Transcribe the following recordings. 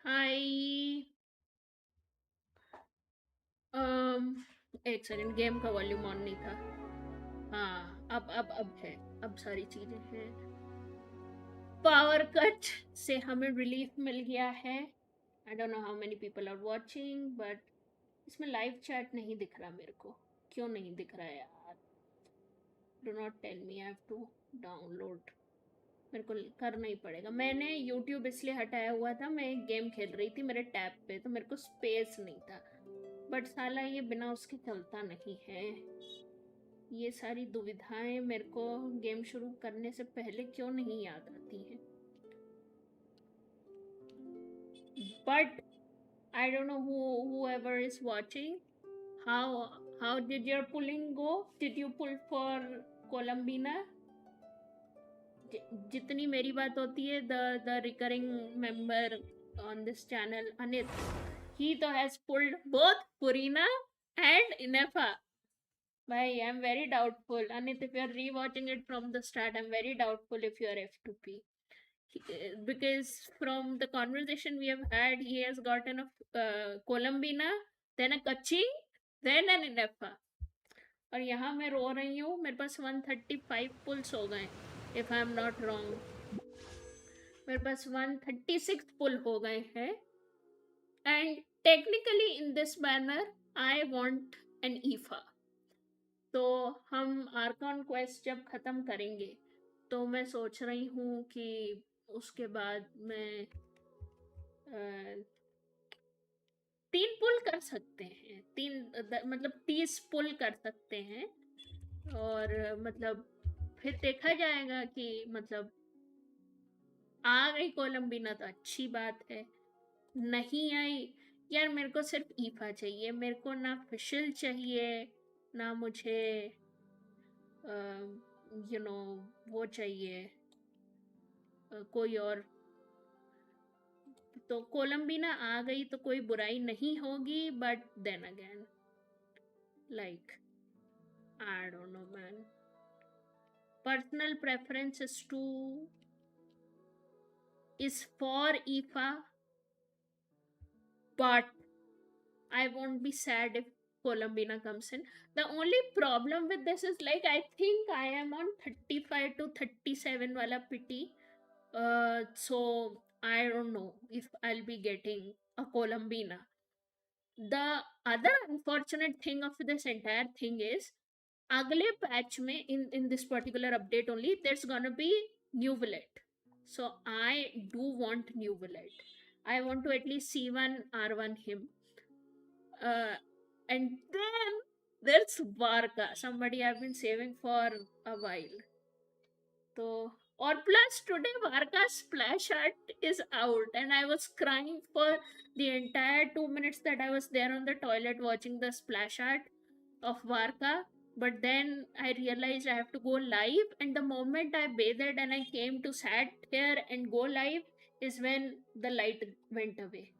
हाय। एक second, game का volume on नहीं था। हाँ, अब है। अब सारी चीजें हैं। पावर कट से हमें रिलीफ मिल गया है। I don't know how many people are watching, but इसमें लाइव चैट नहीं दिख रहा मेरे को। क्यों नहीं दिख रहा है यार? Do not tell me, I have to download. मेरे को करना ही पड़ेगा। मैंने यूट्यूब इसलिए हटाया हुआ था, मैं एक गेम खेल रही थी मेरे टैब पे, तो मेरे को स्पेस नहीं था। बट साला ये बिना उसके चलता नहीं है। ये सारी दुविधाएं मेरे को गेम शुरू करने से पहले क्यों नहीं याद आती हैं? But I don't no whoever is watching, how how did your pulling go? Did you pull for columbina? जितनी मेरी बात होती है, the recurring member on this channel Anit, he तो has pulled both Purina and Ineffa. Bhai, I'm very doubtful. Anit, if you're rewatching it from the start, I'm very doubtful if you're F2P. Because from the conversation we have had, he has gotten a Columbina, then a Kachi, then an Ineffa. और यहाँ मैं रो रही हूँ, मेरे पास 135 pools हो गए, if I'm not wrong. मेरे पास 136 पुल हो गए हैं. And technically in this banner, I want an EFA. तो हम आर्कॉन क्वेस्ट जब ख़त्म करेंगे तो मैं सोच रही हूँ कि उसके बाद मैं 3 पुल कर सकते हैं, मतलब 30 पुल कर सकते हैं. और मतलब फिर देखा जाएगा कि मतलब आ गई कोलम्बिना तो अच्छी बात है, नहीं आई यार मेरे को सिर्फ ईफा चाहिए. मेरे को ना फिशल चाहिए, ना मुझे यू नो वो चाहिए कोई और. तो कोलम्बिना आ गई तो कोई बुराई नहीं होगी, but then again like I don't know man. Personal preference is for IFA, but I won't be sad if Columbina comes in. The only problem with this is like I think I am on 35 to 37 wala pity. So I don't know if I'll be getting a Columbina. The other unfortunate thing of this entire thing is अगले patch में in this particular update only there's gonna be new Villet. So I do want new Villet. I want to at least see one R1 him. And then there's Varka, somebody I've been saving for a while. So, or plus today Varka's splash art is out, and I was crying for the entire 2 minutes that I was there on the toilet watching the splash art of Varka. But then I realized I have to go live, and the moment I bathed and I came to sat here and go live is when the light went away.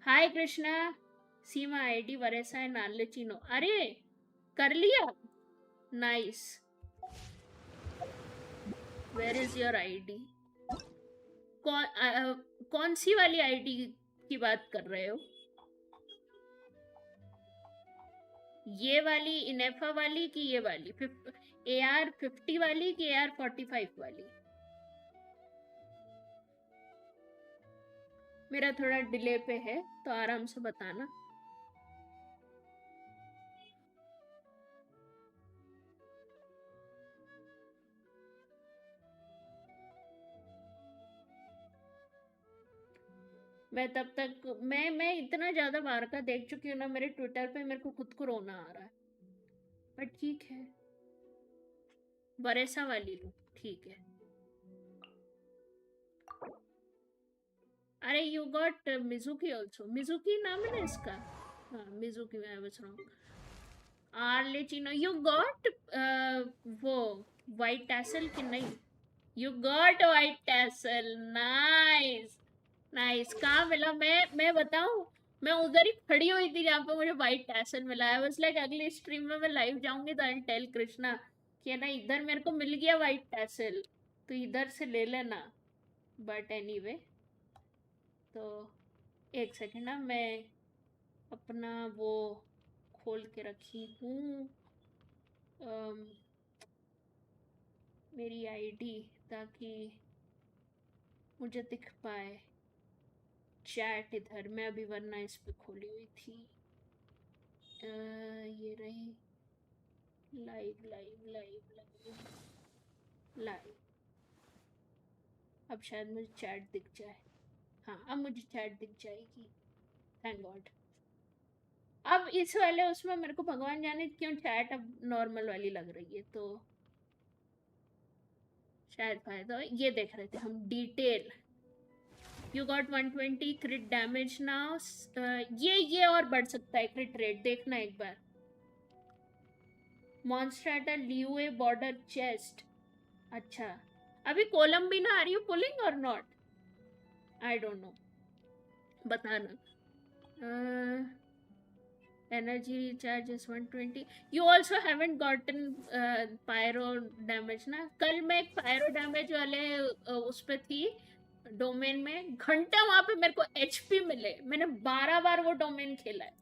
Hi Krishna, see my ID Varesa and Nalachino. अरे कर लिया? Nice. Where is your ID? कौन सी वाली ID की बात कर रहे हो? ये वाली इनेफा वाली कि ये वाली AR50 वाली कि AR45 वाली? मेरा थोड़ा डिले पे है तो आराम से बताना. मैं तब तक मैं इतना ज्यादा वारका देख चुकी हूँ ना मेरे ट्विटर पे, मेरे को खुद को रोना आ रहा है. बट ठीक है, बरेसा वाली लूँ, ठीक है. अरे you got Mizuki also. Mizuki नाम है ना इसका? हाँ Mizuki, I was wrong. Arlecchino you got वो वाइट टैसल कि नहीं? You got white tassel, nice nice. कहाँ मिला? मैं बताऊँ, मैं उधर ही खड़ी हुई थी जहाँ पे मुझे वाइट टैसल मिला. आई वाज लाइक अगली स्ट्रीम में मैं लाइव जाऊंगी तो आई टेल कृष्णा कि ना इधर मेरे को मिल गया वाइट टैसल, तो इधर से ले लेना. बट एनीवे, तो एक सेकेंड ना, मैं अपना वो खोल के रखी हूँ, मेरी आईडी, ताकि मुझे दिख पाए चैट इधर। मैं अभी वरना इस पे खोली हुई थी। ये रही, live live live live live. अब शायद मुझे चैट दिख जाए। हाँ, अब मुझे चैट दिख जाएगी, थैंक गॉड। अब इस वाले उसमें मेरे को भगवान जाने क्यों चैट अब नॉर्मल वाली लग रही है, तो शायद फायदा हो। ये देख रहे थे हम detail. You got 120 crit damage now. ये और बढ़ सकता है क्रिट रेट, देखना एक बार। Monster at a Liyue border chest. अच्छा, अभी Columbina are you pulling or not? I don't know, बताना। Energy recharge is 120. You also haven't gotten pyro damage ना? कल मैं एक pyro damage वाले उस पे थी डोमेन में, घंटा वहां पे मेरे को एचपी मिले। मैंने 12 बार वो डोमेन खेला है।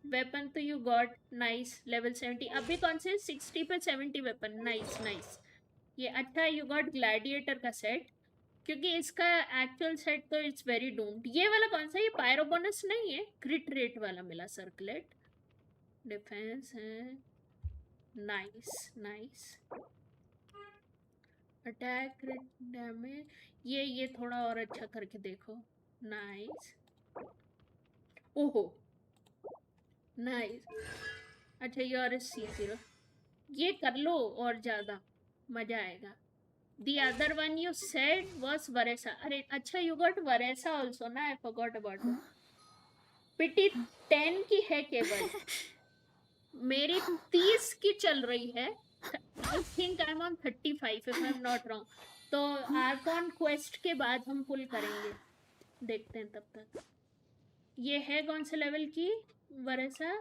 वेपन तो यू गॉट, नाइस, लेवल 70। अभी कौन से 60 पे 70 वेपन, नाइस नाइस। ये अच्छा, यू गॉट ग्लैडिएटर का सेट, क्योंकि इसका एक्चुअल सेट तो इट्स वेरी डूम्ड। ये वाला कौन सा, ये पायरो बोनस नहीं है, क्रिट रेट वाला मिला। सर्कलेट डिफेंस है, नाइस नाइस। अटैक क्रिट डैमेज, ये थोड़ा और अच्छा करके देखो, नाइस। ओहो, नाइस। अच्छा, ये और C0, ये कर लो और ज्यादा मजा आएगा। The other one you said was Varesa. अरे अच्छा, you got Varesa also ना, I forgot about it. पिटी 10 की है केवल, मेरी 30 की चल रही है। आई think I am on 35 if I am not wrong. तो आर्कॉन क्वेस्ट के बाद हम पुल करेंगे, देखते हैं तब तक। ये है कौन से लेवल की वरेसा?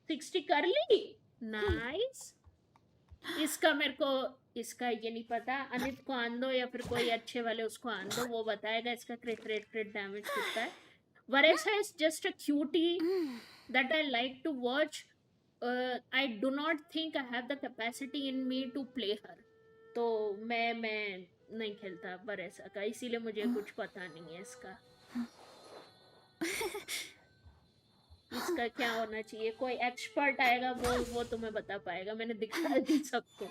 60 कर ली, नाइस। इसका मेरे को, इसका ये नहीं पता, अनित को आन दो या फिर कोई अच्छे वाले उसको आन दो, वो बताएगा इसका क्रिट रेट क्रिट डैमेज कितना है। Varesa is just a cutie that I like to watch. I do not think I have the capacity in me to play her. तो मैं नहीं खेलता वरेसा का, इसीलिए मुझे कुछ पता नहीं है इसका। इसका क्या होना चाहिए, कोई एक्सपर्ट आएगा, वो तुम्हें बता पाएगा। मैंने दिखा दी सबको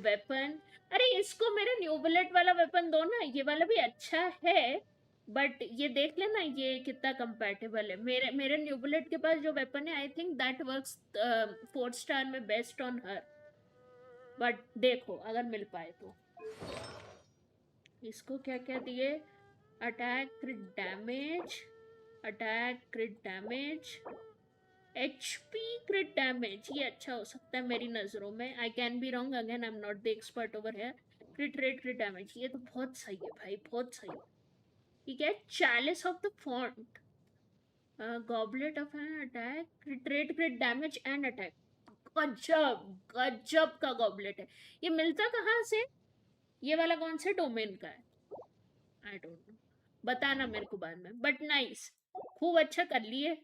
वेपन। अरे इसको मेरे न्यू बुलेट वाला वेपन दो ना, ये वाला भी अच्छा है, बट ये देख लेना ये कितना कंपैटिबल है। मेरे न्यू बुलेट के पास जो वेपन है, I think that works 4 star में बेस्ट ऑन हर, बट देखो अगर मिल पाए तो। इसको क्या क्या दिए, attack क्रिट damage, attack क्रिट damage, HP क्रिट damage, ये अच्छा हो सकता है मेरी नजरों में। आई can be wrong, again I am not the expert over here. क्रिट rate क्रिट damage, ये तो बहुत सही है भाई, बहुत सही। ठीक है, chalice of the font, goblet of an attack, क्रिट rate क्रिट damage and attack. गजब गजब का गॉबलेट है। ये मिलता कहाँ से, ये वाला कौन से डोमेन का है? आई डोंट नो, बताना मेरे को बाद में, बट नाइस, खूब अच्छा कर लिए।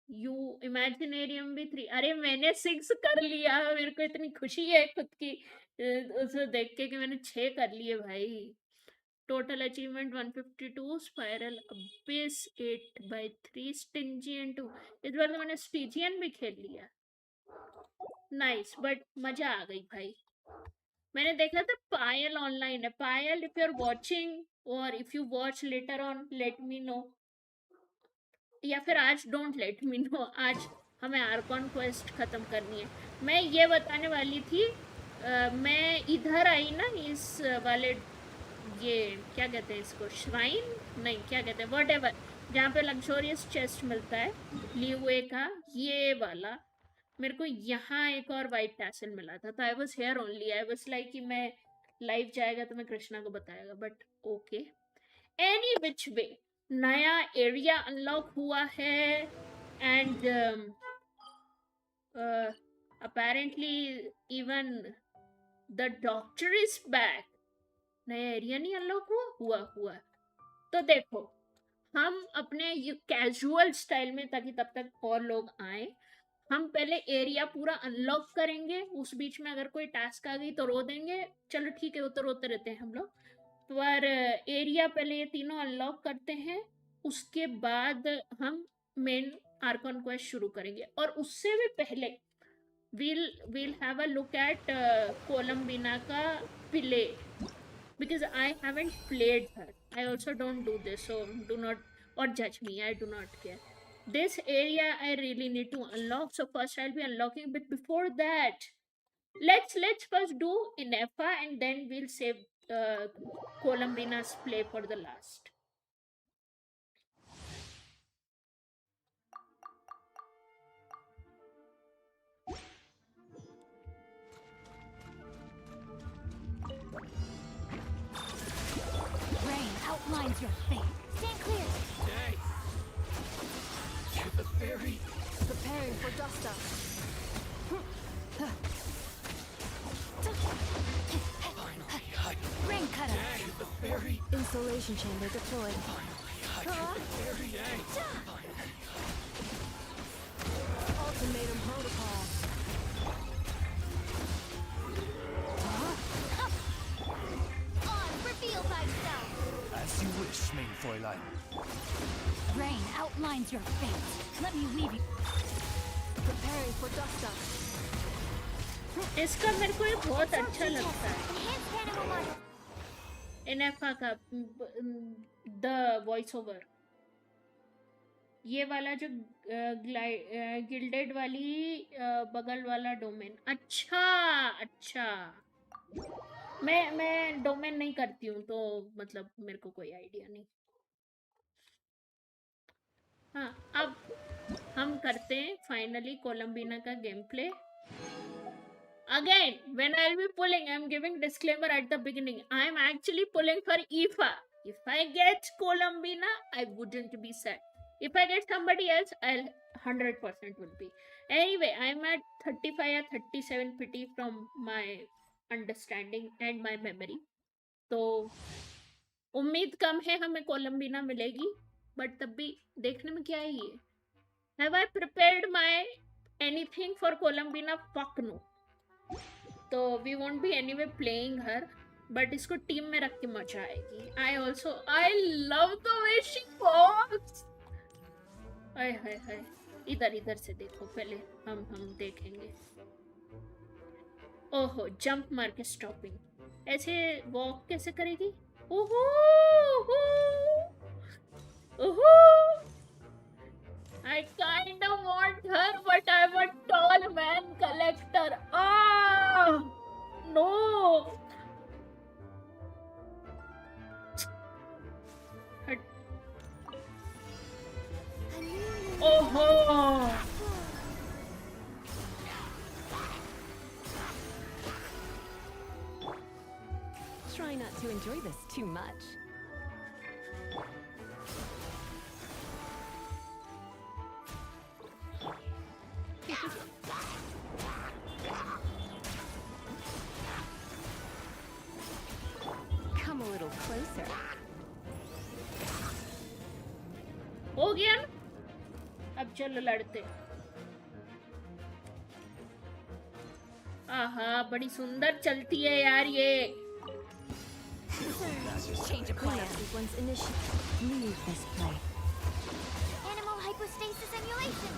यू इमेजिनेरियम भी 3, अरे मैंने 6 कर लिया, मेरे को इतनी खुशी है खुद की उसे देख के कि मैंने 6 कर लिए भाई। Total achievement 152, spiral Abish 8/3, स्टिंजियन 2। इस बार तो मैंने स्टिंजियन भी खेल लिया, नाइस, बट मजा आ गई भाई। मैंने देखा था पायल ऑनलाइन है, पायल इफ यू आर वाचिंग और if you watch later on let me know, या फिर आज डोंट लेट मी नो, आज हमें आर्कॉन क्वेस्ट खत्म करनी है। मैं ये बताने वाली थी, मैं इधर आई ना इस वाले, ये क्या कहते हैं इसको, श्राइन नहीं, क्या कहते हैं, वट एवर, जहाँ पे लग्जोरियस चेस्ट मिलता है लीवे का, ये वाला। मेरे को यहाँ एक और वाइट टैसल मिला था, तो I was here only, I was like कि मैं लाइव जाएगा तो मैं कृष्णा को बताएगा, बट ओके। एनी विच वे, नया एरिया अनलॉक हुआ है, and apparently even the doctor is back. नया एरिया नहीं अनलॉक हुआ हुआ। तो देखो, हम अपने कैजुअल स्टाइल में, ताकि तब तक और लोग आए, हम पहले एरिया पूरा अनलॉक करेंगे। उस बीच में अगर कोई टास्क आ गई तो रो देंगे, चलो ठीक है, वो तो रोते रहते हैं हम लोग। पर एरिया पहले ये तीनों अनलॉक करते हैं, उसके बाद हम मेन आर्कन क्वेस्ट शुरू करेंगे। और उससे भी पहले we'll have a look at Columbina का play, because I haven't played her. I also don't do this, so do not or judge me. I do not care. This area I really need to unlock, so first I'll be unlocking. But before that, let's first do Ineffa, and then we'll save Columbina's play for the last. Rain outlines your fate. Stand clear. Hey! To the ferry! Preparing for dust up. Finally, I Rain cutter. to the ferry! Insulation chamber deployed. Finally, I to the ferry! Hey! Finally, Ultimatum protocol. On, reveal thyself. as you wish, mein Fräulein. Rain outlines your fate. Let me leave you. Preparing for dust up. इसका मेरे को ये बहुत अच्छा लगता है, Enhanced animal model. इनेफा का the voice over. ये वाला जो गिल्डेड वाली बगल वाला डोमेन। अच्छा अच्छा, मैं डोमेन नहीं करती हूँ, तो मतलब मेरे को कोई आइडिया नहीं। हाँ, अब हम करते हैं फाइनली कोलम्बिना का game play. Again, when I'll be pulling, I'm giving disclaimer at the beginning. I'm actually pulling for Aoife. If I get Columbina, I wouldn't be sad. If I get somebody else, I'll 100% will be. Anyway, I'm at 35 or 37 pity from my understanding and my memory. तो उम्मीद कम है हमें कोलम्बिना मिलेगी, but तब भी देखने में क्या है ये। Have I prepared my anything for Columbina? Fuck no. तो we won't be anyway playing her, but इसको टीम में रख के मजा आएगी। I love the way she walks. Hi hi hi, इधर से देखो पहले, हम देखेंगे। ओहो, जंप मार के स्टॉपिंग, ऐसे वॉक कैसे करेगी? ओहो ओहो, I kind of want her, but I'm a tall man collector. Ah, no. Oh. Try not to enjoy this too much. Come a little closer. हो गया ना? अब चलो लड़ते। आहा, बड़ी सुंदर चलती है यार ये। Change of plan. Sequence initiate. Leave this play. Animal hypostasis emulation.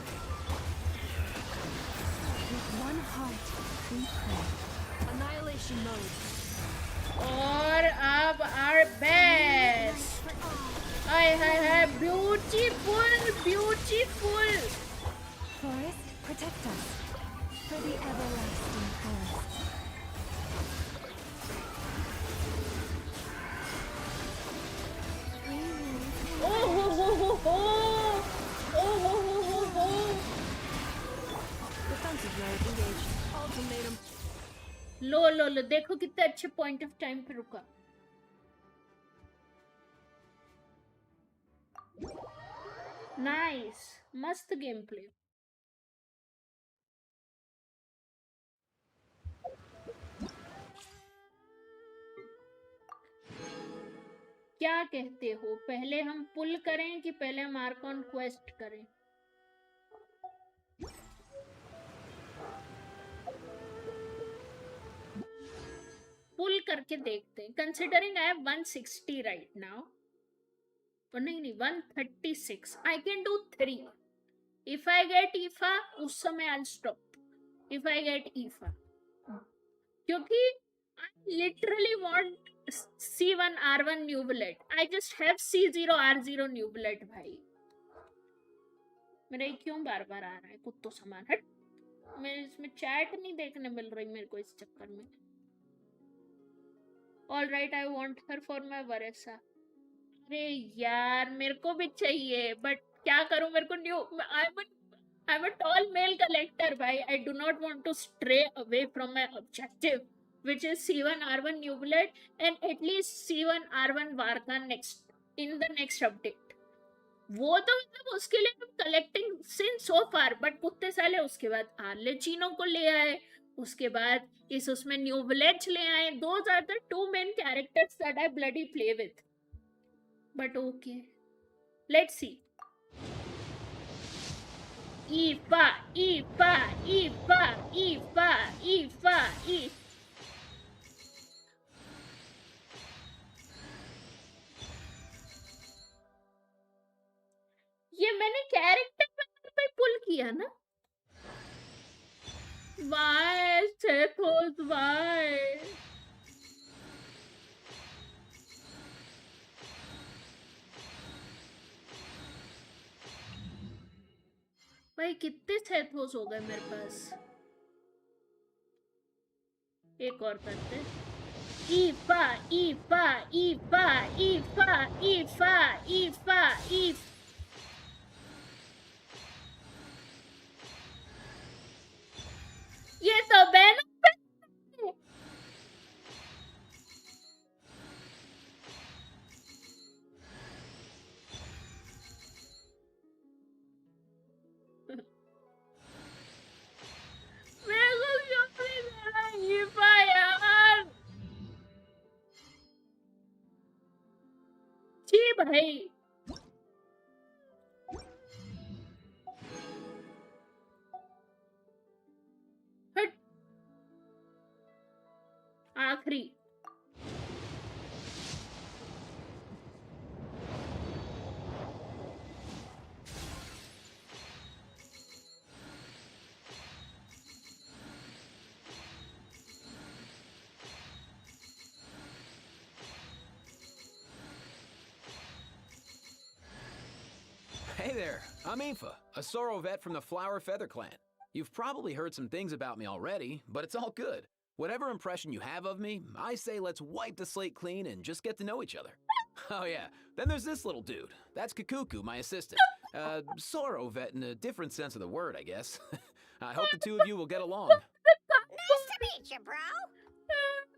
With one heart, we pray. Annihilation mode. और अब our best. Hi hi hi, beautiful, beautiful. Forest, protect us. For the everlasting forest. Oh ho ho ho ho. Oh ho ho ho ho. Defensive mode engaged. Ultimatum. लो, देखो कितने अच्छे point of time पे रुका। Nice, मस्त game play. क्या कहते हो, पहले हम पुल करें कि पहले हम आर्कॉन क्वेस्ट करें? पुल करके देखते हैं, considering I have 160 right now. नहीं 136, I can do 3 if I get Ifa, उस समय I stop if I get Ifa, क्योंकि I literally want C1 R1 new bullet, I just have C0 R0 new bullet. भाई मेरा ये क्यों बार बार आ रहा है कुत्तों समान, हट। मेरे इसमें चैट नहीं देखने मिल रही मेरे को इस चक्कर में। All right, I want her for my Varesa. अरे यार मेरे को भी चाहिए, बट क्या करूं, मेरे को new, I'm a tall male collector, bhai. I do not want to stray away from my objective, which is C1 R1 new bullet and at least C1 R1 Varka next in the next update. वो तो मतलब उसके लिए हम collecting sin so far, but कुत्ते साले उसके बाद आर्लेचिनो को ले आए, उसके बाद इस उसमें न्यू विलेज ले आए। Those are the two main characters that I bloody play with, but okay let's see. Ifa Ifa Ifa Ifa Ifa Ifa, ये मैंने कैरेक्टर पे पुल किया ना। वाई सेथोस वाई, भाई कितने सेथोस हो गए मेरे पास। एक और करते, ईफा Ifa Ifa Ifa Ifa Ifa Ifa, ये तो बैन मेरे को क्यों नहीं दे रहा ईफा यार, जी भाई। हट, आखिरी Hey there, I'm Ineffa, a Sorrow vet from the Flower Feather Clan. You've probably heard some things about me already, but it's all good. Whatever impression you have of me, I say let's wipe the slate clean and just get to know each other. Oh yeah, then there's this little dude. That's Kakuku, my assistant. Sorrow vet in a different sense of the word, I guess. I hope the two of you will get along. Nice to meet you, bro.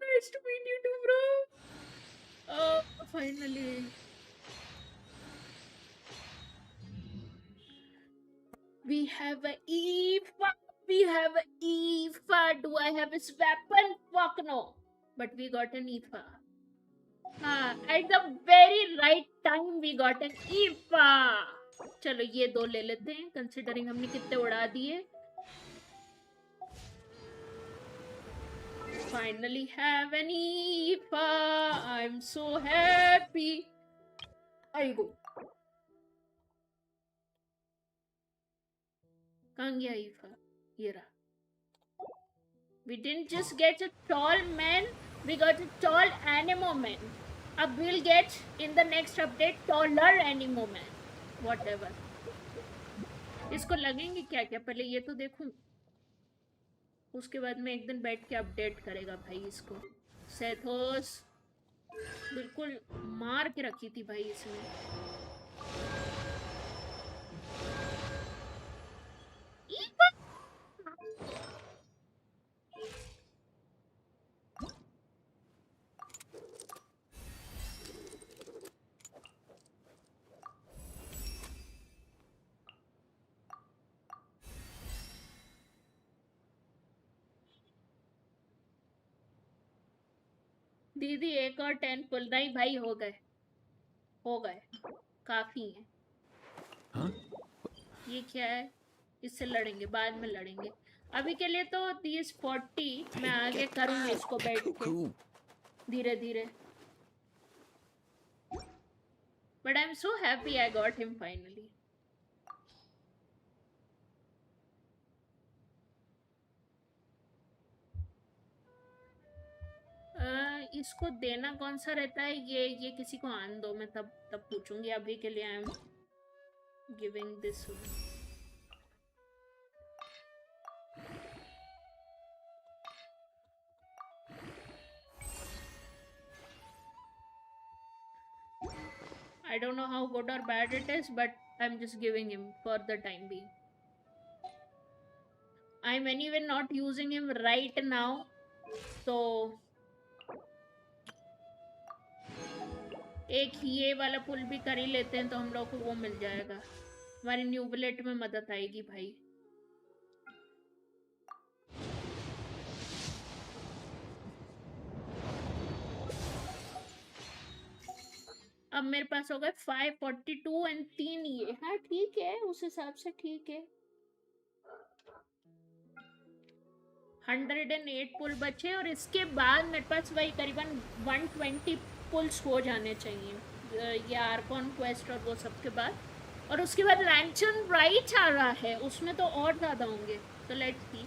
Nice to meet you too, bro. Oh, finally. We have a Eva. We have a Eva. Do I have his weapon? Fuck no. But we got an Eva. At the very right time we got an Eva. चलो ये दो ले लेते हैं, considering हमने कितने उड़ा दिए। Finally have an Eva. I'm so happy. I go. कहाँ गया ईफा? ये रहा। We didn't just get a tall man, we got a tall animo man. अब we'll get in the next update taller animo man. Whatever. इसको लगेंगे क्या क्या, पहले ये तो देखूं, उसके बाद में एक दिन बैठ के अपडेट करेगा भाई इसको। सेथोस बिल्कुल मार के रखी थी भाई इसने। दीदी एक और 10 पुल, नहीं भाई हो गए। हो गए, काफी है। Huh? ये क्या है? इससे लड़ेंगे, बाद में लड़ेंगे। अभी के लिए तो 30-40 मैं आगे करूंगी इसको बैठ के Cool. धीरे धीरे। But I am so happy I got him finally. इसको देना कौन सा रहता है? ये किसी को आन दो, मैं तब तब पूछूंगी। अभी के लिए I am giving this. I don't know how good or bad it is, but I'm just giving him for the time being. I'm anyway not using him right now, so एक ये वाला पुल भी कर ही लेते हैं तो हम लोग को वो मिल जाएगा। हमारी न्यू बुलेट में मदद आएगी भाई। अब मेरे पास हो गए 542 एंड 3 ये। हाँ ठीक है, उस हिसाब से ठीक है। 108 पुल बचे और इसके बाद मेरे पास वही करीबन 120 पुल्स हो जाने चाहिए, ये आर्कॉन क्वेस्ट और वो सब के बाद। और उसके बाद लैंचन राइट आ रहा है, उसमें तो और ज़्यादा होंगे। तो लेट्स सी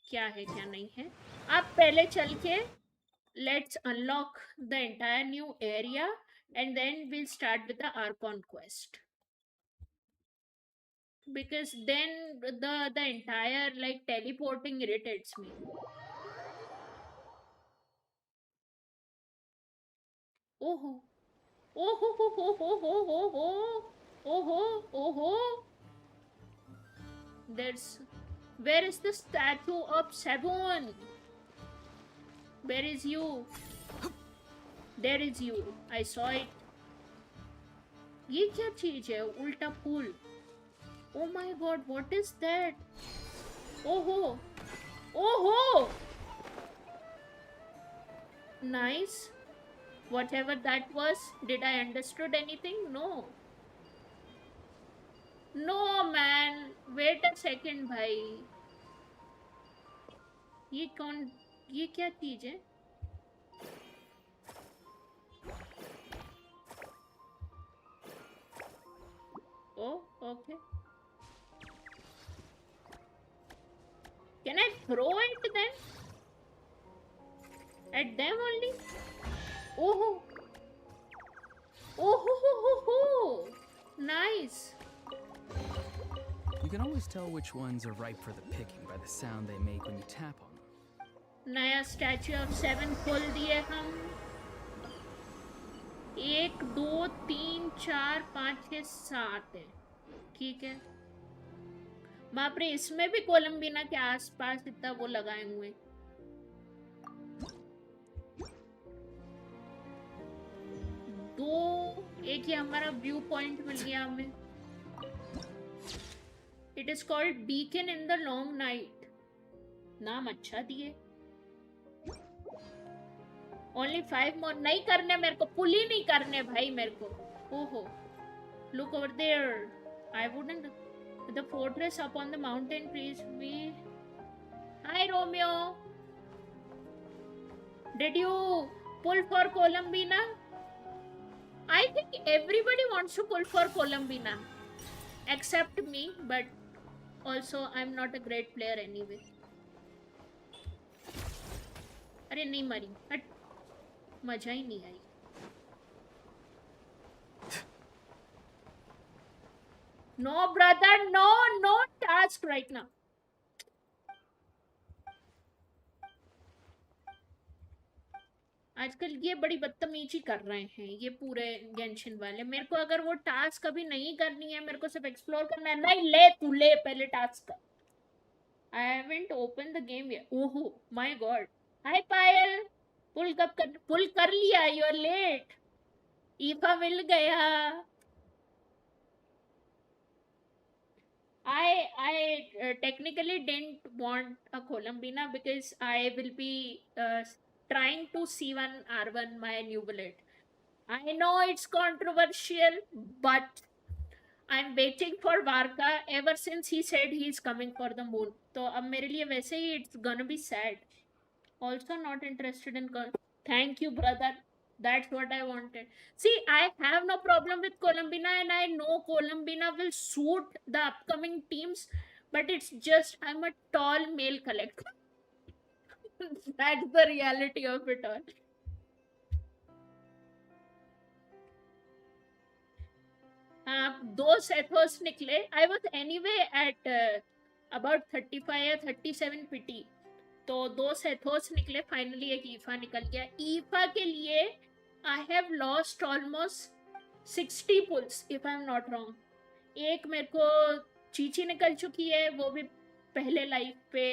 क्या है क्या नहीं है। आप पहले चल के let's unlock the entire new area and then we'll start with the Archon quest, because then the entire like teleporting irritates me. Oh, oh. Where is the statue of Sabon? Where is you? There is you. I saw it. ये क्या चीज है? उल्टा पुल। Oh my god, what is that? Oh. Nice. Whatever that was, did I understood anything? No. No man, wait a second भाई। ये क्या चीज है? Oh, okay. Can I throw it then? At them only? Oh. Nice. You can always tell which ones are ripe for the picking by the sound they make when you tap on them. नया statue of 7 खोल दिए हम। 1 2 3 4 5 6 7 है। ठीक है। बाप रे, इसमें भी कोलंबिना के आसपास इतना वो लगाए हुए। एक ही हमारा व्यू पॉइंट मिल गया हमें। It is called beacon in the long night. नाम अच्छा दिए। ओनली 5 मोर। नहीं करने मेरे को, पुल ही नहीं करने भाई मेरे को। ओहो, look over there. I wouldn't the fortress up on the mountain please be. Hi Romeo, did you pull for Columbina? I think everybody wants to pull for Columbina except me, but also I'm not a great player anyway. अरे नहीं मरी, हट, मजा ही नहीं आई। No brother, no task right now. आजकल ये बड़ी बदतमीजी कर रहे हैं ये पूरे गेंशिन वाले। मेरे को अगर वो टास्क अभी नहीं करनी है, मेरे को सिर्फ एक्सप्लोर करना है। नहीं, ले तू ले पहले टास्क कर। I haven't open the game yet. ओहो my god. Hi Payal, pull कर लिया। You are late. ईफा मिल गया। I technically didn't want a Columbina because I will be trying to C1 R1 my new bullet. I know it's controversial, but I'm waiting for Varka ever since he said he's coming for the moon. तो अब मेरे लिए वैसे ही it's gonna be sad. Also not interested in. Thank you, brother. That's what I wanted. See, I have no problem with Columbina, and I know Columbina will suit the upcoming teams, but it's just I'm a tall male collector. That's the reality of it all. दो सेथोस निकले. I was anyway at about 35 या 37 पिटी. तो दो सेथोस निकले. Finally एक ईफा निकल गया. Ifa के लिए I have lost almost 60 pulls if I am not wrong. एक मेरे को चीची निकल चुकी है, वो भी पहले लाइफ पे.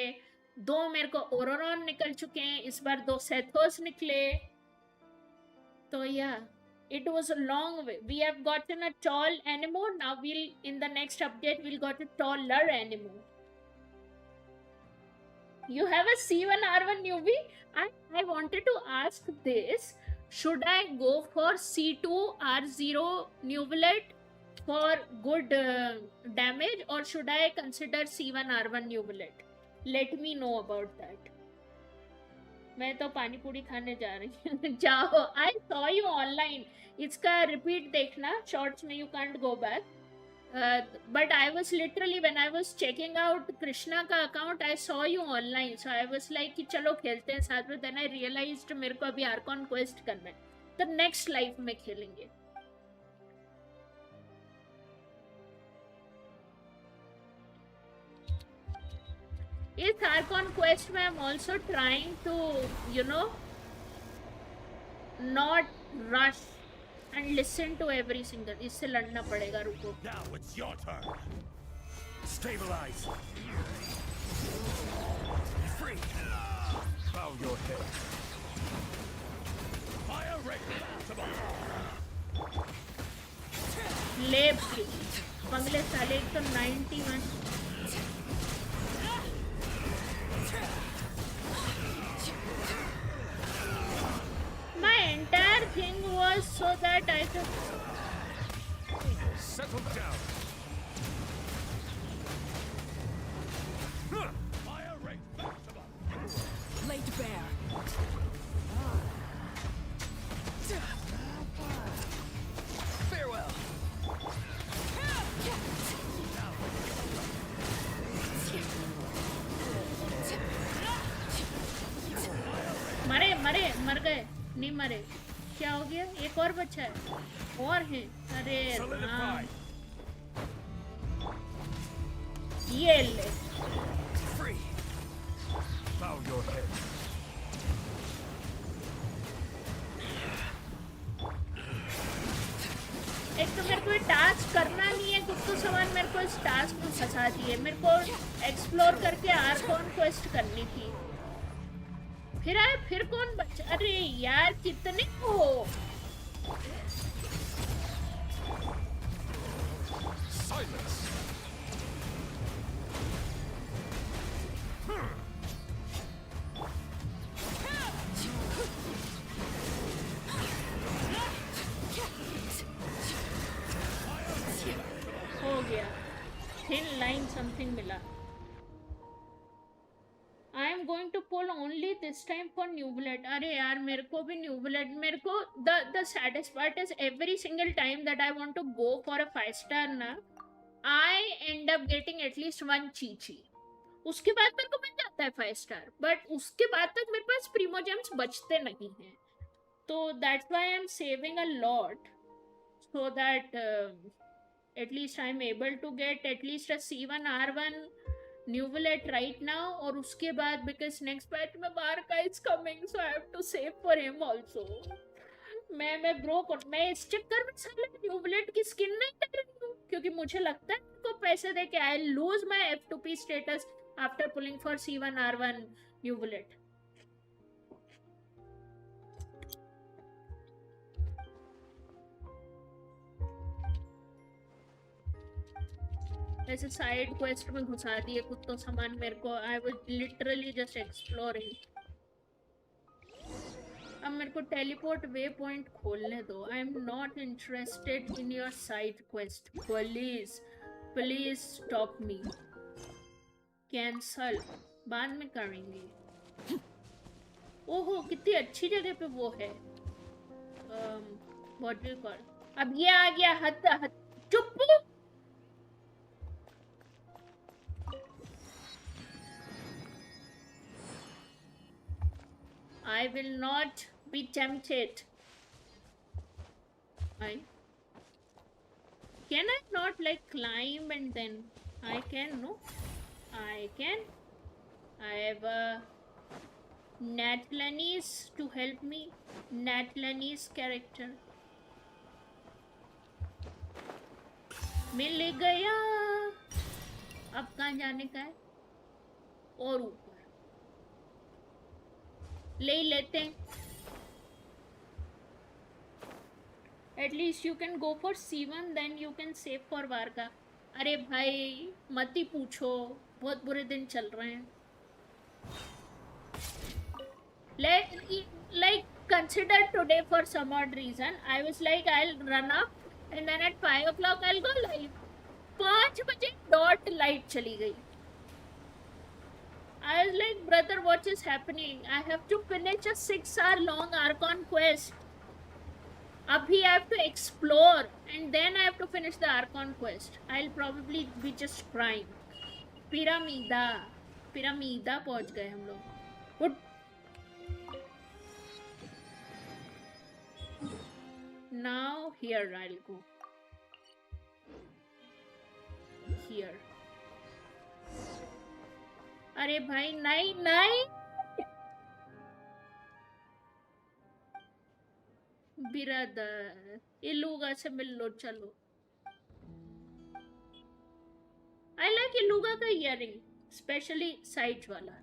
दो मेरे को ओरोरॉन निकल चुके हैं. इस बार दो सेथोस निकले. तो या it was a long way. We have gotten a tall anemo. Now in the next update we'll got a taller anemo. You have a C1R1 newbie? I wanted to ask this. Should I go for C2R0 nuvolate for good damage, or should I consider C1R1 nuvolate? Let me know about that. मैं तो पानी पूरी खाने जा रही हूँ. जाओ. I saw you online. इसका रिपीट देखना. शॉर्ट्स में you can't go back. But I was literally, when I was checking out Krishna का account, I saw you online. So I was like कि चलो खेलते हैं साथ में. Then I realized मेरे को अभी Archon quest करना है. तो next life में खेलेंगे. इस Archon quest में I'm also trying to, you know, not rush and listen to every single. इससे लड़ना पड़ेगा. रुको. Now it's your turn. Stabilize. Be free. Bow your head. Fire rate. लेब के बंगले साले. एक तो 91. My entire thing was so that I could settle down. Fire rate. Laid bare. Farewell. मरे मरे मर गए. नहीं मरे. क्या हो गया? एक और बच्चा है. और है. अरे हाँ. ये ले. Free. Bow your head. एक तो मेरे को ये टास्क करना नहीं है. कुछ तो सामान मेरे को इस टास्क में फंसा दिए. मेरे को एक्सप्लोर करके आर्कॉन क्वेस्ट करनी थी. फिर आए. फिर कौन बच्चा? अरे यार कितने हो. Silence. हो गया. थिन लाइन समथिंग मिला. I am going to pull only this time for nuvolate. अरे यार मेरे को भी nuvolate. मेरे को the saddest part is every single time that I want to go for a 5-star ना, I end up getting at least one Chichi. उसके बाद मेरे को मिल जाता है 5-star, but उसके बाद तक मेरे पास primogems बचते नहीं हैं. तो that's why I'm saving a lot so that at least I'm able to get at least a C1R1 nuvolate right now. और उसके बाद because next patch में Varka is coming, so I have to save for him also. मैं broke और मैं इस चक्कर में साले nuvolate की skin नहीं ले रही हूँ, क्योंकि मुझे लगता है उनको पैसे दे के I'll lose my F2P status after pulling for C1R1 nuvolate. ऐसे साइड क्वेस्ट में घुसा दिए कुछ तो सामान मेरे को. I was literally just exploring. अब मेरे को टेलीपोर्ट वे पॉइंट खोलने दो. आई am not interested in your side quest. Please please stop me. Cancel. बाद में करेंगे. ओहो कितनी अच्छी जगह पे वो है. What do you call. अब ये आ गया. हद चुप. I will not be tempted. Can I not like climb and then I can? No, I can. I have a Natlanese to help me. Natlanese character. मिल गया. अब कहाँ जाने का है? और ऊपर ले ही लेते हैं. At least you can go for C1, then you can save for Varka. अरे भाई मत ही पूछो, बहुत बुरे दिन चल रहे हैं. Like consider today for some odd reason. I was like I'll run up and then at 5 o'clock I'll go live. 5 बजे dot light चली गई. I was like, brother, what is happening? I have to finish a 6-hour long Archon quest. Abhi I have to explore and then I have to finish the Archon quest. I'll probably be just crying. पिरामिदा पहुंच गए हम लोग. Now here I'll go. Here. अरे भाई नहीं. बिरादर इलूगा से मिल लो चलो. I like इलूगा का इयरिंग, स्पेशली साइड वाला.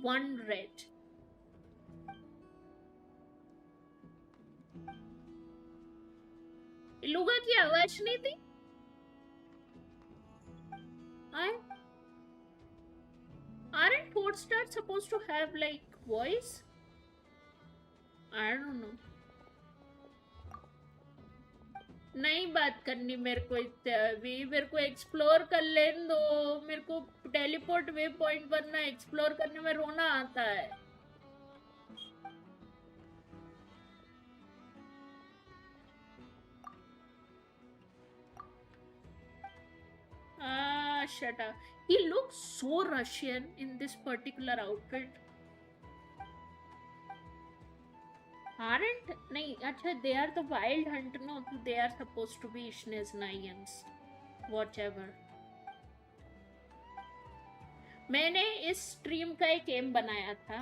1 red. इलूगा की आवाज नहीं थी. Aren't 4-star supposed to have like voice? I don't know. नहीं बात करनी मेरे को अभी. मेरे को एक्सप्लोर कर लेने दो. मेरे को टेलीपोर्ट वे पॉइंट पर ना एक्सप्लोर करने में रोना आता है. Shut up. He looks so Russian in this particular outfit. Aren't नहीं अच्छा they are the wild hunt. No, they are supposed to be Ishnezhnayans. Whatever. मैंने इस स्ट्रीम का एक एम बनाया था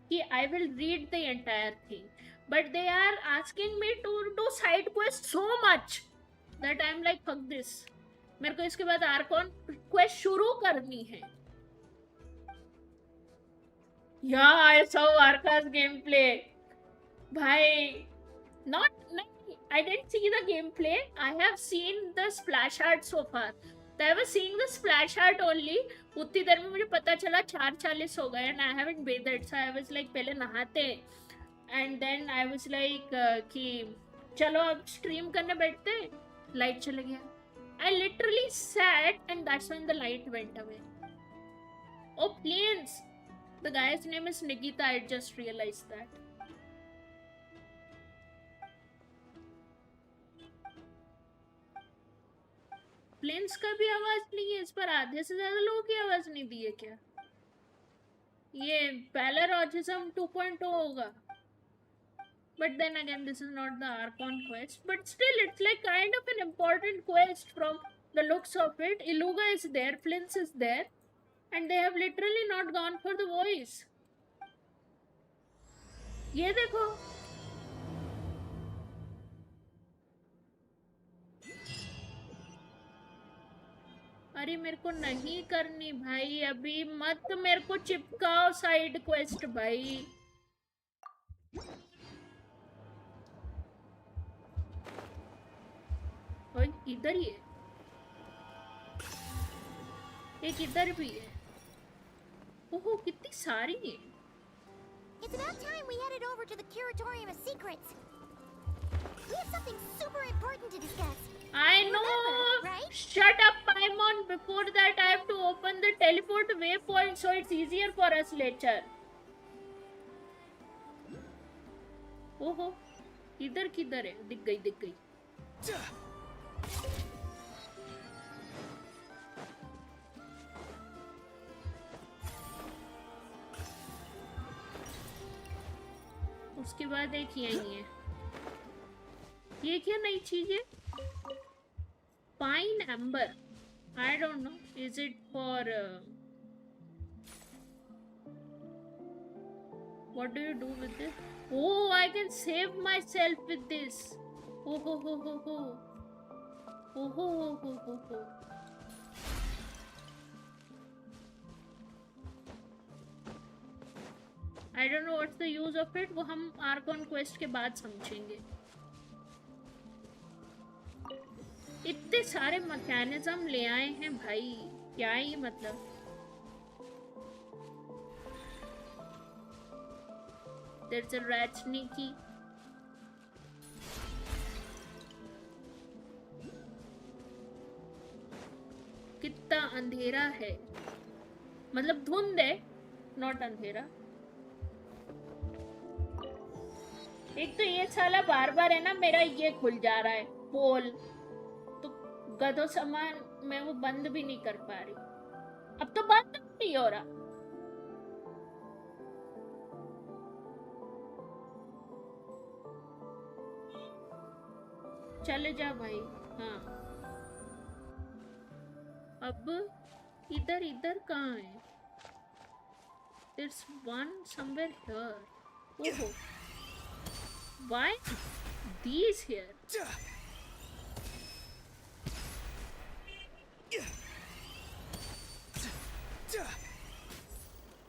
कि I will read the entire thing, but they are asking me to do side quest so much that I'm like fuck this. मेरे को इसके बाद आर्कॉन क्वेस्ट शुरू करनी है. Yeah, I saw Varka's gameplay. Bhai, I didn't see the gameplay. I have seen the splash art so far. I was seeing the splash art only. उतनी देर में मुझे पता चला 4:40 हो गए and I haven't bathed. So I was like पहले नहाते and then I was like कि चलो अब स्ट्रीम करने बैठते. लाइट चला गया. I literally sat and that's when the light went away. Oh, planes! The guy's name is Nikita, I just realized that. Planes का भी आवाज नहीं है इस पर. आधे से ज्यादा लोगों की आवाज नहीं दी है क्या? ये पैलेरोजिज्म 2.0 होगा. But then again, this is not the Archon quest. But still, it's like kind of an important quest from the looks of it. Iluga is there, Flins is there. And they have literally not gone for the voice. ये देखो. अरे मेरे को नहीं करनी भाई अभी. मत मेरे को चिपकाओ साइड क्वेस्ट भाई. और इधर ही है. एक इधर भी है. ओहो कितनी सारी है. It's about time we headed over to the Curatorium of Secrets. We have something super important to discuss. I know. Remember, right? Shut up, Paimon. Before that, I have to open the teleport waypoint so it's easier for us later. ओहो, इधर किधर है? दिख गई, दिख गई. उसके बाद एक यही है. ये क्या नई चीज है? Pine amber. I don't know. Is it for what do you do with this? Oh, I can save myself with this. Oh ho ho ho ho. Oh ho ho ho ho ho. I don't know what's the use of it. वो हम Archon quest के बाद समझेंगे. इतने सारे mechanism ले आए हैं भाई, क्या ही मतलब. There's a rat sneaky. कितना अंधेरा है, मतलब धुंध है, नॉट अंधेरा. एक तो ये साला बार बार है ना, मेरा ये खुल जा रहा है पोल, तो गधों समान मैं वो बंद भी नहीं कर पा रही. अब तो बंद नहीं हो रहा. चले जा भाई. हाँ, अब इधर इधर कहाँ है? There's one somewhere here. ओहो, why these here?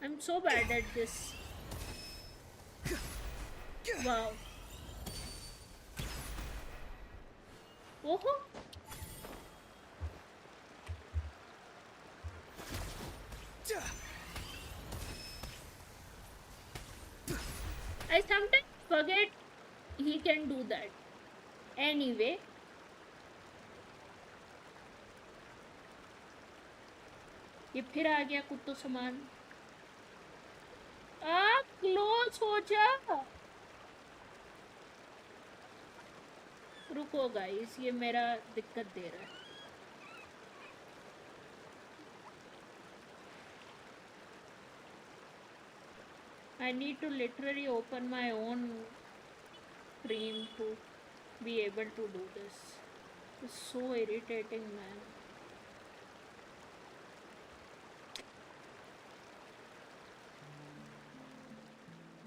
I'm so bad at this. Wow. ओहो, I sometimes forget he can do that. Anyway, ये फिर आ गया कुत्तों समान. आप क्लोज हो जा. रुको गाइस, ये मेरा दिक्कत दे रहा है. I need to literally open my own stream to be able to do this. It's so irritating, man.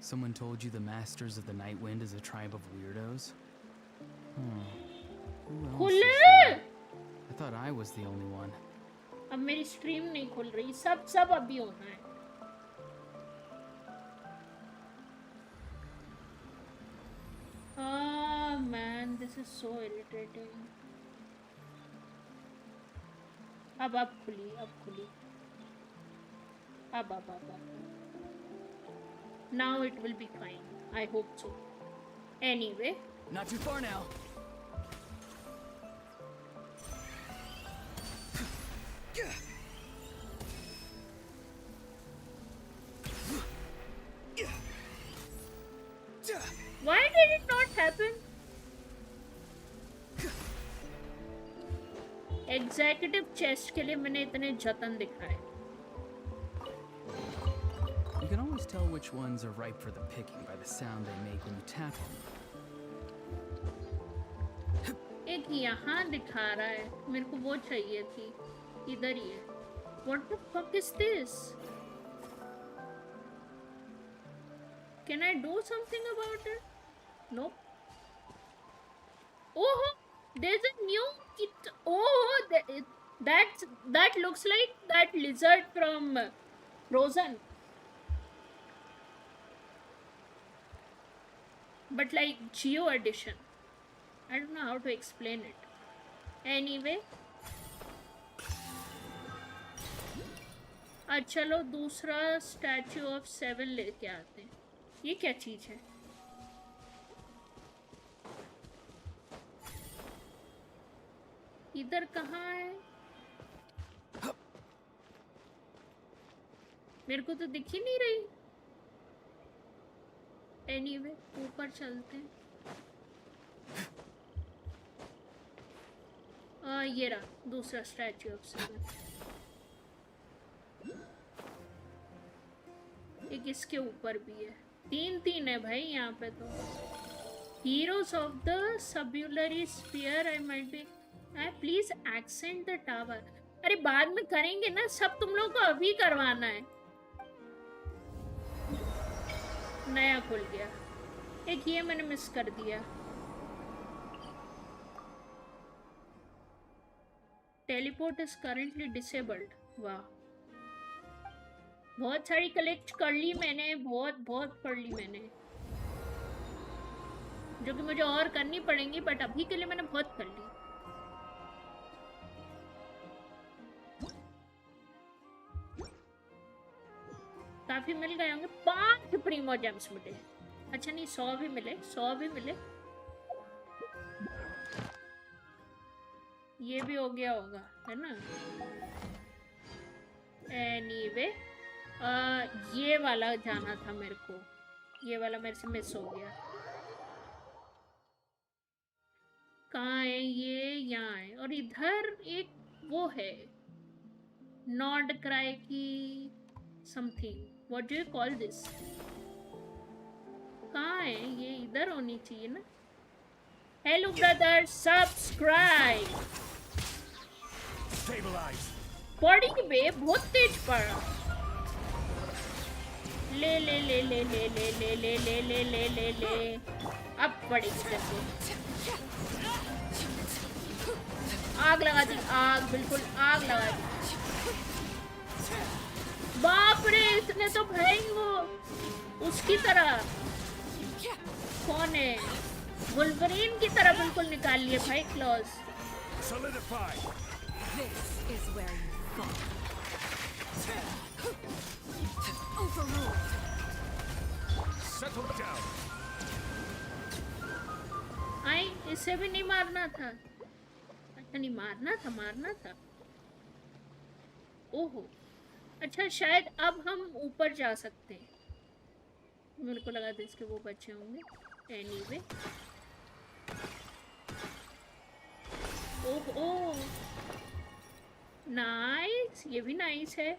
Someone told you the Masters of the Night Wind is a tribe of weirdos? Who else is there? I thought I was the only one. अब मेरी stream नहीं खुल रही. सब अभी होना है. Ah man, this is so irritating. अब खुली. अब. Now it will be fine. I hope so. Anyway. Not too far now. Why did it not happen? Executive chest के लिए मैंने इतने जतन दिखाए. You can always tell which ones are ripe for the picking by the sound they make when you tap on them. एक यहाँ दिखा रहा है, मेरे को वो चाहिए थी. इधर ही है. What the fuck is this? Can I do something about it? Nope. Oh, there's a new kit. Oh, that looks like that lizard from Frozen. But like Geo edition. I don't know how to explain it. Anyway. चलो दूसरा statue of 7 लेके आते हैं. ये क्या चीज है? इधर कहाँ है? मेरे को तो दिख ही नहीं रही। एनीवे ऊपर चलते हैं। ये रहा दूसरा स्टैचू ऑफ सिल्वर। एक इसके ऊपर भी है। 3-3 है भाई यहाँ पे तो। Heroes of the subulary sphere, I might be. Please accent the tower. अरे बाद में करेंगे ना, सब तुम लोगों को अभी करवाना है। नया खुल गया। एक ये मैंने मिस कर दिया। Teleport is currently disabled. वाह, बहुत सारी कलेक्ट कर ली मैंने, बहुत कर ली मैंने, जो कि मुझे और करनी पड़ेंगी, बट अभी के लिए मैंने बहुत कर ली। काफी मिल गए होंगे। 5 प्रीमो जेम्स मिले। अच्छा नहीं, 100 भी मिले, 100 भी मिले। ये भी हो गया होगा, है ना? एनीवे, ये वाला जाना था मेरे को। ये वाला मेरे से मिस हो गया। कहाँ है ये? यहाँ है। और इधर एक वो है, नॉड क्राई की something, what do you call this? कहाँ है ये? इधर होनी चाहिए ना। Hello brother, subscribe. Stabilize. पड़ी बे, बहुत तेज पड़ा। ले ले ले ले ले ले ले ले ले ले ले ले ले। अब पड़ी करके आग लगा दी। आग, बिल्कुल आग लगा दी। बाप रे, इसने तो भाई वो उसकी तरह, कौन है, वुल्वरीन की तरह बिल्कुल निकाल लिए भाई clause. Solidify. This is where you fall. Overruled. Settle down. आई, इसे भी नहीं मारना था। अच्छा नहीं, मारना था। ओहो, अच्छा शायद अब हम ऊपर जा सकते हैं। मेरे को लगा था इसके वो बच्चे होंगे। एनीवे, ओह नाइस, ये भी नाइस है।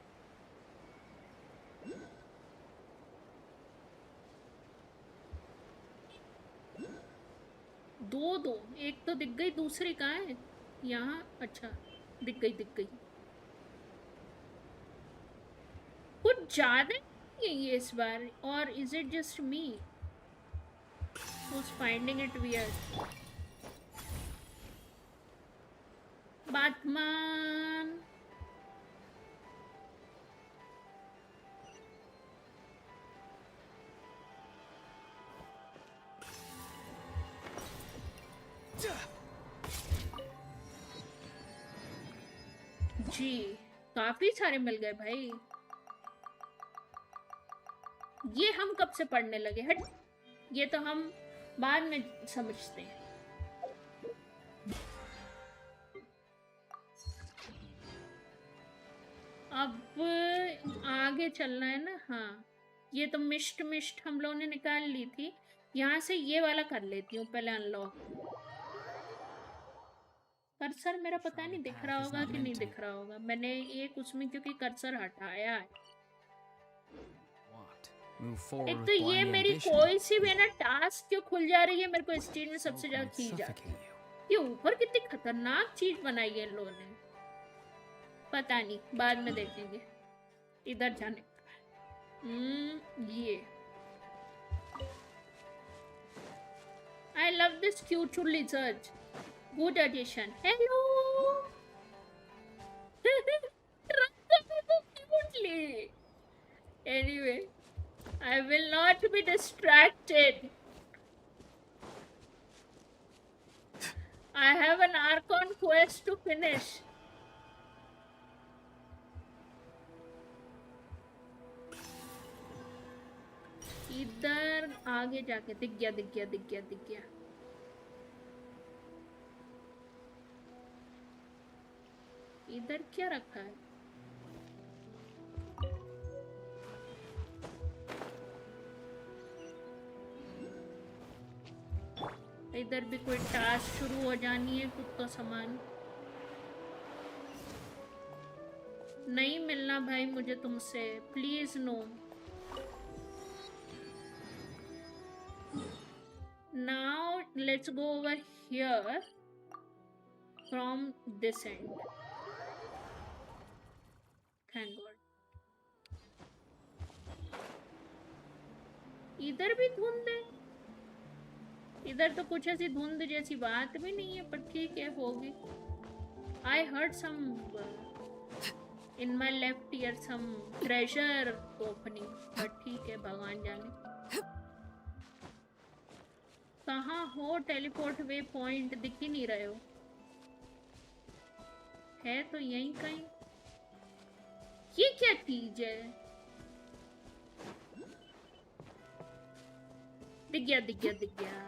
दो, एक तो दिख गई, दूसरी कहाँ है? यहाँ, अच्छा दिख गई। कुछ ज्यादा है ये इस बार, और is it just me who's finding it weird? Batman, जी काफी सारे मिल गए भाई। ये हम कब से पढ़ने लगे? हट, ये तो हम बाद में समझते हैं। अब आगे चलना है ना। हाँ, ये तो मिस्ट हम लोगों ने निकाल ली थी। यहाँ से ये वाला कर लेती हूँ पहले अनलॉक। कर्सर मेरा पता नहीं दिख रहा होगा कि नहीं दिख रहा होगा। मैंने एक उसमें क्योंकि कर्सर हटाया है। एक तो ये मेरी कोई सी भी ना टास्क क्यों खुल जा रही है, मेरे को इस चीज में सबसे ज्यादा खींच जाती है। ये ऊपर कितनी खतरनाक चीज बनाई है इन लोगों ने, पता नहीं, बाद में देखेंगे। इधर जाने ये I love this cute lizard. Good addition. Hello. Cutely. Anyway, I will not be distracted. I have an Archon quest to finish. इधर आगे जाके दिख गया दिख गया दिख गया दिख गया। इधर क्या रखा है? इधर भी कोई टास्क शुरू हो जानी है। कुछ तो सामान नहीं मिलना भाई मुझे तुमसे, please no. Now let's go over here from this end. Thank God. इधर भी धुंध है। इधर तो कुछ ऐसी धुंध जैसी बात भी नहीं है, पर ठीक है होगी। I heard some in my left ear some treasure opening, but ठीक है भगवान जाने। कहाँ हो? टेलीपोर्ट वे पॉइंट दिख ही नहीं रहे हो। है तो यहीं कहीं। ये क्या चीज है? दिख गया दिख गया दिख गया।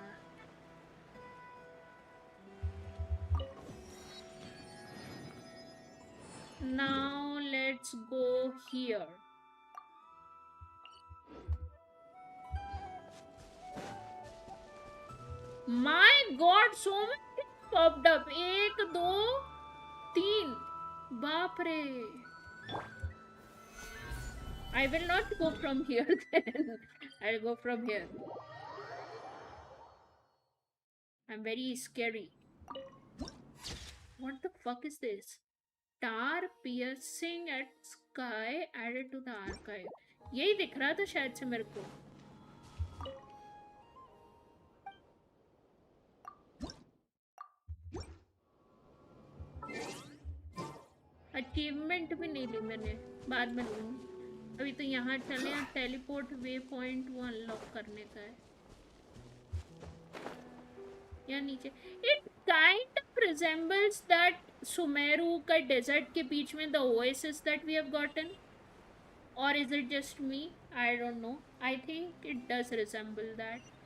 Now let's go here. My God, so many popped up. 1 2 3 बाप रे। I will not go from here then. I'll go from here. I'm very scary. What the fuck is this? Star piercing at sky added to the archive. यही दिख रहा था शायद से मेरे को। अचीवमेंट भी नहीं ली मैंने, बाद में लूंगी। अभी तो यहाँ चले हैं, टेलीपोर्ट वे पॉइंट वो अनलॉक करने का है। या नीचे it kind of resembles that Sumeru का डेजर्ट के बीच में the oasis that we have gotten, और is it just me? I don't know, I think it does resemble that.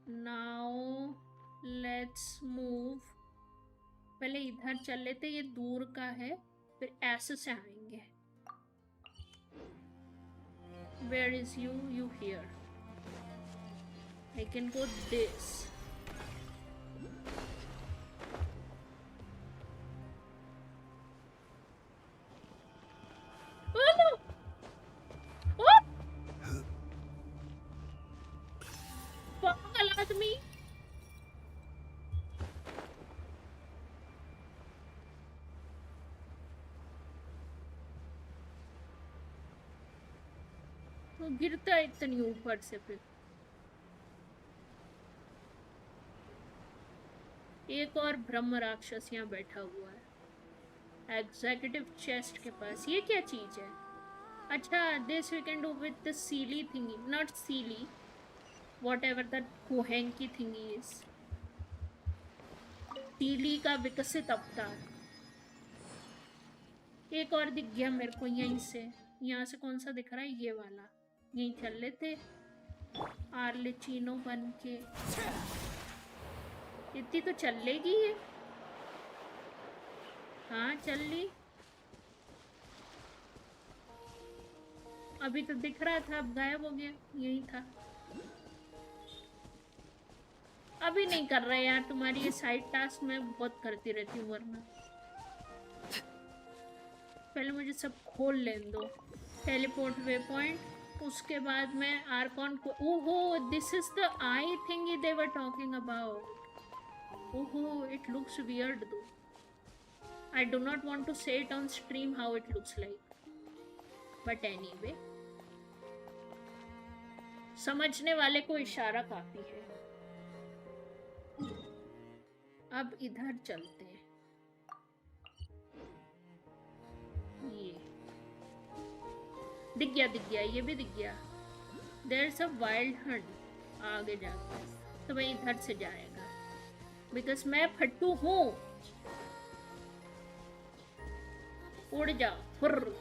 Now let's move. पहले इधर चल लेते, ये दूर का है, फिर ऐसे से आएंगे। Where is you? You here. I can go this. Oh no! Oh! पागल आदमी। वो गिरता है इतनी ऊपर से। फिर एक और ब्रह्म राक्षस यहाँ बैठा हुआ है एग्जीक्यूटिव चेस्ट के पास। ये क्या चीज है? अच्छा, this we can do with the silly thingy, not silly, whatever the कोहेंग की थिंगी इज। सीली का विकसित अवतार। एक और दिख गया मेरे को यहीं से। यहाँ से कौन सा दिख रहा है? ये वाला। यहीं चल लेते आर्लेचिनो बन के। इतनी तो चल लेगी ये। हाँ चल ली। अभी तो दिख रहा था, अब गायब हो गया। यही था। अभी नहीं कर रहे यार, तुम्हारी ये साइड टास्क मैं बहुत करती रहती हूँ वरना। पहले मुझे सब खोल लेने दो। टेलीपोर्ट वे पॉइंट, उसके बाद मैं आर्कॉन को। ओहो, this is the I thing they were talking about. ओहो, इट लुक्स वियर्ड दो। I do not want to say it on stream how it looks like, but anyway, समझने वाले को इशारा काफी है। अब इधर चलते हैं। ये दिख गया, ये भी दिख गया। There's a wild hunt आगे जाकर, तो मैं इधर से जाएगा, बिकॉज मैं फट्टू हूँ। उड़ जाओ फुर्र।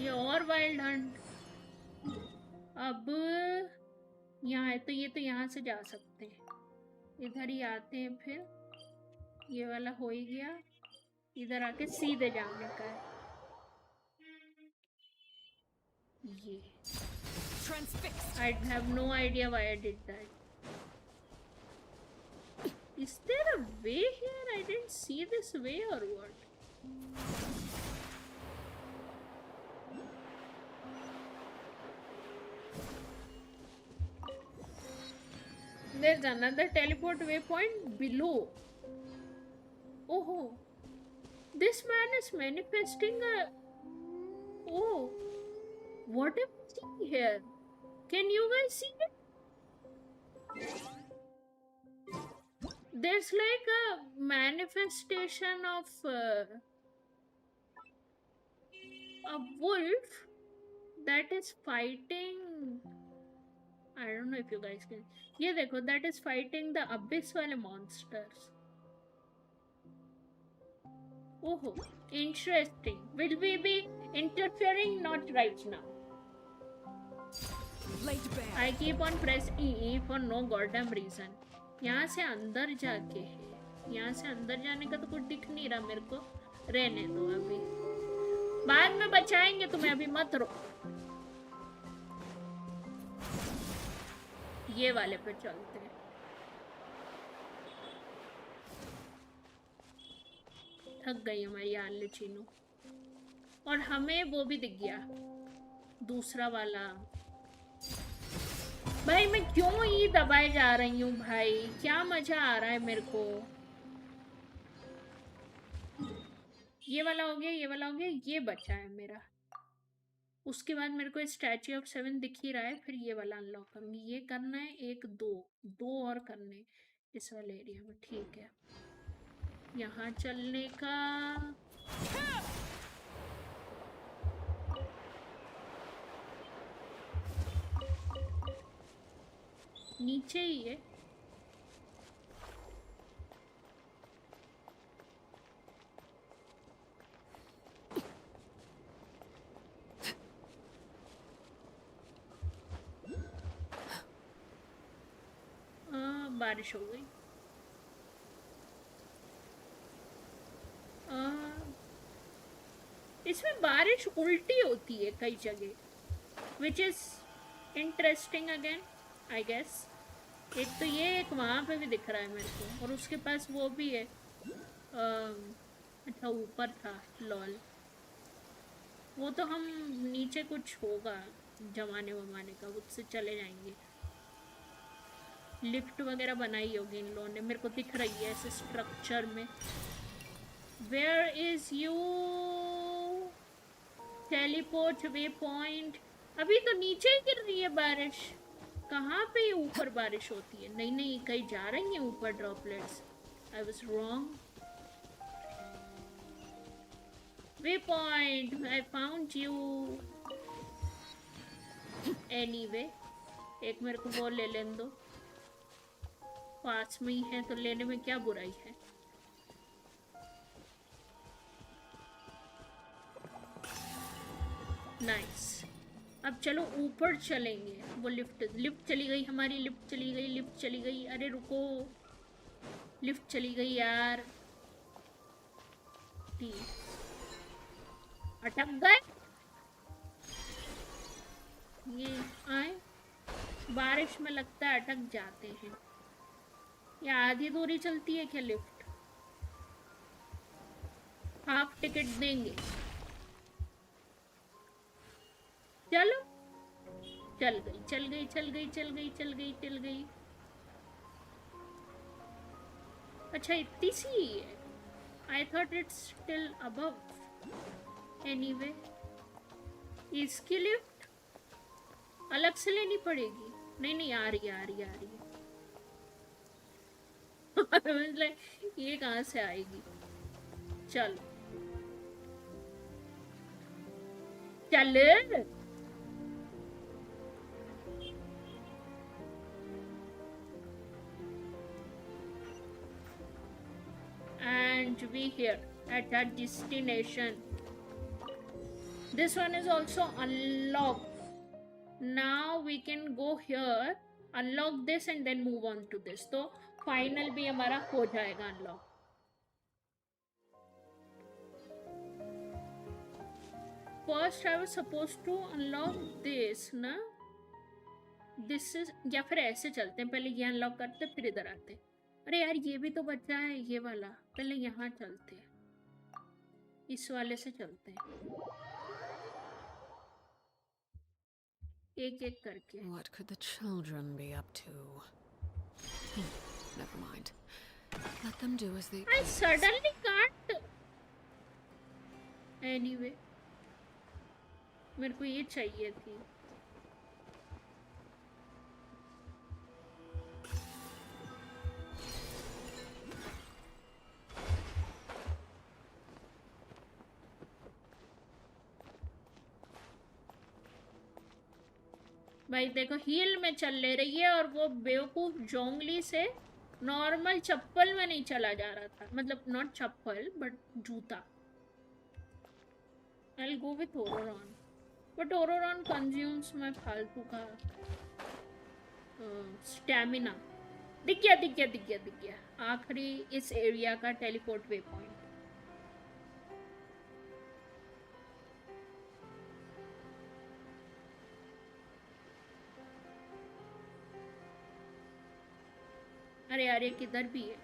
ये और वाइल्ड हंट। अब यहाँ है तो ये तो यहाँ से जा सकते हैं, इधर ही आते हैं फिर। ये वाला हो ही गया, इधर आके सीधे जाने का है। ये I have no idea why I did that. Is there a way here? I didn't see this way or what? There's another teleport waypoint below. Oh, this man is manifesting a... Oh, what am I seeing here? Can you guys see it? There's like a manifestation of a wolf that is fighting. I don't know if you guys can. ये देखो, that is fighting the abyss वाले monsters. Oh, interesting. Will we be interfering? Not right now. I keep on pressing E for no goddamn reason. यहाँ से अंदर जाके है, यहाँ से अंदर जाने का तो कुछ दिख नहीं रहा मेरे को। रहने दो, अभी बाद में बचाएंगे तुम्हें, अभी मत रो। ये वाले पे चलते हैं। थक गई हमारी आले चीनू। और हमें वो भी दिख गया, दूसरा वाला। भाई मैं क्यों ही दबाए जा रही हूँ भाई, क्या मजा आ रहा है मेरे को। ये वाला हो गया, ये वाला हो गया, ये बचा है मेरा। उसके बाद मेरे को स्टैच्यू ऑफ 7 दिख ही रहा है, फिर ये वाला अनलॉक करूंगी। ये करना है, एक दो और करने इस वाले एरिया में। ठीक है, यहाँ चलने का। नीचे ही है। बारिश हो गई। इसमें बारिश उल्टी होती है कई जगह, which is interesting again I guess. एक तो ये, एक वहाँ पे भी दिख रहा है मेरे को, और उसके पास वो भी है। अच्छा ऊपर था, लॉल। वो तो हम नीचे कुछ होगा जमाने वमाने का, उससे चले जाएंगे। लिफ्ट वगैरह बनाई होगी इन लोगों ने, मेरे को दिख रही है ऐसे स्ट्रक्चर में। Where is you teleport way point? अभी तो नीचे ही गिर रही है बारिश, कहाँ पे ऊपर बारिश होती है? नहीं नहीं, कहीं जा रही है ऊपर droplets. I was wrong. Way point, I found you. Anyway, एक मेरे को वो ले लेने दो, पास में ही है तो लेने में क्या बुराई है। नाइस। अब चलो ऊपर चलेंगे। वो लिफ्ट चली गई हमारी, लिफ्ट चली गई। अरे रुको, लिफ्ट चली गई यार। अटक गए ये। आए बारिश में लगता है अटक जाते हैं। या आधी दूरी चलती है क्या लिफ्ट? हाफ टिकट देंगे। चलो, चल गई। अच्छा इतनी सी ही है। I thought it's still above. Anyway, इसकी लिफ्ट अलग से लेनी पड़ेगी। नहीं, आ रही है। मतलब ये कहाँ से आएगी? चलो चल and we here at our destination. This one is also unlocked. Now we can go here, unlock this and then move on to this. तो final भी हमारा हो जाएगा unlock. First I was supposed to unlock this ना. This is या फिर ऐसे चलते हैं, पहले ये अनलॉक करते फिर इधर आते. अरे यार ये भी तो बचा है ये वाला, पहले यहाँ चलते हैं, इस वाले से चलते हैं एक एक करके. What could the children be up to? Never mind. Let them do as they I suddenly can't. Anyway, मेरे को ये चाहिए थी. भाई देखो हील में चल ले रही है और वो बेवकूफ जोंगली से नॉर्मल चप्पल में नहीं चला जा रहा था, मतलब नॉट चप्पल बट जूता. I'll go with Ororon, but Ororon consumes my फालतू का स्टैमिना. दिख गया आखिरी इस एरिया का टेलीपोर्ट वे पॉइंट. अरे यार ये किधर भी है,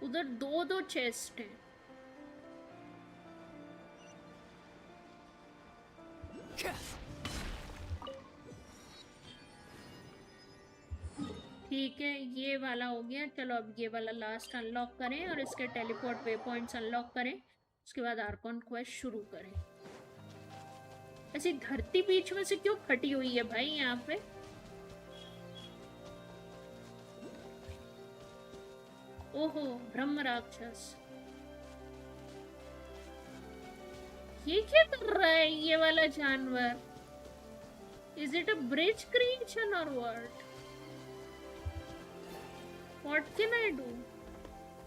उधर दो चेस्ट हैं. ठीक है ये वाला हो गया. चलो अब ये वाला लास्ट अनलॉक करें और इसके टेलीपोर्ट वे पॉइंट्स अनलॉक करें, उसके बाद आर्कॉन क्वेस्ट शुरू करें. ऐसी धरती बीच में से क्यों फटी हुई है भाई यहाँ पे? ओहो ब्रह्म राक्षस, ये क्या कर रहा है ये वाला जानवर? Is it a bridge creation और व्हाट कैन आई डू?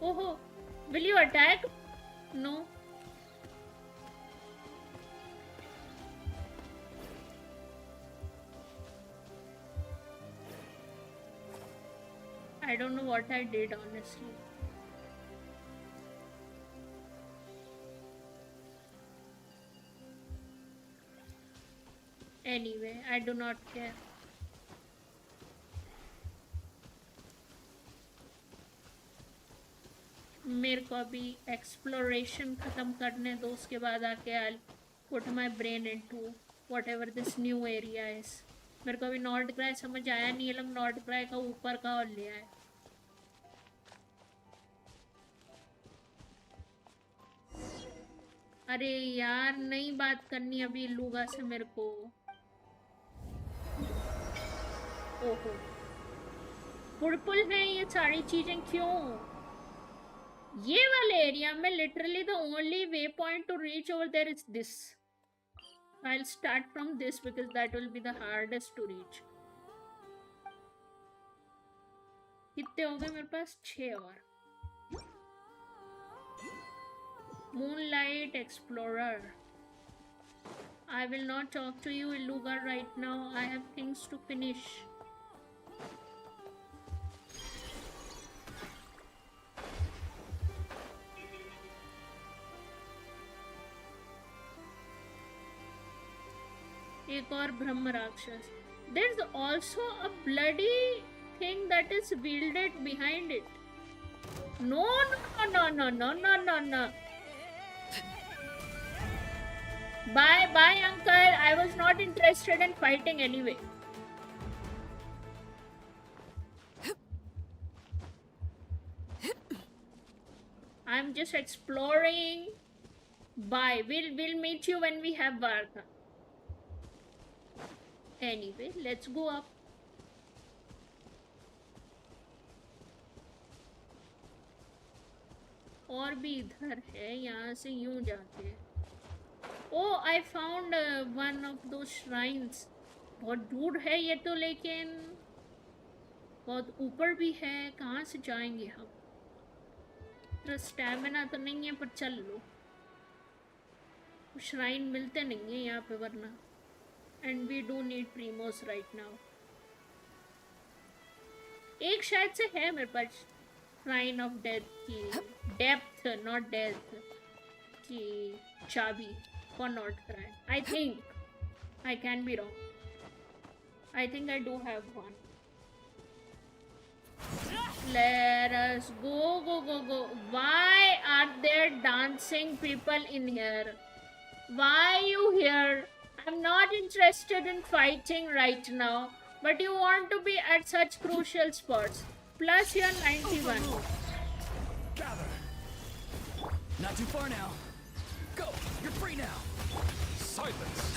ओहो will you attack? No. I don't know what I did honestly. Anyway, I do not care. मेरे को अभी एक्सप्लोरेशन खत्म करने दो, उसके बाद आके I'll put my brain into whatever this new area is. मेरे को अभी नॉर्थ ग्राय समझ आया नहीं, ये लोग नॉर्थ ग्राय का ऊपर का और लिया है. अरे यार नहीं बात करनी अभी लूगा से मेरे को. ओहो पुड़पुल है ये सारी चीजें क्यों? ये वाले एरिया में literally the only waypoint to reach over there is this. I'll start from this because that will be the hardest to reach. कितने हो गए मेरे पास? 6 और. Moonlight Explorer. I will not talk to you Iluga right now. I have things to finish. एक और ब्रह्म राक्षस. There is also a bloody thing that is wielded behind it. No. Bye, uncle. I was not interested in fighting anyway. I'm just exploring. Bye. We'll meet you when we have Varka. Anyway, let's go up. और भी इधर है, यहाँ से यूं जाके। ओ I found one of दो shrines. बहुत दूर है ये तो, लेकिन बहुत ऊपर भी है। कहाँ से जाएंगे हम? तो स्टैमिना तो नहीं है, पर चल लो। श्राइन मिलते नहीं है यहाँ पे वरना। And we do need primos right now. एक शायद से है मेरे पास श्राइन ऑफ डेथ की, डेप्थ नॉट डेथ की चाबी for not crime. I think I can be wrong. I think I do have one. Let us go. Why are there dancing people in here? Why are you here? I'm not interested in fighting right now, but you want to be at such crucial spots. Plus you're 91. Gather. Not too far now. Go! You're free now! Silence.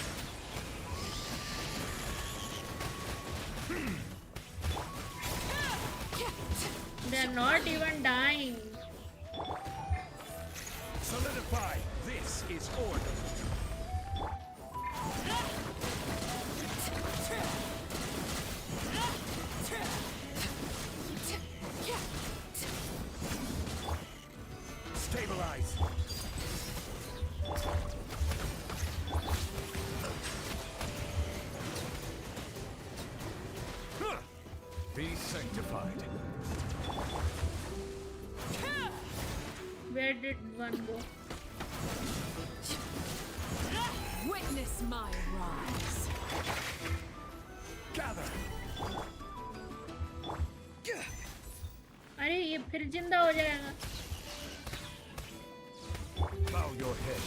They're not even dying. Solidify. This is order. Stabilize. Be sanctified. Where did one go? Witness my rise. Gather. अरे ये फिर जिंदा हो जाएगा। Bow your head.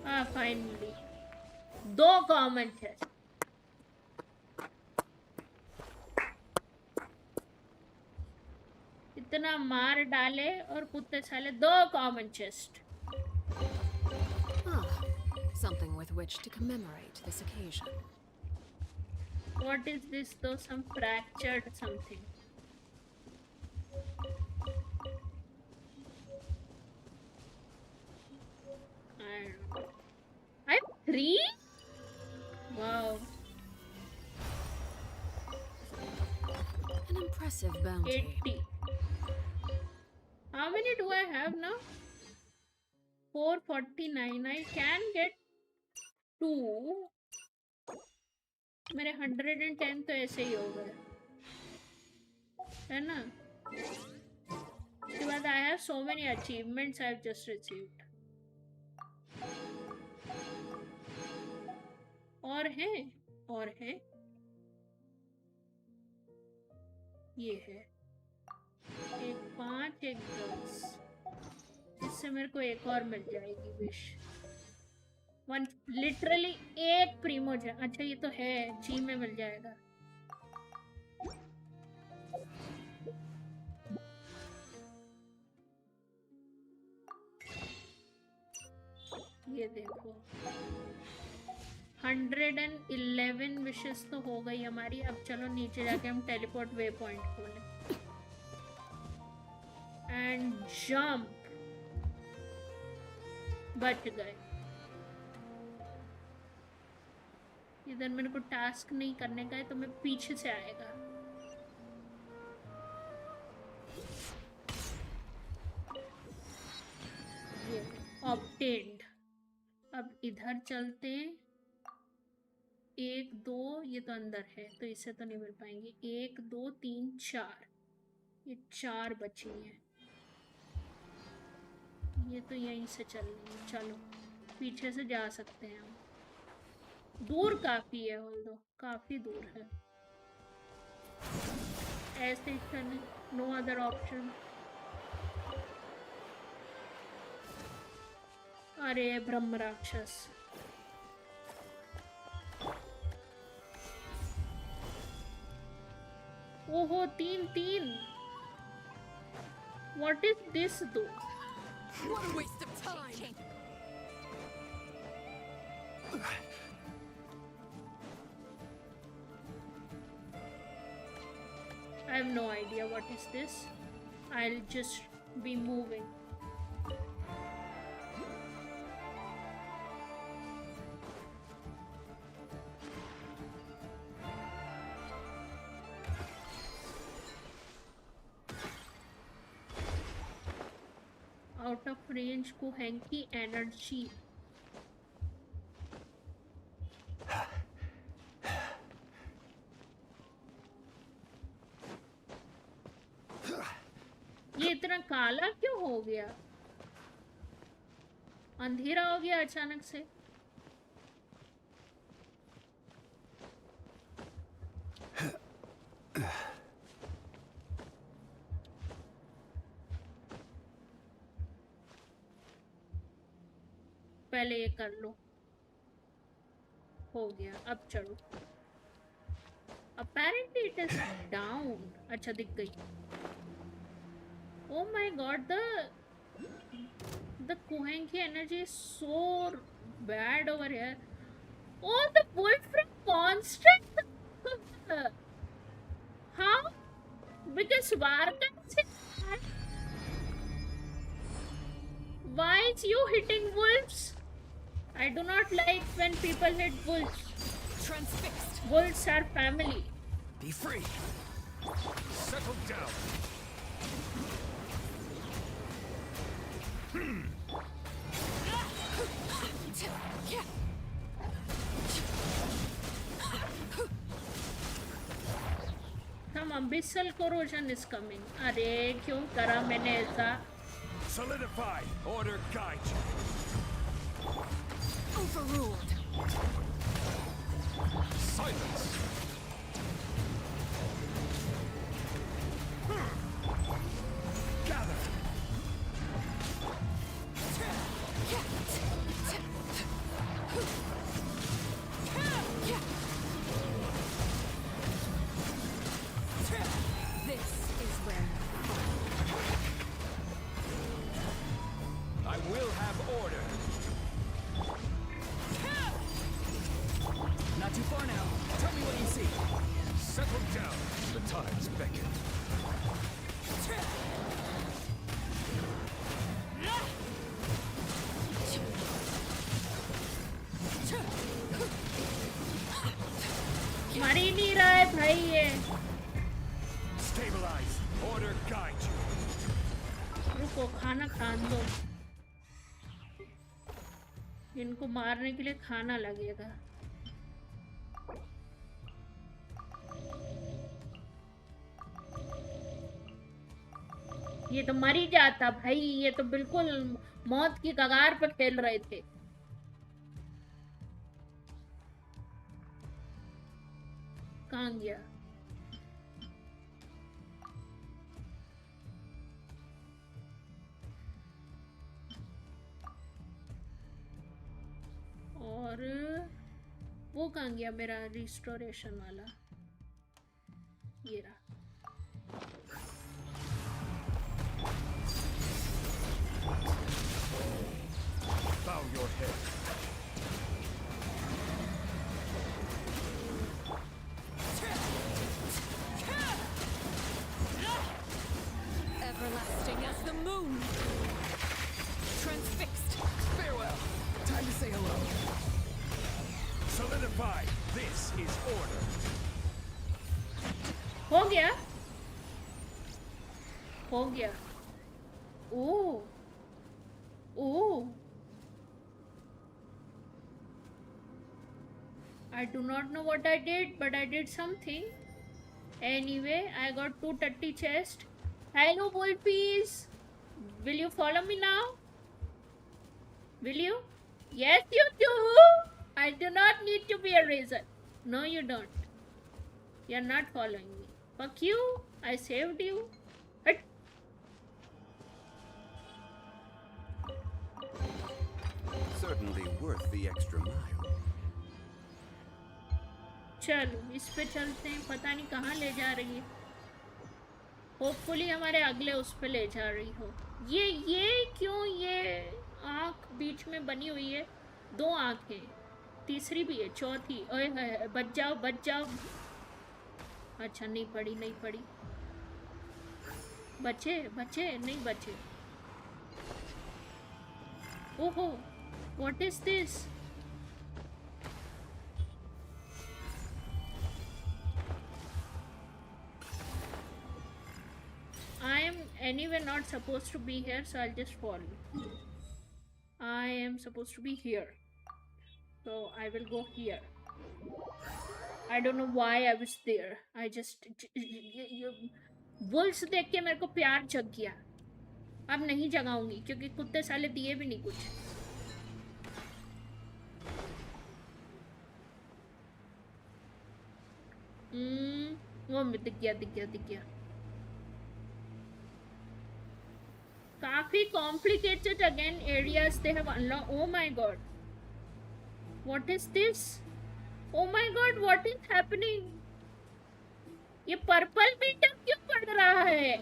हाँ finally 2 common chest. इतना मार डाले और कुत्ते साले 2 common chest. Ah, something with which to commemorate this occasion. What is this though? Some fractured something. I don't know. I have 3? Wow. An impressive bounty. 80. How many do I have now? 449. I can get 2. मेरे 110 तो ऐसे ही हो गए, है ना? उसके बाद I have so many achievements I have just received. और है ये है एक 5 एक 10। इससे मेरे को एक और मिल जाएगी विश। वन लिटरली एक प्रीमो जा। अच्छा ये तो है जी में मिल जाएगा। ये देखो 111 विशेस तो हो गई हमारी। अब चलो नीचे जाके हम टेलीपोर्ट वे पॉइंट खोलें एंड जंप। बच गए। इधर मेरे को टास्क नहीं करने का है तो मैं पीछे से आएगा। ये ऑब्टेन्ड। अब इधर चलते हैं। 1 2 ये तो अंदर है तो इससे तो नहीं मिल पाएंगे। 1 2 3 4 ये 4 बची हैं। ये तो यहीं से चल रही है। चलो पीछे से जा सकते हैं हम। दूर काफी है, ऑल्दो काफी दूर है। ऐसे ही चले, नो अदर ऑप्शन। अरे ब्रह्म राक्षस। ओहो 3 What is this though? What a waste of time! I have no idea what is this. I'll just be moving. Out of range Kuhenki energy. ये इतना काला क्यों हो गया? अंधेरा हो गया अचानक से. पहले ये कर लो. हो गया. अब चढ़ो. Apparently it is down. अच्छा दिख गई. Oh my god, the Kuhenki energy is so bad over here. Oh, the wolf from Construct. How? Because Varka is hit. Why is you hitting wolves? I do not like when people hit wolves. Transfixed. Wolves are family. Be free. Settle down. Some abyssal corrosion is coming. अरे क्यों करा मैंने ऐसा? Solidify. Order guide you. Overruled. Silence. Gather. This is where I will have order. Not too far now. Tell me what you see. Settle down. The tides beckon. मर ही नहीं रहा है भाई ये. Stabilize. Order guide you. रुको खाना खान दो. इनको मारने के लिए खाना लगेगा. ये तो मर ही जाता भाई. ये तो बिल्कुल मौत की कगार पर खेल रहे थे. कहाँ गया? और वो कहाँ गया मेरा रिस्टोरेशन वाला? ये रहा. Bow your head. everlasting as the moon. Transfixed. Farewell. Time to say hello. Solidify. This is order. हो गया. हो गया. ओह. ओह. I do not know what I did, but I did something. Anyway, I got 230 chest. Hello, Wolfies. Will you follow me now? Will you? Yes, you do. I do not need to be a razor. No, you don't. You're not following me. Fuck you. I saved you. Hut. Certainly worth the extra mile. चलो इस पे चलते हैं. पता नहीं कहाँ ले जा रही है. होपफुली हमारे अगले उस पे ले जा रही हो. ये क्यों ये आँख बीच में बनी हुई है? 2 आँखें. तीसरी भी है. चौथी. ओए बच जाओ बच जाओ. अच्छा नहीं पड़ी नहीं पड़ी. बचे बचे नहीं बचे. ओहो, what is this? I am anyway not supposed to be here, so I'll just fall. I am supposed to be here, so I will go here. I don't know why I was there. I just wolves देख के मेरे को प्यार जग गया. अब नहीं जगाऊंगी क्योंकि कुत्ते साले दिए भी नहीं कुछ. वो दिख गया दिख गया दिख गया. काफी complicated again areas they have unlocked. Oh my god, what is this? Oh my god, what is happening? ये पर्पल मीटर क्यों पड़ रहा है?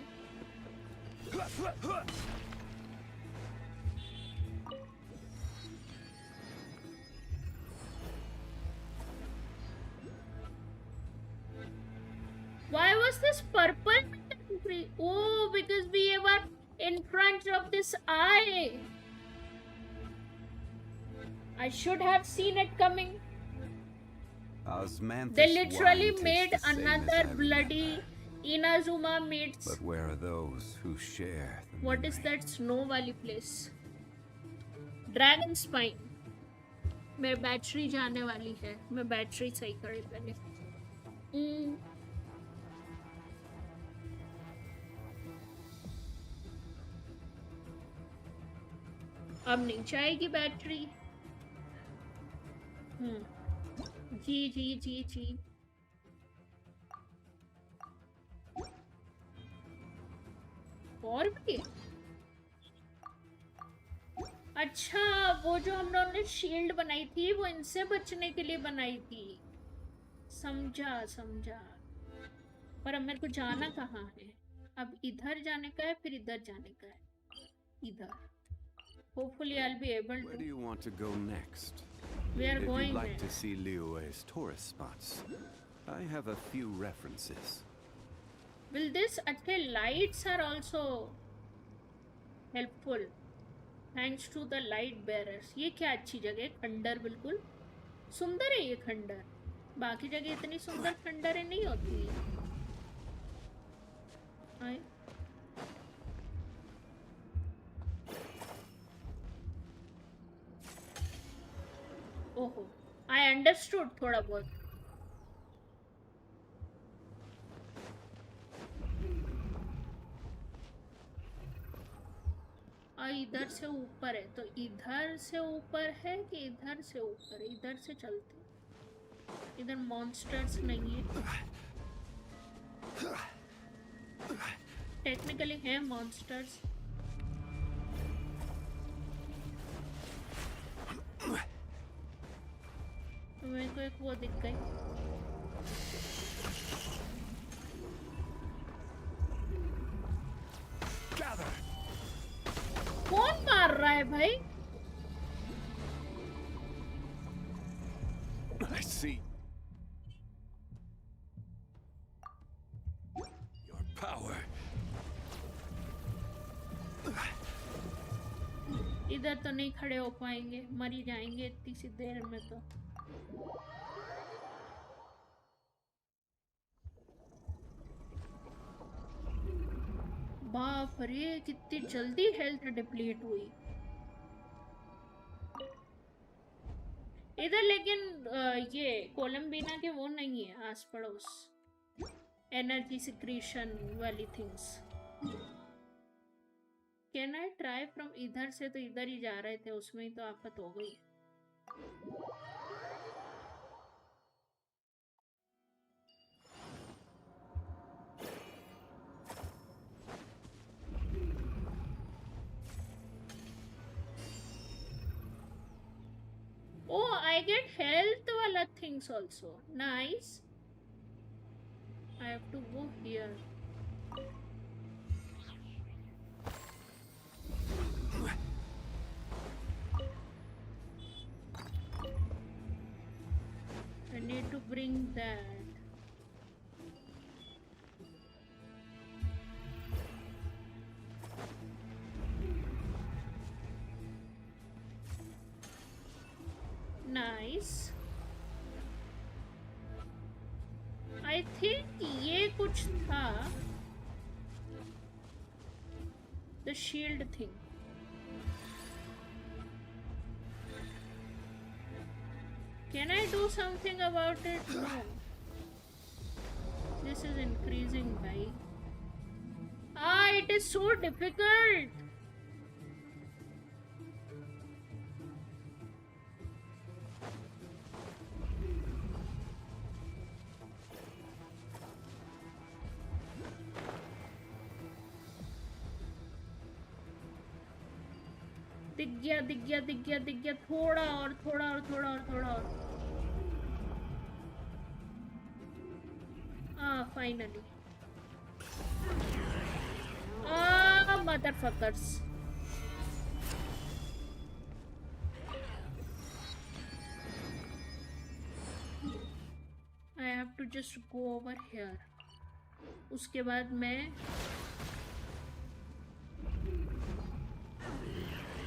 Why was this purple meter free? Oh, because we were in front of this eye. I should have seen it coming. Osmanthus They literally wine made tastes the same as another I bloody remember. Inazuma meets. But where are those who share the What is memory? that snow वाली place? Dragon spine. मेरी battery जाने वाली है. मैं battery सही करी पहले. अब नहीं जाएगी बैटरी. जी जी जी जी. और भी. अच्छा, वो जो हम लोगों ने शील्ड बनाई थी वो इनसे बचने के लिए बनाई थी. समझा समझा. पर अब मेरे को जाना कहाँ है? अब इधर जाने का है, फिर इधर जाने का है. इधर. Hopefully I'll be able Where do to. you want to go next? We are If going you'd like there. to see Liyue's tourist spots, I have a few references. Will this okay lights are also helpful thanks to the light bearers. ये क्या अच्छी जगह है. खंडर बिल्कुल सुंदर है. ये खंडर बाकी जगह इतनी सुंदर खंडरें नहीं होती. आए. ओहो, I understood थोड़ा बहुत. इधर से ऊपर है, तो इधर से ऊपर है कि इधर से ऊपर है? इधर से चलते. इधर मॉन्स्टर्स नहीं है. टेक्निकली है मॉन्स्टर्स. तो मेरे को एक वो दिख गई. कौन मार रहा है भाई? I see. Your power. इधर तो नहीं खड़े हो पाएंगे. मर ही जाएंगे इतनी सी देर में तो. बाप रे, कितनी जल्दी हेल्थ डिप्लीट हुई. इधर लेकिन ये कोलम्बिना के वो नहीं है आस पड़ोस. एनर्जी सिक्रीशन वाली things. Can I try from इधर से? तो इधर ही जा रहे थे, उसमें ही तो आफत हो गई. Oh, I get health wala things also. Nice. I have to go here. I need to bring that. Nice. I think ये कुछ था. The shield thing. Can I do something about it? No. This is increasing, bhai. Ah, it is so difficult. दिख गया दिख गया दिख गया दिख गया. थोड़ा और थोड़ा और थोड़ा और थोड़ा और. Ah, finally. Ah, motherfuckers. I have to just go over here. उसके बाद मैं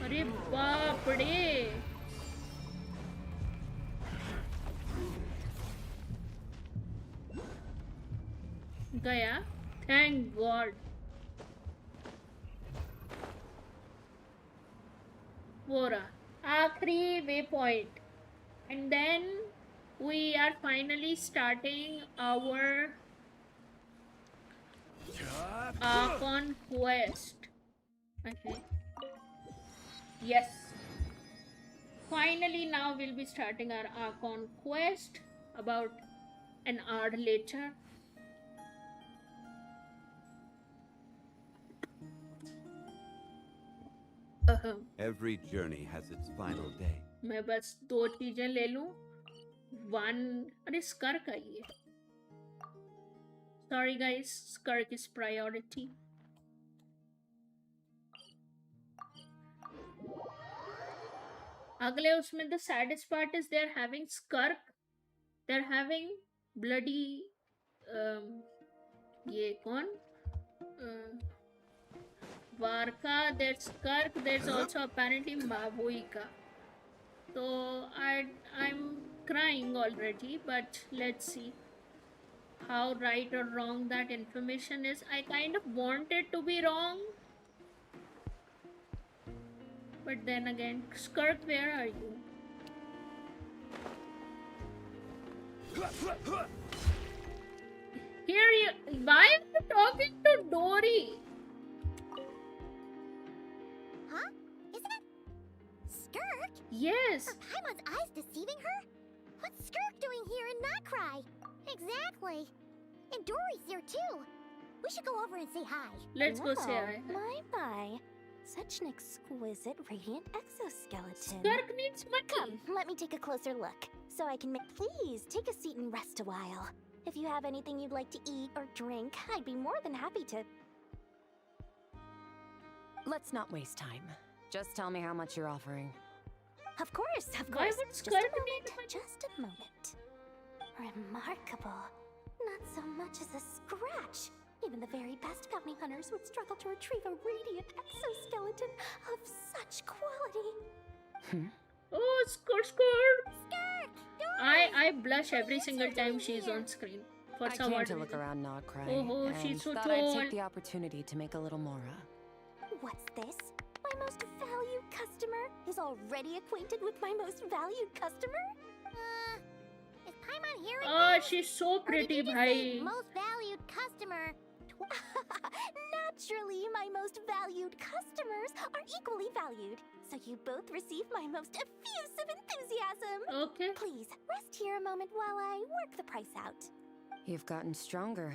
अरे बाप रे. गया. Thank God. वो रहा आखिरी way point. And then we are finally starting our Archon quest. Okay. Yes. Finally, now we'll be starting our Archon quest about an hour later. Every journey has its final day. मैं बस 2 चीजें ले लूं. One, अरे स्कर्क आई है. Sorry guys, स्कर्क is priority. अगले उसमें the saddest part is they're having Skirk, they're having bloody ये कौन Varka, there's Skirk, there's also apparently Mavoika. So I'm crying already, but let's see how right or wrong that information is. I kind of want it to be wrong. But then again, Skirk, where are you? Here you. Why are you talking to Dory? Huh? Isn't it Skirk? Yes. Are Paimon's eyes deceiving her? What's Skirk doing here in Notcry? Exactly. And Dory's here too. We should go over and say hi. Let's go say hi. My. Such an exquisite radiant exoskeleton. Skirk needs money. Come, let me take a closer look, so I can Please, take a seat and rest a while. If you have anything you'd like to eat or drink, I'd be more than happy to... Let's not waste time. Just tell me how much you're offering. Of course. Why would Just Skirk a need moment, just a moment. Remarkable. Not so much as a scratch. Even the very best bounty hunters would struggle to retrieve a radiant exoskeleton of such quality. Oh, Skirk! Skirk! I blush every single time she's on screen. For I some came odd to look reason. around Notcry, Oh, and she's so thought I'd tall. take the opportunity to make a little mora. What's this? My most valued customer is already acquainted with my most valued customer? Is Paimon hearing Oh, things? she's so Or did pretty, you just say bhai. most valued customer? Naturally, my most valued customers are equally valued. So you both receive my most effusive enthusiasm. Okay. Please, rest here a moment while I work the price out. You've gotten stronger.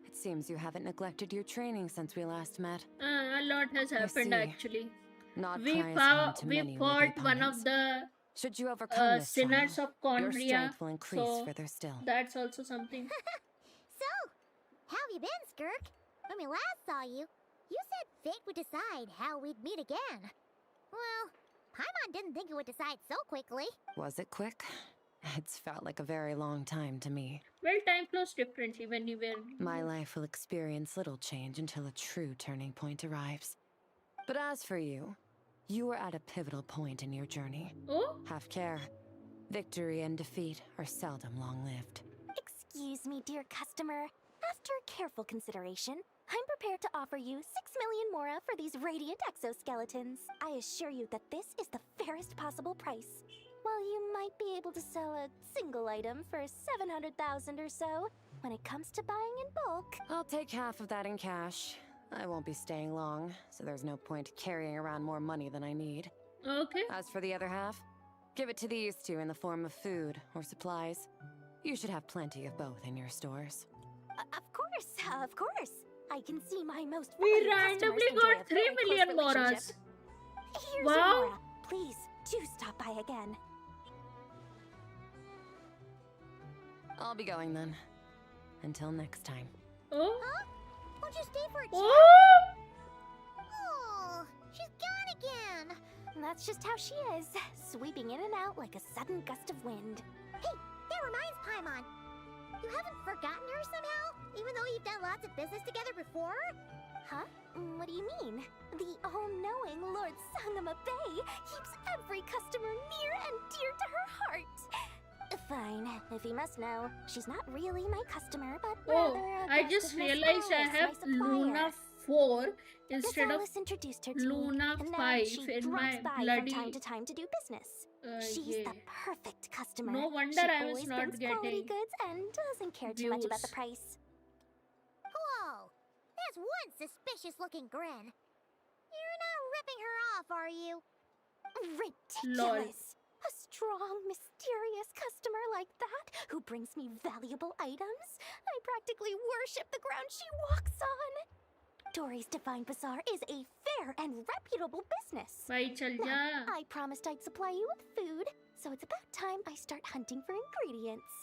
It seems you haven't neglected your training since we last met. A lot has happened see. actually. Notcry is home to We many worthy fought one of opponents. the Should you overcome this sinners trial, of your Conria. strength will increase So further still. that's also something. So, how have you been, Skirk? When we last saw you, you said fate would decide how we'd meet again. Well, Paimon didn't think it would decide so quickly. Was it quick? It's felt like a very long time to me. Well, time flows differently when you were. My life will experience little change until a true turning point arrives. But as for you, you are at a pivotal point in your journey. Oh, Have care. Victory and defeat are seldom long-lived. Excuse me, dear customer. After careful consideration, I'm prepared to offer you 6 million mora for these radiant exoskeletons. I assure you that this is the fairest possible price. While you might be able to sell a single item for 700,000 or so, when it comes to buying in bulk... I'll take half of that in cash. I won't be staying long, so there's no point carrying around more money than I need. Okay. As for the other half, give it to these two in the form of food or supplies. You should have plenty of both in your stores. Of course. I can see my most We valued randomly customers enjoy got a 3 very close million relationship. moras. Here's Wow. your mora. Please, do stop by again. I'll be going then. Until next time. Oh. Huh? Won't you stay for a chat? Oh. Oh, she's gone again. That's just how she is, sweeping in and out like a sudden gust of wind. Hey, that reminds Paimon. You haven't forgotten her somehow? Even though you've done lots of business together before? Huh? What do you mean? The all-knowing Lord Sangama Bay keeps every customer near and dear to her heart. Fine, if you must know, she's not really my customer, but Oh, rather a I guest just of Miss realized I Alice, have my supplier. Luna 4 Miss instead of Alice introduced her to Luna me, and 5 she in drops my by bloody... from time to time to do business. She's yeah. the perfect customer. No wonder she I was always not brings quality getting goods and doesn't care too much about the views. price. Whoa! There's one suspicious-looking grin. You're not ripping her off, are you? Ridiculous! A strong, mysterious customer like that who brings me valuable items? I practically worship the ground she walks on. Dory's Divine Bazaar is a fair and reputable business. Bhai chal Now, ja. I promised I'd supply you with food, so it's about time I start hunting for ingredients.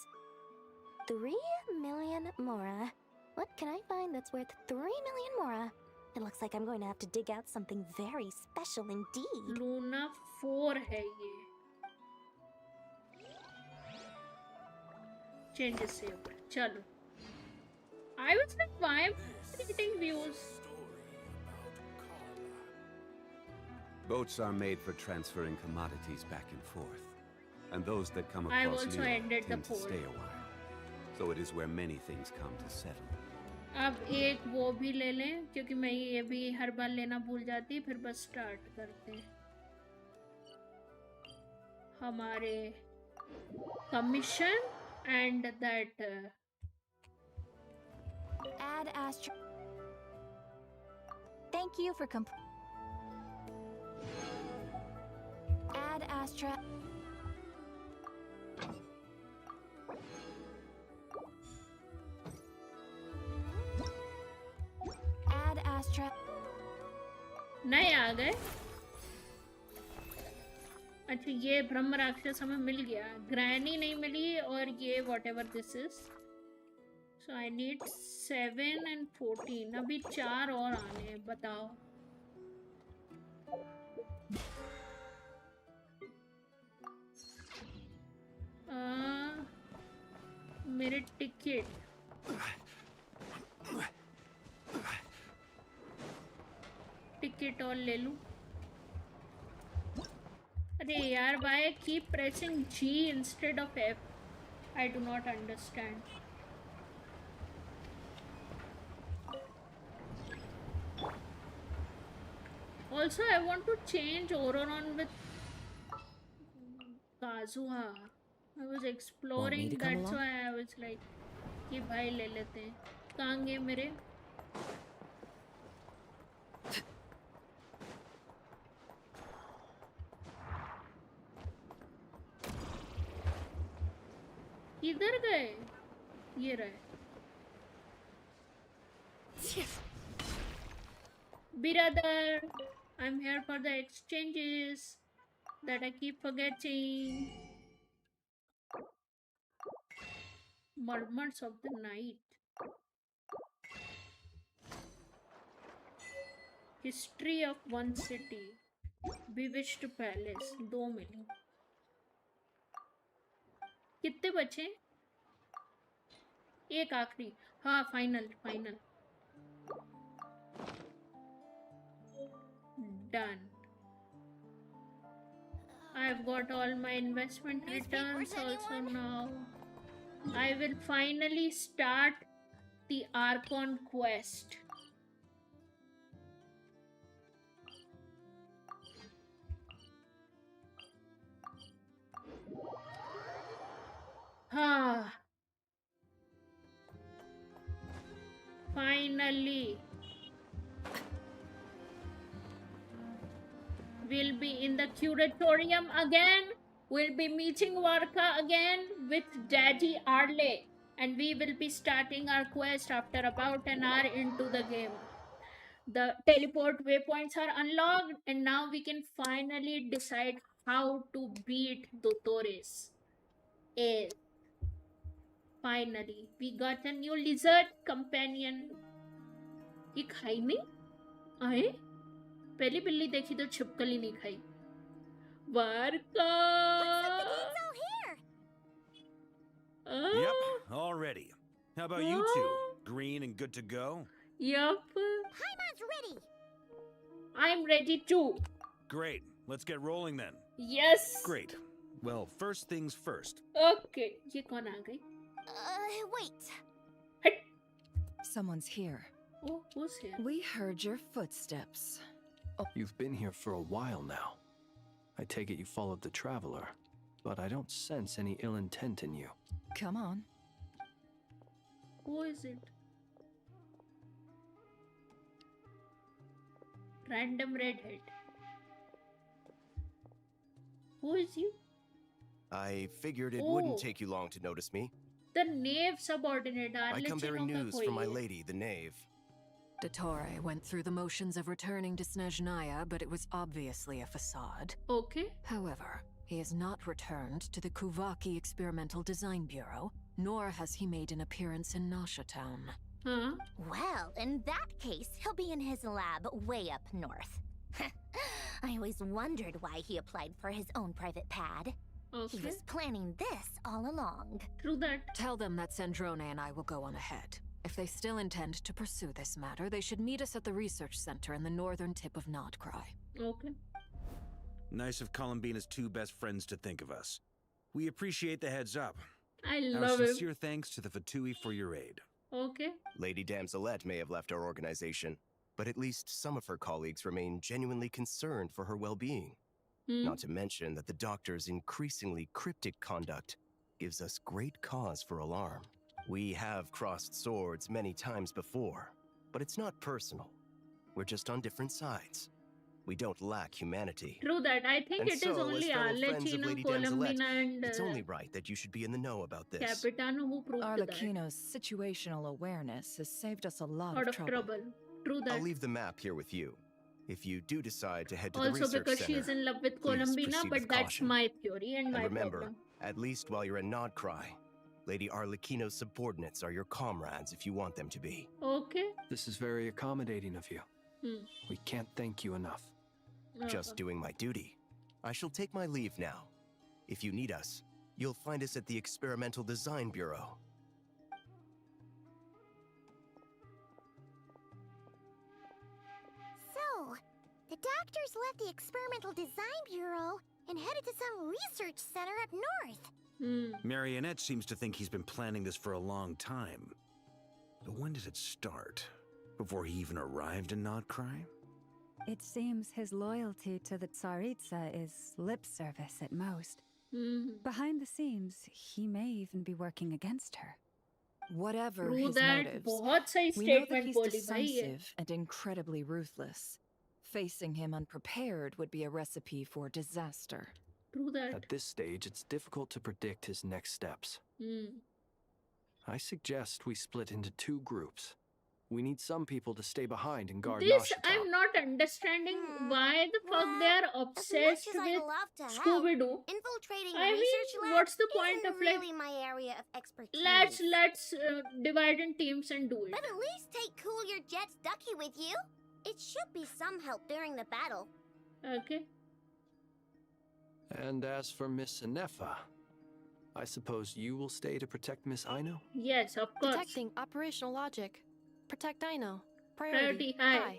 3 million mora. What can I find that's worth 3 million mora? It looks like I'm going to have to dig out something very special indeed. Luna 4 है ये. Changes से ऊपर. चलो. I was like, why am I getting views? Boats are made for transferring commodities back and forth. And those that come I've across also Lure ended the tend to poll. stay a while. So it is where many things come to settle. अब एक वो भी ले लें क्योंकि मैं ये भी हर बार लेना भूल जाती फिर बस स्टार्ट करते हैं हमारे commission and that Add Astra. Thank you for Add Astra. Add Astra. नए आ गए अच्छा ये ब्रह्म राक्षस हमें मिल गया ग्रैनी नहीं मिली और ये whatever this is so I need 7 and 14 अभी 4 और आने हैं बताओ मेरे टिकट टिकट और ले लूं अरे यार why I keep pressing G instead of F I do not understand also I want to change Ororon with Kazuha I was exploring that's why I was like कि भाई ले लेते हैं कहाँ गए मेरे किधर गए ये रहे brother I'm here for the exchanges that I keep forgetting murmurs of the night history of one city bewitched palace 2 मिले कितने बचे एक आखिरी हाँ final done I've got all my investment returns also now. I will finally start the Archon quest. Ah. Finally. We'll be in the curatorium again. We'll be meeting Varka again with Daddy Arle. And we will be starting our quest after about an hour into the game. The teleport waypoints are unlocked, and now we can finally decide how to beat Dotores. Eh. Finally, we got a new lizard companion. ये खाई नहीं आए पहली बिल्ली देखी तो छिपकली नहीं खाई Varca Yep, all ready. How about you two? Green and good to go? Yup. Paimon's ready. I'm ready too. Great. Let's get rolling then. Yes. Great. Well, first things first. Okay. ये कौन आ गई? Wait. Hit. Someone's here. Oh, who's here? We heard your footsteps. You've been here for a while now. I take it you followed the Traveler, but I don't sense any ill intent in you. Come on. Who is it? Random redhead. Who is you? I figured it Oh. wouldn't take you long to notice me. The knave subordinate. I come bearing news from my lady, the knave. Dottore went through the motions of returning to Snezhnaya, but it was obviously a facade. Okay. However, he has not returned to the Kuvaki Experimental Design Bureau, nor has he made an appearance in Nasha Town. Huh? Well, in that case, he'll be in his lab way up north. I always wondered why he applied for his own private pad. Okay. He was planning this all along. True that. Tell them that Sandrone and I will go on ahead. If they still intend to pursue this matter, they should meet us at the research center in the northern tip of Notcry. Okay. Nice of Columbina's two best friends to think of us. We appreciate the heads up. I Our love it. sincere thanks to the Fatui for your aid. Okay. Lady Damselette may have left our organization, but at least some of her colleagues remain genuinely concerned for her well-being. Not to mention that the doctor's increasingly cryptic conduct gives us great cause for alarm. We have crossed swords many times before, but it's not personal. We're just on different sides. We don't lack humanity. True that. I think And it is so, as only fellow friends of Arlecchino, Lady Columbina, Damselette, and it's only right that you should be in the know about this. Capitano who proved that. Arlecchino's situational awareness has saved us a lot Out of of trouble. True that. I'll leave the map here with you. If you do decide to head to the Also research because center, she is in love with please Columbina, proceed but with that's caution. my theory and my And remember, problem. at least while you're in Nodcry, Lady Arlecchino's subordinates are your comrades if you want them to be. Okay. This is very accommodating of you. We can't thank you enough. Just doing my duty. I shall take my leave now. If you need us, you'll find us at the Experimental Design Bureau. So, the doctors left the Experimental Design Bureau and headed to some research center up north. Marionette seems to think he's been planning this for a long time. But when did it start? Before he even arrived in Notcry? It seems his loyalty to the Tsaritsa is lip service at most. Behind the scenes, he may even be working against her. Whatever True his that. motives, बहुत सही we know that statement he's बोली भाई ये. decisive and incredibly ruthless. Facing him unprepared would be a recipe for disaster. True that. At this stage, it's difficult to predict his next steps. I suggest we split into two groups. We need some people to stay behind and guard This Nasha Town. I'm not understanding why the fuck they are obsessed As much as with I'd love to help, Scooby-Doo. infiltrating I mean, research labs what's the point isn't of, like, really my area of expertise. Let's divide in teams and do it. But at least take Cool Your Jet's ducky with you. It should be some help during the battle. Okay. And as for Miss Ineffa, I suppose you will stay to protect Miss Aino? Yes, of course. Detecting operational logic. Protect Dino. Priority high.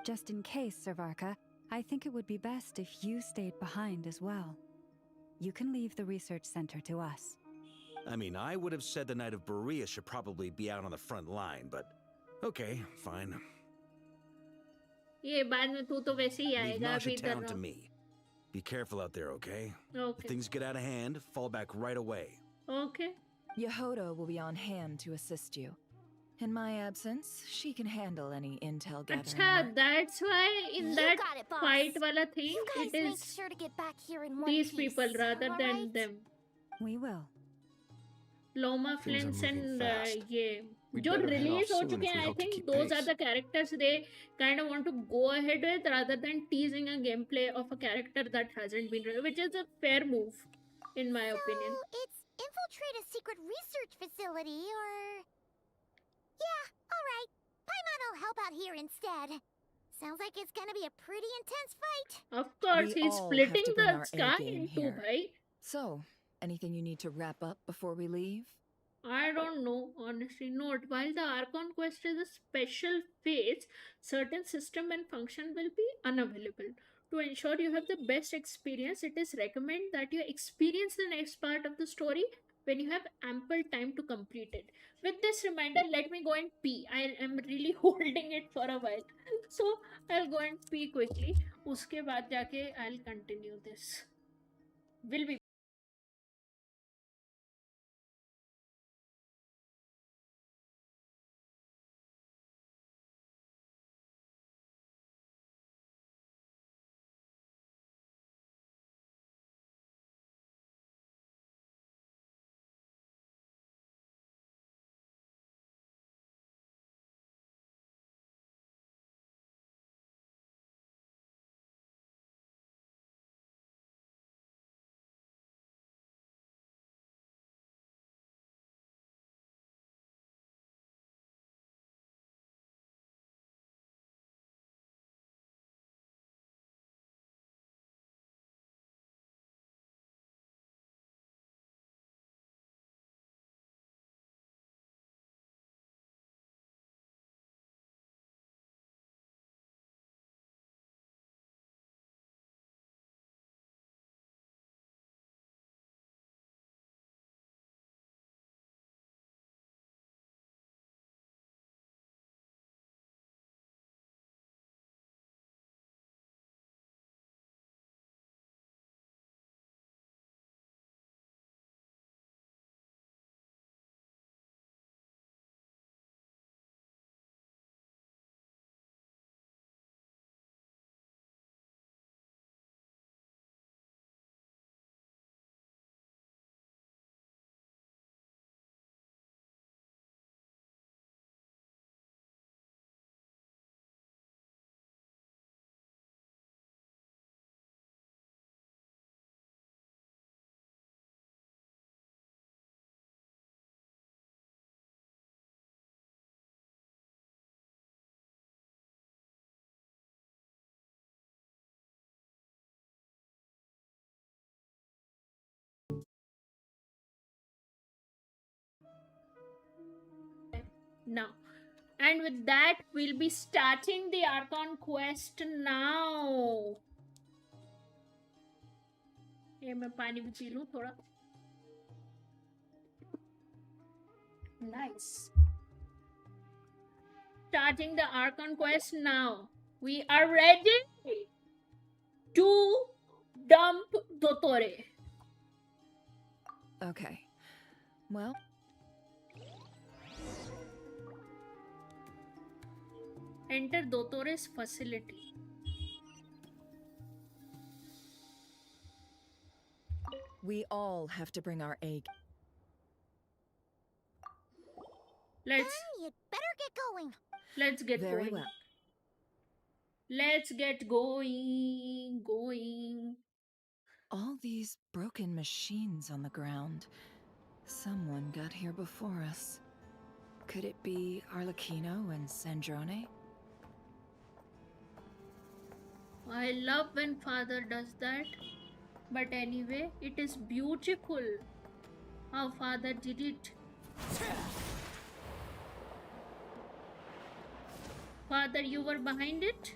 Just in case, Sir Varka, I think it would be best if you stayed behind as well. You can leave the research center to us. I mean, I would have said the Knight of Berea should probably be out on the front line, but okay, fine. ये बाद में तू तो वैसे ही Leave आएगा अभी Nausea इधर Town to रहो. me. Be careful out there, okay? If Okay. things get out of hand, fall back right away. Okay. Yehoda will be on hand to assist you. In my absence, she can handle any intel gathering अच्छा, work. that's why in You that got it, boss. fight wala thing, You guys it make is sure to get back here in one these piece, people rather than alright? them. We will. Loma Things are Flint's moving and fast. ये We'd जो better head release off हो soon चुके if we हैं, I hope to think keep those pace. are the characters they kind of want to go ahead with rather than teasing a gameplay of a character that hasn't been released, which is a fair move, in my opinion. So, it's infiltrate a secret research facility, or... Yeah, alright. Paimon'll help out here instead. Sounds like it's gonna be a pretty intense fight. Of course, We he's all splitting have to bring the our A sky game in two, here. bhai. So, anything you need to wrap up before we leave? I don't know, honestly. Note, while the Archon quest is a special phase, certain system and function will be unavailable. To ensure you have the best experience, it is recommended that you experience the next part of the story when you have ample time to complete it. With this reminder, let me go and pee. I am really holding it for a while. So, I'll go and pee quickly. Uske baad jaake I'll continue this. Will be now. And with that, we'll be starting the Archon quest now. ये मैं पानी भी P लूं थोड़ा. Nice. Starting the Archon quest now. We are ready to dump Dottore. Okay. Well, Enter Dottore's facility. we all have to bring our A. Let's You'd better get going. get Very going. well. Let's get going. All these broken machines on the ground. Someone got here before us. Could it be Arlecchino and Sandrone? I love when father does that. But anyway, it is beautiful how father did it. Father, you were behind it?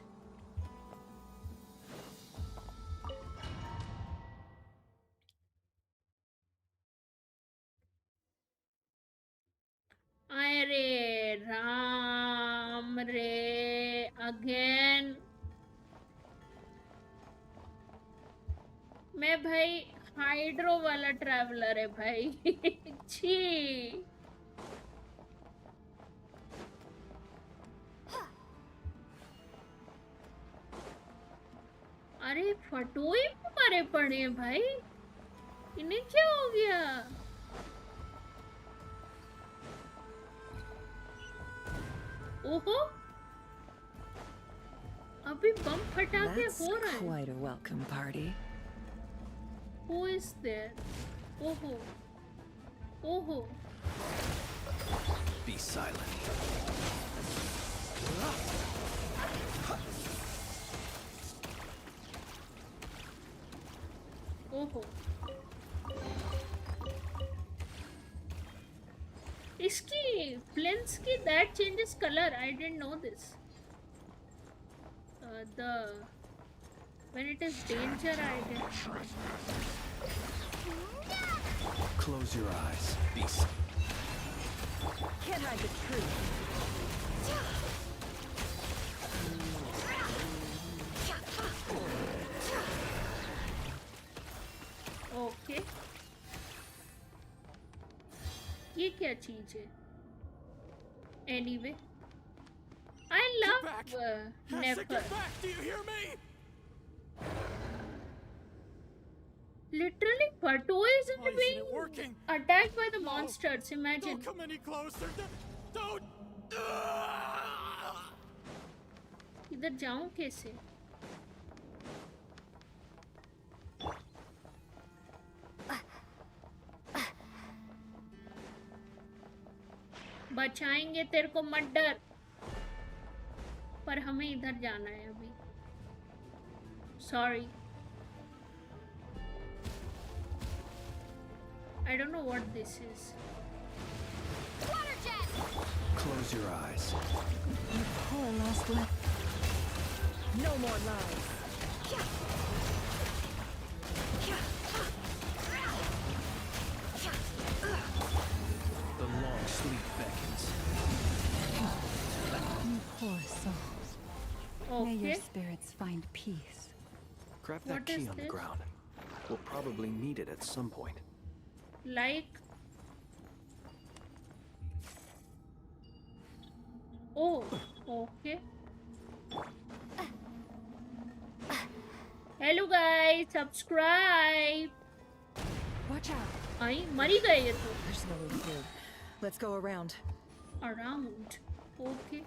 अरे राम रे again मैं भाई hydro वाला traveller है भाई छी अरे फटोई में मारे पड़े हैं भाई इन्हें क्या हो गया ओहो अभी बम फटा के हो रहा है quite a welcome party. Who is there? Oho. Oho. Be silent. Oho. इसकी फ्लिंस की that changes color. I didn't know this. When it is danger, I didn't. Close your eyes. Be Can't hide the truth. Okay. ये क्या चीज है? Anyway, I love Neffa. Do you hear me? Literally, Pato isn't being attacked by the monsters. Imagine. Don't come any closer. Don't. इधर जाऊं कैसे? बचाएंगे तेरे को मत डर पर हमें इधर जाना है अभी sorry I don't know what this is. Water jet! Close your eyes. You poor last left. No more lies. The long sleep beckons. You poor souls. May your Okay. spirits find peace. Grab that What key is on the this? ground. We'll probably need it at some point. Like oh okay hello guys subscribe Watch out. आई मरी गए ये तो There's no way through. Let's go around. around okay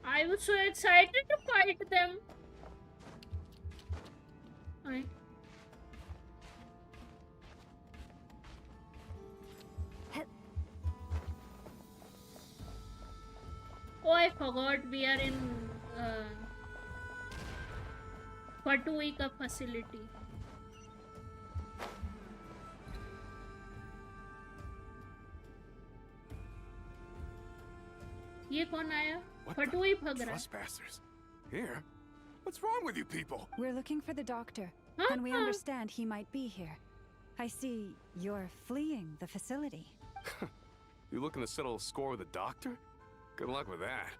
I was so excited to fight them I oh I forgot we are in Fatui ka facility ये कौन आया फटुई भग रहा है Trespassers. Here? What's wrong with you people? We're looking for the doctor, Huh? and we understand he might be here. I see you're fleeing the facility. You looking to settle a score with the doctor? Good luck with that.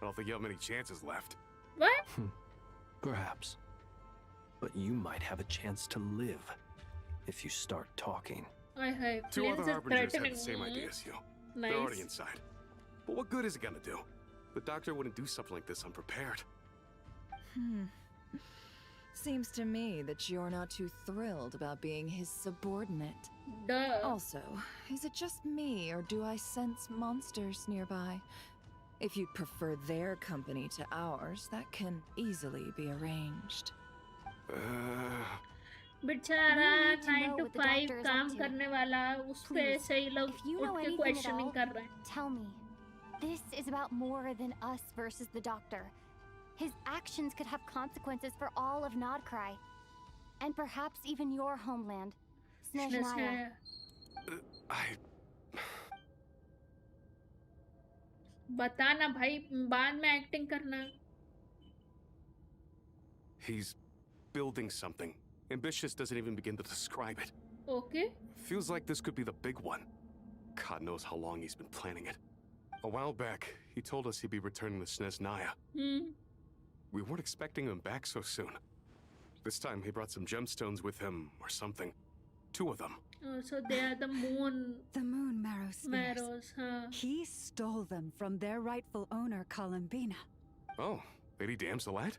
I don't think you have many chances left. what Perhaps. But you might have a chance to live if you start talking. I have Two other Flames is harbingers had threatening the same me. idea as you. They're Nice. already inside. But what good is it gonna do? The doctor wouldn't do something like this unprepared. Seems to me that you're not too thrilled about being his subordinate. Duh. Also, is it just me, or do I sense monsters nearby? If you'd prefer their company to ours, that can easily be arranged. बेचारा We need to 9 know to what the 5 doctor is काम up to. करने वाला उस पे Please, सही लोग if you know उठ के anything at क्वेश्चनिंग all, कर रहे हैं tell me. This is about more than us versus the doctor. His actions could have consequences for all of Nodcry. And perhaps even your homeland, Snezhnaya. I... बताना भाई बाद में acting करना He's building something. Ambitious doesn't even begin to describe it. Okay. Feels like this could be the big one. God knows how long he's been planning it. A while back, he told us he'd be returning to Snezhnaya. We weren't expecting him back so soon. This time he brought some gemstones with him, or something. 2 of them. Oh, so they are the moon. The moon marrow spheres. Marrows, huh? He stole them from their rightful owner, Columbina. Oh, Lady Damselat?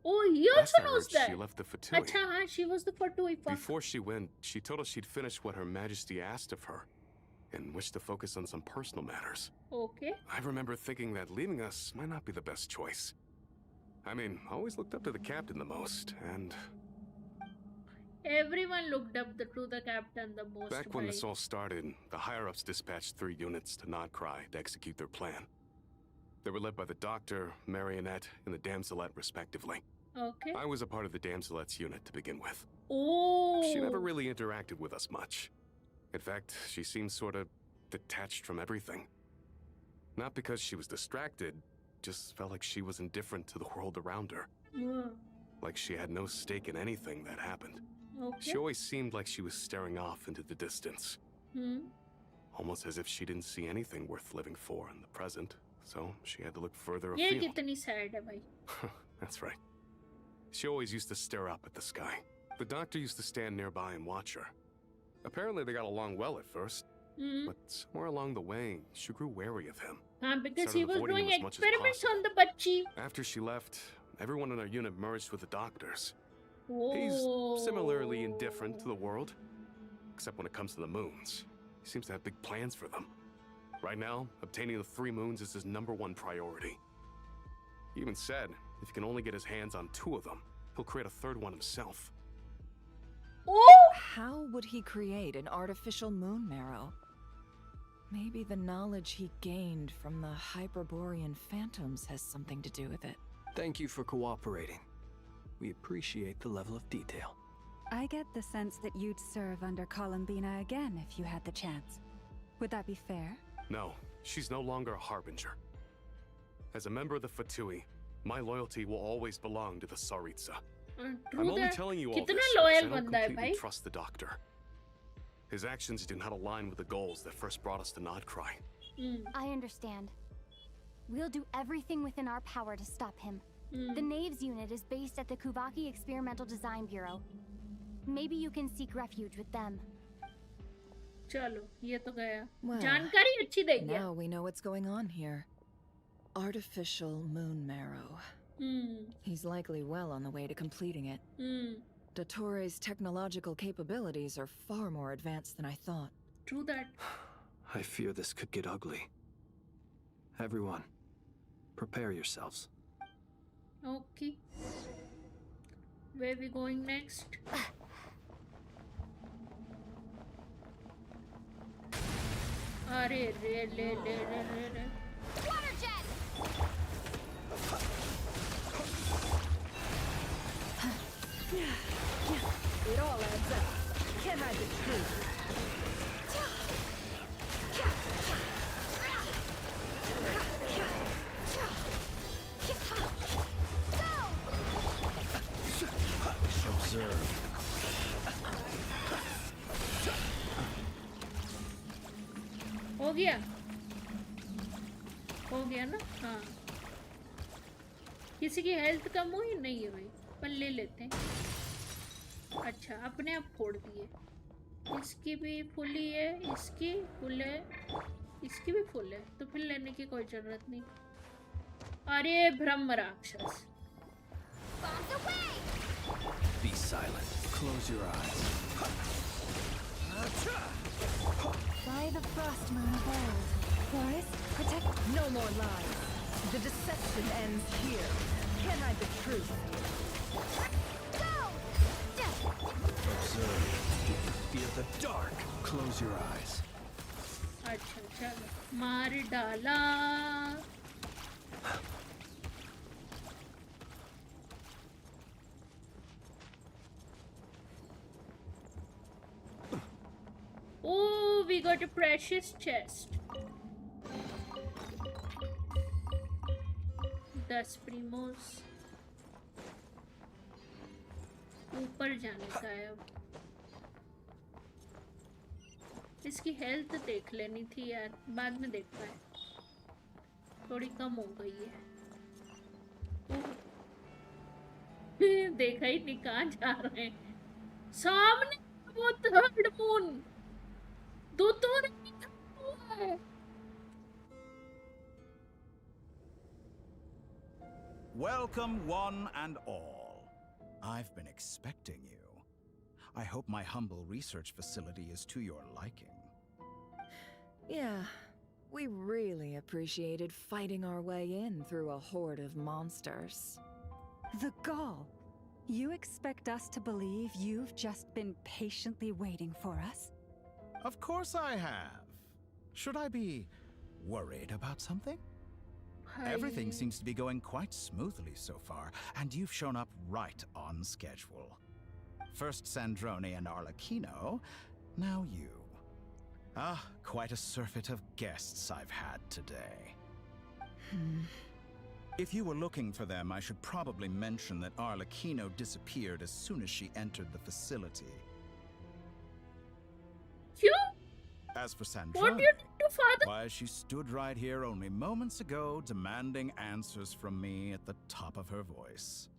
Oh, he Last also I knows heard, that. she left the Fatui. Acha, हाँ, she was the Fatui. Before she went, she told us she'd finished what Her Majesty asked of her, and wished to focus on some personal matters. Okay. I remember thinking that leaving us might not be the best choice. I mean, I always looked up to the captain the most, and... Everyone looked up to the captain the most. Back when this all started, the higher-ups dispatched 3 units to Nodcry to execute their plan. They were led by the Doctor, Marionette, and the Damselet, respectively. Okay. I was a part of the Damselet's unit to begin with. Oh. She never really interacted with us much. In fact, she seemed sort of detached from everything. Not because she was distracted, just felt like she was indifferent to the world around her. Like she had no stake in anything that happened. Okay. She always seemed like she was staring off into the distance. Almost as if she didn't see anything worth living for in the present, so she had to look further ये afield. कितनी sad है भाई. That's right. She always used to stare up at the sky. The Doctor used to stand nearby and watch her. Apparently they got along well at first, but somewhere along the way, she grew wary of him. Because Started he was avoiding him doing as much as experiments possible. on the bachchi. After she left, everyone in our unit merged with the Doctor's. Oh. He's similarly indifferent to the world, except when it comes to the moons. He seems to have big plans for them. Right now, obtaining the 3 moons is his #1 priority. He even said, if he can only get his hands on 2 of them, he'll create a 3rd one himself. Oh! How would he create an artificial moon marrow? Maybe the knowledge he gained from the Hyperborean phantoms has something to do with it. Thank you for cooperating. We appreciate the level of detail. I get the sense that you'd serve under Columbina again if you had the chance. Would that be fair? No, she's no longer a harbinger. As a member of the Fatui, my loyalty will always belong to the Tsaritsa. I'm only telling you all this कितना because loyal I don't बंदा है completely भाई. trust the Doctor. His actions did not align with the goals that first brought us to Nodcry. I understand. We'll do everything within our power to stop him. The Knaves unit is based at the Kuvaki Experimental Design Bureau. Maybe you can seek refuge with them. चलो ये तो गया. Well, जानकारी अच्छी दे गया. Now we know what's going on here. Artificial moon marrow. He's likely well on the way to completing it. Dottore's technological capabilities are far more advanced than I thought. True that. I fear this could get ugly. Everyone, prepare yourselves. Okay. Where we going next? अरे रे ले ले ले ले ले. Water jet! It all adds up. Can't hide the truth. Observe. हो गया. हो गया ना? हाँ. किसी की हेल्थ कम हुई नहीं है भाई. पर ले लेते हैं. अच्छा अपने आप फोड़ दिए. इसकी भी फुली है, इसकी फुल है, इसकी भी फुल है, तो फिर लेने की कोई जरूरत नहीं. अरे ब्रह्म राक्षस. Be silent. Close your eyes. By the frost moon of old. Boris, protect. No more lies. The deception ends here. Can't hide the truth. Observe. Do you fear the dark? Close your eyes. अच्छा चलो मार डाला. Oh, we got a precious chest. 10 प्रीमोस. ऊपर जाने का है अब. इसकी हेल्थ देख लेनी थी यार, बाद में देखता है, थोड़ी कम हो गई है। देखा ही नहीं कहाँ जा रहे हैं। सामने वो थर्ड मून, दो तो है। Welcome, one and all. I've been expecting you. I hope my humble research facility is to your liking. Yeah, we really appreciated fighting our way in through a horde of monsters. The gall! You expect us to believe you've just been patiently waiting for us? Of course I have. Should I be worried about something? Everything seems to be going quite smoothly so far, and you've shown up right on schedule. First Sandrone and Arlecchino, now you. Ah, quite a surfeit of guests I've had today. If you were looking for them, I should probably mention that Arlecchino disappeared as soon as she entered the facility. As for Sandrone, what do you do, father? Why, she stood right here only moments ago, demanding answers from me at the top of her voice.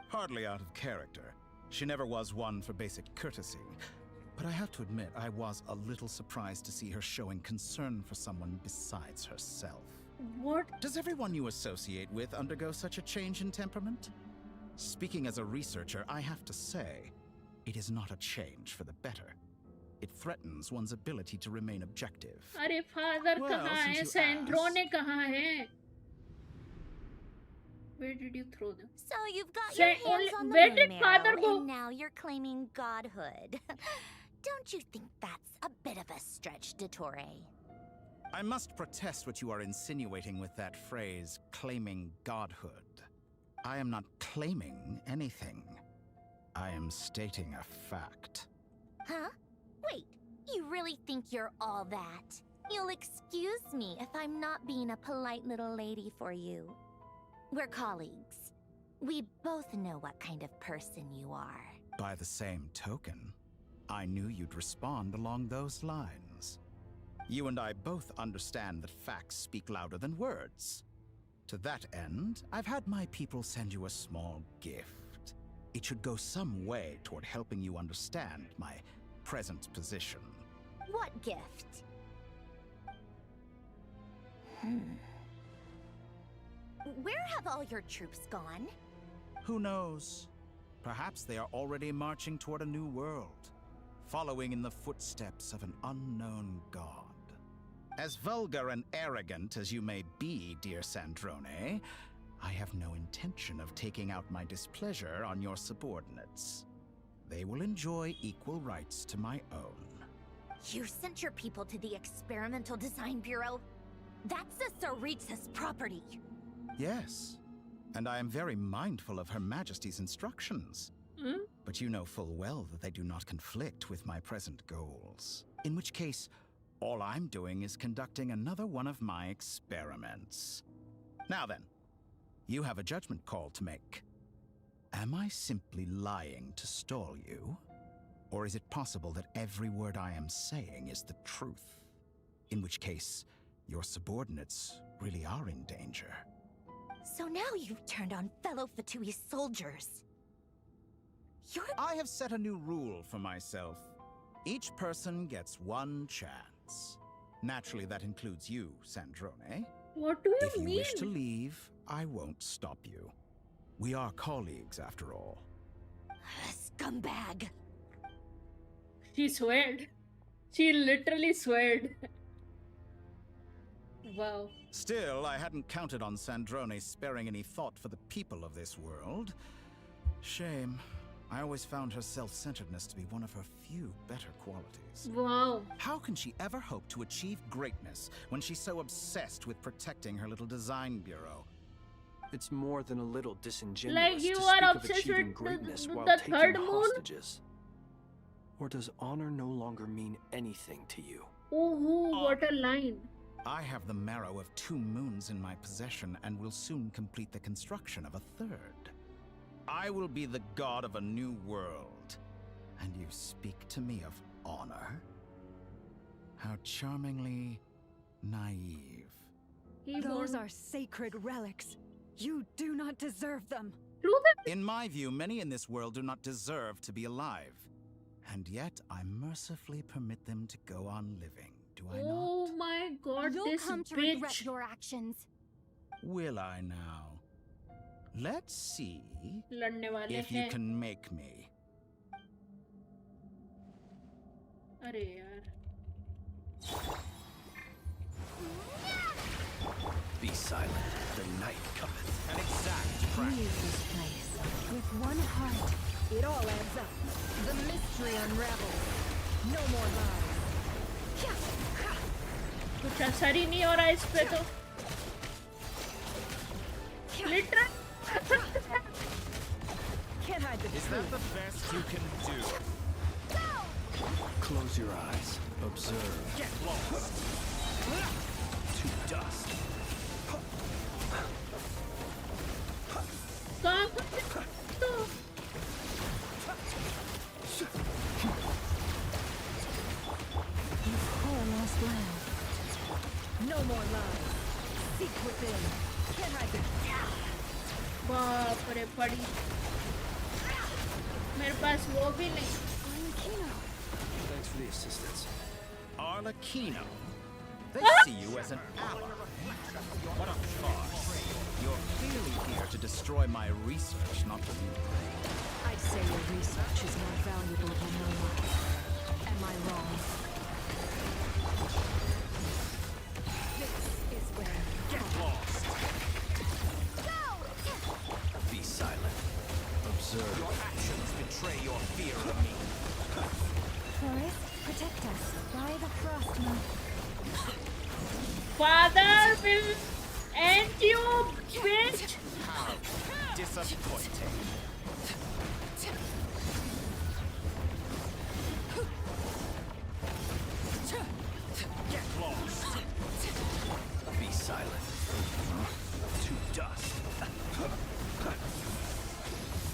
Hardly out of character. She never was one for basic courtesy. But I have to admit, I was a little surprised to see her showing concern for someone besides herself. What? Does everyone you associate with undergo such a change in temperament? Speaking as a researcher, I have to say, it is not a change for the better. It threatens one's ability to remain objective. अरे father कहाँ है? Sandrone कहाँ है? Where did you throw them? So you've got your hands on the where moon did father marrow, go? and now you're claiming godhood. Don't you think that's a bit of a stretch, Dottore? I must protest what you are insinuating with that phrase, claiming godhood. I am not claiming anything. I am stating a fact. Huh? Wait, you really think you're all that? You'll excuse me if I'm not being a polite little lady for you. We're colleagues. We both know what kind of person you are. By the same token, I knew you'd respond along those lines. You and I both understand that facts speak louder than words. To that end, I've had my people send you a small gift. It should go some way toward helping you understand my present position. What gift? Where have all your troops gone? Who knows? Perhaps they are already marching toward a new world, following in the footsteps of an unknown god. As vulgar and arrogant as you may be, dear Sandrone, I have no intention of taking out my displeasure on your subordinates. They will enjoy equal rights to my own. You sent your people to the Experimental Design Bureau? That's the Tsaritsa's property. Yes, and I am very mindful of Her Majesty's instructions. But you know full well that they do not conflict with my present goals. In which case, all I'm doing is conducting another one of my experiments. Now then, you have a judgment call to make. Am I simply lying to stall you? Or is it possible that every word I am saying is the truth? In which case, your subordinates really are in danger. So now you've turned on fellow Fatui soldiers. I have set a new rule for myself. Each person gets one chance. Naturally, that includes you, Sandrone. What do you mean? If you wish to leave, I won't stop you. We are colleagues, after all. Scumbag! She sweared. She literally sweared. Wow. Still, I hadn't counted on Sandrone sparing any thought for the people of this world. Shame. I always found her self-centeredness to be one of her few better qualities. Wow. How can she ever hope to achieve greatness when she's so obsessed with protecting her little design bureau? It's more than a little disingenuous Like you to are speak of obsessed achieving with greatness while the taking third moon? hostages. Or does honor no longer mean anything to you? Oh, what a line. I have the marrow of 2 moons in my possession and will soon complete the construction of a 3rd. I will be the god of a new world. And you speak to me of honor? How charmingly naive. Those are sacred relics. You do not deserve them. In my view, many in this world do not deserve to be alive. And yet, I mercifully permit them to go on living, do I not? Oh my god, You'll this come to bitch. regret your actions. Will I now? Let's see लड़ने वाले if you हैं. can make me. अरे यार. Be silent. The night cometh. An exact Leave this place. With one heart, it all adds up. The mystery unravels. No more lies. कुछ असर ही नहीं हो रहा इस पे तो. Literal. Can't hide the Is that the best you can do? Close your eyes. Observe. Get lost! To dust. कहाँ तो? You poor lost lamb. No more lies. Seek within. Can't hide the बाप रे पड़ी. मेरे पास वो भी नहीं. Thanks for the assistance. Arlecchino. They see you as an ally. What a farce. You're clearly here to destroy my research, not to be praised. I'd say your research is more valuable than your life. Am I wrong? This is where you Get lost! Be silent. Observe. Your actions betray your fear of me. Forest, protect us. By the frost moon. Father will end you, bitch. How disappointing. Get lost! Be silent. To dust.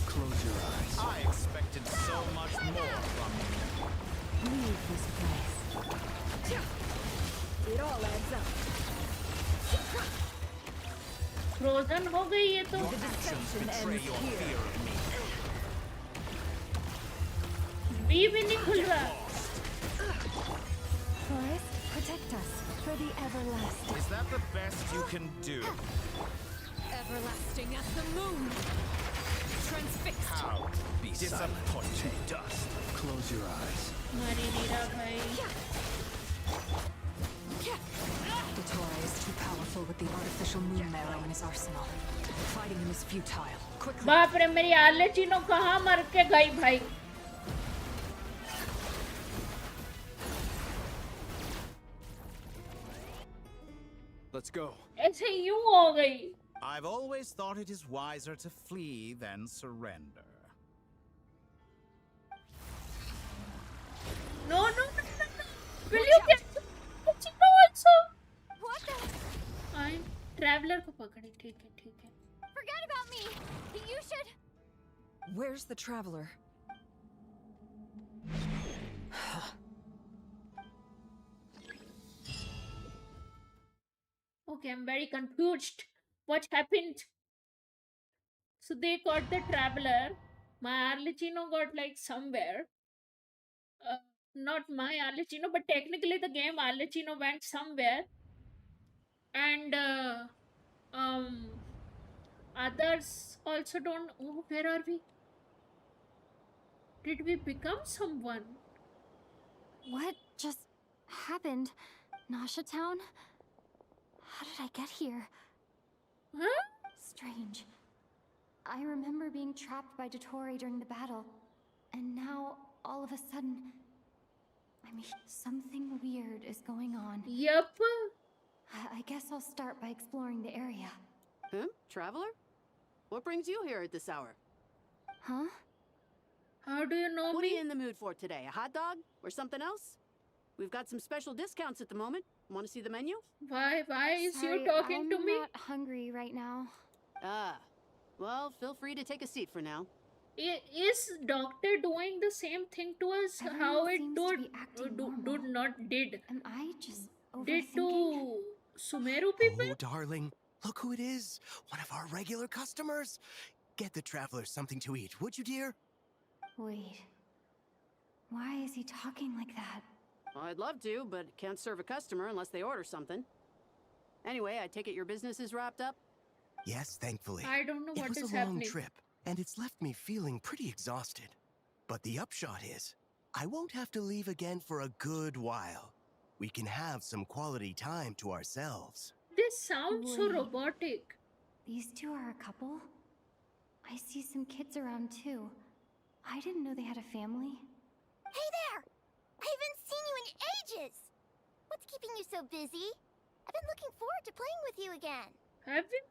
Close your eyes. I expected so much more from you. leave this place. It all adds up. Frozen हो गई ये तो. Your actions betray your fear of me. B भी नहीं खुल रहा. Forest, protect us. For the everlasting. Is that the best you can do? Everlasting as the moon. Transfixed. How Be silent. disappointing. To dust. Close your eyes. मरी नहीं रहा भाई. Datora is too powerful with the artificial moon marrow in his arsenal. Fighting him is futile. Quickly. बाप रे मेरी आर्लेचिनो कहाँ मर के गई भाई. Let's go. ऐसे यूं हो गई. I've always thought it is wiser to flee than surrender. No, no, no, no, no. Will you get Chino also? What the? I'm traveler को पकड़े. ठीक है, ठीक है. Forget about me. You should. Where's the traveler? Okay, I'm very confused. What happened? So they got the traveler. My Arlecchino got like somewhere. Not my Arlecchino, but technically the game Arlecchino went somewhere. And others also don't. Oh, where are we? Did we become someone? What just happened? Nasha Town? How did I get here? Huh? Strange. I remember being trapped by Dottore during the battle. And now, all of a sudden... I mean, something weird is going on. Yup. I guess I'll start by exploring the area. Huh? Traveler? What brings you here at this hour? Huh? How do you know What me? are you in the mood for today? A hot dog? Or something else? We've got some special discounts at the moment. Want to see the menu? Why is Sorry, you talking I'm to me? not hungry right now. Ah. Well, feel free to take a seat for now. Is doctor doing the same thing to us? Everyone How it seems to be acting normal. did Am I just did overthinking? to Sumeru people? Oh, darling, look who it is. One of our regular customers. Get the travelers something to eat, would you, dear? Wait. Why is he talking like that? Well, I'd love to, but can't serve a customer unless they order something. Anyway, I take it your business is wrapped up? Yes, thankfully. I don't know what it is was a long happening. trip, and it's left me feeling pretty exhausted. But the upshot is, I won't have to leave again for a good while. We can have some quality time to ourselves. This sounds so Wait. robotic. These two are a couple? I see some kids around too. I didn't know they had a family. Hey there! I haven't seen you in ages! What's keeping you so busy? I've been looking forward to playing with you again. Have you?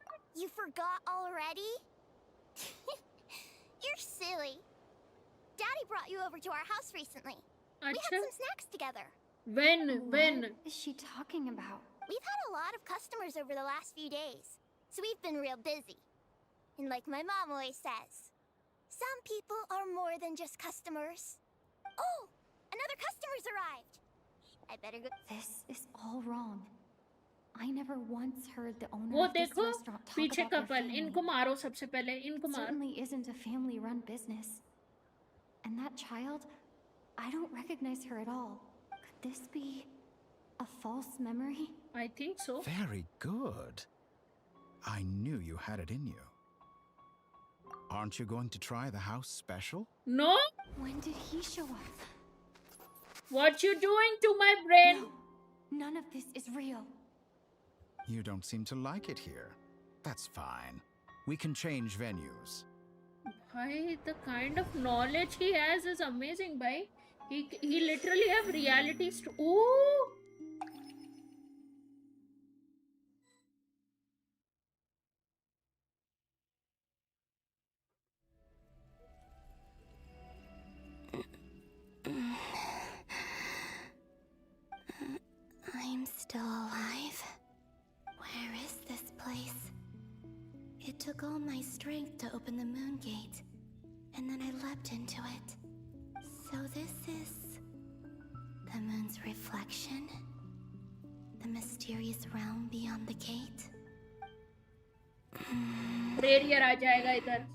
You forgot already? You're silly. Daddy brought you over to our house recently. We had some snacks together. When? What is she talking about? We've had a lot of customers over the last few days, so we've been real busy. And like my mom always says, some people are more than just customers. Oh, another customer's arrived. I better go. This is all wrong. I never once heard the owner वो of this देखो restaurant talk पीछे about their couple family. इनको मारो सबसे पहले इनको It मारो. certainly isn't a family-run business. And that child, I don't recognize her at all. Could this be a false memory? I think so. Very good. I knew you had it in you. Aren't you going to try the house special? No? When did he show up? What you doing to my brain? No, none of this is real. You don't seem to like it here. That's fine. We can change venues. Bhai, the kind of knowledge he has is amazing, bhai. He literally have realities to. Ooh. I'm still alive. Where is this place? It took all my strength to open the moon gate, and then I leapt into it. So this is the moon's reflection? The mysterious realm beyond the gate? Barrier आ जाएगा इधर.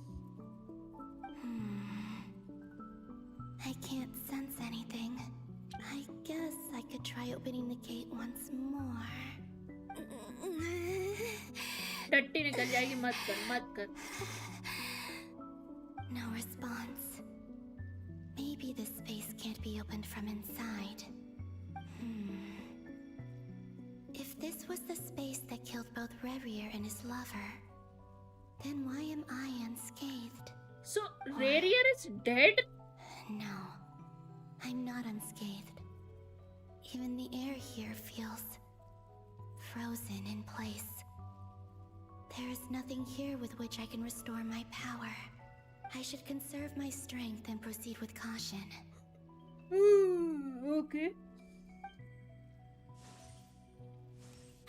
I can't sense anything. I guess I could try opening the gate once more. टट्टी निकल जाएगी मत कर. No response. Maybe this space can't be opened from inside. If this was the space that killed both Rerier and his lover, then why am I unscathed? So Rerier is dead? No, I'm not unscathed. Even the air here feels frozen in place. There is nothing here with which I can restore my power. I should conserve my strength and proceed with caution. Okay.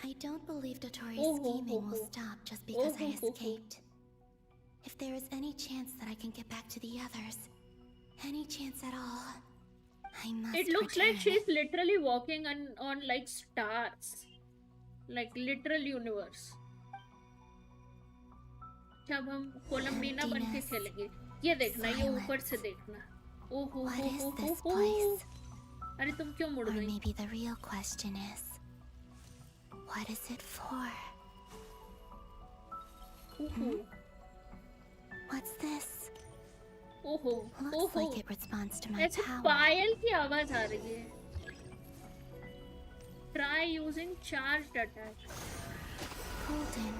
I don't believe Dotori's scheming will stop just because I escaped. If there is any chance that I can get back to the others, any chance at all, I must It looks return. like she's literally walking on like stars. Like literal universe. जब हम कोलम्बिना बन के खेलेंगे ये देखना ये ऊपर से देखना ओहो हो अरे तुम क्यों मुड़ गई? Maybe the real question is, what is it for? What's this? Looks like it responds to my ऐसे power. पायल की आवाज आ रही है. Try using charged attack. Golden,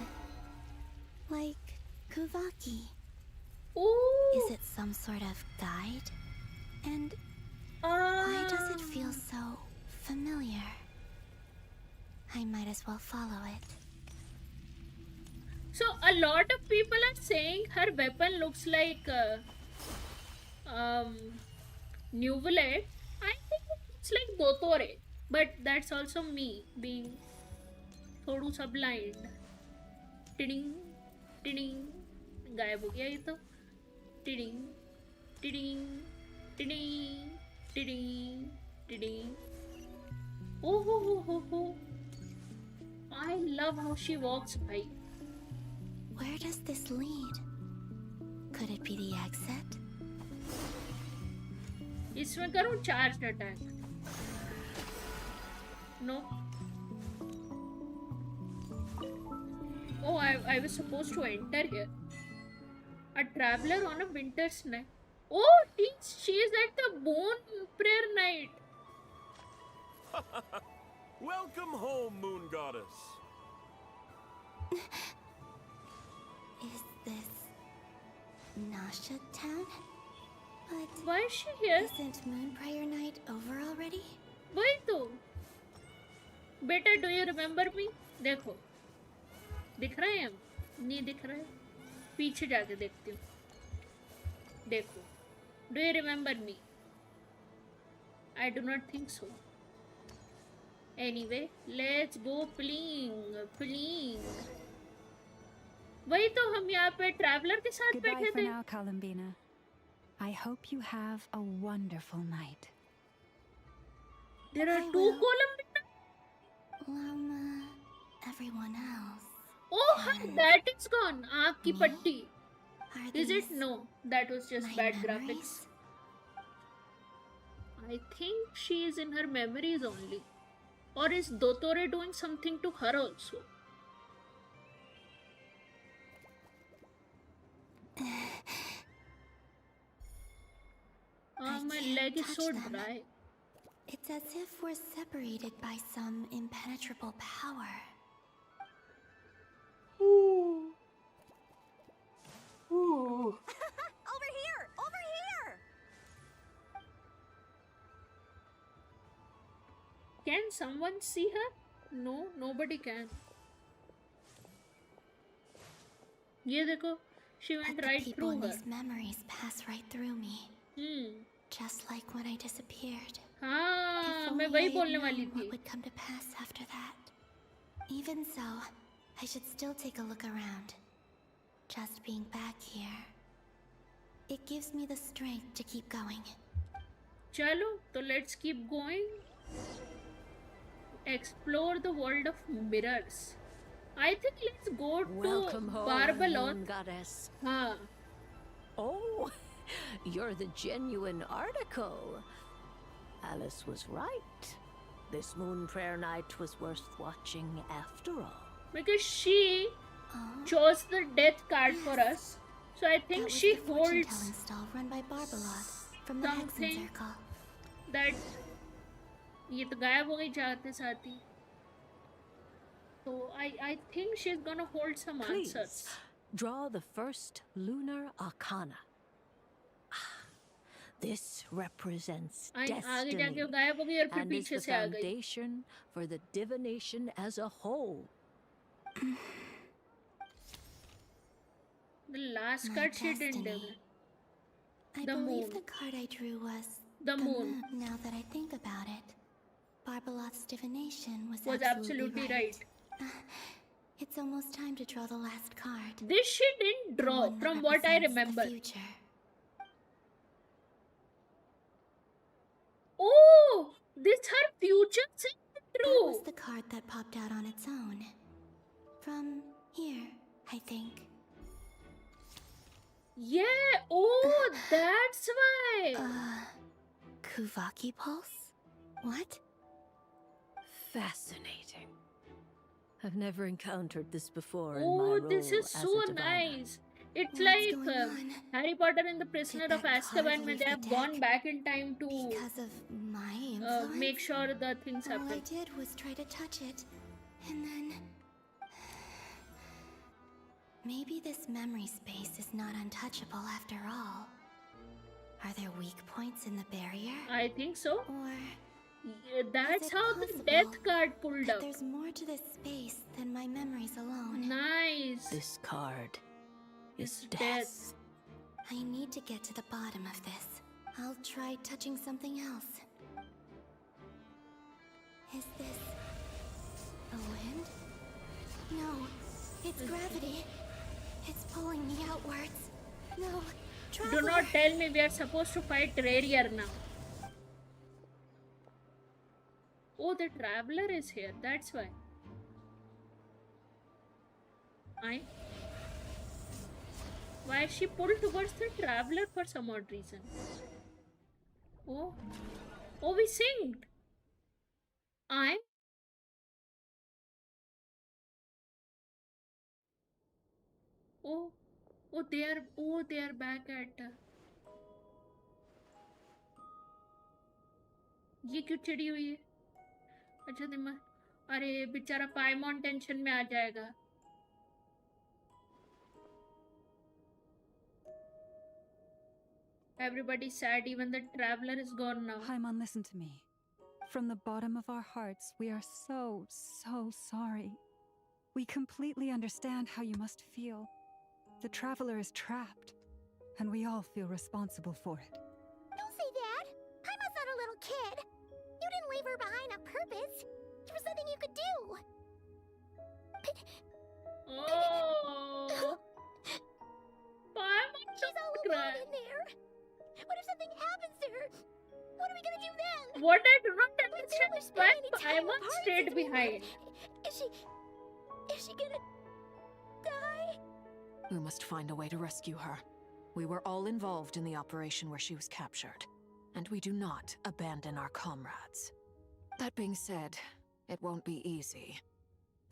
like Kuvaki. Ooh. Is it some sort of guide? And why does it feel so familiar? I might as well follow it. So a lot of people are saying her weapon looks like Nuvolate. I think it looks like Dotore, but that's also me being थोड़ा सा blind. Tiding tiding गायब हो गया ये तो. Tiding Ding, ding, ding, ding. Oh, ho, ho, ho, ho. I love how she walks by. Where does this lead? Could it be the exit? इसमें करूँ charged attack? No. Oh, I was supposed to enter here. A traveler on a winter's night. Oh, she is at the bone prayer night. Welcome home, Moon Goddess. Is this Nasha Town? But why is she here? Isn't Moon Prayer Night over already? वही तो. बेटा, do you remember me? देखो. दिख रहा है हम? नहीं दिख रहा है. पीछे जाके देखती हूँ. देखो. Do you remember me? I do not think so. Anyway, let's go fleeing. वही तो हम यहाँ पे ट्रैवलर के साथ बैठे थे. Goodbye for now, Columbina. I hope you have a wonderful night. There are two Columbina? Everyone else. Oh, that is gone. आँख की पट्टी. Is it? No, that was just bad graphics. I think she is in her memories only. Or is Dotore doing something to her also? My leg is so dry. It's as if we're separated by some impenetrable power. Ooh. Over here! Over here! Can someone see her? No, nobody can. ये देखो, she went right people through in her. These memories pass right through me. Just like when I disappeared. हाँ, मैं वही बोलने वाली थी. What would come to pass after that? Even so, I should still take a look around. Just being back here, it gives me the strength to keep going. चलो, तो let's keep going. Explore the world of mirrors. I think let's go Welcome to home, Barbalon. Moon Goddess. हाँ. Oh, you're the genuine article. Alice was right. This moon prayer night was worth watching after all. Because she chose the death card for us. So I think she holds stall run by Barbalot from the Hexen something Circle. that ये तो गायब हो गई जाते साथ ही. So I think she's gonna hold some Please, answers. draw the first lunar arcana. This represents आगे destiny जाके वो गायब हो गई और फिर and is पीछे the से आ गई. foundation for the divination as a whole. The last card she didn't do. I The believe moon. the card I drew was The moon. Now that I think about it, Barbalot's divination was absolutely right. It's almost time to draw the last card. This she didn't draw, from what I remember. The future. Oh, this her future seemed That true. was the card that popped out on its own. From here, I think. Yeah, oh, that's why. Kuvaki Pulse? What? Fascinating. I've never encountered this before in my Oh, role this is as so a diviner. nice. It's What's like going on? Harry Potter and the Prisoner of Azkaban when leave they the have gone back in time to Because of my influence? make sure the things All I happen. did was try to touch it, and then... Maybe this memory space is not untouchable after all. Are there weak points in the barrier? I think so. Or Yeah, that's it how the possible death card pulled that up. there's more to this space than my memories alone? Nice. This card is It's death. death. I need to get to the bottom of this. I'll try touching something else. Is this the wind? No, it's gravity. It's pulling me outwards. No, Do not tell me we are supposed to fight Rarier now. Oh, the traveler is here. That's why. Why is she pulled towards the traveler for some odd reason? Oh, we synced. They are back at. ये क्यों चिड़ी हुई है? अच्छा दिमाग, अरे बेचारा पाइमॉन tension में आ जाएगा. Everybody's sad, even the traveler is gone now. Paimon, listen to me. From the bottom of our hearts, we are so sorry. We completely understand how you must feel. The traveler is trapped, and we all feel responsible for it. Don't say that! Paimon's not a little kid! You didn't leave her behind on purpose! There was nothing you could do! Oh! Paimon, she's all alone in there! What if something happens to her? What are we gonna do then? What I do not understand is why Paimon stayed behind. Is she gonna die? We must find a way to rescue her. We were all involved in the operation where she was captured, and we do not abandon our comrades. That being said, it won't be easy.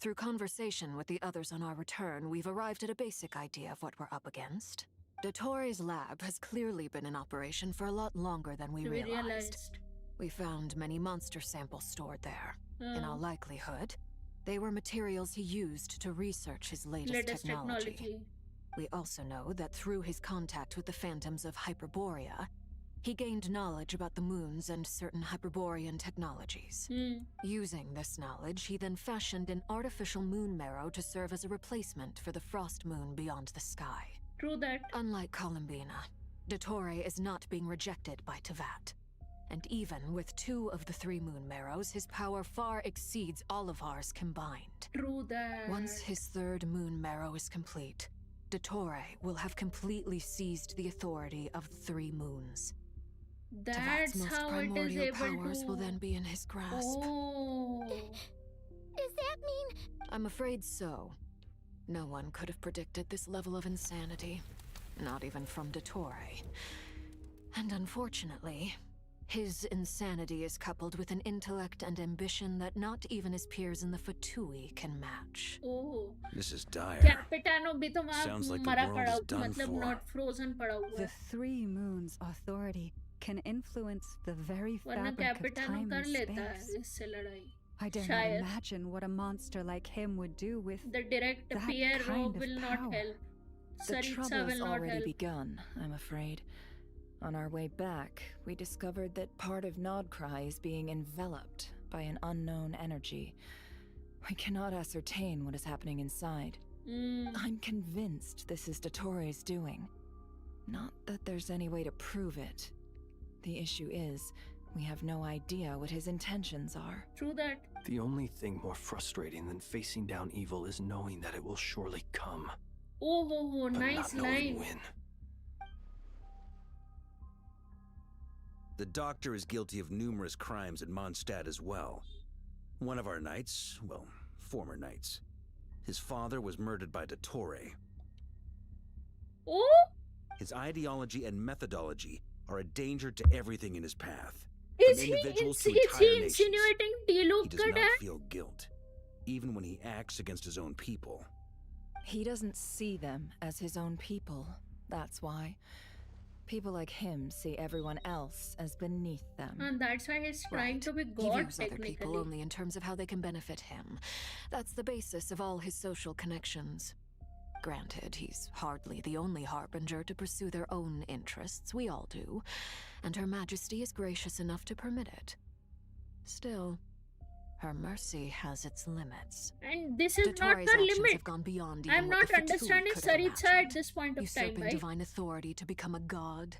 Through conversation with the others on our return, we've arrived at a basic idea of what we're up against. Dottoro's lab has clearly been in operation for a lot longer than we realized. We found many monster samples stored there. In all likelihood, they were materials he used to research his latest technology. We also know that through his contact with the phantoms of Hyperborea, he gained knowledge about the moons and certain Hyperborean technologies. Using this knowledge, he then fashioned an artificial moon marrow to serve as a replacement for the frost moon beyond the sky. True that. Unlike Columbina, Dottore is not being rejected by Teyvat. And even with 2 of the 3 moon marrows, his power far exceeds all of ours combined. True that. Once his 3rd moon marrow is complete, Dottore will have completely seized the authority of the 3 moons. That's most how it is primordial able powers to... will then be in his grasp. Does that mean... I'm afraid so. No one could have predicted this level of insanity. Not even from Dottore. And unfortunately, his insanity is coupled with an intellect and ambition that not even his peers in the Fatui can match. This is dire. Capitano bhi to Sounds like the mara world pada is done matlab for. not frozen pada hua The 3 moons' authority can influence the very वरना fabric of Capitano time कर and लेता है space. इससे लड़ाई. I dare शायद. not imagine what a monster like him would do with The direct that Pierre kind of will power. not help. The Saritsa trouble has will not already help. begun, I'm afraid. On our way back, we discovered that part of Nodcry is being enveloped by an unknown energy. We cannot ascertain what is happening inside. I'm convinced this is Dottore's doing. Not that there's any way to prove it. The issue is, we have no idea what his intentions are. True that. The only thing more frustrating than facing down evil is knowing that it will surely come. Oh, but nice not knowing line. when. The doctor is guilty of numerous crimes at Mondstadt as well. One of our knights, well, former knights, his father was murdered by Dottore. Oh? His ideology and methodology are a danger to everything in his path. Is From he, individuals to is entire he nations. insinuating He T-Look does ka not dad? feel guilt, even when he acts against his own people. He doesn't see them as his own people, that's why. People like him see everyone else as beneath them. And that's why he's trying to be He God, views other people technically. only in terms of how they can benefit him. That's the basis of all his social connections. Granted, he's hardly the only harbinger to pursue their own interests. We all do. And Her Majesty is gracious enough to permit it. Still, her mercy has its limits. And this is not Dottore's the actions limit. have gone beyond even I'm what not the Fatui understanding could have Saritsa imagined. at this point of time, Usurping right? divine authority to become a god.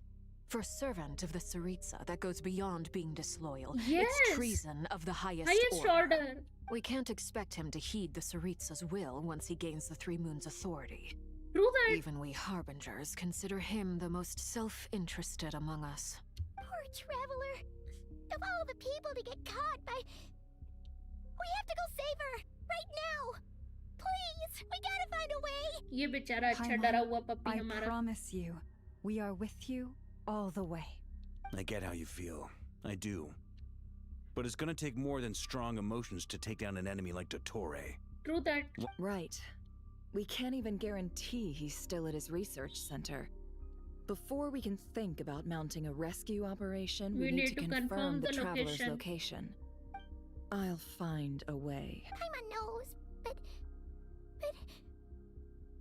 For a servant of the Saritsa, that goes beyond being disloyal. Yes. It's treason of the highest order. We can't expect him to heed the Saritsa's will once he gains the 3 Moons' authority. True that. Even we Harbingers consider him the most self-interested among us. Poor traveler. Of all the people to get caught by... We have to go save her! Right now! Please! We gotta find a way! ये बेचारा अच्छा डरा हुआ पप्पी I हमारा. promise you, we are with you all the way. I get how you feel. I do. But it's gonna take more than strong emotions to take down an enemy like Dottore. True that. Right. We can't even guarantee he's still at his research center. Before we can think about mounting a rescue operation, we need to confirm the traveler's location. I'll find a way. Paimon knows, but...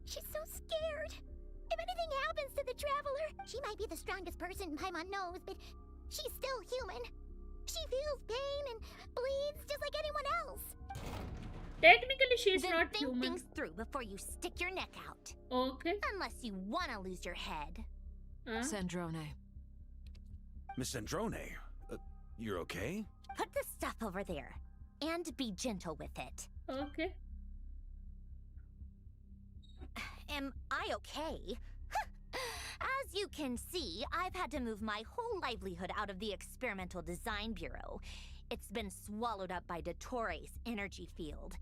She's so scared. If anything happens to the traveler, she might be the strongest person Paimon knows, but she's still human. She feels pain and bleeds just like anyone else. Technically, she's then not think human. things through before you stick your neck out. Okay. Unless you want to lose your head. Sandrone. Miss Sandrone, you're okay? Put the stuff over there. And be gentle with it. Okay. Am I okay? As you can see, I've had to move my whole livelihood out of the Experimental Design Bureau. It's been swallowed up by Dottore's energy field.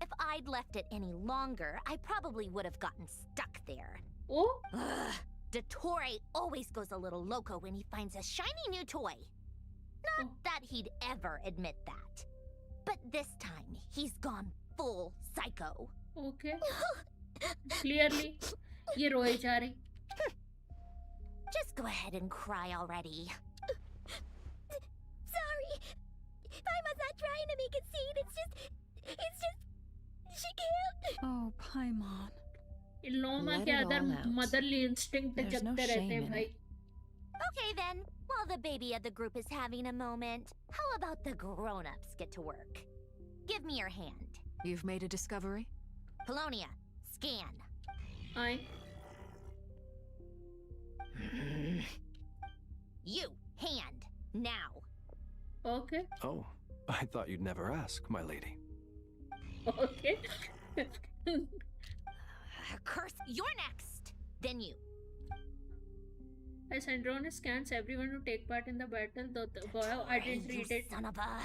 If I'd left it any longer, I probably would have gotten stuck there. Oh? Ugh. Dottore always goes a little loco when he finds a shiny new toy. Not that he'd ever admit that. But this time, he's gone full psycho. Okay. Clearly, ये रोए जा रही. Just go ahead and cry already. Sorry. Paimon's not trying to make a scene. It's just... She can't. Oh, Paimon. इन लोगों के अंदर motherly instinct जगते रहते हैं भाई. Okay then, while the baby of the group is having a moment, how about the grown-ups get to work? Give me your hand. You've made a discovery? Polonia, scan. Aye. You, hand, now. Okay. Oh, I thought you'd never ask, my lady. Okay. Curse, you're next. Then you. As Sandrone scans everyone to take part in the battle, though I didn't read it. Son of a...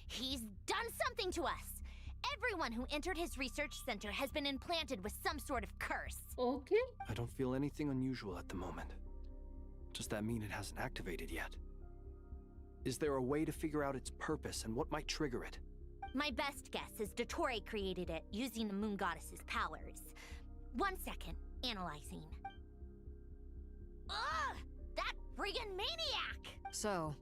He's done something to us. Everyone who entered his research center has been implanted with some sort of curse. Okay. I don't feel anything unusual at the moment. Does that mean it hasn't activated yet? Is there a way to figure out its purpose and what might trigger it? My best guess is Dottore created it using the moon goddess's powers. 1 second, analyzing. Ugh! That friggin' maniac! So,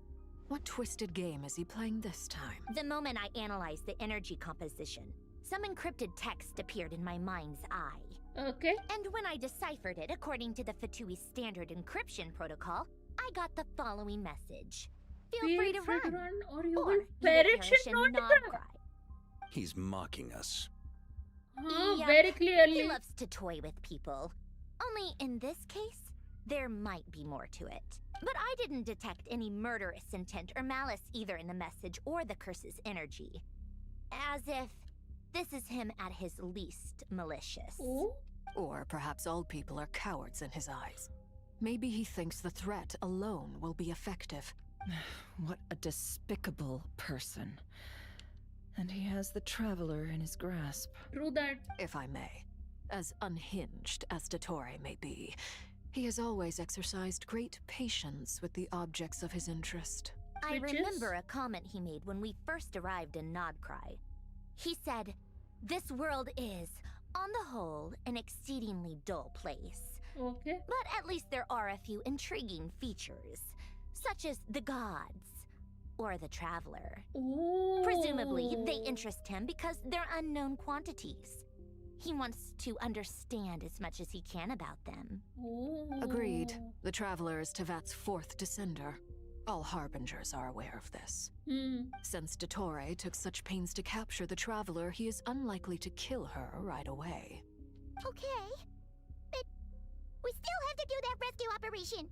what twisted game is he playing this time? The moment I analyzed the energy composition, some encrypted text appeared in my mind's eye. Okay. And when I deciphered it according to the Fatui standard encryption protocol, I got the following message. Feel free to run, or you will you perish in Nod Nod cry. He's mocking us. Yep, very clearly. He loves to toy with people. Only in this case, there might be more to it. But I didn't detect any murderous intent or malice either in the message or the curse's energy. As if this is him at his least malicious. Ooh. Or perhaps all people are cowards in his eyes. Maybe he thinks the threat alone will be effective. What a despicable person. And he has the Traveler in his grasp. True that. If I may. As unhinged as Dottore may be, he has always exercised great patience with the objects of his interest. I remember a comment he made when we first arrived in Nodcry. He said, "This world is, on the whole, an exceedingly dull place. Okay. But at least there are a few intriguing features, such as the gods, or the Traveler. Ooh. Presumably, they interest him because they're unknown quantities. He wants to understand as much as he can about them." Ooh. Agreed. The Traveler is Tevat's fourth descender. All Harbingers are aware of this. Since Dottore took such pains to capture the Traveler, he is unlikely to kill her right away. Okay, but we still have to do that rescue operation.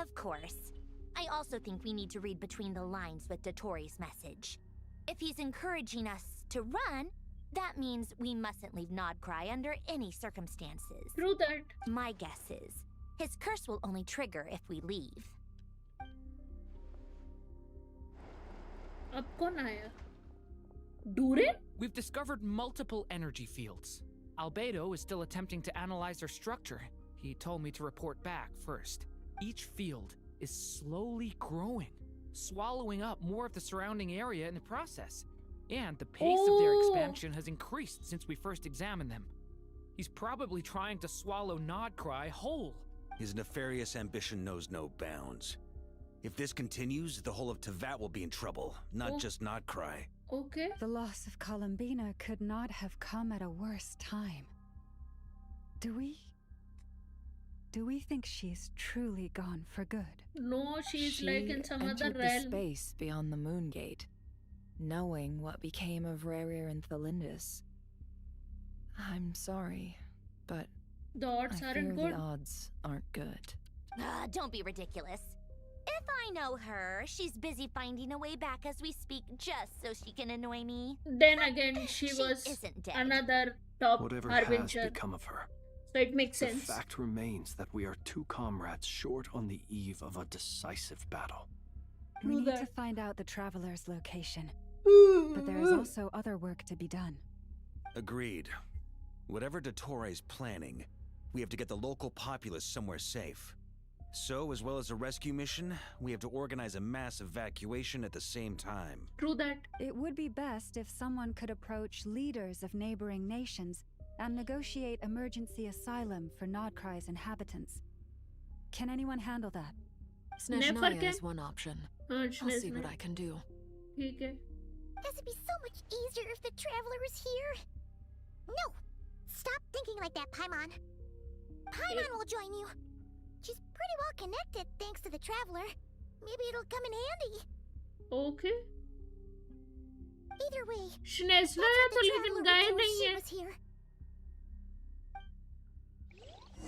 Of course. I also think we need to read between the lines with Dottore's message. If he's encouraging us to run, That means we mustn't leave Nodcry under any circumstances. True that. My guess is, his curse will only trigger if we leave. अब कौन आया? Durin? We've discovered multiple energy fields. Albedo is still attempting to analyze their structure. He told me to report back first. Each field is slowly growing, swallowing up more of the surrounding area in the process. And the pace of their expansion has increased since we first examined them. He's probably trying to swallow Nodcry whole. His nefarious ambition knows no bounds. If this continues, the whole of Teyvat will be in trouble, not just Nodcry. Okay. The loss of Columbina could not have come at a worse time. Do we think she's truly gone for good? No, she's like in some other entered the realm. space beyond the moon gate, knowing what became of Rerir and Thelindis. I'm sorry, but the odds I aren't fear good. the odds aren't good. Don't be ridiculous. If I know her, she's busy finding a way back as we speak just so she can annoy me. Then again, she was isn't dead. another top Whatever has harbinger. become of her, So it makes the sense. fact remains that we are two comrades short on the eve of a decisive battle. We need to find out the Traveler's location. But there is also other work to be done. Agreed. Whatever Dottore is planning, we have to get the local populace somewhere safe. So, as well as a rescue mission, we have to organize a mass evacuation at the same time. True that. It would be best if someone could approach leaders of neighboring nations and negotiate emergency asylum for Nodcry's inhabitants. Can anyone handle that? Snezhnaya is one option. I'll see what I can do. Okay. This would be so much easier if the Traveler was here. No! Stop thinking like that, Paimon. Paimon will join you. She's pretty well connected thanks to the Traveler. Maybe it'll come in handy. Okay. Either way, Snezhnaya तो लेकिन गाय नहीं है. was here.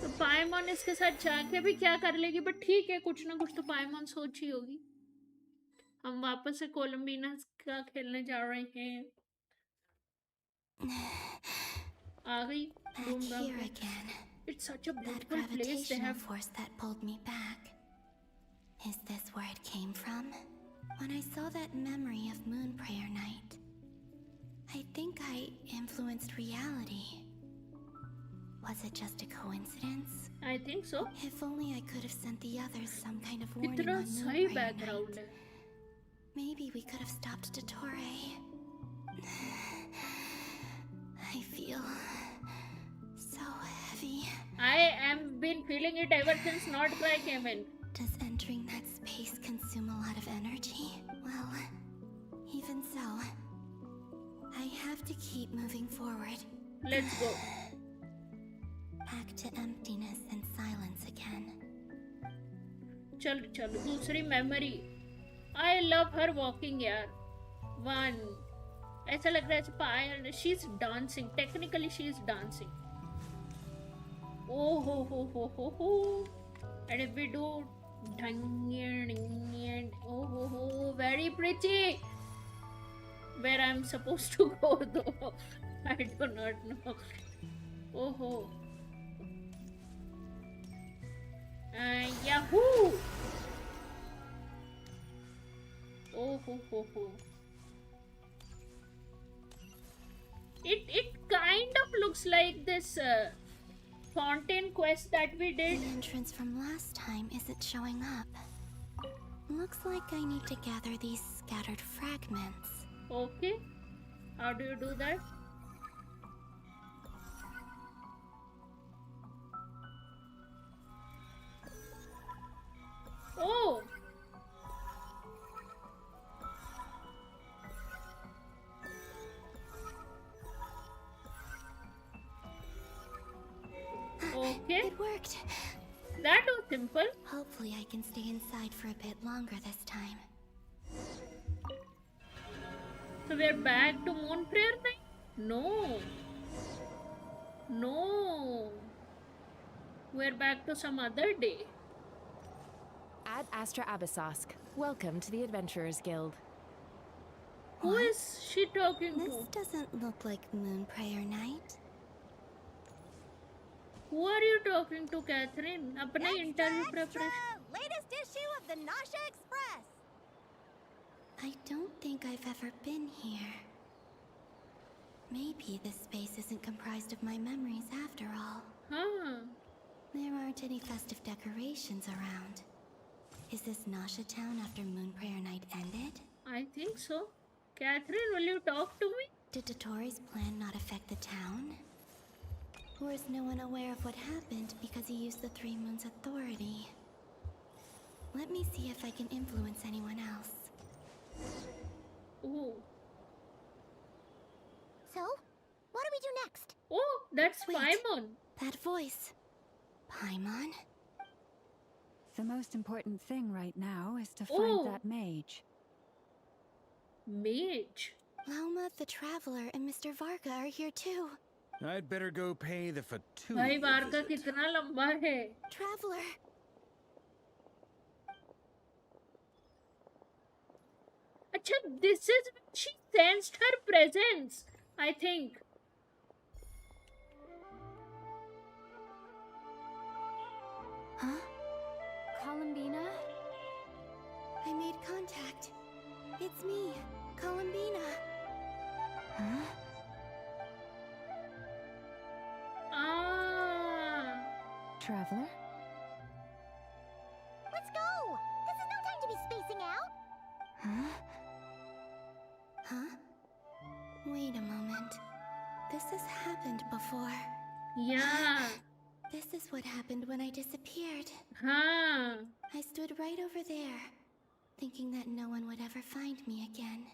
तो पाइमॉन इसके साथ जाके भी क्या कर लेगी, बट ठीक है, कुछ ना कुछ तो पाइमॉन सोच ही होगी. हम वापस से कोलम्बिना का खेलने जा रहे हैं. आ गई. Back here again. It's such a That beautiful place. They gravitational have force that pulled me back. Is this where it came from? When I saw that memory of Moon Prayer Night, I think I influenced reality. Was it just a coincidence? I think so. If only I could have sent the others some kind of warning कितना on Moon सही Prayer background Night. है. Maybe we could have stopped Dottore. I feel so heavy. I am been feeling it ever since Nodcry came in. Does entering that space consume a lot of energy? Well, even so, I have to keep moving forward. Let's go. Back to emptiness and silence again. चलो चलो दूसरी memory. I love her walking यार. One. ऐसा लग रहा है पायल. She's dancing. Technically she is dancing. Oh ho ho ho ho ho. And if we do oh ho ho, very pretty. Where I'm supposed to go though, I do not know. Oh ho. Yahoo! Oh ho ho ho. It kind of looks like this fountain quest that we did. The entrance from last time isn't showing up. Looks like I need to gather these scattered fragments. Okay. How do you do that? Oh! Okay. It worked. That was simple. Hopefully I can stay inside for a bit longer this time. So we're back to Moon Prayer Night? No. No. We're back to some other day. Ad Astra Abyssosk. Welcome to the Adventurers Guild. Who is she talking This to? doesn't look like Moon Prayer Night. Who are you talking to, Catherine? अपने interview preparation. Latest issue of the Nausea Express. I don't think I've ever been here. Maybe this space isn't comprised of my memories after all. Huh. There aren't any festive decorations around. Is this Nausea Town after Moon Prayer Night ended? I think so. Catherine, will you talk to me? Did Dottoro's plan not affect the town? Or is no one aware of what happened because he used the Three Moons' authority? Let me see if I can influence anyone else. Oh. So, what do we do next? Oh, that's Paimon. That voice. Paimon? The most important thing right now is to Oh. find that mage. Mage? Lauma the Traveler and Mr. Varka are here too. I'd better go pay the Fatu. भाई वार्का कितना लंबा है? Traveler! अच्छा, this is when she sensed her presence, I think. Huh? Columbina? I made contact. It's me, Columbina. Huh? Ah. Traveler? Let's go! This is no time to be spacing out! Huh? Huh? Wait a moment. This has happened before. Yeah. This is what happened when I disappeared. Huh. I stood right over there, thinking that no one would ever find me again.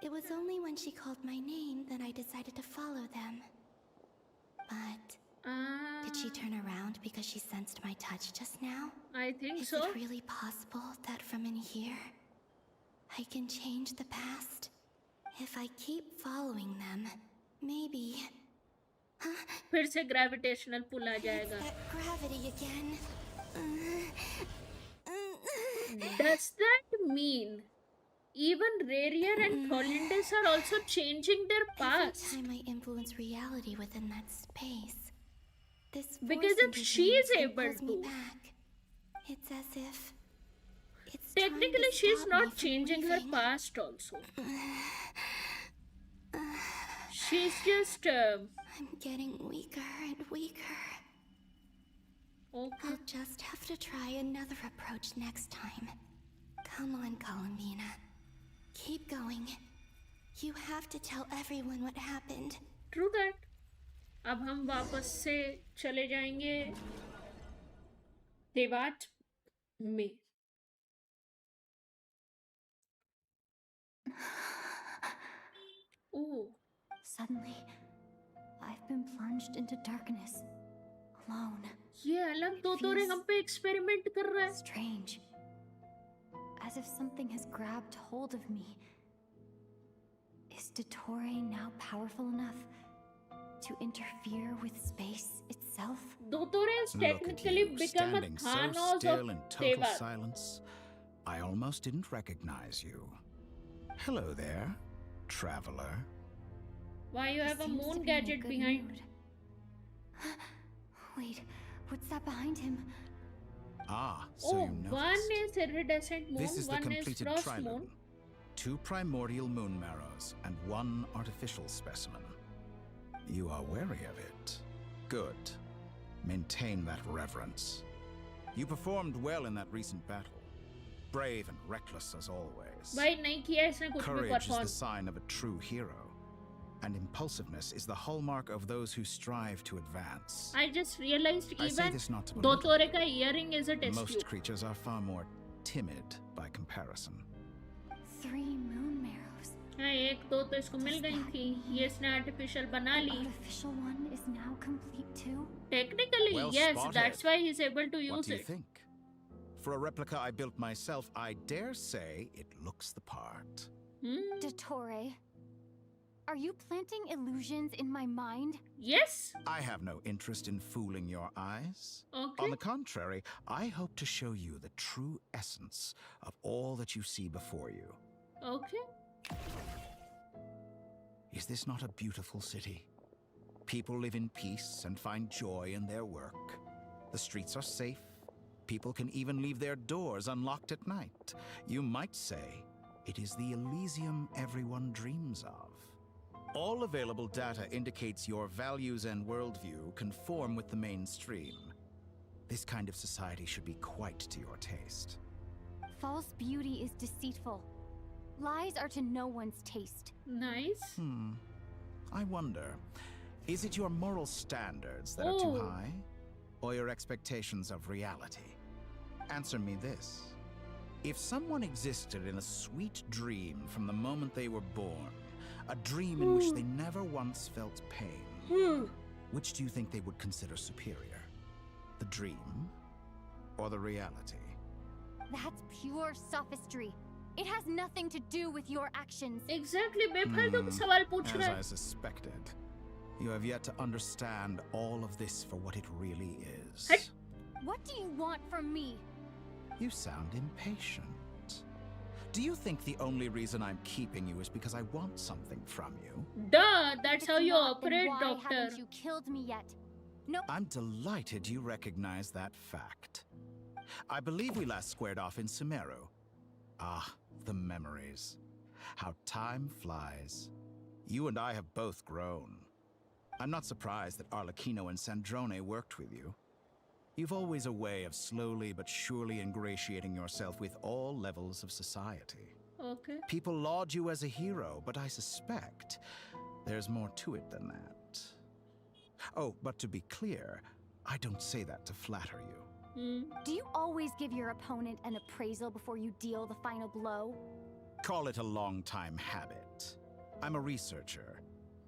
It was only when she called my name that I decided to follow them. But did she turn around because she sensed my touch just now? I think Is so. it really possible that from in here, I can change the past? If I keep following them, maybe... फिर से gravitational pull आ जाएगा. That gravity again. Does that mean even Rarier and Tholindis are also changing their past? Every time I influence reality within that space, this Because if she is able to, it's as if it's technically she's not changing her past also. She's just I'm getting weaker and weaker. Okay. I'll just have to try another approach next time. Come on, Columbina. Keep going. You have to tell everyone what happened. True that. अब हम वापस से चले जाएंगे देवाट में. Oh. Suddenly, I've been plunged into darkness, alone. ये अलग दोतोरे हम पे experiment कर रहा है. Strange. As if something has grabbed hold of me. Is Dottore now powerful enough to interfere with space itself? Dottore has Look at technically you, become a standing so Thanos still of in total Devat. silence. I almost didn't recognize you. Hello there, traveler. Why you have a moon gadget behind? Wait, what's that behind him? Ah, so Oh, you one noticed. is iridescent moon, This is the one is completed frost triloom. moon. 2 primordial moon marrows and 1 artificial specimen. You are wary of it. Good. Maintain that reverence. You performed well in that recent battle. Brave and reckless as always. भाई नहीं किया इसने कुछ भी Courage is the perform. sign of a true hero. And impulsiveness is the hallmark of those who strive to advance. I just realized I say even this not to belittle Dottore ka earring is a test Most tube. creatures are far more timid by comparison. 3 moon marrows. हाँ, एक दो तो इसको मिल गई थी. ये इसने artificial बना The Lee. artificial one is now complete too? Technically, Well yes, spotted. that's why he's able to What use do you it. think? For a replica I built myself, I dare say it looks the part. Dottore, are you planting illusions in my mind? Yes. I have no interest in fooling your eyes. Okay. On the contrary, I hope to show you the true essence of all that you see before you. Okay. Is this not a beautiful city? People live in peace and find joy in their work. The streets are safe. People can even leave their doors unlocked at night. You might say it is the Elysium everyone dreams of. All available data indicates your values and worldview conform with the mainstream. This kind of society should be quite to your taste. False beauty is deceitful. Lies are to no one's taste. Nice. I wonder, is it your moral standards that are too high? Or your expectations of reality? Answer me this. If someone existed in a sweet dream from the moment they were born, a dream in which they never once felt pain, which do you think they would consider superior? The dream or the reality? That's pure sophistry. It has nothing to do with your actions. Exactly, बेफालतू के सवाल पूछ रहा As है. I suspected, you have yet to understand all of this for what it really is. What do you want from me? You sound impatient. Do you think the only reason I'm keeping you is because I want something from you? Duh, that's how you Not, then operate, why doctor. haven't you killed me yet? No. I'm delighted you recognize that fact. I believe we last squared off in Sumeru. Ah, the memories. How time flies. You and I have both grown. I'm not surprised that Arlecchino and Sandrone worked with you. You've always a way of slowly but surely ingratiating yourself with all levels of society. Okay. People laud you as a hero, but I suspect there's more to it than that. Oh, but to be clear, I don't say that to flatter you. Do you always give your opponent an appraisal before you deal the final blow? Call it a long-time habit. I'm a researcher,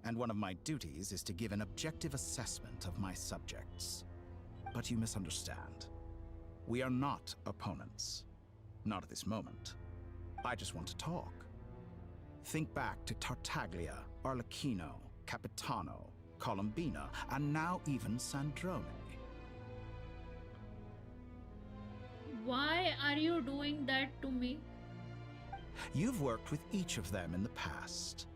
and one of my duties is to give an objective assessment of my subjects. But you misunderstand. We are not opponents. Not at this moment. I just want to talk. Think back to Tartaglia, Arlecchino, Capitano, Columbina, and now even Sandrone. Why are you doing that to me? You've worked with each of them in the past.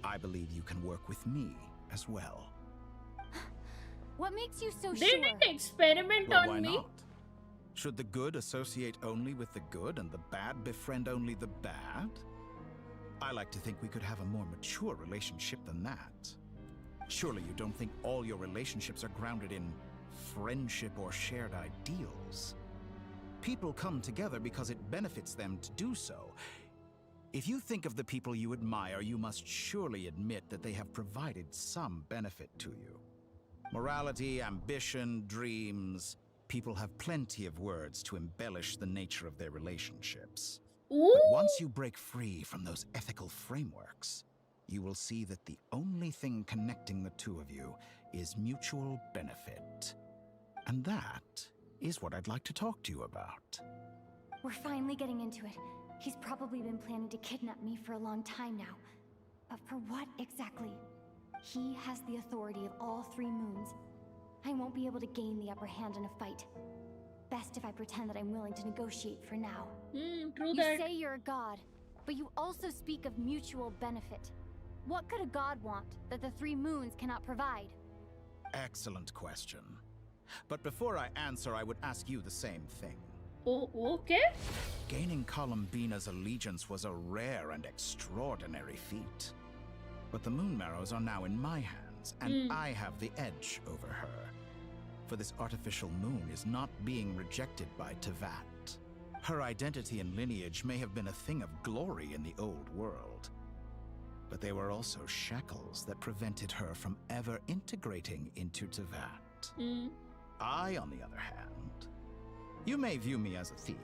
I believe you can work with me as well. What makes you so They sure? didn't experiment Well, on why me. not? Should the good associate only with the good and the bad befriend only the bad? I like to think we could have a more mature relationship than that. Surely you don't think all your relationships are grounded in friendship or shared ideals? People come together because it benefits them to do so. If you think of the people you admire, you must surely admit that they have provided some benefit to you. Morality, ambition, dreams. People have plenty of words to embellish the nature of their relationships. But once you break free from those ethical frameworks, you will see that the only thing connecting the two of you is mutual benefit. And that is what I'd like to talk to you about. We're finally getting into it. He's probably been planning to kidnap me for a long time now. But for what exactly? He has the authority of all three moons. I won't be able to gain the upper hand in a fight. Best if I pretend that I'm willing to negotiate for now. True You that. say you're a god, but you also speak of mutual benefit. What could a god want that the three moons cannot provide? Excellent question. But before I answer, I would ask you the same thing. Oh, okay. Gaining Columbina's allegiance was a rare and extraordinary feat. But the Moon Marrows are now in my hands, and I have the edge over her. For this artificial moon is not being rejected by Tevat. Her identity and lineage may have been a thing of glory in the old world. But they were also shackles that prevented her from ever integrating into Tevat. I, on the other hand, you may view me as a thief,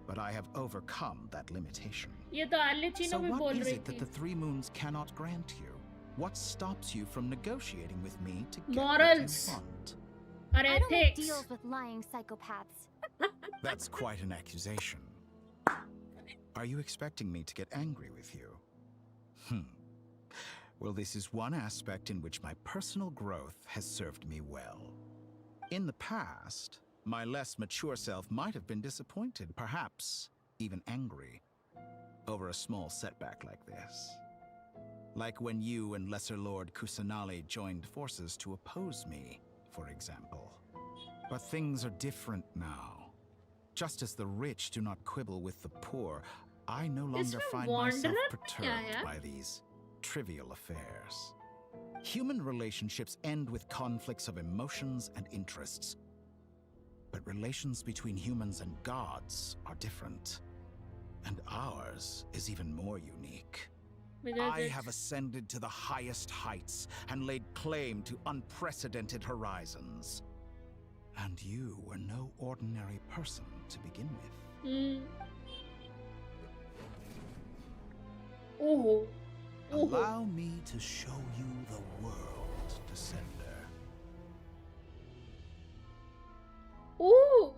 but I have overcome that limitation. ये तो आर्लेचिनो So भी what बोल is रही it that थी. the three moons cannot grant you? What stops you from negotiating with me to get Morals. what you want? Or I don't make ethics. deals with lying psychopaths. That's quite an accusation. Are you expecting me to get angry with you? Well, this is one aspect in which my personal growth has served me well. In the past, my less mature self might have been disappointed, perhaps even angry, over a small setback like this. Like when you and Lesser Lord Kusanali joined forces to oppose me, for example. But things are different now. Just as the rich do not quibble with the poor, I no longer find myself perturbed by these trivial affairs. Human relationships end with conflicts of emotions and interests. But relations between humans and gods are different. And ours is even more unique. I have ascended to the highest heights and laid claim to unprecedented horizons. And you were no ordinary person to begin with. Allow me to show you the world, Descender. Ooh.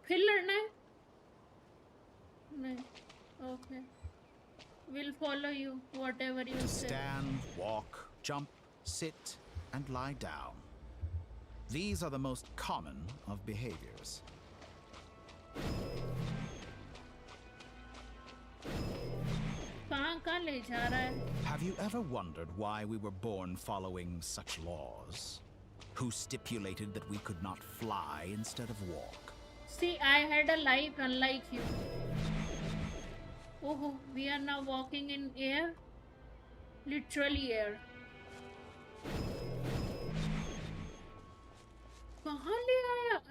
फिर लड़ना है? नहीं. Okay. We'll follow you, whatever you say. Stand, walk, jump, sit, and lie down. These are the most common of behaviors. कहाँ ले जा रहा है? Have you ever wondered why we were born following such laws? Who stipulated that we could not fly instead of walk? See, I had a life unlike you. Oh, we are now walking in air. Literally air. कहाँ ले आया?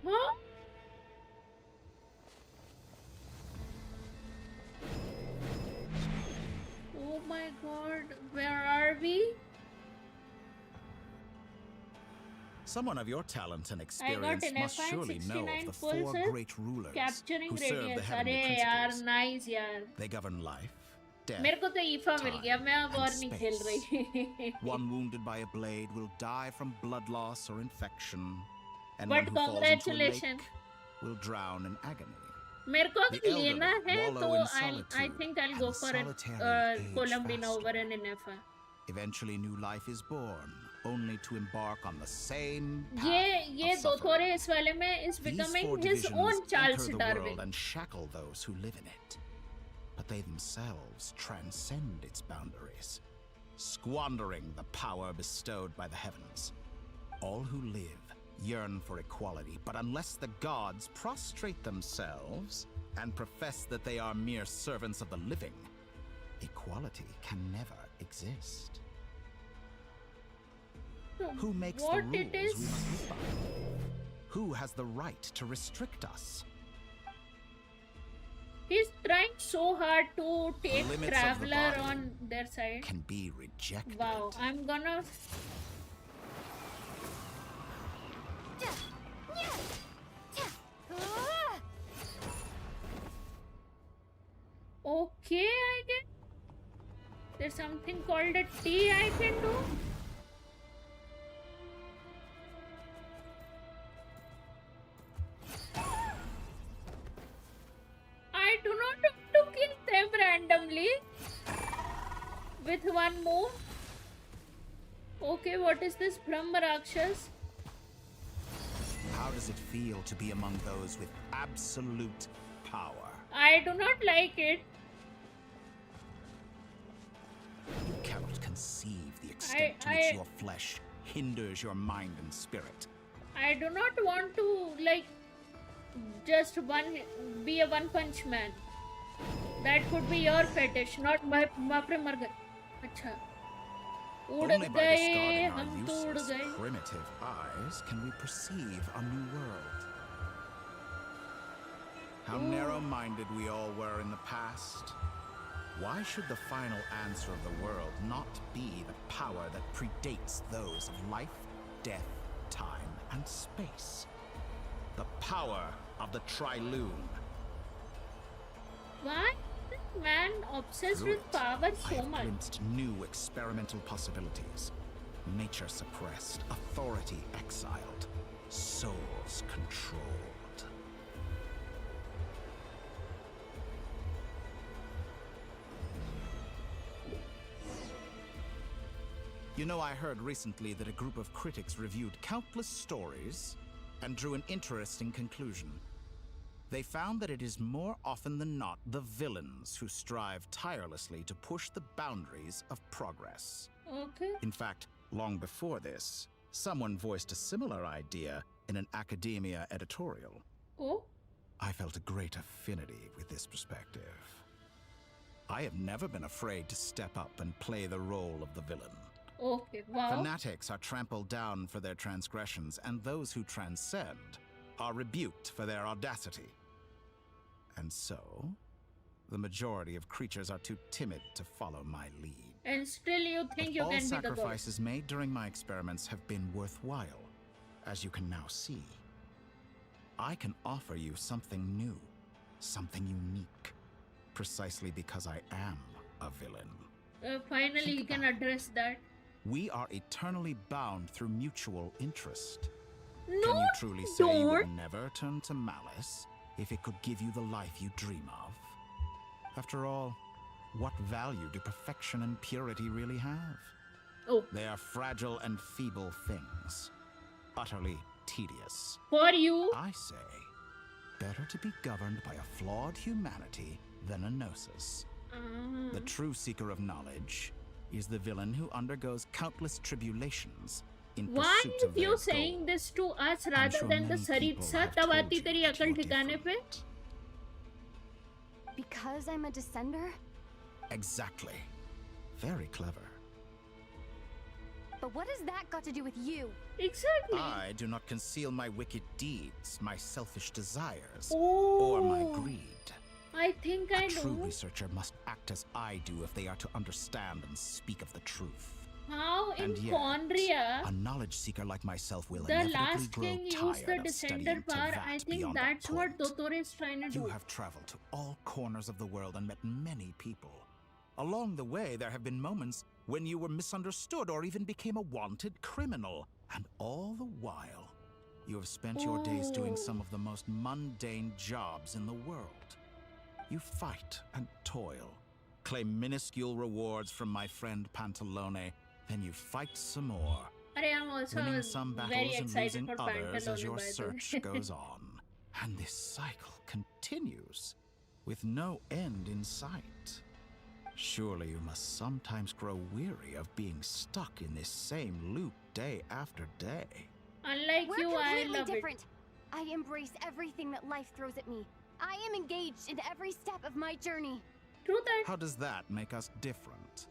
हाँ? Oh my God, where are we? Someone of your talent and experience must surely know of the 4 great rulers who serve the heavenly principles. Nice यार. They govern life, death, मेरे को तो ईफा मिल गया, मैं अब और नहीं खेल रही. One wounded by a blade will die from blood loss or infection, and But one who falls into a lake congratulations. will drown in agony. मेरे को The अगर लेना है elderly तो wallow in I think I'll go and for a solitary age columbina faster. over an Ineffa. Eventually new life is born, only to embark on the same path ये of दो suffering. थोड़े इस वाले में is These becoming 4 his divisions own Charles anchor the Darwin. world and shackle those who live in it. But they themselves transcend its boundaries, squandering the power bestowed by the heavens. All who live yearn for equality, but unless the gods prostrate themselves and profess that they are mere servants of the living, equality can never exist. Who makes the what rules it is? we must live by? Who has the right to restrict us? He's trying so hard to take Limits of the Traveler body on their side. Can be rejected. Wow, I'm gonna. Okay, I get. There's something called a T I can do. I do not want to kill them randomly with one move. Okay, what is this Brahma Rakshas? How does it feel to be among those with absolute power? I do not like it. You cannot conceive the extent to which your flesh hinders your mind and spirit. I do not want to like just be a one punch man. That could be your fetish, not my mar gaye. Acha. उड़ Only by गए discarding our हम तो उड़ useless, गए. primitive eyes can we perceive a new world. How narrow-minded we all were in the past. Why should the final answer of the world not be the power that predates those of life, death, time, and space? The power of the Triloon. Why is this man obsessed Through with power I so have much? glimpsed new experimental possibilities. Nature suppressed, authority exiled, souls controlled. You know, I heard recently that a group of critics reviewed countless stories and drew an interesting conclusion. they found that it is more often than not the villains who strive tirelessly to push the boundaries of progress. Okay. In fact, long before this, someone voiced a similar idea in an academia editorial. Oh? I felt a great affinity with this perspective. I have never been afraid to step up and play the role of the villain. Okay, wow. Fanatics are trampled down for their transgressions, and those who transcend are rebuked for their audacity. And so, the majority of creatures are too timid to follow my lead. And still you think you all can be the god. sacrifices made during my experiments have been worthwhile, as you can now see. I can offer you something new, something unique, precisely because I am a villain. Finally, you can address that. We are eternally bound through mutual interest. No, can you truly say you would never turn to malice if it could give you the life you dream of? After all, what value do perfection and purity really have? Oh. They are fragile and feeble things, utterly tedious. For you, I say, better to be governed by a flawed humanity than a gnosis. The true seeker of knowledge is the villain who undergoes countless tribulations in why pursuit of you their saying goal. this to us rather sure than the many people Saritsa? have तब told आती you तेरी that अकल you are ठिकाने पे? Because I'm a descender? Exactly. Very clever. But what has that got to do with you? Exactly. I do not conceal my wicked deeds, my selfish desires, or my greed. I think I A true know. researcher must act as I do if they are to understand and speak of the truth. How in And yet, Conria, a knowledge seeker like myself will the inevitably last grow king used the tired of studying descender to power. that I think beyond that's a what point. Totoro is trying to You do. have traveled to all corners of the world and met many people. Along the way, there have been moments when you were misunderstood or even became a wanted criminal. And all the while, you have spent your days doing some of the most mundane jobs in the world. You fight and toil, claim minuscule rewards from my friend Pantalone, then you fight some more, I'm also winning some very battles and excited losing for others as Pantalone, your by the search way. goes on. And this cycle continues, with no end in sight. Surely you must sometimes grow weary of being stuck in this same loop day after day. Unlike We're you, I completely love different. it. I embrace everything that life throws at me. I am engaged in every step of my journey. True that. How does that make us different?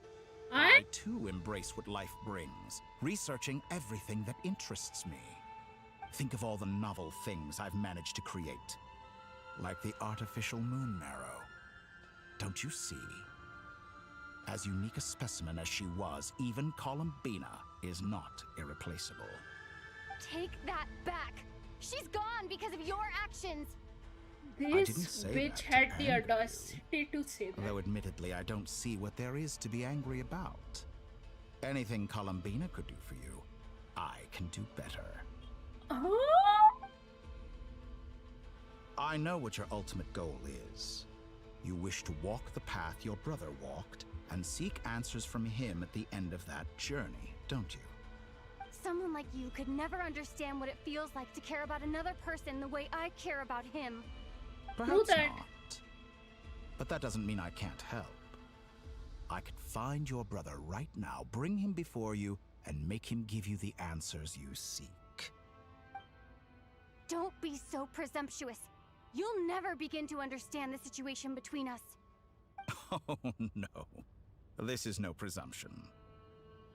Huh? I too embrace what life brings, researching everything that interests me. Think of all the novel things I've managed to create, like the artificial moon marrow. Don't you see? As unique a specimen as she was, even Columbina is not irreplaceable. Take that back. She's gone because of your actions. didn't This say bitch that to had the anger audacity to say that. Though admittedly, I don't see what there is to be angry about. Anything Columbina could do for you, I can do better. Oh? I know what your ultimate goal is. You wish to walk the path your brother walked and seek answers from him at the end of that journey, don't you? Someone like you could never understand what it feels like to care about another person the way I care about him. Perhaps not. But that doesn't mean I can't help. I could find your brother right now, bring him before you, and make him give you the answers you seek. Don't be so presumptuous. You'll never begin to understand the situation between us. Oh, no. This is no presumption.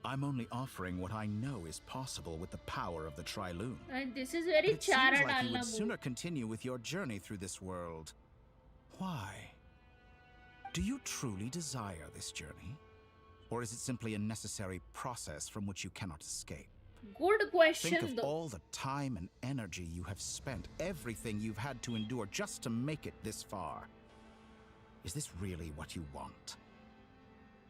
I'm only offering what I know is possible with the power of the Triloon. And this is very It seems Chara like you Dalna would move. sooner continue with your journey through this world. Why? Do you truly desire this journey? Or is it simply a necessary process from which you cannot escape? Good question, Think of though. all the time and energy you have spent, everything you've had to endure just to make it this far. Is this really what you want?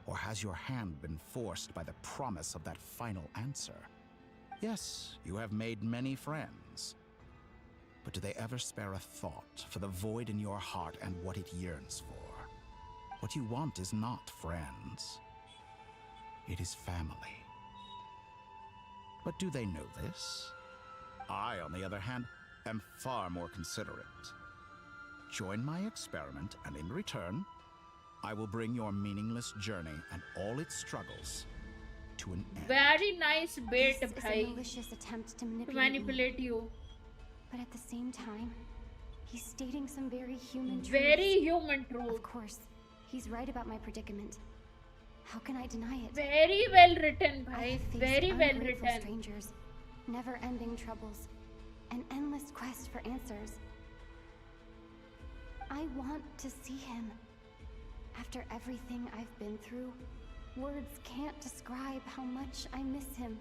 Or has your hand been forced by the promise of that final answer? Yes, you have made many friends. But do they ever spare a thought for the void in your heart and what it yearns for? What you want is not friends. It is family. But do they know this? I, on the other hand, am far more considerate. join my experiment, and in return, I will bring your meaningless journey and all its struggles to an end. Very nice bait, This is bhai. a malicious attempt to To manipulate you. But at the same time, he's stating some very human truths. Very human truth. Of course, he's right about my predicament. How can I deny it? Very well written, I bhai. have faced Very well ungrateful written. strangers, never-ending troubles, an endless quest for answers. I want to see him. After everything I've been through, words can't describe how much I miss him,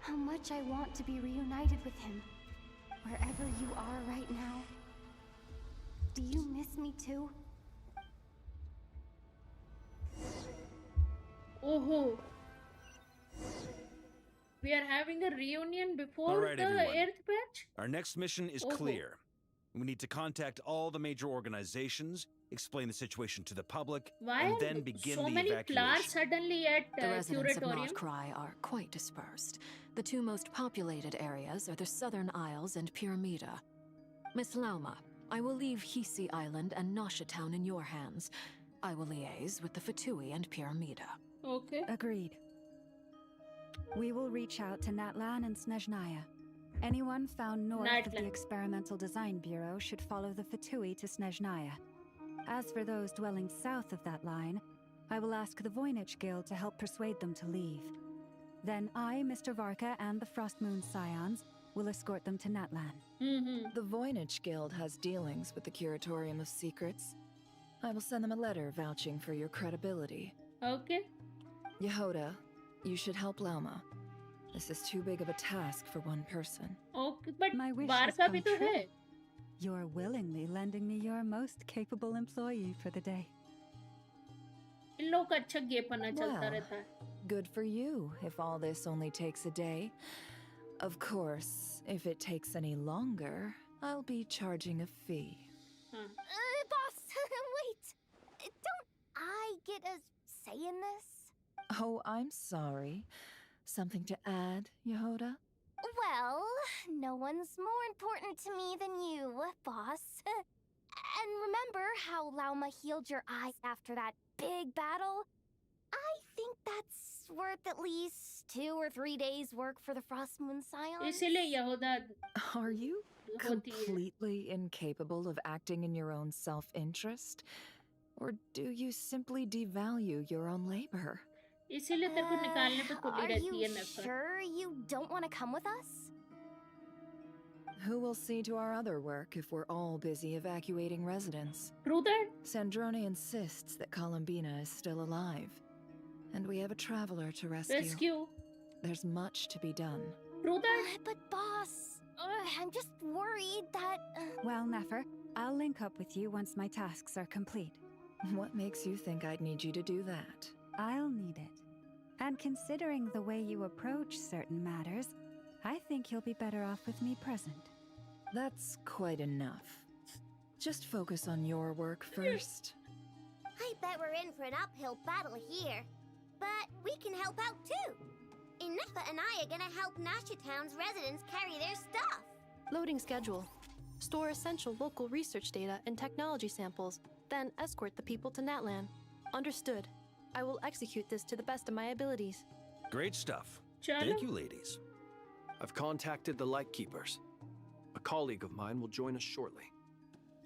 how much I want to be reunited with him. Wherever you are right now, do you miss me too? Oh, we are having a reunion before All right, the everyone. 8th batch? Our next mission is clear. We need to contact all the major organizations, explain the situation to the public, Why and are then begin so the many evacuation. flowers suddenly at The residents of Curatorium? Northcry are quite dispersed. The two most populated areas are the Southern Isles and Pyramida. Miss Lauma, I will leave Hisi Island and Nasha Town in your hands. I will liaise with the Fatui and Pyramida. Okay. Agreed. We will reach out to Natlan and Snezhnaya. Anyone found north of the Natlan. Experimental Design Bureau should follow the Fatui to Snezhnaya. As for those dwelling south of that line, I will ask the Voynich Guild to help persuade them to leave. Then I, Mr. Varka, and the Frostmoon Scions will escort them to Natlan. The Voynich Guild has dealings with the Curatorium of Secrets. I will send them a letter vouching for your credibility. Okay. Yehoda, you should help Lauma. This is too big of a task for one person. Okay, but My wish has Varka come bhi to true. hai. You're willingly lending me your most capable employee for the day. इन लोगों का अच्छा गेपना चलता Well, रहता है. good for you if all this only takes a day. Of course, if it takes any longer, I'll be charging a fee. Boss, wait. Don't I get a say in this? Oh, I'm sorry. Something to add, Yehoda? Well, no one's more important to me than you, boss. And remember how Lauma healed your eyes after that big battle? I think that's worth at least 2 or 3 days' work for the Frostmoon Scions. इसीलिए यहूदा Are you होती है. completely incapable of acting in your own self-interest? Or do you simply devalue your own labor? इसीलिए तेरे को निकालने पे तुली Are रहती you है नफरत. sure you don't want to come with us? Who will see to our other work if we're all busy evacuating residents? True that. Sandrone insists that Columbina is still alive. And we have a traveler to rescue. Rescue. There's much to be done. True that. But boss, I'm just worried that... Well, Nefer, I'll link up with you once my tasks are complete. What makes you think I'd need you to do that? I'll need it. And considering the way you approach certain matters, I think you'll be better off with me present. That's quite enough. Just focus on your work first. I bet we're in for an uphill battle here. But we can help out too. Ineffa and I are gonna help Nasha Town's residents carry their stuff. Loading schedule. Store essential local research data and technology samples, then escort the people to Natlan. Understood. I will execute this to the best of my abilities. Great stuff. Chalo. Thank you, ladies. I've contacted the Lightkeepers. A colleague of mine will join us shortly.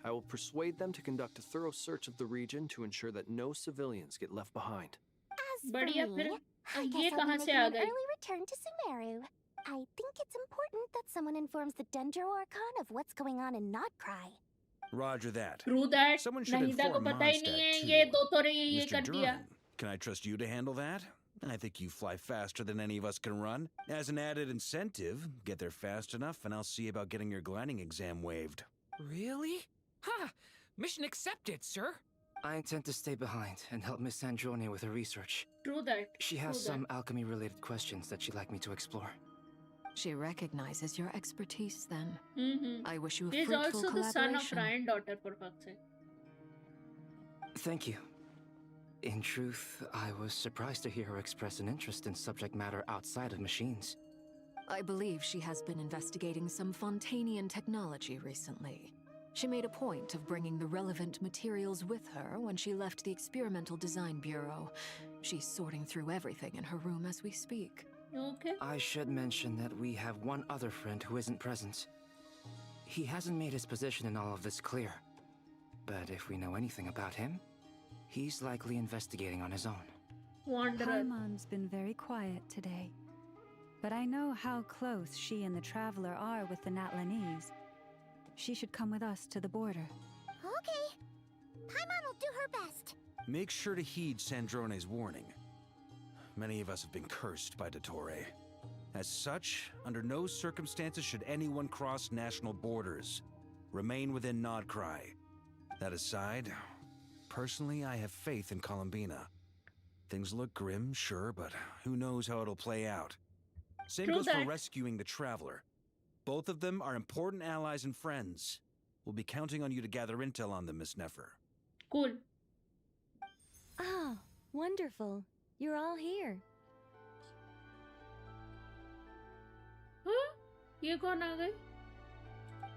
I will persuade them to conduct a thorough search of the region to ensure that no civilians get left behind. As बढ़िया for फिर me, I ये guess I'll कहाँ be से making uh an गई? early return to Sumeru. I think it's important that someone informs the Dendro Archon of what's going on in Notcry. Roger that. True that. Someone should Nahiदा को inform पता ही नहीं है Mondstadt, ये too. दो तो ये Mr. कर दिया. Duran, can I trust you to handle that? I think you fly faster than any of us can run. As an added incentive, get there fast enough and I'll see about getting your gliding exam waived. Really? Ha! Mission accepted, sir. I intend to stay behind and help Miss Sandrone with her research. True that. She has True some alchemy-related questions that she'd like me to explore. She recognizes your expertise then. Mm-hmm. I wish you a He is fruitful also the son of collaboration. Ryan daughter for fuck's sake. Thank you. In truth, I was surprised to hear her express an interest in subject matter outside of machines. I believe she has been investigating some Fontanian technology recently. She made a point of bringing the relevant materials with her when she left the Experimental Design Bureau. She's sorting through everything in her room as we speak. Okay. I should mention that we have one other friend who isn't present. He hasn't made his position in all of this clear. But if we know anything about him, he's likely investigating on his own. Paimon's been very quiet today. But I know how close she and the Traveler are with the Natlanese. She should come with us to the border. Okay. Paimon will do her best. Make sure to heed Sandrone's warning. Many of us have been cursed by Dottore. As such, under no circumstances should anyone cross national borders. Remain within Nodcry. That aside, personally, I have faith in Columbina. Things look grim, sure, but who knows how it'll play out. Same goes for rescuing the Traveler. Both of them are important allies and friends. We'll be counting on you to gather intel on them, Miss Neffer. Cool. Oh, wonderful. You're all here. Huh? ये कौन आ गई?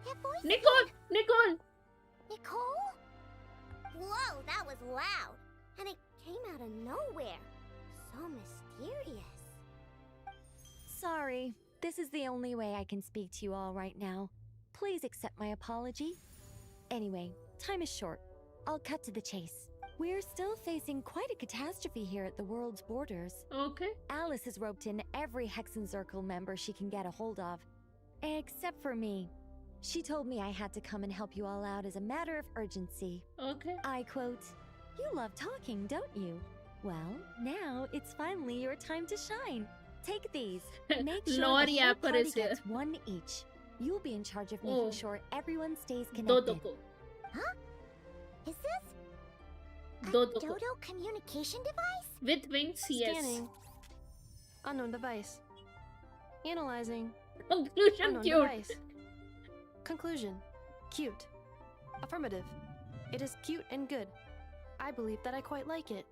That voice Nicole! Nicole! Nicole? Whoa, that was loud. And it came out of nowhere. So mysterious. Sorry, this is the only way I can speak to you all right now. Please accept my apology. Anyway, time is short. I'll cut to the chase. We're still facing quite a catastrophe here at the world's borders. Okay. Alice has roped in every Hexen Circle member she can get a hold of. Except for me. She told me I had to come and help you all out as a matter of urgency. Okay. I quote, "You love talking, don't you? Well, now it's finally your time to shine. Take these. Make sure the whole party gets one each. You'll be in charge of making sure everyone stays connected." Huh? Is this a Dodo communication device? with wings? Yes. Scanning. Unknown device. Analyzing. Conclusion Unknown cute. device. Conclusion. Cute. Affirmative. It is cute and good. I believe that I quite like it.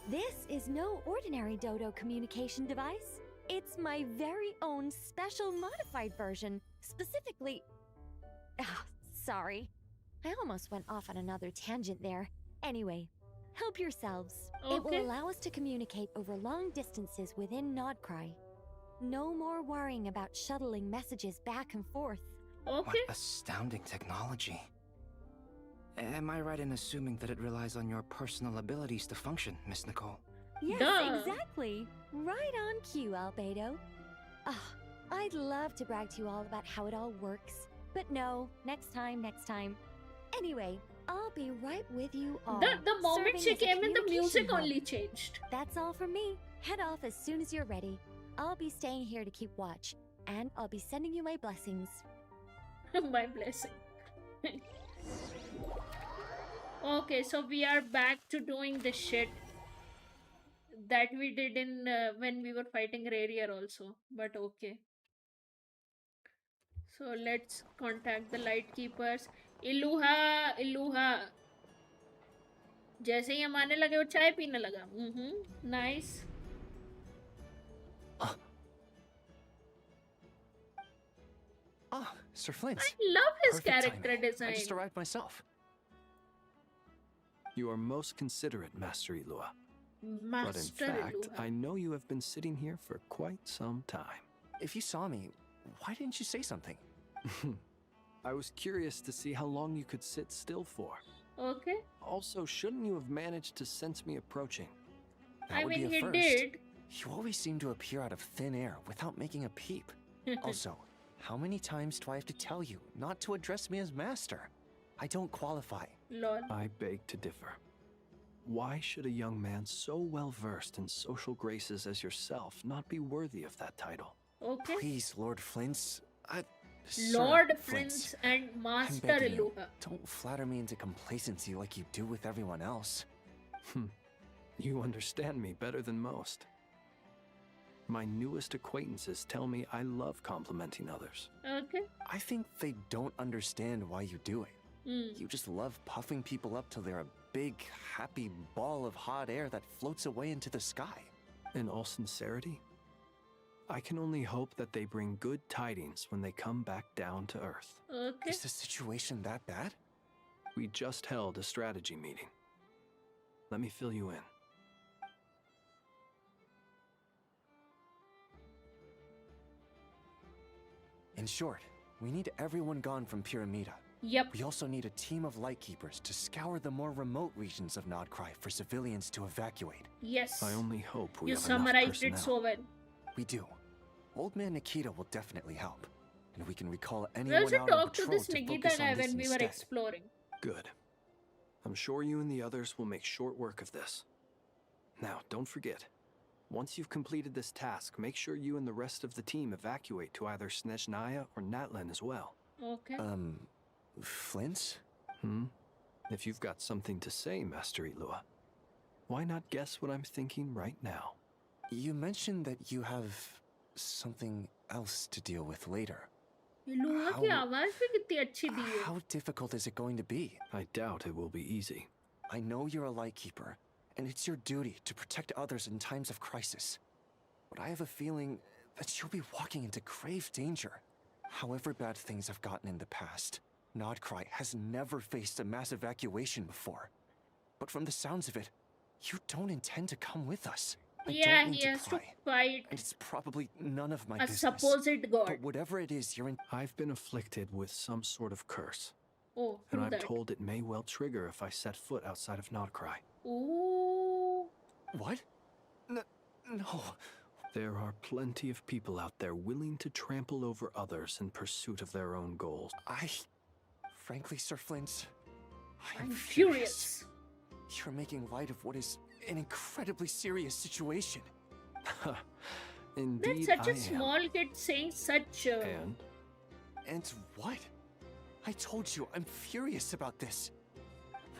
This is no ordinary Dodo communication device. It's my very own special modified version. Specifically... sorry. I almost went off on another tangent there. Anyway, help yourselves. Okay. It will allow us to communicate over long distances within Nodcry. No more worrying about shuttling messages back and forth. What astounding technology. Am I right in assuming that it relies on your personal abilities to function, Miss Nicole? Yes, exactly. Right on cue, Albedo. I'd love to brag to you all about how it all works. But no, next time. Anyway, I'll be right with you all. The moment she serving as a came in, the music communication hub. only changed. That's all from me. Head off as soon as you're ready. I'll be staying here to keep watch. And I'll be sending you my blessings. My blessing. Okay, so we are back to doing the shit that we did in when we were fighting Rarier also. But okay. So let's contact the Lightkeepers. Iluha. जैसे ही हम आने लगे वो चाय पीने लगा. Nice. Sir Flint. I love his Perfect character timing. design. I just arrived myself. You are most considerate, Master Ilua. But in fact, I know you have been sitting here for quite some time. If you saw me, why didn't you say something? I was curious to see how long you could sit still for. Okay. Also, shouldn't you have managed to sense me approaching? That would be a he first. did. You always seem to appear out of thin air without making a peep. Also, how many times do I have to tell you not to address me as master? I don't qualify. Lol. I beg to differ. Why should a young man so well versed in social graces as yourself not be worthy of that title? Okay. Please, Lord Flint's... Lord Sir Prince and I'm Master begging you, Iluha. don't flatter me into complacency like you do with everyone else. You understand me better than most. My newest acquaintances tell me I love complimenting others. Okay. I think they don't understand why you do it. You just love puffing people up till they're a big, happy ball of hot air that floats away into the sky. In all sincerity, I can only hope that they bring good tidings when they come back down to Earth. Okay. Is the situation that bad? We just held a strategy meeting. Let me fill you in. In short, we need everyone gone from Pyramida. Yep. We also need a team of Lightkeepers to scour the more remote regions of Nodcry for civilians to evacuate. Yes. I only hope we You have enough summarized it personnel. so well. We do. Old Man Nikita will definitely help. And we can recall We anyone also out on talked to patrol this to Nikita focus guy on this when we were instead. exploring. Good. I'm sure you and the others will make short work of this. Now, don't forget. Once you've completed this task, make sure you and the rest of the team evacuate to either Snezhnaya or Natlan as well. Okay. Flint? If you've got something to say, Master Ilua, why not guess what I'm thinking right now? You mentioned that you have something else to deal with later. Ilua की आवाज भी कितनी अच्छी दी है. How difficult is it going to be? I doubt it will be easy. I know you're a Lightkeeper, and it's your duty to protect others in times of crisis. But I have a feeling that you'll be walking into grave danger. However bad things have gotten in the past, Nodcry has never faced a mass evacuation before. But from the sounds of it, you don't intend to come with us. Yeah, he has to fight and it's probably none of my a business. supposed god. But whatever it is, you're in. I've been afflicted with some sort of curse. Oh, and I'm that. told it may well trigger if I set foot outside of Nodcry. Ooh. What? No. There are plenty of people out there willing to trample over others in pursuit of their own goals. Frankly, Sir Flint, I'm furious. You're making light of what is an incredibly serious situation. Indeed, That's such I a small kid saying such. And what? I told you, I'm furious about this.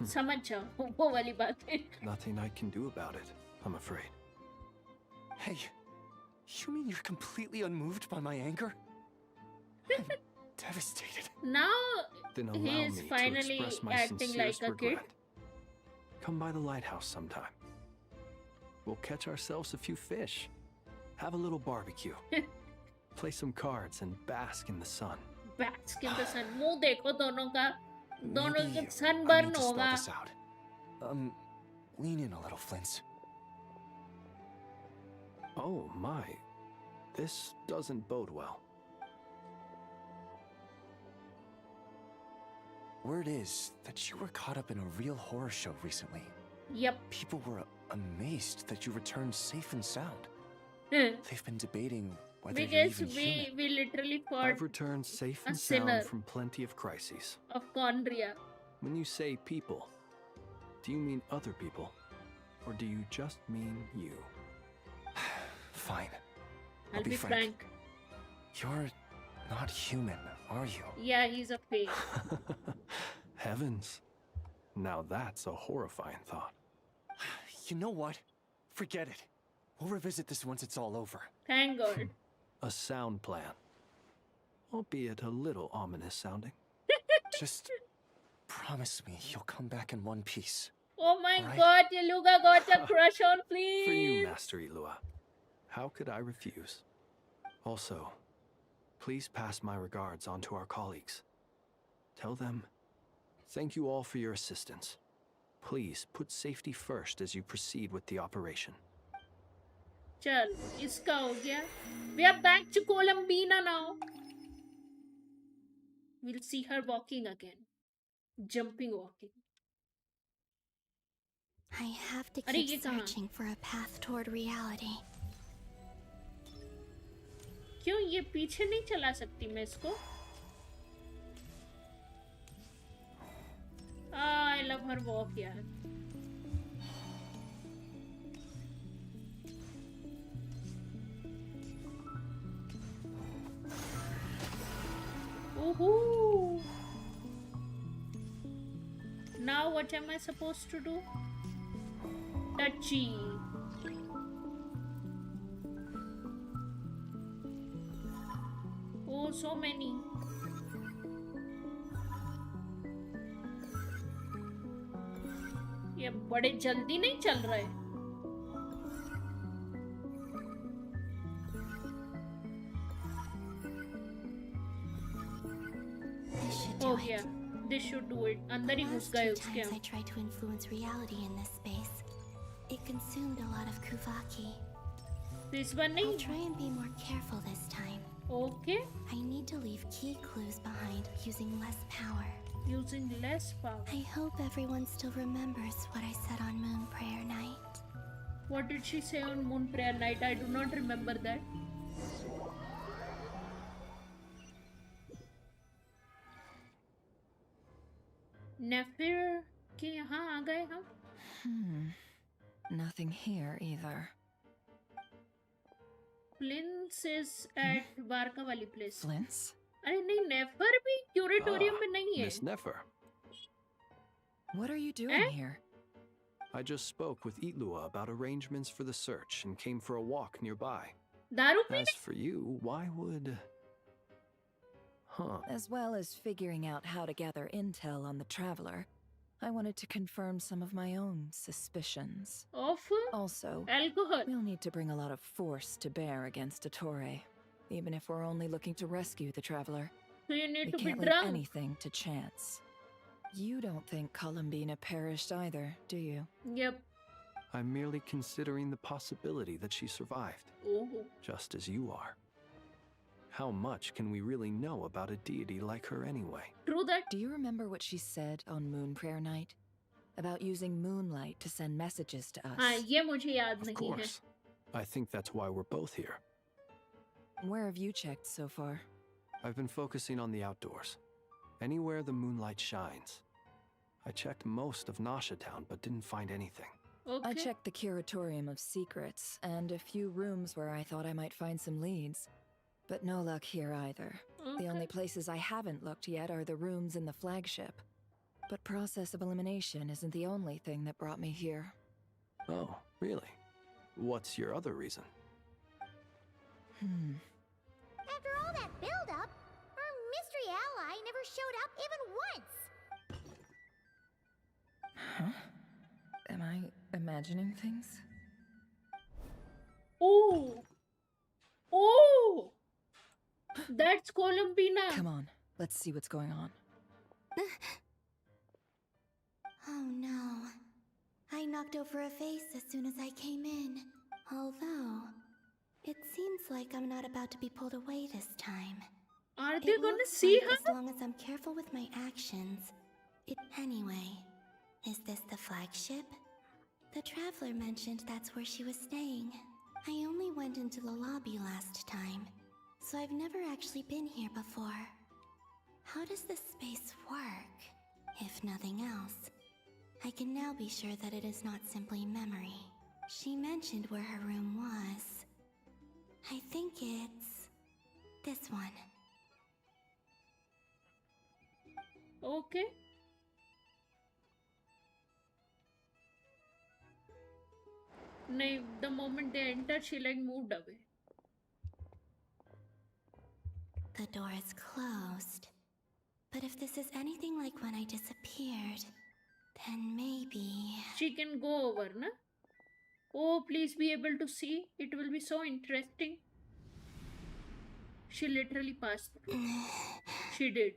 समझ जाओ, वो वाली बात है. Nothing I can do about it, I'm afraid. Hey, you mean you're completely unmoved by my anger? I'm devastated. Now Then he allow is me finally to express my acting like sincerest a kid. regret. Come by the lighthouse sometime. We'll catch ourselves a few fish, have a little barbecue, play some cards, and bask in the sun. Bask in the sun. मुंह देखो दोनों का. दोनों Maybe का I sunburn need to spell होगा. this out. Lean in a little, Flint. Oh my, this doesn't bode well. Word is that you were caught up in a real horror show recently. Yep. People were amazed that you returned safe and sound. Hmm. They've been debating whether you're Because even human. we literally fought I've returned safe a and sinner. sound from plenty of crises. of Condria. When you say people, do you mean other people? Or do you just mean you? Fine. I'll be frank. You're not human, are you? Yeah, he's a fake. Heavens. Now that's a horrifying thought. You know what? Forget it. We'll revisit this once it's all over. Thank God. A sound plan. Albeit a little ominous sounding. Just promise me you'll come back in one piece. Oh my Alright. God, Yaluga got a crush on, please. For you, Master Ilua. How could I refuse? Also, please pass my regards on to our colleagues. Tell them, thank you all for your assistance. Please put safety first as you proceed with the operation. Chal, iska ho gaya. We are back to Columbina now. We'll see her walking again. Jumping walking. I have to अरे, ये keep कहाँ? searching for a path toward reality. क्यों ये पीछे नहीं चला सकती मैं इसको? I love her walk यार. Woohoo! Now what am I supposed to do? Touchy. Oh, so many. ये बड़े जल्दी नहीं चल रहे. do Oh it. yeah, they should do it. अंदर ही The घुस last गए two उसके times हम. I tried to influence reality in this space, it consumed a lot of kuvaki. This one I'll नहीं. try and be more careful this time. Okay. I need to leave key clues behind using less power. Using less power. I hope everyone still remembers what I said on Moon Prayer Night. What did she say on Moon Prayer Night? I do not remember that. नेफिर के यहाँ आ गए हम. Nothing here either. Flint's is at Varka वाली place. Flint's? अरे नहीं, नेफर भी क्यूरेटोरियम में नहीं है. Miss Neffer. What are you doing here? I just spoke with Itlua about arrangements for the search and came for a walk nearby. दारू As for you, why would... Huh. As well as figuring out how to gather intel on the Traveler, I wanted to confirm some of my own suspicions. Of? Also, alcohol. We'll need to bring a lot of force to bear against Dottore, even if we're only looking to rescue the Traveler. So you need we to be can't leave drunk. anything to chance. You don't think Columbina perished either, do you? Yep. I'm merely considering the possibility that she survived. Oh. Just as you are. How much can we really know about a deity like her anyway? True that. Do you remember what she said on Moon Prayer Night? About using moonlight to send messages to us? हाँ, ये मुझे याद Of नहीं course. I think that's why we're both here. Where have you checked so far? I've been focusing on the outdoors. Anywhere the moonlight shines. I checked most of Nasha Town, but didn't find anything. Okay. I checked the Curatorium of Secrets, and a few rooms where I thought I might find some leads. But no luck here either. The only places I haven't looked yet are the rooms in the flagship. But process of elimination isn't the only thing that brought me here. Oh, really? What's your other reason? After all that build-up, our mystery ally never showed up even once. Huh? Am I imagining things? Oh! Oh! That's Columbina. Come on, let's see what's going on. Oh no. I knocked over a vase as soon as I came in. Although, it seems like I'm not about to be pulled away this time. Are they gonna looks see like her? As long as I'm careful with my actions. Anyway, is this the flagship? The Traveler mentioned that's where she was staying. I only went into the lobby last time, so I've never actually been here before. How does this space work? If nothing else, I can now be sure that it is not simply memory. She mentioned where her room was. I think it's this one. Okay. No, the moment they entered, she like moved away. The door is closed. But if this is anything like when I disappeared, then maybe... She can go over, na? Oh, please be able to see. It will be so interesting. She literally passed through. She did.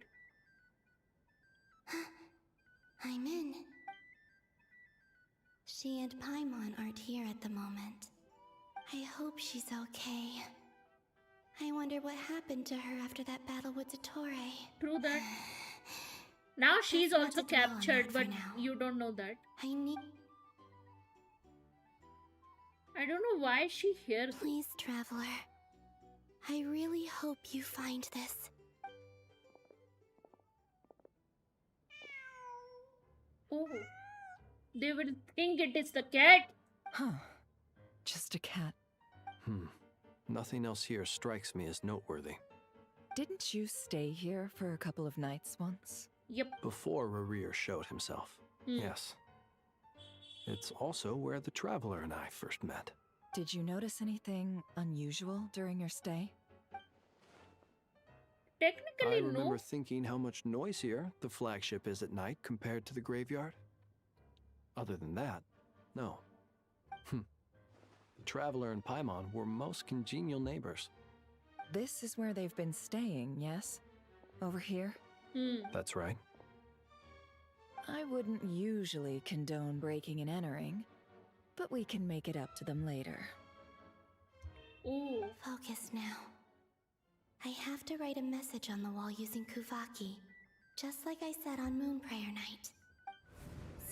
I'm in. She and Paimon aren't here at the moment. I hope she's okay. I wonder what happened to her after that battle with Dottore. True that. Now she's Let's also not dwell on captured, that for but now. you don't know that. I need... I don't know why she here. Please, Traveler. I really hope you find this. Oh. They will think it is the cat. Huh. Just a cat. Nothing else here strikes me as noteworthy. Didn't you stay here for a couple of nights once? Yep. Before Rarir showed himself. Yes. It's also where the Traveler and I first met. Did you notice anything unusual during your stay? Technically, I remember no. thinking how much noisier the flagship is at night compared to the graveyard. Other than that, no. The Traveler and Paimon were most congenial neighbors. This is where they've been staying, yes? Over here? That's right. I wouldn't usually condone breaking and entering, but we can make it up to them later. Ooh. Focus now. I have to write a message on the wall using Kuvaki, just like I said on Moon Prayer Night.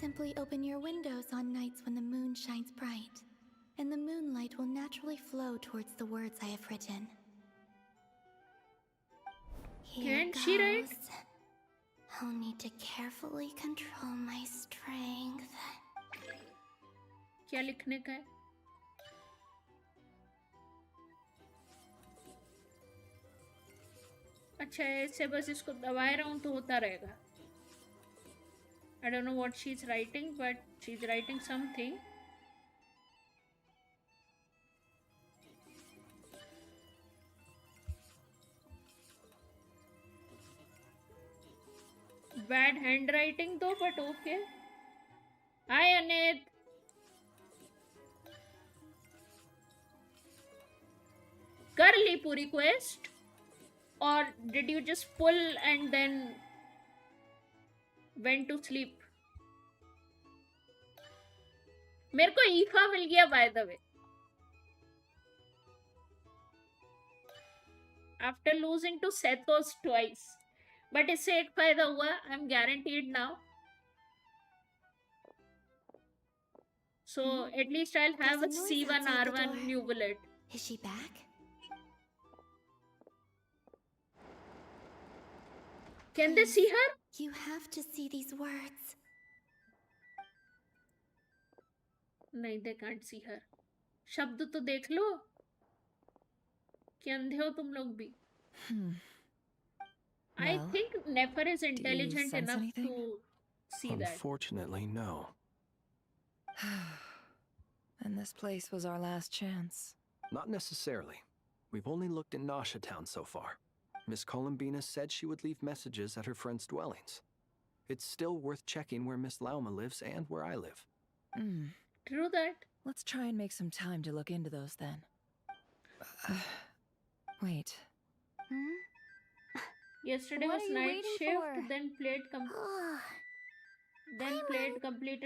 Simply open your windows on nights when the moon shines bright, and the moonlight will naturally flow towards the words I have written. Here Can she write? goes. I'll need to carefully control my strength. क्या लिखने का है? अच्छा ऐसे बस इसको दबाए रहूं तो होता रहेगा. I don't know what she's writing, but she's writing something. Bad handwriting though, but okay. Hi Anit. कर ली पूरी quest? Or did you just pull and then went to sleep? मेरे को ईफा मिल गया by the way. After losing to Sethos twice. But इससे एक फायदा हुआ, I'm guaranteed now. So at least I'll have a C1 R1 new bullet. Is she back? Can they see her? You have to see these words. नहीं, they can't see her. शब्द तो देख लो. कि अंधे हो तुम लोग भी. I think Nefer is intelligent enough to see that. Unfortunately, no. And this place was our last chance. Not necessarily. We've only looked in Nasha Town so far. Miss Columbina said she would leave messages at her friends' dwellings. It's still worth checking where Miss Lauma lives and where I live. True that. Let's try and make some time to look into those then. Wait. Yesterday What was are you night waiting shift, for? then played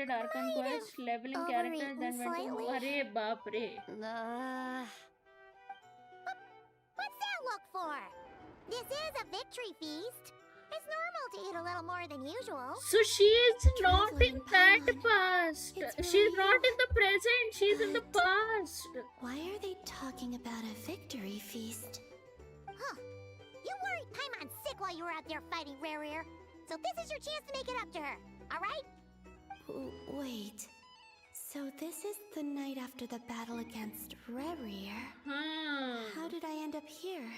Archon quest, leveling character, then went to Arey baap re. What's that look for? This is a victory feast. It's normal to eat a little more than usual. So she is not in that past. She's not in the present. She's in the past. Why are they talking about a victory feast? Huh. You worried Paimon sick while you were out there fighting Rare. So this is your chance to make it up to her. Alright? Wait. So this is the night after the battle against Rare. How did I end up here?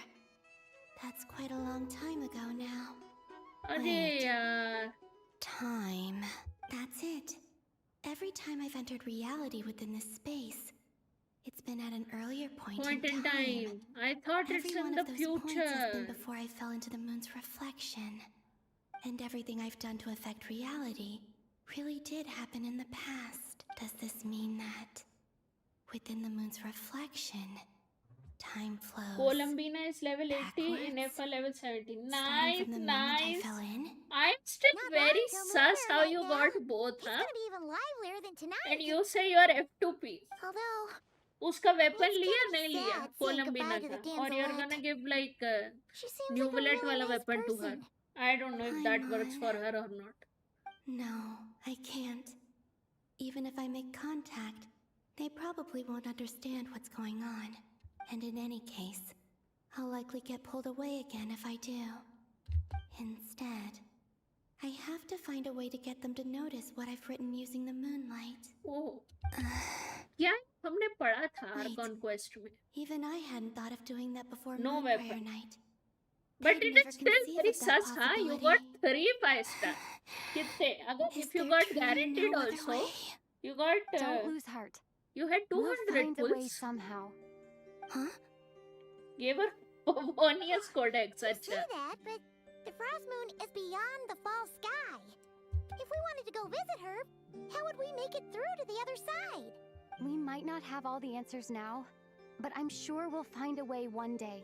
That's quite a long time ago now. Wait. Time. That's it. Every time I've entered reality within this space, it's been at an earlier point in time. I thought Every it's in one the of those points has been future. before I fell into the moon's reflection. And everything I've done to affect reality really did happen in the past. Does this mean that within the moon's reflection, time flows? Columbina is level 80, Ineffa level 70. Nice, nice. I'm still very sus how you got both, It's huh? gonna be even livelier than tonight. And you say you're F2P. Although, उसका weapon लिया नहीं sad लिया saying Columbina goodbye to का the और you're damselette. gonna give like she seems new like a bullet really वाला nice weapon to her. person. I don't know if that works for her or not. No, I can't. Even if I make contact, they probably won't understand what's going on. And in any case, I'll likely get pulled away again if I do. Instead, I have to find a way to get them to notice what I've written using the moonlight. Oh. Yeah, हमने पढ़ा था Archon quest में. Even I hadn't thought of doing that before No Moon Prayer weapon. Night. But I'd it never is still conceived very of that sus, huh? You got 3 5-star. कितने? अगर if you got guaranteed also, you got. Don't lose heart. You had 200 We'll find a way pulls. somehow. Huh? Gave her Pavonius Codex. Say अच्छा. that, but the frost moon is beyond the fall sky. If we wanted to go visit her, how would we make it through to the other side? We might not have all the answers now, but I'm sure we'll find a way one day.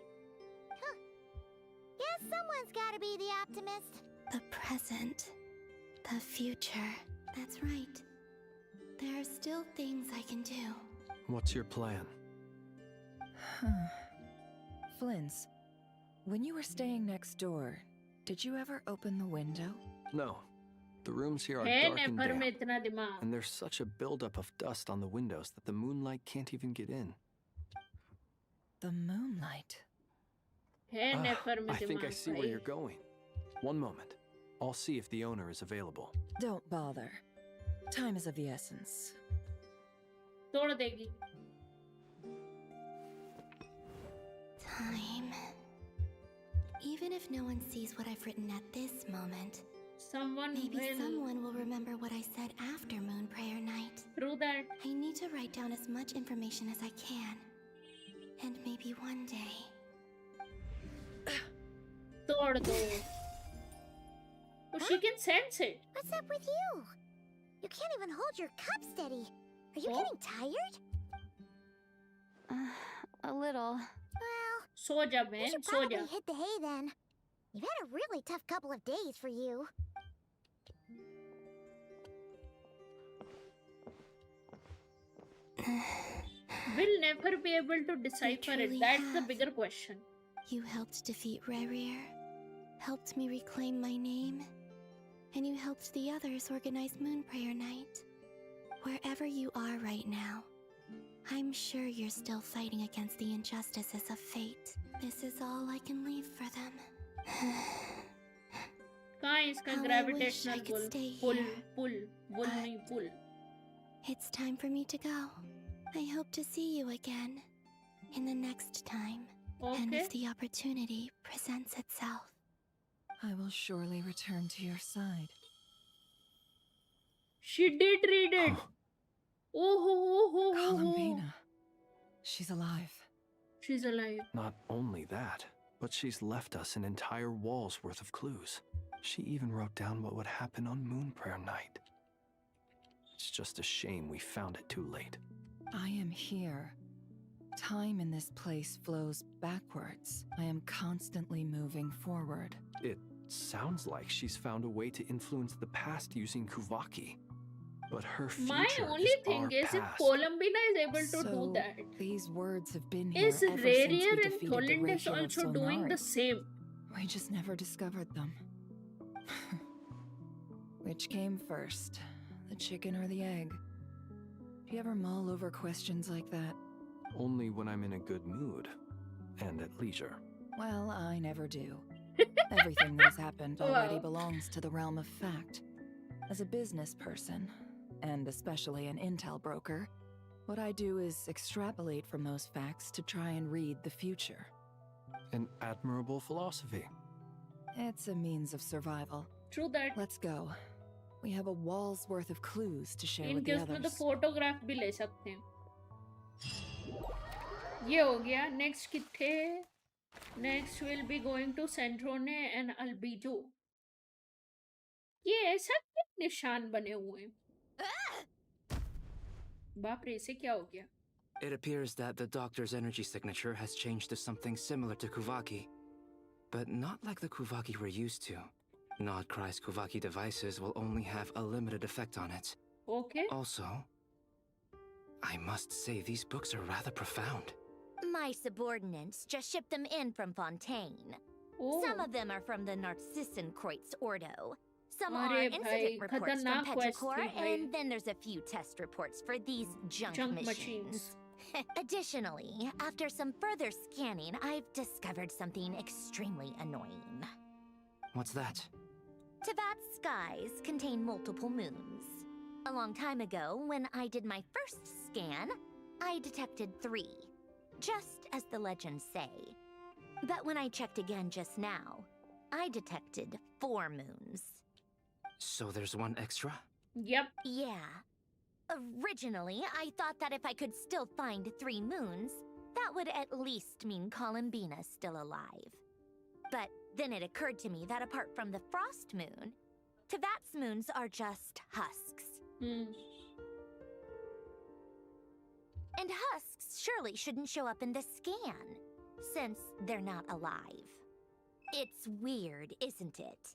Guess someone's gotta be the optimist. present, the future. That's right. There are still things I can do. What's your plan? Flins, when you were staying next door, did you ever open the window? No. The rooms here are है dark and नेफर damp, में इतना दिमाग. and there's such a buildup of dust on the windows that the moonlight can't even get in. The moonlight? है नेफर में I think I दिमाग see where भाई. you're going. One moment. I'll see if the owner is available. Don't bother. Time is of the essence. तोड़ देगी. Time. Even if no one sees what I've written at this moment, maybe someone will remember what I said after Moon Prayer Night. True that. I need to write down as much information as I can. And maybe one day... तोड़ दो. Oh, she can sense it. What's up with you? You can't even hold your cup steady. Are you getting tired? A little. Well, सो जा you बहन, should so probably जा. hit the hay then. You've had a really tough couple of days for you. We'll never be able to decipher it. truly That's the have. bigger question. You helped defeat Rerir, helped me reclaim my name, and you helped the others organize Moon Prayer Night. Wherever you are right now, I'm sure you're still fighting against the injustices of fate. This is all I can leave for them. कहाँ है इसका How I wish gravitational I could pull? stay Pull, here, pull, pull नहीं pull. It's time for me to go. I hope to see you again in the next time. And Okay. if the opportunity presents itself. I will surely return to your side. She did read it. Oh. Columbina. She's alive. She's alive. Not only that, but she's left us an entire wall's worth of clues. She even wrote down what would happen on Moon Prayer Night. It's just a shame we found it too late. I am here. Time in this place flows backwards. I am constantly moving forward. It sounds like she's found a way to influence the past using Kuvaki. But her future My only is thing our is if past. Columbina is able to So, do that, these words have been here is ever since we Rerir and defeated the Tholend is ratio of also doing the Solnari. same. We just never discovered them. Which came first, the chicken or the egg? Do you ever mull over questions like that? Only when I'm in a good mood and at leisure. Well, I never do. Everything that has happened already Wow. belongs to the realm of fact. As a business person, and especially an intel broker, what I do is extrapolate from those facts to try and read the future. An admirable philosophy. It's a means of survival. True that. Let's go. We have a wall's worth of clues to share with इनके the उसमें तो others. Photograph भी ले सकते हैं. ये हो गया. Next किथे? Next we'll be going to Centrone and Albedo. ये ऐसा क्या निशान बने हुए हैं? बाप रे, इसे क्या हो गया? It appears that the doctor's energy signature has changed to something similar to Kuvaki. But not like the Kuvaki we're used to. Nodcry's Kuvaki devices will only have a limited effect on it. Okay. Also, I must say these books are rather profound. My subordinates just shipped them in from Fontaine. Oh. Some of them are from the Narcissenkreuz Ordo. Some Arey are bhai, incident reports from khatarnak quest Petrichor, thi bhai. and then there's a few test reports for these junk machines. Additionally, after some further scanning, I've discovered something extremely annoying. What's that? Teyvat's skies contain multiple moons. A long time ago, when I did my first scan, I detected 3, just as the legends say. But when I checked again just now, I detected 4 moons. So there's one extra? Yep. Yeah. Originally, I thought that if I could still find 3 moons, that would at least mean Columbina's still alive. But then it occurred to me that apart from the frost moon, Teyvat's moons are just husks. And husks surely shouldn't show up in the scan, since they're not alive. It's weird, isn't it?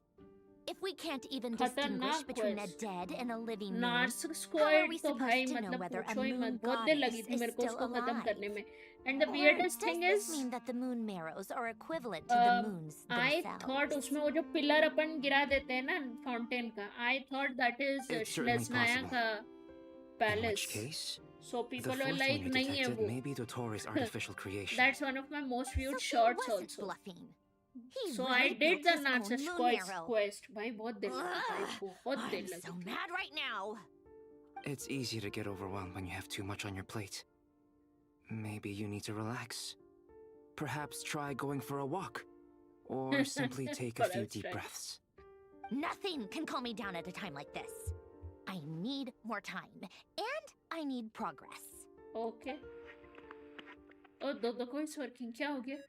If we can't even distinguish खतरनाक between a quest. dead and a living moon, nurse how are squad we तो भाई supposed to know मतलब whether a पूछो ही moon मत, बहुत देर लगी goddess थी is मेरे को still उसको खत्म alive? करने में. And the Or weirdest does thing this is, mean that the moon marrows are equivalent to the moons I themselves? thought उसमें वो जो पिलर अपन गिरा देते हैं ना फाउंटेन का, I thought that is It's certainly Shlesnaya possible. का In palace. which case, So the people fourth were moon like, you नहीं है detected वो. may be Dottoro's artificial creation. That's one of my most viewed So he shorts wasn't also. bluffing. He So really I did built the his own Narcissus moon quest. marrow. भाई बहुत देर लगी, भाई बहुत देर I'm लगी. so mad right now. It's easy to get overwhelmed when you have too much on your plate. Maybe you need to relax. Perhaps try going for a walk. Or simply take a few deep breaths. Nothing can calm me down at a time like this. I need more time. And I need progress. Okay. Oh, the course working. क्या हो गया?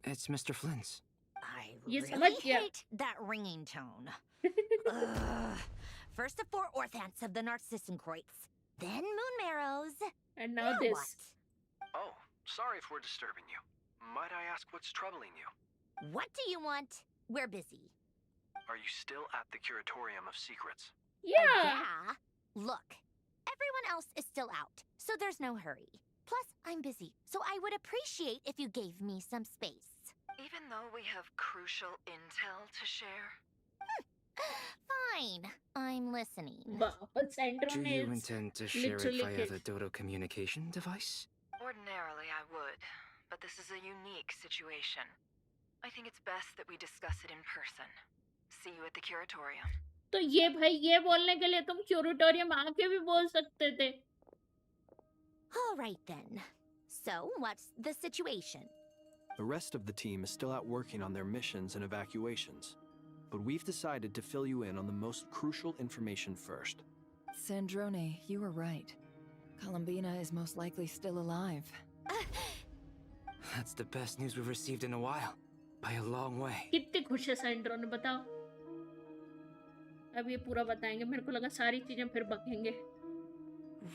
It's Mr. Flynn's. I ये really समझ गया. hate that ringing tone. Ugh. First the 4 orthants of the Narcissenkreuz, then moon marrows. And now this. What? Oh, sorry if we're disturbing you. Might I ask what's troubling you? What do you want? We're busy. Are you still at the Curatorium of Secrets? Yeah. Yeah. Look, everyone else is still out, so there's no hurry. Plus, I'm busy, so I would appreciate if you gave me some space. Even though we have crucial intel to share? Fine, I'm listening. Do you intend to share it via the Dodo communication device? Ordinarily, I would, but this is a unique situation. I think it's best that we discuss it in person. See you at the Curatorium. तो ये भाई ये बोलने के लिए तुम क्यूरेटोरियम आके भी बोल सकते थे. All right then. So, what's the situation? The rest of the team is still out working on their missions and evacuations, but we've decided to fill you in on the most crucial information first. Sandrone, you were right. Columbina is most likely still alive. That's the best news we've received in a while. By a long way. कितनी खुश है Sandro ने, बताओ. अब ये पूरा बताएंगे, मेरे को लगा सारी चीजें फिर बकेंगे.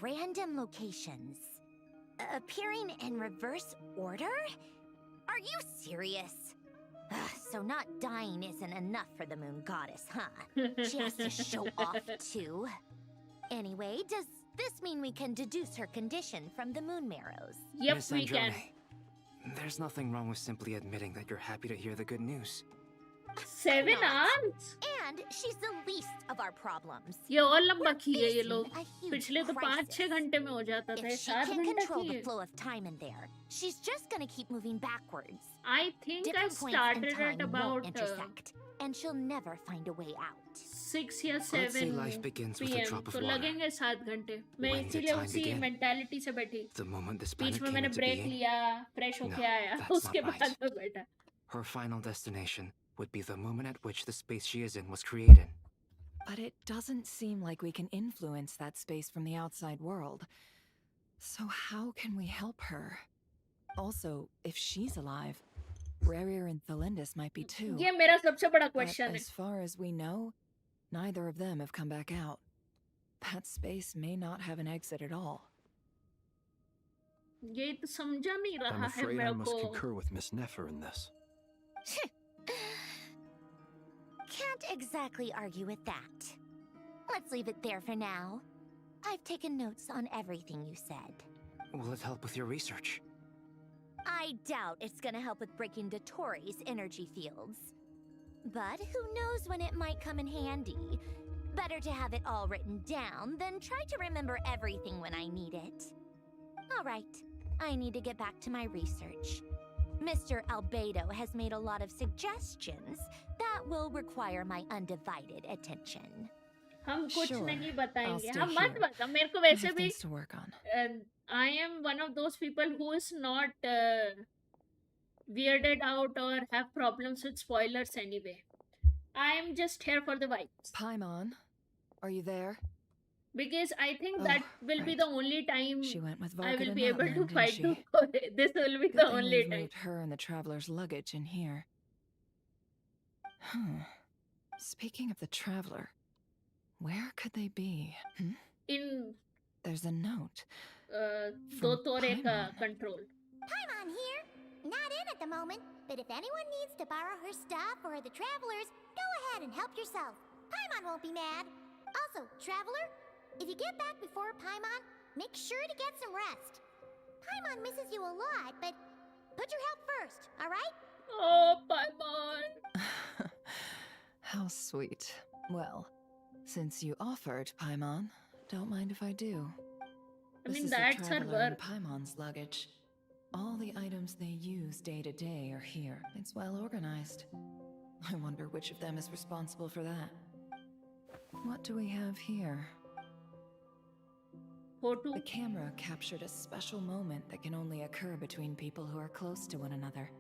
Random locations. Appearing in reverse order? Are you serious? So not dying isn't enough for the moon goddess, huh? She has to show off too. Anyway, does this mean we can deduce her condition from the moon marrows? Yep, Miss we can. Androne, there's nothing wrong with simply admitting that you're happy to hear the good news. 7 hours? And she's the least of our problems. ये और लंबा किए ये लोग. पिछले तो 5-6 घंटे में हो जाता था. If she 7 can घंटा control the किए. flow of time in there, she's just gonna keep moving backwards. I think I Different points in started at time about won't intersect, and she'll never find a way out. 6 या Let's say 7 life begins with a PM. drop of तो water. लगेंगे 7 घंटे. मैं When did इसीलिए time उसी begin? Mentality से बैठी. The moment this beach planet में came मैंने into ब्रेक being, लिया, फ्रेश No, होके आया. that's उसके not बाद right. मैं बैठा. her final destination would be the moment at which the space she is in was created. But it doesn't seem like we can influence that space from the outside world. So how can we help her? Also, if she's alive, Rarier and Thelindis might be too. ये मेरा सबसे बड़ा But question है. as far as we know, neither of them have come back out. That space may not have an exit at all. ये तो समझा नहीं I'm रहा है afraid I मेरे must को. concur with Miss Neffa in this. Can't exactly argue with that. Let's leave it there for now. I've taken notes on everything you said. Will it help with your research? I doubt it's gonna help with breaking Dottoro's energy fields. But who knows when it might come in handy. Better to have it all written down than try to remember everything when I need it. Alright, I need to get back to my research. Mr. Albedo has made a lot of suggestions that will require my undivided attention. हम कुछ Sure, नहीं I'll बताएंगे. stay हम मत here. बता. मेरे को I वैसे have भी things to work on. I am one of those people who is not weirded out or have problems with spoilers anyway. I am just here for the vibes. Paimon, are you there? Because I think Oh, that will be right. the only time She went with I Varka will to be able to Natlan, didn't fight she? Dottore. This will be Good the thing only we've time. moved her and the traveler's luggage in here. Speaking of the traveler, where could they be? In There's a note. Dottore ka Paimon. control. Paimon here. not in at the moment, but if anyone needs to borrow her stuff or the travelers, go ahead and help yourself. Paimon won't be mad. Also, traveler, if you get back before Paimon, make sure to get some rest. Paimon misses you a lot, but put your health first, alright? Oh, Paimon! How sweet. Well, since you offered, Paimon, don't mind if I do. This is that's the her traveler and work. Paimon's luggage. All the items they use day to day are here. It's well organized. I wonder which of them is responsible for that. What do we have here? Photo. The camera captured a special moment that can only occur between people who are close to one another.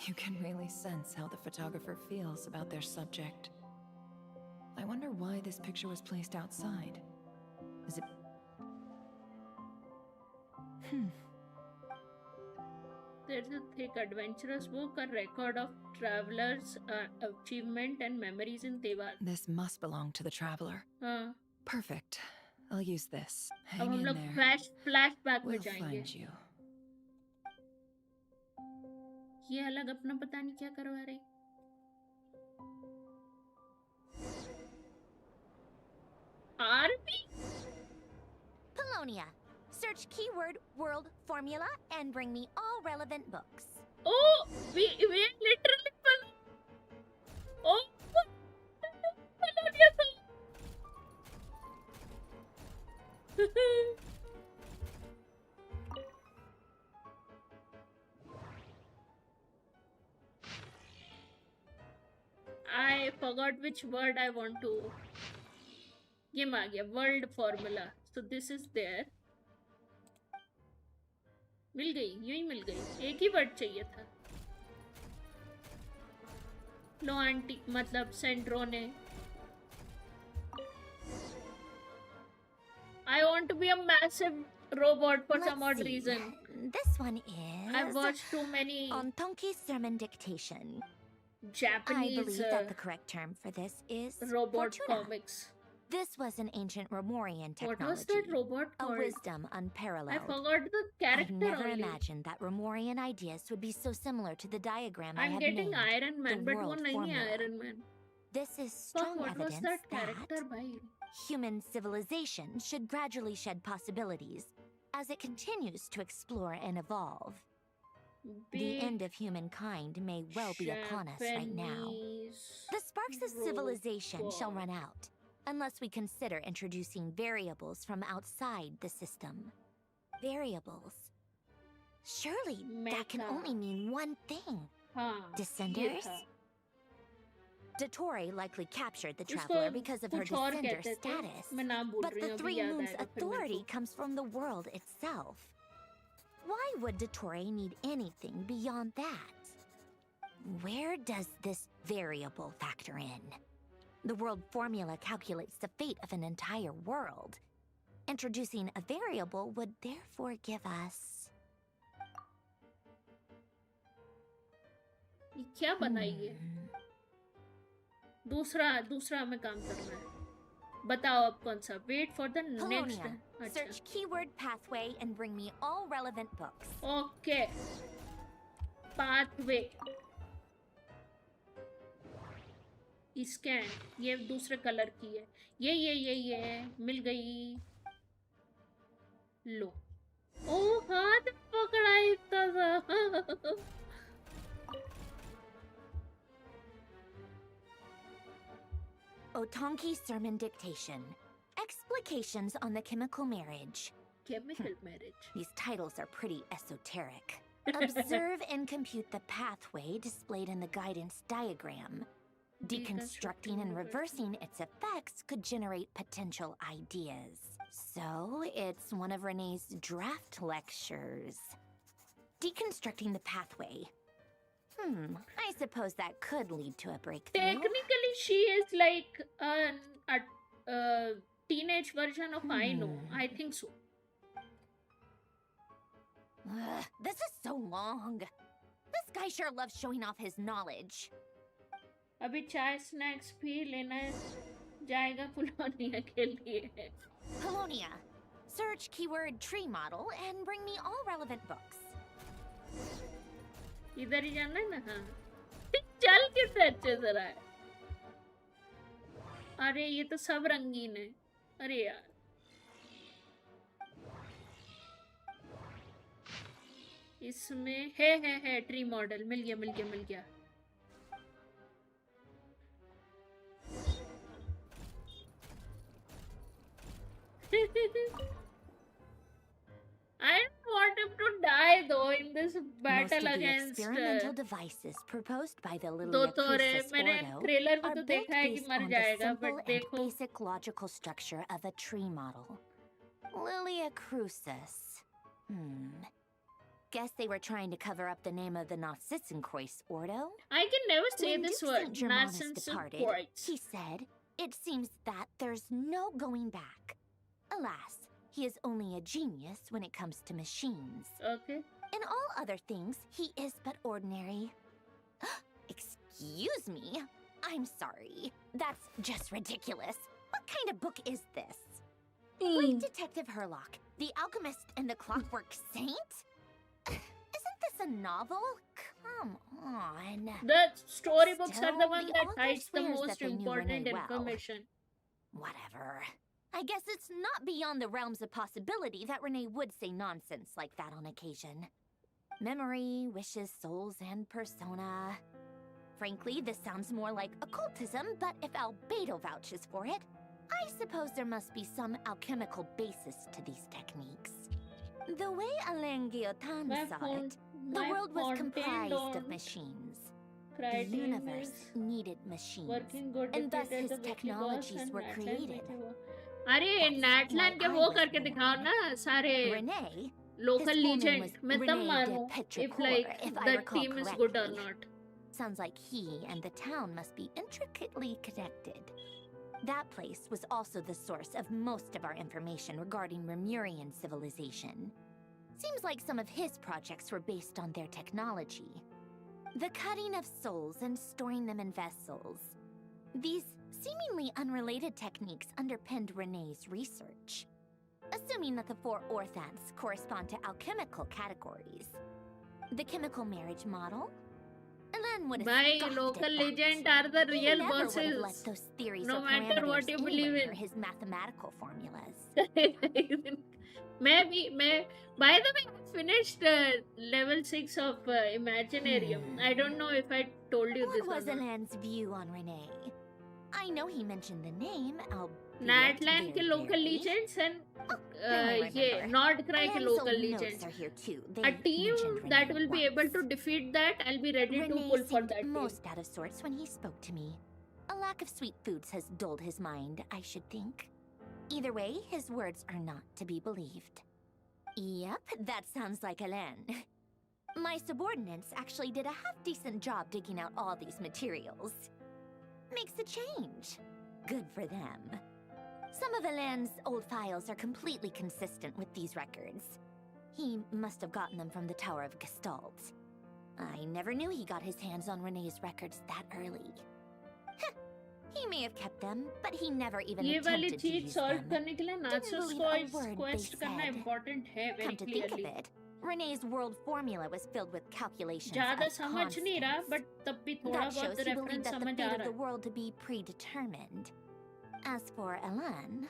You can really sense how the photographer feels about their subject. I wonder why this picture was placed outside. Is it... There's a thick, adventurous book, a record of travelers' achievement and memories in Tewas. This must belong to the traveler. हाँ. Perfect. I'll use this. अब Hang हम in लोग there. flashback में We'll जाएंगे. find you. ये अलग अपना पता नहीं क्या करवा रही. Army? Polonia. Search keyword world formula and bring me all relevant books. Oh, we literally oh, Polonia. I forgot which word I want to. ये आ गया world formula. So this is there. मिल गई, यूं ही मिल गई. एक ही वर्ड चाहिए था. लो aunty मतलब सेंड्रो ने. I want to be a massive robot for some odd reason. This one is... I've watched too many Ontonki sermon dictation. Japanese I believe that the correct term for this is robot Fortuna. comics. This was an ancient Romorian technology. What was that robot called? A wisdom unparalleled. I forgot the character. I've never only. imagined that Romorian ideas would be so similar to the diagram I I'm had getting named, Iron Man, the but world वो नहीं है formula. Iron Man. This is Fuck, strong what was evidence that that character, bhai? human civilization should gradually shed possibilities as it continues to explore and evolve. The end of humankind may well be upon us right now. The sparks of civilization shall run out, unless we consider introducing variables from outside the system. Variables. Surely that can only mean one thing. Descenders? Dottore likely captured the traveler because of her descender status. But the Three Moons authority comes from the world itself. Why would Dottore need anything beyond that? Where does this variable factor in? The world formula calculates the fate of an entire world. Introducing a variable would therefore give us... ये क्या बनाइए? दूसरा हमें काम करना है. बताओ अब कौन सा? Wait for the next. Polonia. Search keyword pathway and bring me all relevant books. Okay. Pathway. Scan. ये दूसरे कलर की है. ये मिल गई. लो. ओ हाथ पकड़ा इतना सा. Otonki Sermon Dictation. Explications on the chemical marriage. Chemical marriage. These titles are pretty esoteric. Observe and compute the pathway displayed in the guidance diagram. Deconstructing and reversing its effects could generate potential ideas. So, it's one of Renee's draft lectures. Deconstructing the pathway. I suppose that could lead to a breakthrough. Technically, she is like a teenage version of I know. I think so. This is so long. This guy sure loves showing off his knowledge. अभी चाय snacks भी लेना जाएगा पुलोनिया के लिए. Polonia. Search keyword tree model and bring me all relevant books. इधर ही जाना है ना? हाँ चल कितने अच्छे से रहा है। अरे ये तो सब रंगीन है। अरे यार इसमें है ट्री मॉडल मिल गया। I don't want him to die though in this battle Most of the against experimental devices proposed by the दो Lilia तो रे Crucis मैंने Ordo ट्रेलर में are तो built देखा है कि based मर on the जाएगा simple बट and देखो basic logical structure of a tree model. Lilia Crucis. Guess they were trying to cover up the name of the Narcissenquois Ordo. I can never say When this Duke word. St. Germanus departed, Narcissenquois. he said, "It seems that there's no going back." Alas, he is only a genius when it comes to machines. Okay. In all other things, he is but ordinary. Excuse me? I'm sorry. That's just ridiculous. What kind of book is this? Great Detective Herlock, the Alchemist and the Clockwork Saint? Isn't this a novel? Come on. The storybooks Still, are the one the that author hides the swears most that they knew important Renee well. information. Whatever. I guess it's not beyond the realms of possibility that Renee would say nonsense like that on occasion. Memory, wishes, souls, and persona. Frankly, this sounds more like occultism, but if Albedo vouches for it, I suppose there must be some alchemical basis to these techniques. The way Alain Guillotin saw it, the world was comprised of machines. The universe needed machines, and thus his technologies were created. अरे नेटलैंड के वो करके दिखाओ ना सारे local legend मैं तब मानूं if like the team is good or not. Sounds like he and the town must be intricately connected. That place was also the source of most of our information regarding Remurian civilization. Seems like some of his projects were based on their technology. The cutting of souls and storing them in vessels. These seemingly unrelated techniques underpinned Renee's research. Assuming that the 4 orthants correspond to alchemical categories. The chemical marriage model? Elen would have By local legend are the real bosses. Let those theories no or matter what you believe in. his mathematical formulas. Maybe, by the way, I finished level 6 of Imaginarium. I don't know if I told you this. What was Elen's view on Renee? I know he mentioned the name, Natlan के local legends and yeah, Nordcry के local legends. A team that will be able to defeat that, I'll be ready to pull for that team. Most out of sorts when he spoke to me. A lack of sweet foods has dulled his mind, I should think. Either way, his words are not to be believed. Yep, that sounds like Elen. My subordinates actually did a half-decent job digging out all these materials. Makes a change. Good for them. Some of Elen's old files are completely consistent with these records. He must have gotten them from the Tower of Gestalt. I never knew he got his hands on Renee's records that early. He may have kept them, but he never even attempted to use them. Didn't believe a word they said. Come to think of it, Renee's world formula was filled with calculations of constants. That shows he believed that the fate of the world to be predetermined. As for Elan,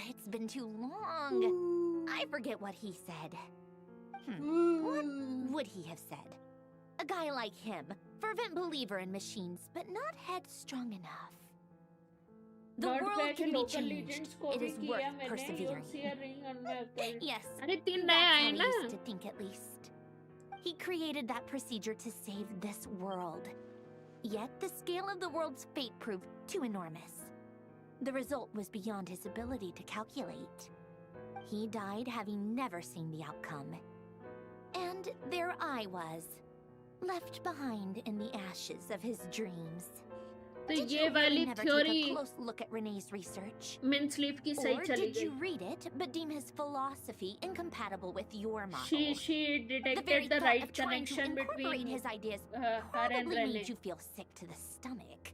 it's been too long. I forget what he said. What would he have said? A guy like him, fervent believer in machines, but not headstrong enough. The world can be changed. It is worth persevering. Yes, that's how he used to think at least. He created that procedure to save this world. Yet the scale of the world's fate proved too enormous. The result was beyond his ability to calculate. He died having never seen the outcome. And there I was, left behind in the ashes of his dreams. Did you really never take a close look at Renee's research? Or did you read it but deem his philosophy incompatible with your model? She detected the very the thought right of trying to connection incorporate between his ideas her and probably Rene. made you feel sick to the stomach.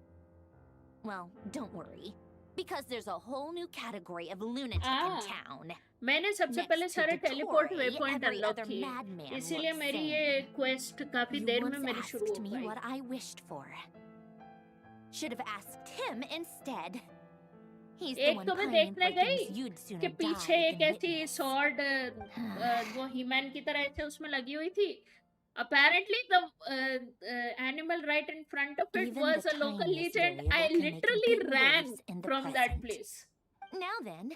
Well, don't worry. Because there's a whole new category of lunatic in town. मैंने सबसे Next पहले to सारे teleport Dottore, waypoint every unlock other किए, madman इसीलिए looks मेरी sane. ये quest काफी You देर में once मेरी शुरू asked हो me pi. what I wished for. Should have asked him instead. He's the एक one तो मैं pining देखने for things गई you'd sooner कि die पीछे एक than ऐसी witness. स्वॉर्ड वो हीमैन की तरह ऐसे उसमें लगी हुई थी. Apparently, the animal right in front of it Even was the a local tiniest legend. I variable can make literally big ran waves in the from that present. place. Now then,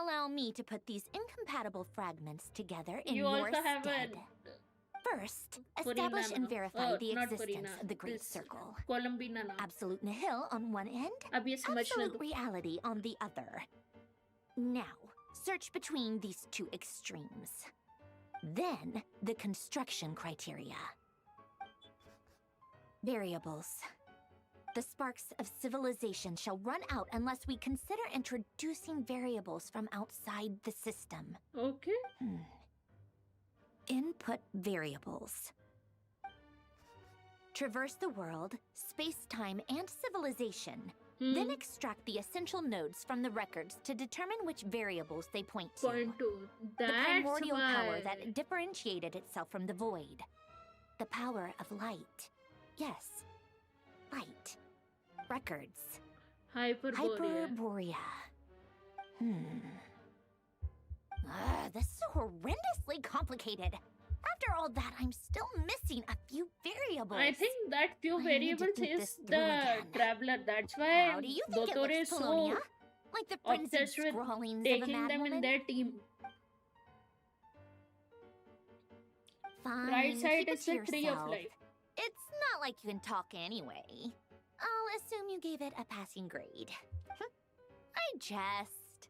allow me to put these incompatible fragments together in You your also have stead. First, establish and verify the existence of the Great Circle. Columbina now. Absolute nihil on one end, अब ये समझने absolute दो. reality on the other. Now, search between these two extremes. Then, the construction criteria. Variables. The sparks of civilization shall run out unless we consider introducing variables from outside the system. Okay. Input variables. Traverse the world, space-time, and civilization. Then extract the essential nodes from the records to determine which variables they point to. The primordial power that differentiated itself from the void. The power of light. Yes, light. Records. Hyperborea. This is horrendously complicated. After all that, I'm still missing a few variables. I think that few I need to variables think is this through the again. traveler. That's why How do you think it Dottore looks, is so Polonia? Like the frenzied obsessed with scrawlings of a taking mad them in woman? their team. Fine, Right side keep it is to the tree of yourself. life. It's not like you can talk anyway. I'll assume you gave it a passing grade. I jest.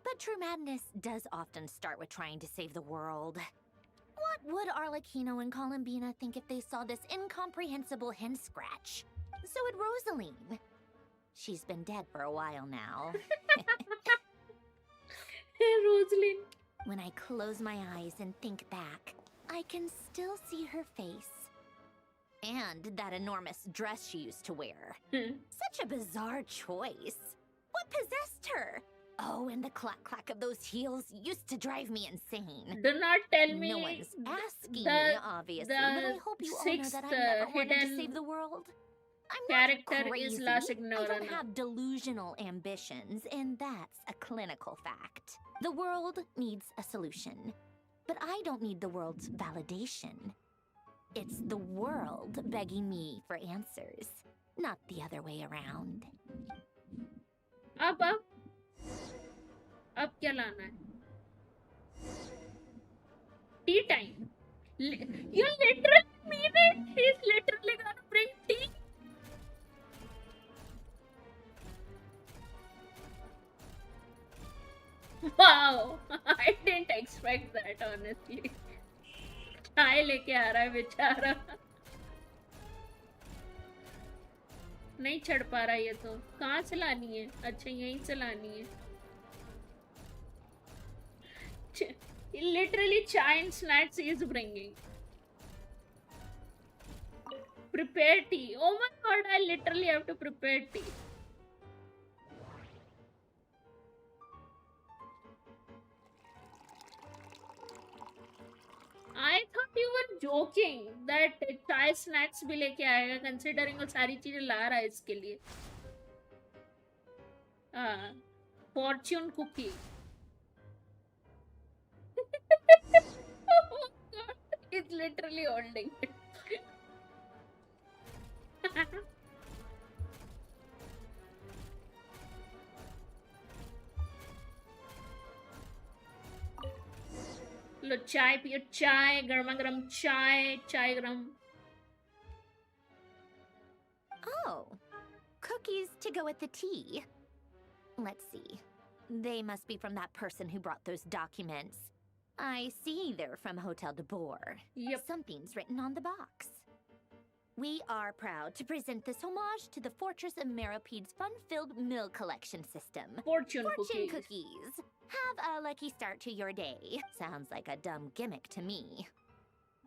But true madness does often start with trying to save the world. What would Arlecchino and Columbina think if they saw this incomprehensible hen scratch? So would Rosaline. She's been dead for a while now. Rosaline. When I close my eyes and think back, I can still see her face. And that enormous dress she used to wear. Such a bizarre choice. What possessed her? Oh, and the clack-clack of those heels used to drive me insane. Do not tell me No one's asking the- me, obviously, but I the hope you all know sixth, that I never wanted to hidden save the world. I'm character not is crazy. La I Signora don't now. have delusional ambitions, and that's a clinical fact. The world needs a solution, but I don't need the world's validation. It's the world begging me for answers, not the other way around. अब क्या लाना है? Tea time. You literally mean it? He's literally gonna bring tea. Wow, I didn't expect that honestly. चाय लेके आ रहा है बेचारा. नहीं चढ़ पा रहा ये तो. कहाँ से लानी है? अच्छा यहीं से लानी है. Literally chai and snacks he is bringing. Prepare tea. Oh my god, I literally have to prepare tea. I thought you were joking that chai snacks भी लेके आएगा considering वो सारी चीजें ला रहा है इसके लिए. Fortune cookie. Oh god, he's literally holding it. लो चाय पियो चाय गर्मा गर्म चाय गरम. Oh, cookies to go with the tea. Let's see. They must be from that person who brought those documents. I see they're from Hotel de Boer. Yep. Something's written on the box. We are proud to present this homage to the Fortress of Meropede's fun-filled meal collection system. Fortune cookies. Have a lucky start to your day. Sounds like a dumb gimmick to me.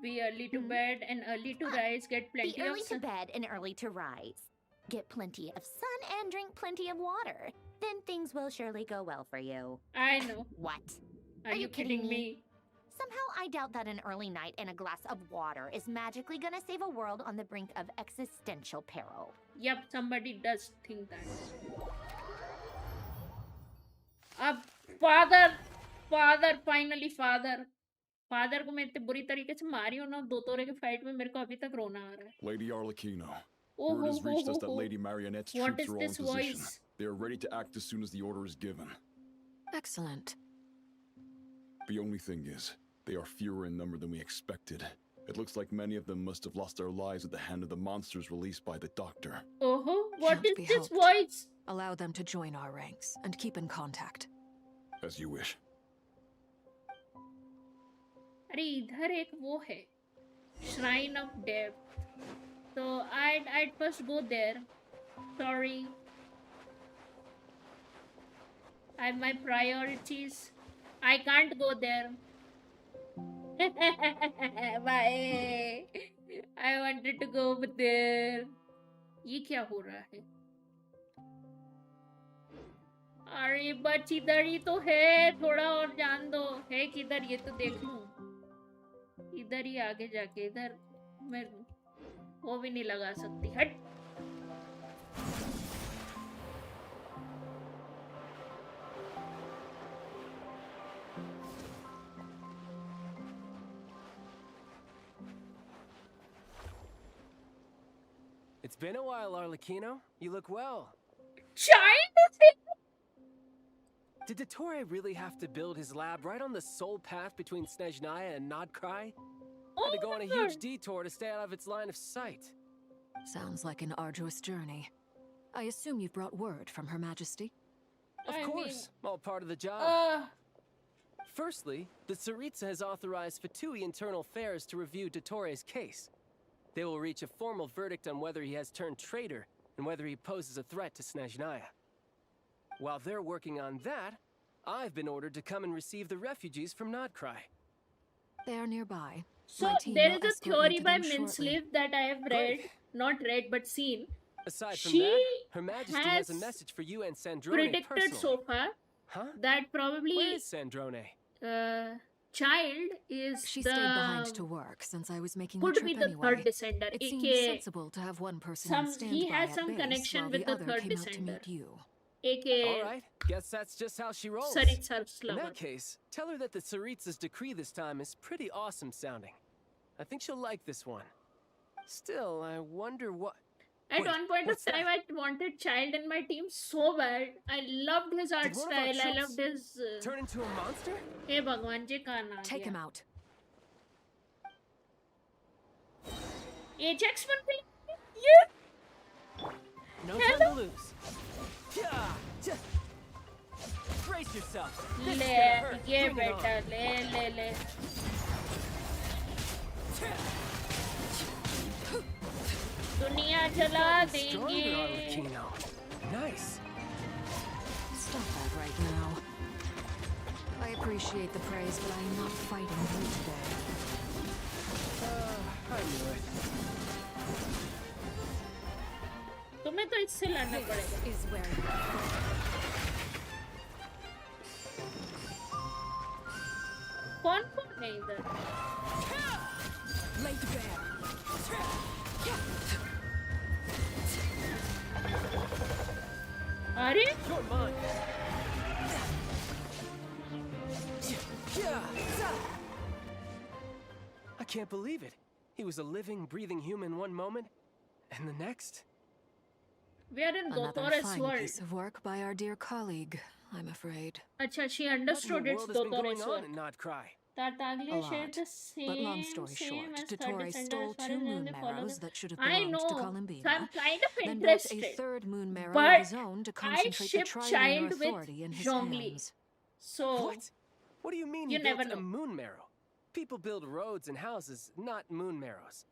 Be early to bed and early to rise. Get plenty Be early of to bed and early to rise. Get plenty of sun and drink plenty of water. then things will surely go well for you. I know. What? Are you kidding me? Somehow I doubt that an early night and a glass of water is magically gonna save a world on the brink of existential peril. Yep, somebody does think that. Finally father को मैं इतने बुरी तरीके से मारी हूँ ना, दो तोरे के फाइट में मेरे को अभी तक रोना आ रहा है. Lady Arlecchino, word has reached us that Lady Marionette's What troops is are all in this position. voice? They are ready to act as soon as the order is given. Excellent. The only thing is, they are fewer in number than we expected. It looks like many of them must have lost their lives at the hand of the monsters released by the Doctor. What Can't is be this helped. voice? Allow them to join our ranks and keep in contact. As you wish. अरे इधर एक वो है, Shrine of Death. So I'd first go there. Sorry. I have my priorities. I can't go there. Bye. I wanted to go over there. ये क्या हो रहा है? अरे बच इधर ही तो है, थोड़ा और जान दो. है किधर ये तो देख लूं. इधर ही आगे जाके इधर मैं वो भी नहीं लगा सकती. हट. It's been a while, Arlecchino. You look well. Child? Did Dottore really have to build his lab right on the sole path between Snezhnaya and Nodkrai? Had to go on a huge detour to stay out of its line of sight. Sounds like an arduous journey. I assume you've brought word from Her Majesty? Of course, all part of the job. Firstly, the Tsaritsa has authorized Fatui Internal Affairs to review Dottore's case. They will reach a formal verdict on whether he has turned traitor and whether he poses a threat to Snezhnaya. While they're working on that, I've been ordered to come and receive the refugees from Nodkrai. They are nearby. So there is a theory by Minslev that I have read, not read but seen. Aside from that, Her Majesty has a message for you and Sandrone predicted personally. so far that probably Where is Sandrone? child is She the stayed behind to work since I was making the could trip be the anyway. third descender. It seems aka sensible to have one person on standby he has at some base connection while with the the other third came out to descender. meet you. aka Alright, guess that's just how she rolls. Tsaritsa's In lover. that case, tell her that the Tsaritsa's decree this time is pretty awesome sounding. I think she'll like this one. Still, I wonder what... At Wait, one point of what's time, that? I wanted Child in my team so bad. I loved his art Did one of our style. I troops loved his. turn into a monster? Hey, Bhagwan ji, कहाँ ना Take गया? him out. Ajax one thing? Yeah. No time to lose. Yeah, just brace yourself. This is ले gonna hurt. ये Bring it on. बेटा ले. दुनिया जला Stronger, देंगे. Arlecchino. Nice. Stop that right now. I appreciate the praise, but I am not fighting you today. I knew it. तुम्हें तो इससे लड़ना पड़ेगा. Is where कौन है इधर? Laid bare. अरे? You're mine. I can't believe it. He was a living, breathing human one moment, and the next. We are in Another Dottore's fine world. piece of work by our dear colleague, I'm afraid. अच्छा, she What in understood the it's world has been Dottore's going world. on at Nodkrai? Tartaglia A shared lot. the same. But long story same short, as third Dottore descender stole as far 2 as moon they follow marrows the- that should have I belonged know. to Columbina, So I'm kind of then built interested. a 3rd moon marrow But of his own to concentrate the ship triune Child with authority in his Zhongli. hands. So What? What do you mean you he never built a know. moon marrow? People build roads and houses, not moon marrows.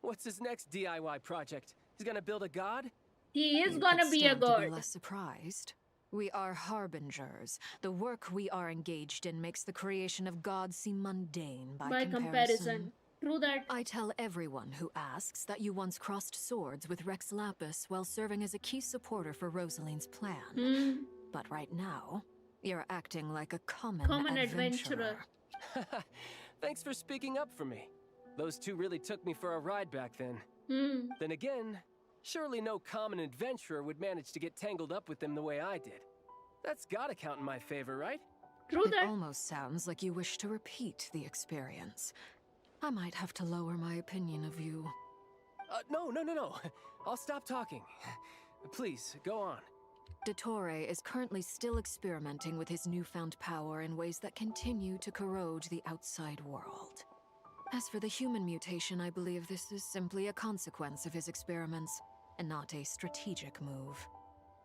What's his next DIY project? He's gonna build a god? he is You gonna could be a stand to god. be less surprised. We are harbingers. The work we are engaged in makes the creation of God seem mundane By comparison. True that. I tell everyone who asks that you once crossed swords with Rex Lapis while serving as a key supporter for Rosaline's plan. But right now, you're acting like a common adventurer. Thanks for speaking up for me. Those two really took me for a ride back then. Then again, surely no common adventurer would manage to get tangled up with them the way I did. That's gotta count in my favor, right? True It that. almost sounds like you wish to repeat the experience. I might have to lower my opinion of you. No. I'll stop talking. Please, go on. Dottore is currently still experimenting with his newfound power in ways that continue to corrode the outside world. As for the human mutation, I believe this is simply a consequence of his experiments, and not a strategic move.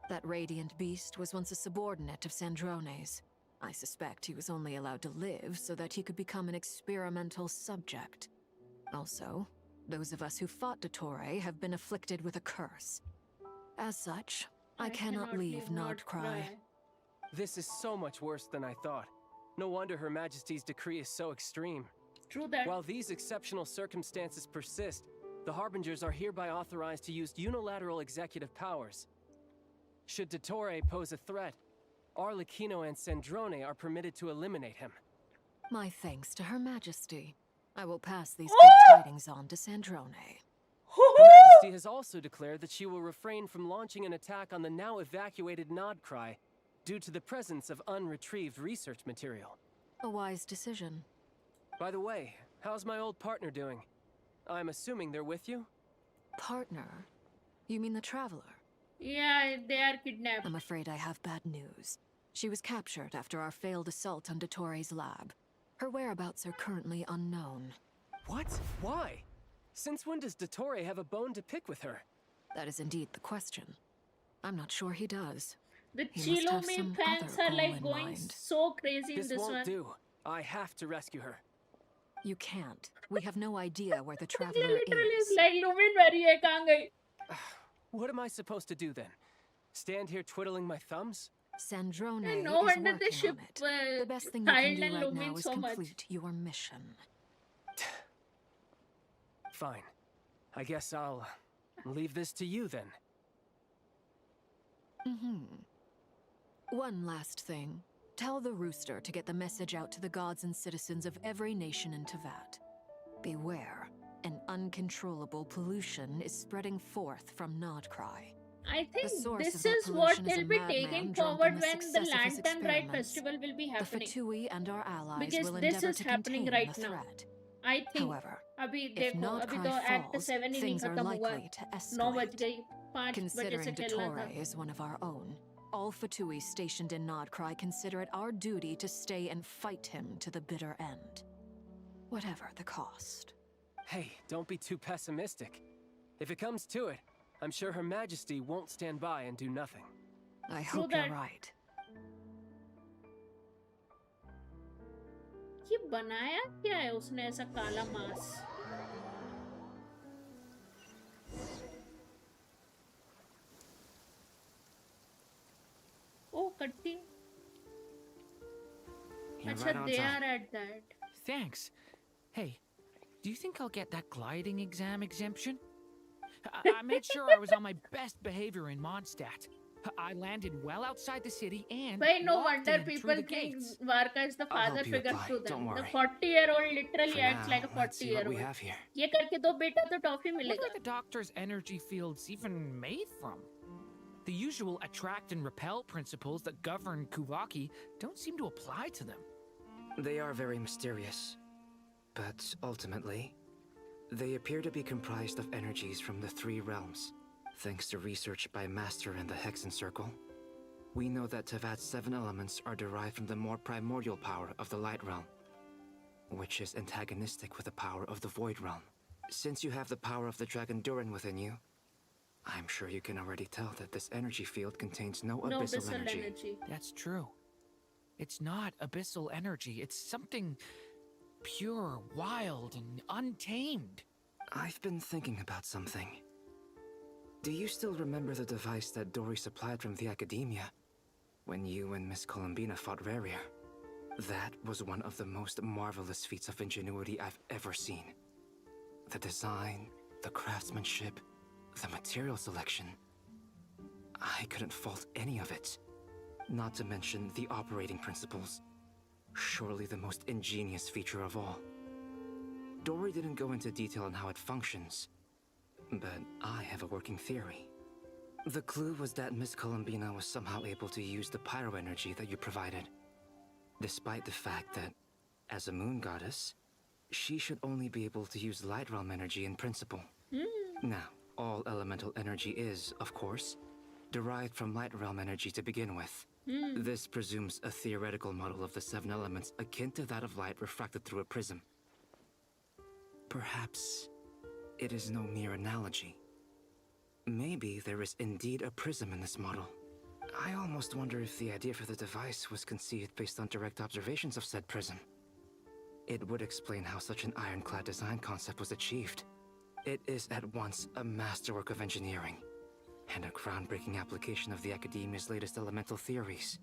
That radiant beast was once a subordinate of Sandrone's. I suspect he was only allowed to live so that he could become an experimental subject. Also, those of us who fought Dottore have been afflicted with a curse. As such, I cannot leave Nodcry. This is so much worse than I thought. No wonder Her Majesty's decree is so extreme. True that. While these exceptional circumstances persist, the Harbingers are hereby authorized to use unilateral executive powers. Should Dottore pose a threat, Arlecchino and Sandrone are permitted to eliminate him. My thanks to Her Majesty. I will pass these good tidings on to Sandrone. Her Majesty has also declared that she will refrain from launching an attack on the now evacuated Nodcry due to the presence of unretrieved research material. A wise decision. By the way, how's my old partner doing? I'm assuming they're with you? Partner? You mean the Traveler? Yeah, they are kidnapped. I'm afraid I have bad news. She was captured after our failed assault on Dottore's lab. Her whereabouts are currently unknown. What? Why? Since when does Dottore have a bone to pick with her? That is indeed the question. I'm not sure he does. The He must have some Chilome fans other are goal like in going mind. so crazy in This this won't one. do. I have to rescue her. You can't. We have no idea where the Like, Traveler literally, is. it's like Lumin very hai, kahan gayi? What am I supposed to do then? Stand here twiddling my thumbs? Sandrone And is no wonder working the ship on it. The best thing you can Child do and right Lumin now is so much. complete your mission. Fine. I guess I'll leave this to you then. One last thing. Tell the Rooster to get the message out to the gods and citizens of every nation in Tevat. Beware. An uncontrollable pollution is spreading forth from Nodcry. I think source this of that is what pollution is a they'll be madman taking drunk on forward the when the success of his Lantern Rite experiments. Festival will be The happening. Fatui and our allies Because will this endeavor is to happening contain right the now. threat. I think However, अभी if देखो अभी तो Nodcry Act falls, 7 ही नहीं things are खत्म हुआ likely to 9 बज escalate. गई 5 बजे Considering से खेलना था Dottore is one of our own, all Fatui stationed in Nodcry consider it our duty to stay and fight him to the bitter end. Whatever the cost. Hey, don't be too pessimistic. If it comes to it, I'm sure Her Majesty won't stand by and do nothing. I hope you're right. ये बनाया क्या है उसने ऐसा काला मांस ओ कट्टी अच्छा they are at that. Thanks. Hey, do you think I'll get that gliding exam exemption? I made sure I was on my best behavior in Mondstadt. I landed well outside the city and But no walked wonder in through people the think gates. Varka is the I'll father help you figure apply. to them. Don't The worry. 40-year-old literally For acts now, like a let's see what we 40-year-old. have here. ये करके दो बेटा तो toffee What मिलेगा. are the doctor's energy fields even made from? The usual attract and repel principles that govern Kuvaki don't seem to apply to them. They are very mysterious. But ultimately, they appear to be comprised of energies from the 3 realms. Thanks to research by Master in the Hexen Circle, we know that Tevat's 7 elements are derived from the more primordial power of the Light Realm, which is antagonistic with the power of the Void Realm. Since you have the power of the Dragon Durin within you, I'm sure you can already tell that this energy field contains no abyssal energy. That's true. It's not abyssal energy. It's something pure, wild, and untamed. I've been thinking about something. Do you still remember the device that Dory supplied from the Academia when you and Miss Columbina fought Rarier? That was one of the most marvelous feats of ingenuity I've ever seen. The design, the craftsmanship, the material selection. I couldn't fault any of it. Not to mention the operating principles. Surely the most ingenious feature of all. Dory didn't go into detail on how it functions, but I have a working theory. The clue was that Miss Columbina was somehow able to use the pyro energy that you provided, despite the fact that, as a moon goddess, she should only be able to use light realm energy in principle. Now, all elemental energy is, of course, derived from light realm energy to begin with. This presumes a theoretical model of the 7 elements akin to that of light refracted through a prism. Perhaps it is no mere analogy. Maybe there is indeed a prism in this model. I almost wonder if the idea for the device was conceived based on direct observations of said prism. It would explain how such an ironclad design concept was achieved. It is at once a masterwork of engineering and a groundbreaking application of the Academia's latest elemental theories.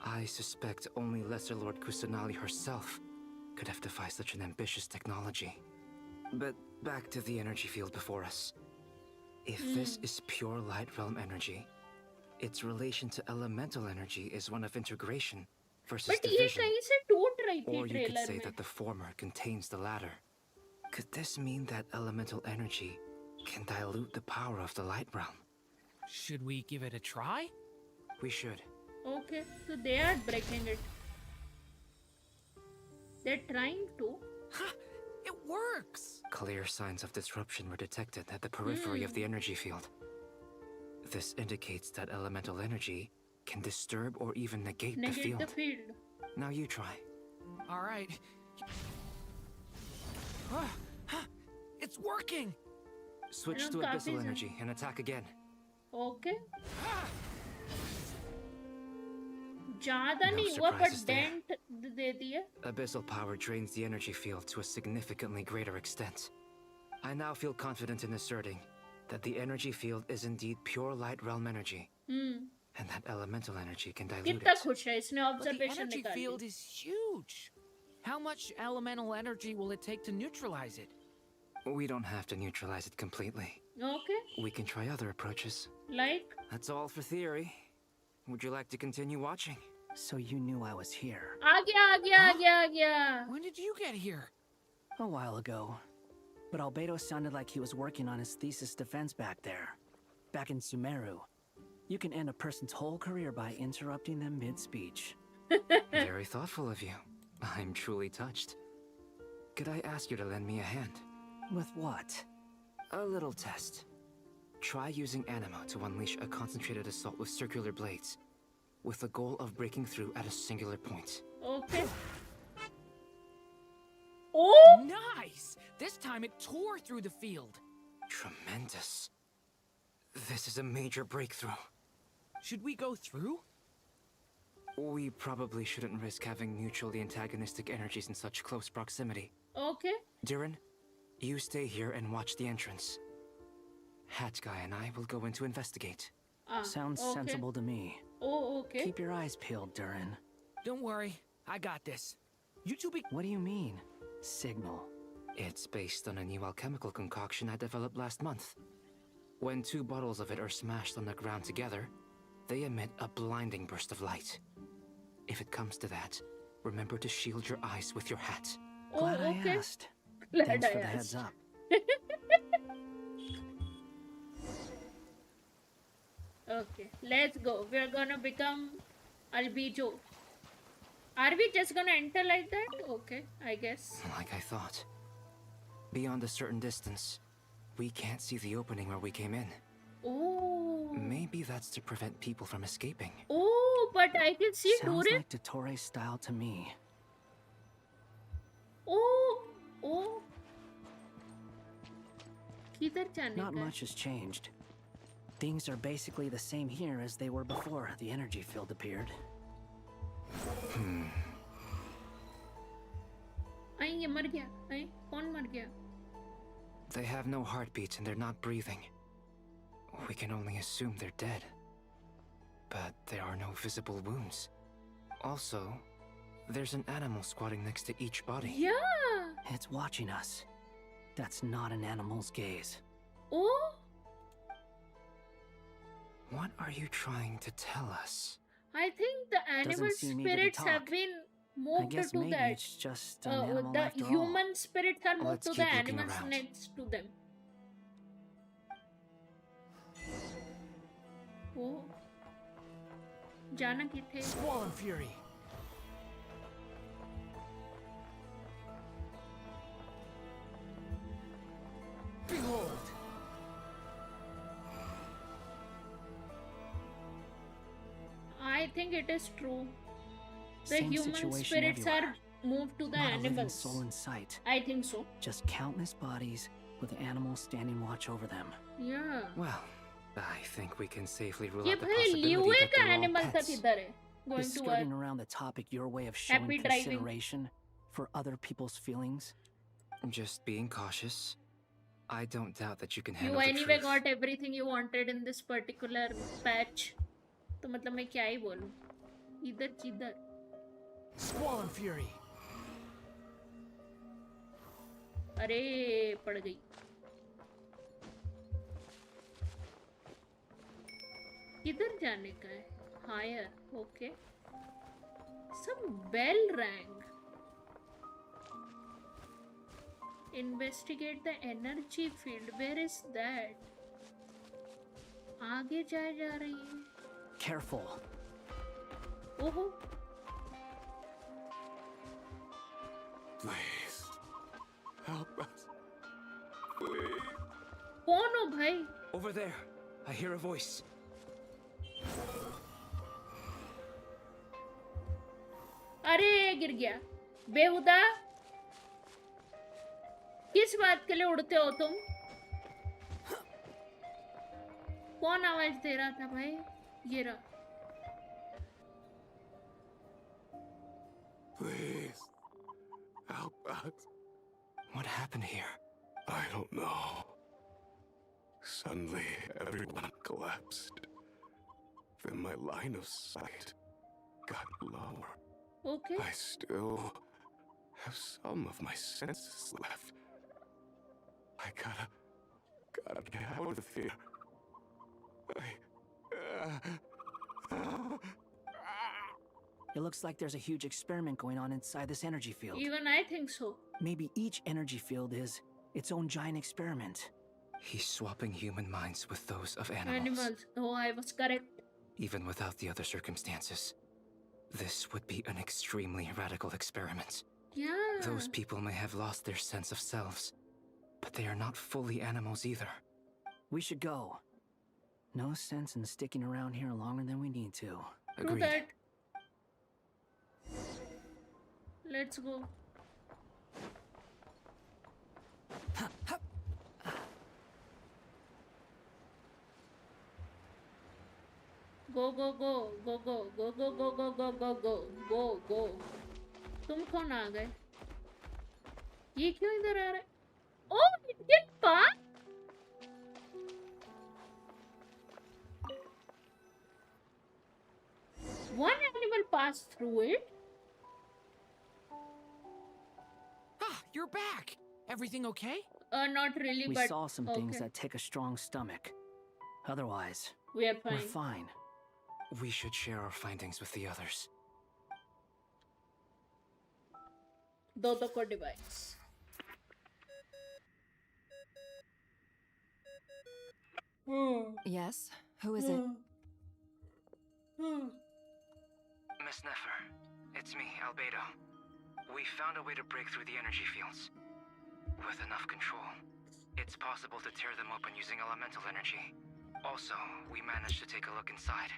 I suspect only Lesser Lord Kusanali herself could have devised such an ambitious technology. But back to the energy field before us. If this is pure light realm energy, its relation to elemental energy is one of integration versus division. Or you could say that the former contains the latter. Could this mean that elemental energy can dilute the power of the light realm? Should we give it a try? We should. Okay, so they are breaking it. They're trying to. It works! Clear signs of disruption were detected at the periphery of the energy field. This indicates that elemental energy can disturb or even negate the field. Now you try. All right. It's working! Switch to abyssal energy and attack again. Okay. ज़्यादा नहीं हुआ but dent दे दिया. Abyssal power drains the energy field to a significantly greater extent. I now feel confident in asserting that the energy field is indeed pure light realm energy, and that elemental energy can dilute it. कितना खुश है इसने But the observation energy निकाल field Lee. is huge. How much elemental energy will it take to neutralize it? We don't have to neutralize it completely. Okay. We can try other approaches. Like? That's all for theory. Would you like to continue watching? So you knew I was here. आ गया. When did you get here? A while ago. But Albedo sounded like he was working on his thesis defense back there. Back in Sumeru. You can end a person's whole career by interrupting them mid-speech. Very thoughtful of you. I'm truly touched. Could I ask you to lend me a hand? With what? A little test. Try using Animo to unleash a concentrated assault with circular blades, with the goal of breaking through at a singular point. Okay. Oh! Nice! This time it tore through the field. Tremendous. This is a major breakthrough. Should we go through? We probably shouldn't risk having mutually antagonistic energies in such close proximity. Okay. Durin, you stay here and watch the entrance. Hat Guy and I will go in to investigate. Sounds sensible to me. Oh, okay. Keep your eyes peeled, Durin. Don't worry, I got this. You two be— What do you mean? Signal. It's based on a new alchemical concoction I developed last month. When 2 bottles of it are smashed on the ground together, they emit a blinding burst of light. If it comes to that, remember to shield your eyes with your hat. Glad I asked. Glad Thanks I for the asked. heads up. Okay, let's go. We're gonna become Albedo. Are we just gonna enter like that? Okay, I guess. Like I thought. Beyond a certain distance, we can't see the opening where we came in. Oh. Maybe that's to prevent people from escaping. Oh, but I can see Sounds Durin. like Dottore style to me. Oh. किधर जाने Not का? much has changed. Things are basically the same here as they were before the energy field appeared. आई ये मर गया. आई कौन मर गया? They have no heartbeats and they're not breathing. We can only assume they're dead. But there are no visible wounds. Also, there's an animal squatting next to each body. Yeah. It's watching us. That's not an animal's gaze. Oh. What are you trying to tell us? I think the animal Doesn't seem eager to spirits have talk. been I moved guess to maybe that. it's just an animal The after all. human spirits are moved Let's to the keep looking animals around. next to them. Oh, जाना किथे? Swollen fury. Behold. I think it is true. The Same human situation spirits everywhere. are moved to the Not a living animals. soul in sight. I think so. Just countless bodies with animals standing watch over them. Yeah. Well, I think we can safely rule ये out the भाई possibility लियुए that का they're all animal था pets. किधर है? Going Is to skirting Earth. around the topic your way of showing Happy driving. consideration for other people's feelings? Just being cautious. I don't doubt that you can You handle the anyway truth. got everything you wanted in this particular patch. तो मतलब मैं क्या ही बोलूं? इधर किधर? Swollen fury. अरे पड़ गई. किधर जाने का है? Higher, okay. Some bell rang. Investigate the energy field. Where is that? आगे जा रही है. Careful. ओहो. Please. Help us. Please. कौन हो भाई? Over there. I hear a voice. अरे गिर गया. बेहुदा. किस बात के लिए उड़ते हो तुम? कौन आवाज दे रहा था भाई? ये रहा. Please. Help us. What happened here? I don't know. Suddenly, everyone collapsed. Then my line of sight got lower. Okay. I still have some of my senses left. I gotta get out of here. It looks like there's a huge experiment going on inside this energy field. Even I think so. Maybe each energy field is its own giant experiment. He's swapping human minds with those of animals. Animals. Oh, I was correct. Even without the other circumstances. This would be an extremely radical experiment. Yeah. Those people may have lost their sense of selves, but they are not fully animals either. We should go. No sense in sticking around here longer than we need to. True that. Let's go. Go go go go go go go go go go go go go go. तुम कौन आ गए? ये क्यों इधर आ रहे? Oh, it can pass. One animal passed through it. Ah, you're back. Everything okay? Not really, We but saw some things okay. that take a strong stomach. Otherwise, We are fine. we're fine. We should share our findings with the others. दो को device. Yes? Who is it? Miss Neffer, it's me, Albedo. We found a way to break through the energy fields. With enough control, it's possible to tear them open using elemental energy. Also, we managed to take a look inside.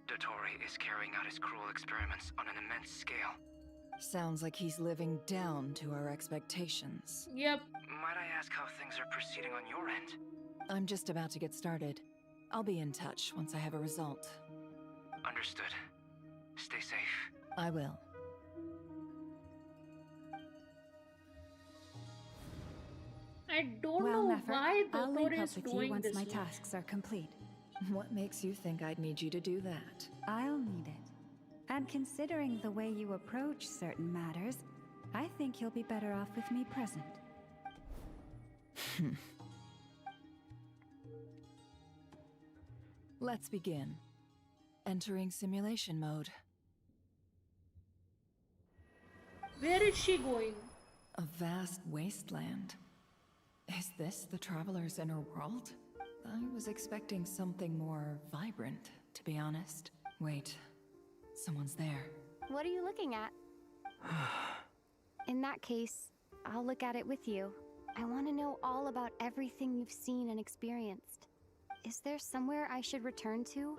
Dottore is carrying out his cruel experiments on an immense scale. Sounds like he's living down to our expectations. Yep. Might I ask how things are proceeding on your end? I'm just about to get started. I'll be in touch once I have a result. Understood. Stay safe. I will. I don't Well, know Neffer, why I'll link Dottore up is with you doing once this my one. tasks are complete. What makes you think I'd need you to do that? I'll need it. And considering the way you approach certain matters, I think you'll be better off with me present. Let's begin. Entering simulation mode. Where is she going? A vast wasteland. Is this the traveler's inner world? I was expecting something more vibrant, to be honest. Wait, someone's there. What are you looking at? In that case, I'll look at it with you. I want to know all about everything you've seen and experienced. Is there somewhere I should return to?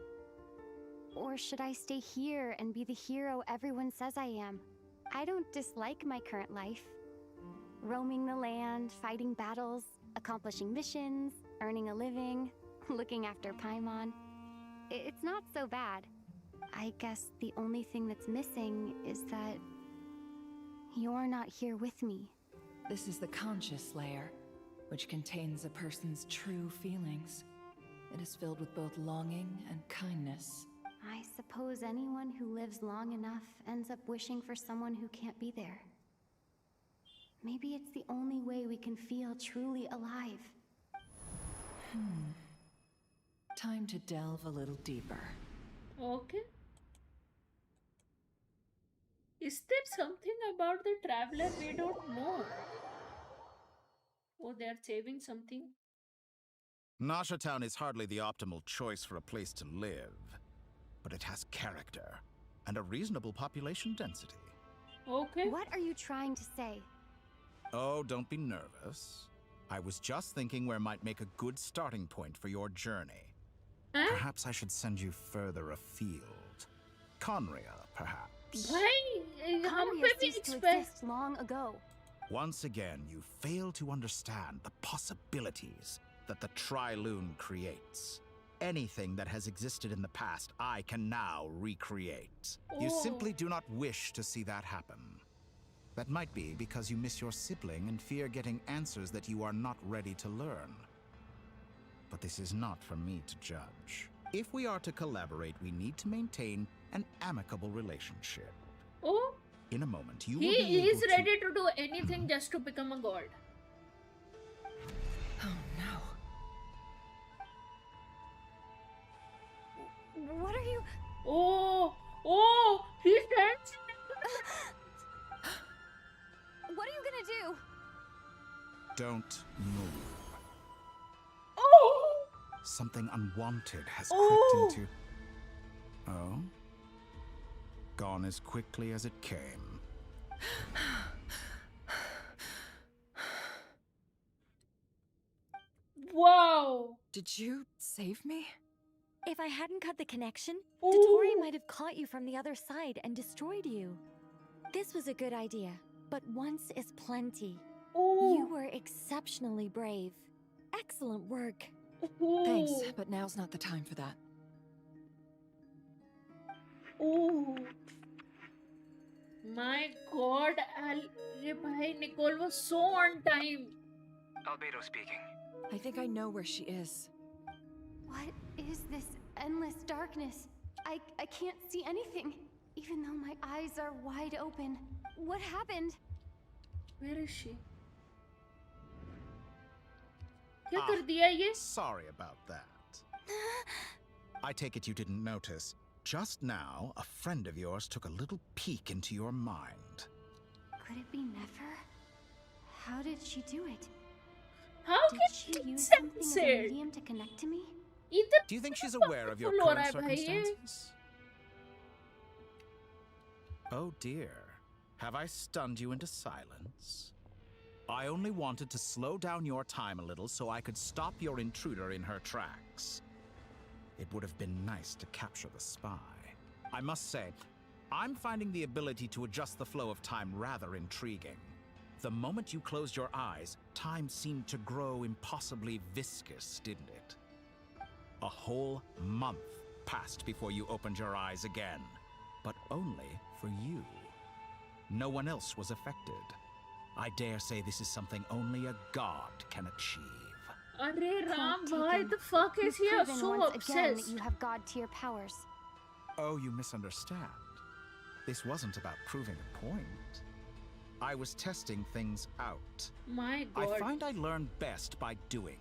Or should I stay here and be the hero everyone says I am? I don't dislike my current life. Roaming the land, fighting battles, accomplishing missions, earning a living, looking after Paimon. It's not so bad. I guess the only thing that's missing is that you're not here with me. This is the conscious layer, which contains a person's true feelings. It is filled with both longing and kindness. I suppose anyone who lives long enough ends up wishing for someone who can't be there. Maybe it's the only way we can feel truly alive. Time to delve a little deeper. Okay. Is there something about the traveler we don't know? Oh, they're saving something. Nasha Town is hardly the optimal choice for a place to live, but it has character and a reasonable population density. Okay. What are you trying to say? Oh, don't be nervous. I was just thinking where might make a good starting point for your journey. Huh? Perhaps I should send you further afield. Conria, perhaps. Why? Conria ceased to exist long ago. Once again, you fail to understand the possibilities that the Tri-Lune creates. Anything that has existed in the past, I can now recreate. You simply do not wish to see that happen. That might be because you miss your sibling and fear getting answers that you are not ready to learn. But this is not for me to judge. If we are to collaborate, we need to maintain an amicable relationship. Oh, in a moment, you will he be able is ready to do anything just to become a god. Oh no. What are you... Oh, he's dancing. What are you gonna do? Don't move. Oh! Something unwanted has crept into... Oh? Gone as quickly as it came. Wow! Did you save me? If I hadn't cut the connection, Ooh. Dotori might have caught you from the other side and destroyed you. This was a good idea, but once is plenty. Ooh. You were exceptionally brave. Excellent work. Ooh. Thanks, but now's not the time for that. Oh my god, Nicole was so on time. Albedo speaking. I think I know where she is. What is this endless darkness? I can't see anything, even though my eyes are wide open. What happened? Where is she? क्या कर दिया ये? Sorry about that. I take it you didn't notice. Just now, a friend of yours took a little peek into your mind. Could it be Nefer? How did she do it? How did can she she use sense something as a it? medium to connect to me? Do you think she's aware of your current circumstances? Oh dear. Have I stunned you into silence? I only wanted to slow down your time a little so I could stop your intruder in her tracks. It would have been nice to capture the spy. I must say, I'm finding the ability to adjust the flow of time rather intriguing. The moment you closed your eyes, time seemed to grow impossibly viscous, didn't it? A whole month passed before you opened your eyes again, but only for you. No one else was affected. I dare say this is something only a god can achieve. Arey Ram, Point why taken. the fuck is he You've proven so once again obsessed? that you have god tier powers. Oh, you misunderstand. This wasn't about proving a point. I was testing things out. My god. I find I learn best by doing,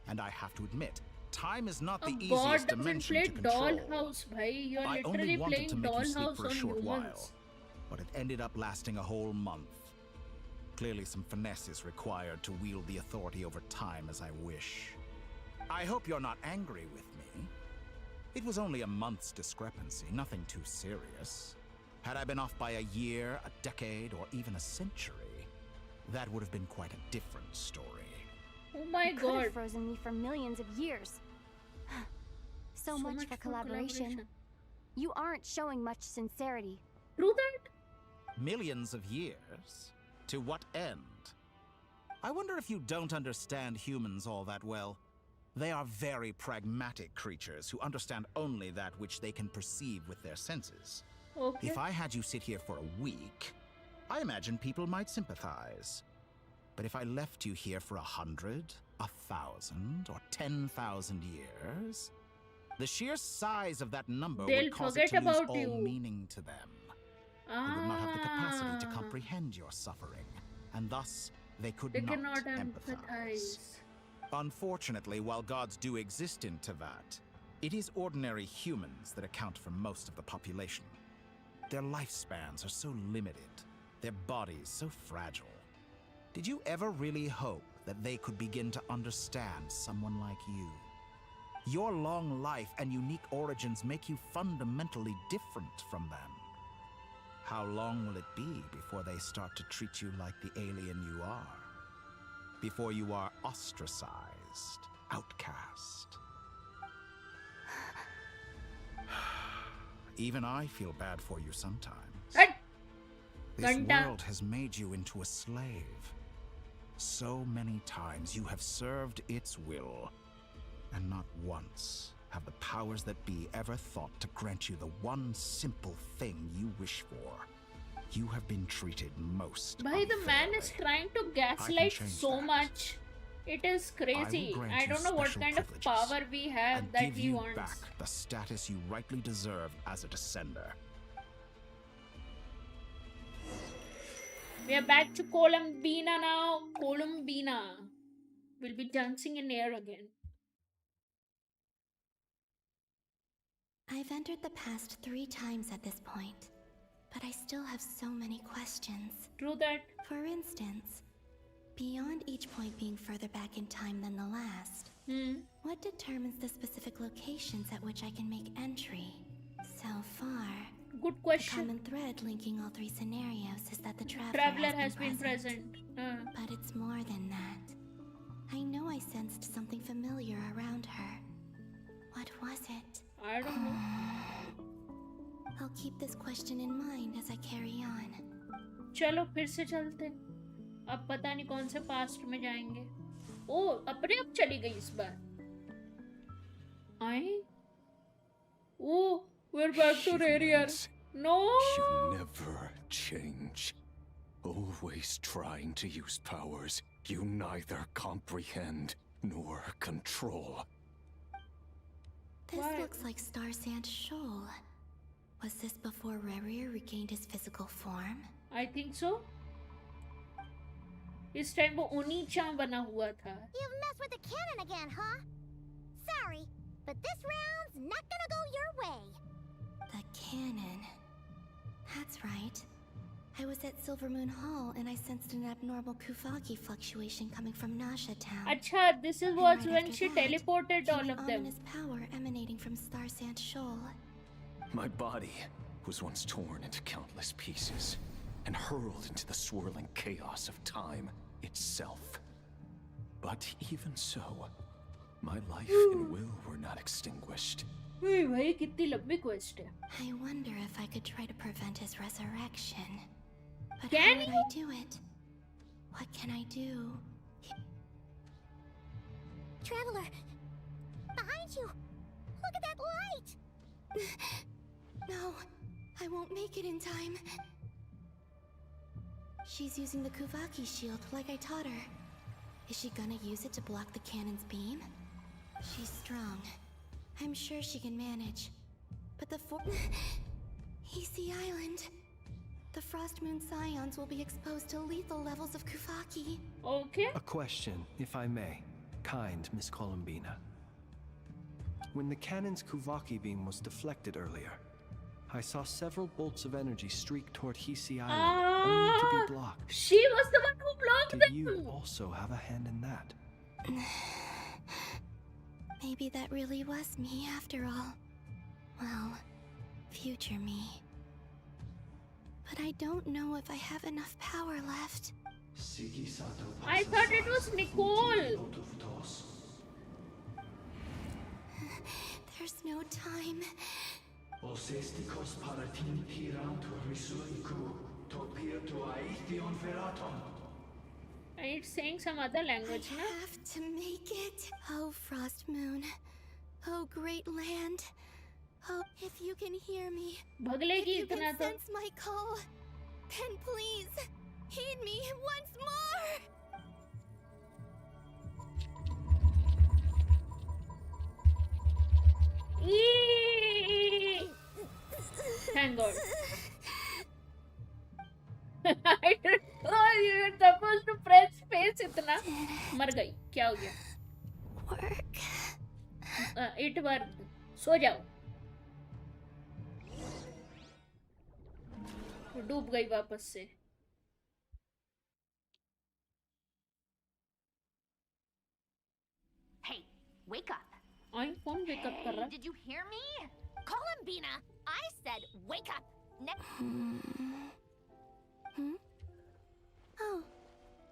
and I have to admit, time is not the God easiest doesn't dimension play to control. Dollhouse, bhai. You're I only literally wanted playing to make you sleep Dollhouse for a on short while, humans. but it ended up lasting a whole month. Clearly some finesse is required to wield the authority over time as I wish. I hope you're not angry with me. It was only a month's discrepancy, nothing too serious. Had I been off by a year, a decade, or even a century, that would have been quite a different story. Oh my You could God. have frozen me for millions of years. So much for collaboration. You aren't showing much sincerity. True that? Millions of years? To what end? I wonder if you don't understand humans all that well. They are very pragmatic creatures who understand only that which they can perceive with their senses. Okay. If I had you sit here for a week, I imagine people might sympathize. But if I left you here for 100, 1,000, or 10,000 years, the sheer size of that number They'll would cause it forget to lose about all you. meaning to them. They would not have the capacity to comprehend your suffering, and thus they could They not cannot empathize. empathize. Unfortunately, while gods do exist in Teyvat, it is ordinary humans that account for most of the population. Their lifespans are so limited, their bodies so fragile. Did you ever really hope that they could begin to understand someone like you? Your long life and unique origins make you fundamentally different from them. How long will it be before they start to treat you like the alien you are? Before you are ostracized, outcast? Even I feel bad for you sometimes. This world has made you into a slave. So many times you have served its will, and not once have the powers that be ever thought to grant you the one simple thing you wish for. You have been treated most Bhai, the man is trying to gaslight change so much. It is crazy. grant I you don't know what special kind of privileges power we have and that give he you wants. back the status you rightly deserve as a descender. We are back to Columbina now. Columbina. We'll be dancing in air again. I've entered the past 3 times at this point, but I still have so many questions. True that. For instance, beyond each point being further back in time than the last, what determines the specific locations at which I can make entry? So far, good question. The common thread linking all 3 scenarios is that the Traveler has been present. But it's more than that. I know I sensed something familiar around her. What was it? I don't know. I'll keep this question in mind as I carry on. चलो फिर से चलते। अब पता नहीं कौन से past में जाएंगे। ओ अपने आप चली गई इस बार। आए? Oh, we're back to Radier. No. You never change. Always trying to use powers you neither comprehend nor control. This looks like Star Sand Shoal. Was this before Rarier regained his physical form? I think so. इस time वो ओनी-chan बना हुआ था. You've messed with the cannon again, huh? Sorry, but this round's not gonna go your way. The cannon. That's right. I was at Silver Moon Hall and I sensed an abnormal Kuvagi fluctuation coming from Nasha Town. अच्छा, this is was when she teleported all of them. Ominous power emanating from Star Sand Shoal. My body was once torn into countless pieces and hurled into the swirling chaos of time itself. But even so, my life and will were not extinguished. भाई कितनी लंबी quest है. I wonder if I could try to prevent his resurrection. But Can how would I do it? What can I do? Traveler, behind you! Look at that light! No, I won't make it in time. She's using the Kuvaki shield like I taught her. Is she gonna use it to block the cannon's beam? She's strong. I'm sure she can manage. But the Easy Island. The Frost Moon Scions will be exposed to lethal levels of Kuvaki. Okay. A question, if I may. Kind Miss Columbina. When the cannon's Kuvaki beam was deflected earlier, I saw several bolts of energy streak toward Hisi Island, only to be blocked. She was the one who blocked them! Did you also have a hand in that? Maybe that really was me after all. Well, future me. But I don't know if I have enough power left. I thought it was Nicole! There's no time. It's saying some other language, I have to make it. Oh, Frost Moon. Oh, great land. Oh, if you can hear me, if you can sense my call, then please, heed me once more! Eee! Thank God. I didn't know you were supposed to press space इतना मर गई क्या हो गया it worked सो जाओ डूब गई वापस से Hey, wake up. I कौन wake up कर रहा Did you hear me? Columbina, I said wake up. Oh,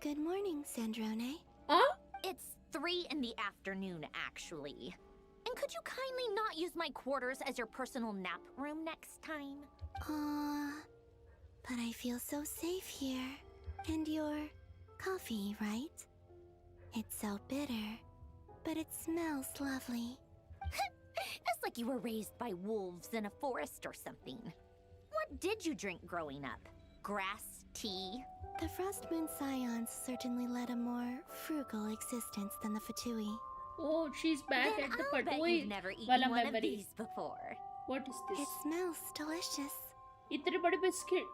good morning, Sandrone. Huh? It's 3 in the afternoon, actually. And could you kindly not use my quarters as your personal nap room next time? But I feel so safe here. And your coffee, right? It's so bitter, but it smells lovely. It's like you were raised by wolves in a forest or something. What did you drink growing up? Grass tea? The Frost Moon Scions certainly led a more frugal existence than the Fatui. Oh, she's back Then at the I'll bet Fatui. you've never eaten Wala one of memory. these before. What is this? It smells delicious. इतने बड़े biscuit.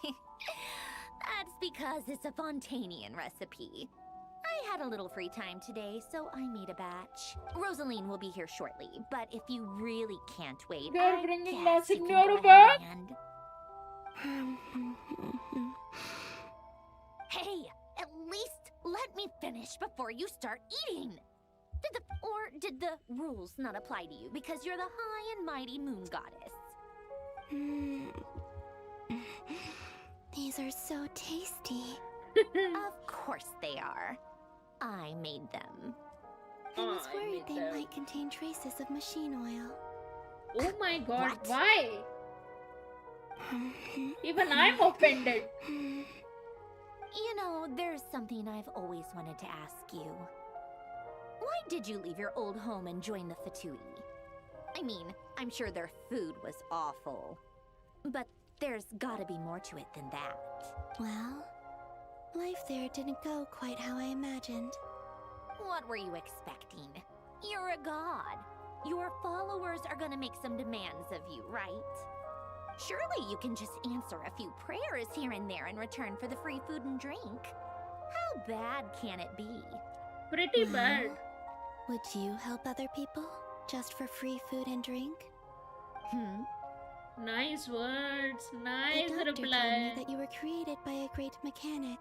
That's because it's a Fontanian recipe. I had a little free time today, so I made a batch. Rosaline will be here shortly, but if you really can't wait, They're I bringing guess La you can Signora go ahead back? and... Hey, at least let me finish before you start eating. Did the rules not apply to you because you're the high and mighty moon goddess? These are so tasty. Of course they are. I made them. I was worried they might contain traces of machine oil. Oh my God, why? Even I'm offended. You know, there's something I've always wanted to ask you. Why did you leave your old home and join the Fatui? I mean, I'm sure their food was awful. But there's gotta be more to it than that. Well, life there didn't go quite how I imagined. What were you expecting? You're a god. Your followers are gonna make some demands of you, right? Surely you can just answer a few prayers here and there in return for the free food and drink. How bad can it be? Pretty bad. Would you help other people just for free food and drink? Nice words, nice the doctor told me reply. that you were created by a great mechanic,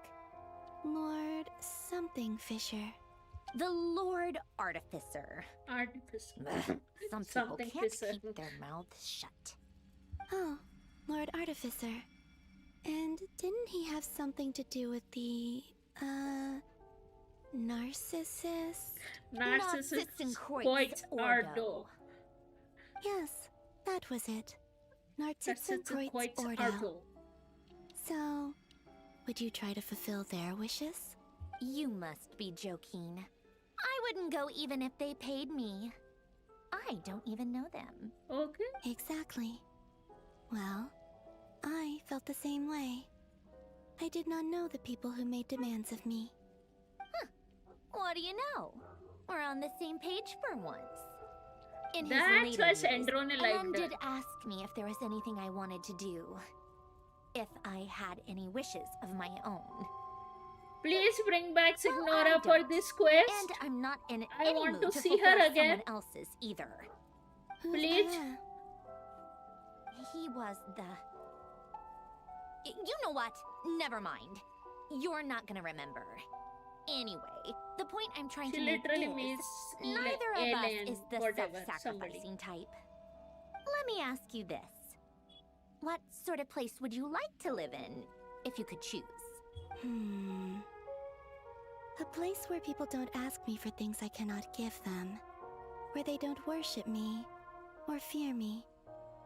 Lord something Fisher. The Lord Artificer. Artificer. Some people Something can't Fisher. keep their mouths shut. Oh, Lord Artificer. And didn't he have something to do with the, Narcissus? Narcissus quite Ardo. Yes, that was it. Narcissus quite Ordo. Ardo. So, would you try to fulfill their wishes? You must be joking. I wouldn't go even if they paid me. I don't even know them. Okay. Exactly. Well, I felt the same way. I did not know the people who made demands of me. What do you know? We're on the same page for once. In his That's later why years, Sandrone liked Alan her. did ask me if there was anything I wanted to do. If I had any wishes of my own. Please bring back Signora I for don't. this quest. And I'm not in I any want mood to to see fulfill her again. someone else's either. Please. He was the... You know what? Never mind. You're not gonna remember. Anyway, the point I'm trying She to make literally is means neither of alien, us is the whatever, self-sacrificing type. Let me ask you this. What sort of place would you like to live in, if you could choose? A place where people don't ask me for things I cannot give them. Where they don't worship me, or fear me,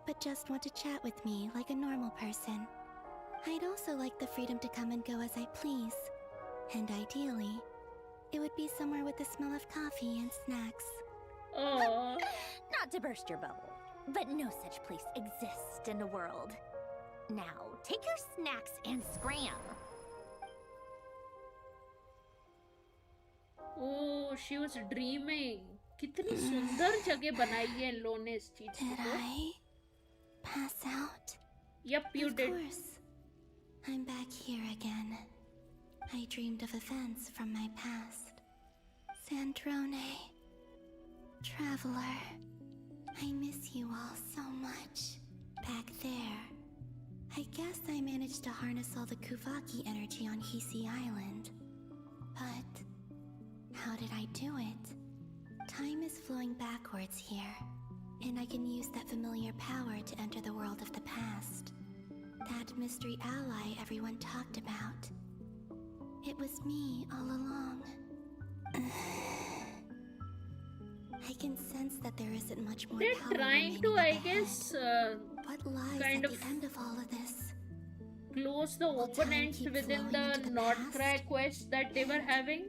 but just want to chat with me like a normal person. I'd also like the freedom to come and go as I please. And ideally, it would be somewhere with the smell of coffee and snacks. Oh. Not to burst your bubble, but no such place exists in the world. Now, take your snacks and scram. Oh, she was dreaming. कितनी सुंदर जगह बनाई है इन लोगों ने इस चीज को. Did I pass out? Yep, you of did. Course. I'm back here again. I dreamed of events from my past. Sandrone. Traveler. I miss you all so much. Back there. I guess I managed to harness all the Kuvaki energy on Hisi Island. But how did I do it? Time is flowing backwards here, and I can use that familiar power to enter the world of the past. That mystery ally everyone talked about. It was me all along. I can sense that there isn't much more They're power trying to, I guess, what lies kind at of the end of all of this? close the open ends within the Nordcry quest that they were having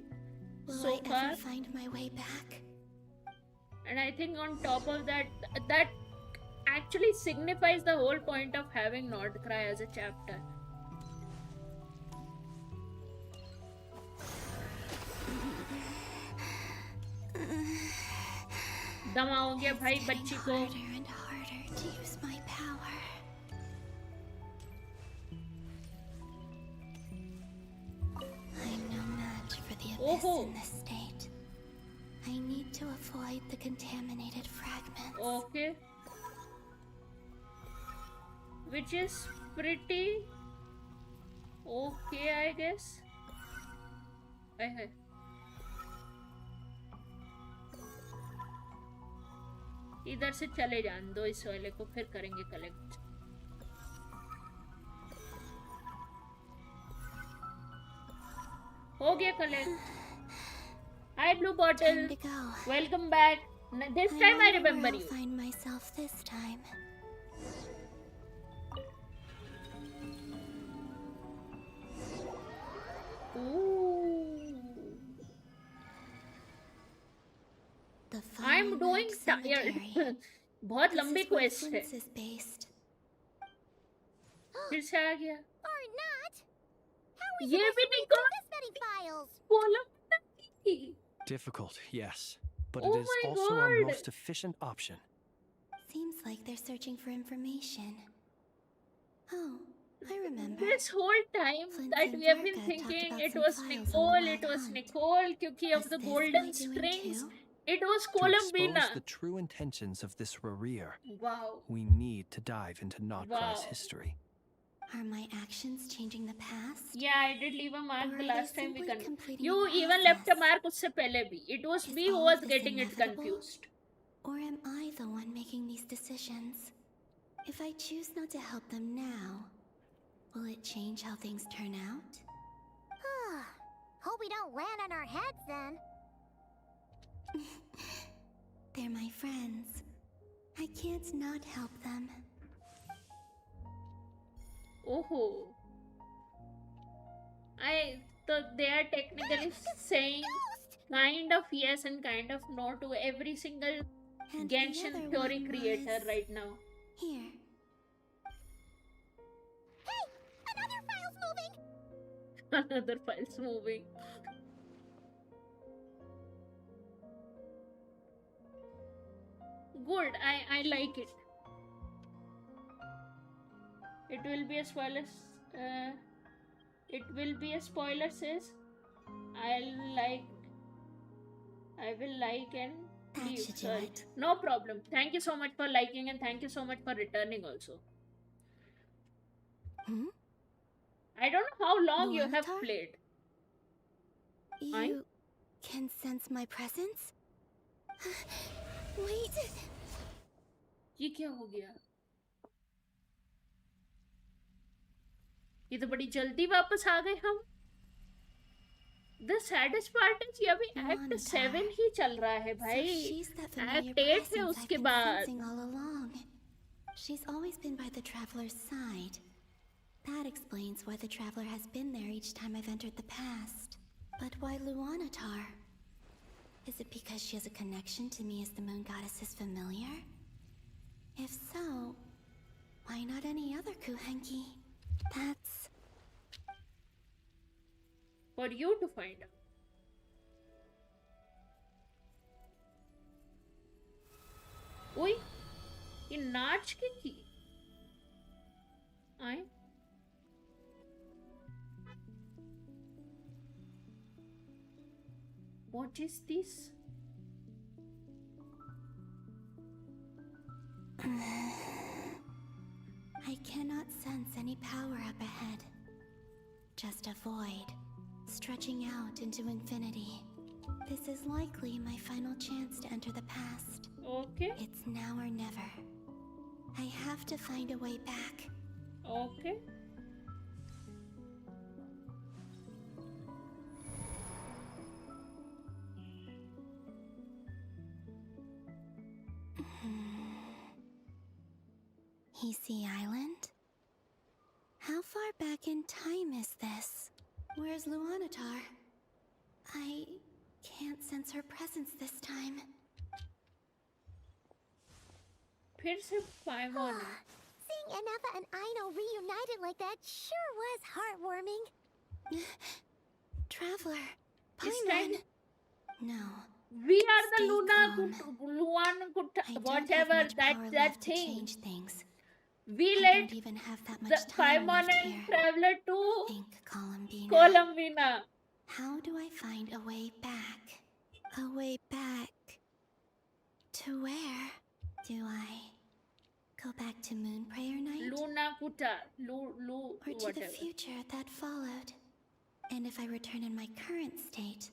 so Will I far. ever find my way back? And I think on top of that, that actually signifies the whole point of having Nordcry as a chapter. दम हो गया भाई बच्ची को. Harder and harder to use my power. I'm no match for the abyss in this state. I need to avoid the contaminated fragments. Okay. Which is pretty okay, I guess. इधर से चले जान दो इस वाले को, फिर करेंगे कलेक्ट. हो गया collect. Hi Blue Bottle. Welcome back. This time I remember you. Find myself this time. I'm doing tired. बहुत लंबी quest है. फिर से आ गया. Or not. How are we ये supposed भी to read निकाल. through this many files? Difficult, yes, but Oh it is my also our God. most efficient option. Seems like they're searching for information. Oh, I remember. This whole time that we have been thinking it was Nicole, क्योंकि of the golden strings. It was To Columbina. expose the true intentions of this Rarir, Wow. we need to dive into Notcry's Wow. history. Are my actions changing the past? Yeah, I did leave a mark Or the are last they time we simply confused. completing You the even left a mark उससे पहले भी. It was me who all was this getting it inevitable? confused. Or am I the one making these decisions? If I choose not to help them now, will it change how things turn out? Hope we don't land on our heads then. They're my friends. I can't not help them. Oh. So they are technically saying kind of yes and kind of no to every single And the Genshin other theory one creator was- right now. Here. Another file's moving! Another file's moving. Good, I like it. It will be a spoiler. It will be a spoiler, says. I will like and leave. Sorry. No problem. Thank you so much for liking and thank you so much for returning also. I don't know how long you have played. You can sense my presence? Wait. ये क्या हो गया? ये तो बड़ी जल्दी वापस आ गए हम. The saddest part is ये अभी Act 7 ही चल रहा है भाई. Act 8 है उसके बाद. She's always been by the traveler's side. That explains why the traveler has been there each time I've entered the past. But why Luanatar? Is it because she has a connection to me as the moon goddess's familiar? If so, why not any other Kuhenki? That's for you to find out. Oi, ये नाच के की? आए? What is this? I cannot sense any power up ahead. Just a void, stretching out into infinity. This is likely my final chance to enter the past. Okay. It's now or never. I have to find a way back. Okay. Hisi Island? How far back in time is this? Where's Luanatar? I can't sense her presence this time. फिर से 5-1. Seeing Ineffa and Aino reunited like that sure was heartwarming. Traveler, Paimon. No. We are the Luan, whatever that thing. Change things. We let even have that much the Paimon and Traveler to Columbina. How do I find a way back? A way back to where? Do I go back to Moon Prayer Night? Luna Kuta. Or to whatever. The future that followed? And if I return in my current state,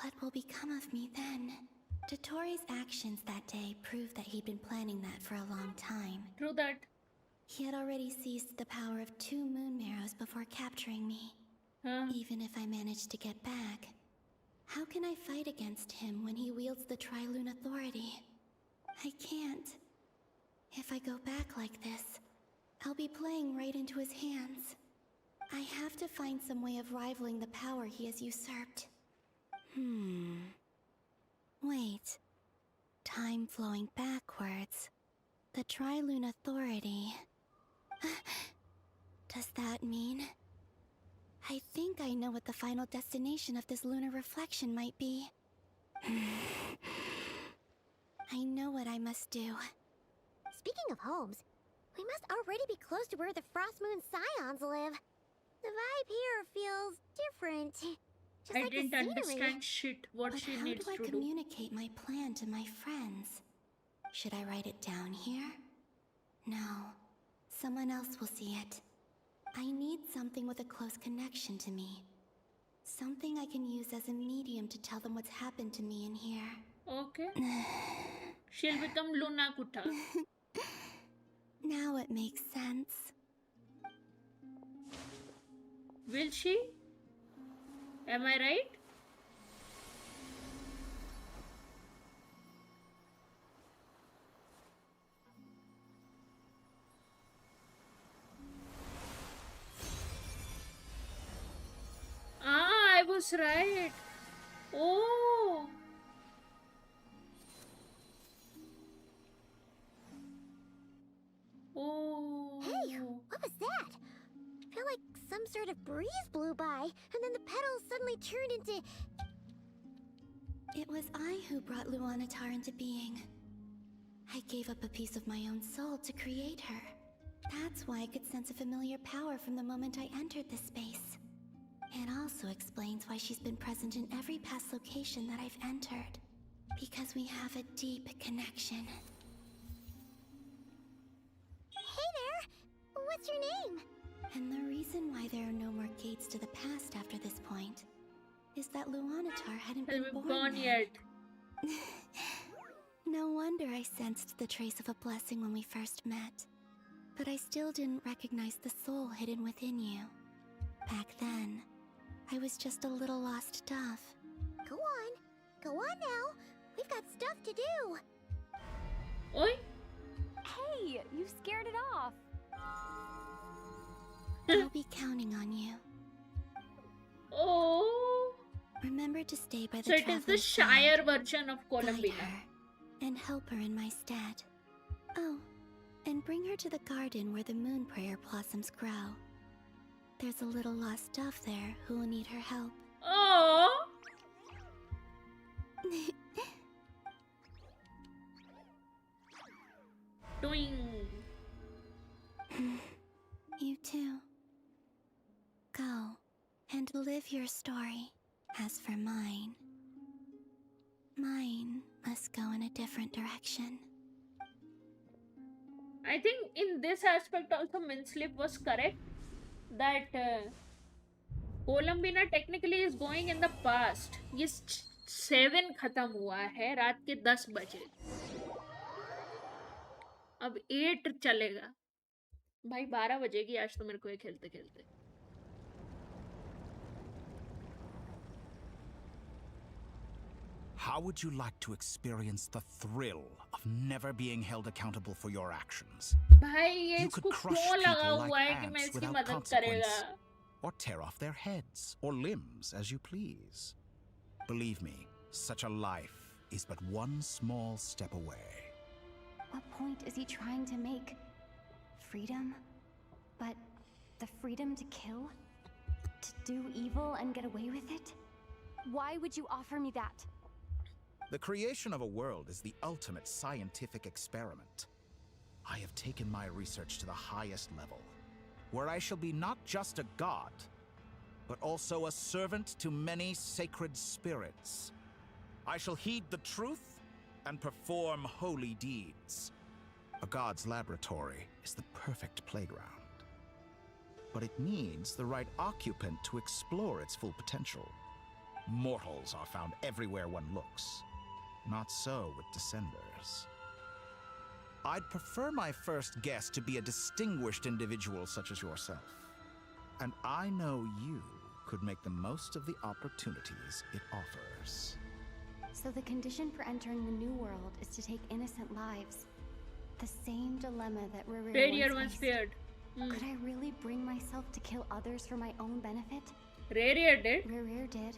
what will become of me then? Dottoro's actions that day proved that he'd been planning that for a long time. True that. He had already seized the power of 2 moon marrows before capturing me. Even if I managed to get back, how can I fight against him when he wields the Tri-Lune Authority? I can't. If I go back like this, I'll be playing right into his hands. I have to find some way of rivaling the power he has usurped. Wait. Time flowing backwards. The Tri-Lune Authority. Does that mean? I think I know what the final destination of this lunar reflection might be. I know what I must do. Speaking of homes, we must already be close to where the Frost Moon Scions live. The vibe here feels different. Just I like didn't the scenery. understand shit what But she how needs do I to do. communicate my plan to my friends? Should I write it down here? No. Someone else will see it. I need something with a close connection to me. Something I can use as a medium to tell them what's happened to me in here. Okay. She'll become Luna Kuta. Now it makes sense. Will she? Am I right? I was right. Oh. Oh. Hey, what was that? I feel like some sort of breeze blew by, and then the petals suddenly turned into... It was I who brought Luanatar into being. I gave up a piece of my own soul to create her. That's why I could sense a familiar power from the moment I entered this space. It also explains why she's been present in every past location that I've entered. Because we have a deep connection. Hey there! What's your name? And the reason why there are no more gates to the past after this point is that Luanatar hadn't been born yet. No wonder I sensed the trace of a blessing when we first met. But I still didn't recognize the soul hidden within you. Back then, I was just a little lost dove. Go on. Go on now. We've got stuff to do. Oi? Hey, you scared it off. I'll be counting on you. Oh. Remember to stay by the So it is the Shire version of Columbina. And help her in my stead. Oh, and bring her to the garden where the moon prayer blossoms grow. There's a little lost dove there who will need her help. Oh. Doing. You too. Go and live your story. As for mine must go in a different direction. I think in this aspect also Minslip was correct that Columbina technically is going in the past. ये 7 खत्म हुआ है रात के 10 बजे. अब 8 चलेगा. भाई 12 बजेगी आज तो मेरे को ये खेलते खेलते. How would you like to experience the thrill of never being held accountable for your actions? भाई ये इसको क्यों लगा हुआ है कि मैं इसकी मदद करेगा? Or tear off their heads or limbs as you please. Believe me, such a life is but one small step away. What point is he trying to make? Freedom? But the freedom to kill? To do evil and get away with it? Why would you offer me that? The creation of a world is the ultimate scientific experiment. I have taken my research to the highest level, where I shall be not just a god, but also a servant to many sacred spirits. I shall heed the truth and perform holy deeds. A god's laboratory is the perfect playground. But it needs the right occupant to explore its full potential. Mortals are found everywhere one looks. Not so with Descenders. I'd prefer my first guest to be a distinguished individual such as yourself. And I know you could make the most of the opportunities it offers. So the condition for entering the new world is to take innocent lives. The same dilemma that Radier once feared. Could I really bring myself to kill others for my own benefit? Radier did. Radier did.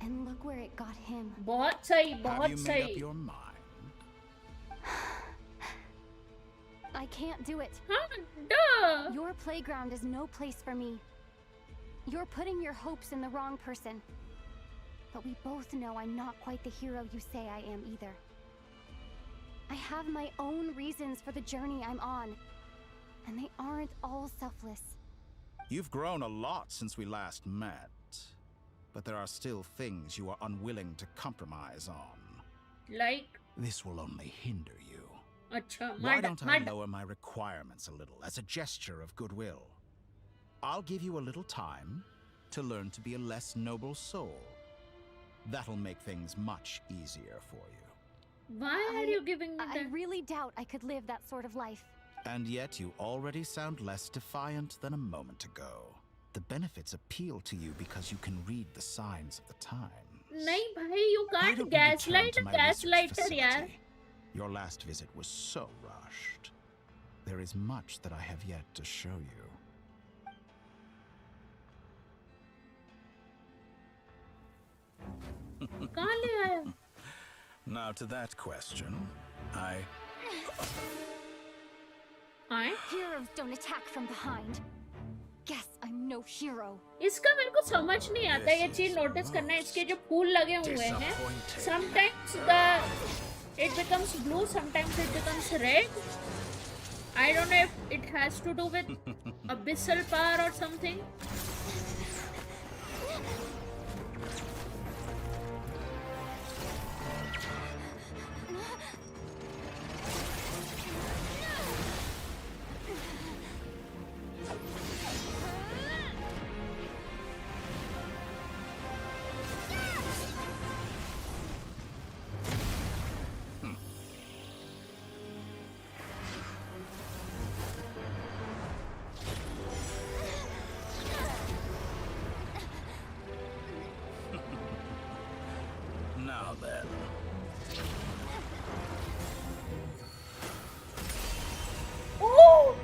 And look where it got him. बहुत सही, Have बहुत you made सही. up your mind? I can't do it. Duh. Your playground is no place for me. You're putting your hopes in the wrong person. But we both know I'm not quite the hero you say I am either. I have my own reasons for the journey I'm on. And they aren't all selfless. You've grown a lot since we last met. But there are still things you are unwilling to compromise on. Like? This will only hinder you. Achha, Why don't I lower my requirements a little as a gesture of goodwill? I'll give you a little time to learn to be a less noble soul. That'll make things much easier for you. Why are you giving me that? I really doubt I could live that sort of life. And yet you already sound less defiant than a moment ago. The benefits appeal to you because you can read the signs of the times. नहीं भाई, you can't gaslight a gaslighter यार. Your last visit was so rushed. There is much that I have yet to show you. कहाँ ले आया? Now to that question, Heroes don't attack from behind. Guess I'm no hero. इसका मेरे को समझ नहीं आता ये चीज नोटिस करना है इसके जो फूल लगे हुए हैं. Sometimes it becomes blue, sometimes it becomes red. I don't know if it has to do with abyssal power or something. of that. Oh!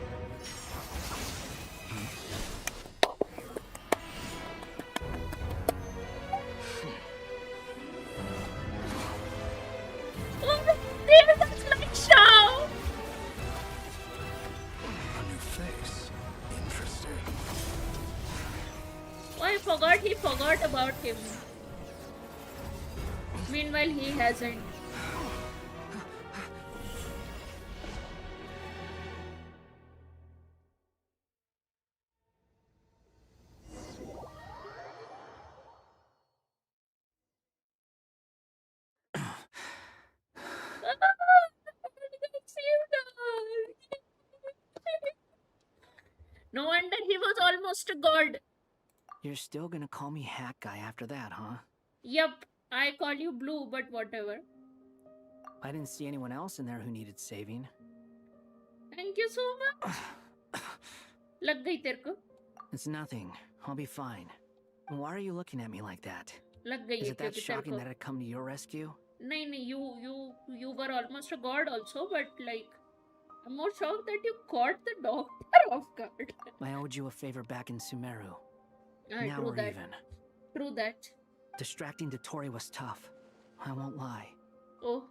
Oh, there, that's like Shao! A new face. Interesting. Oh, I forgot he forgot about him. Meanwhile, he hasn't. No wonder he was almost a god. You're still gonna call me Hat Guy after that, huh? Yup, I call you Blue, but whatever. I didn't see anyone else in there who needed saving. Thank you so much. Lag gayi tere ko? It's nothing. I'll be fine. Why are you looking at me like that? Lag gayi Is it that kyunki tere shocking ko. that I'd come to your rescue? Nahi, you were almost a god also, but like, I'm more shocked that you caught the doctor off guard. I owed you a favor back in Sumeru. Now we're that. even. True that. Distracting Dotori was tough. I won't lie. Oh.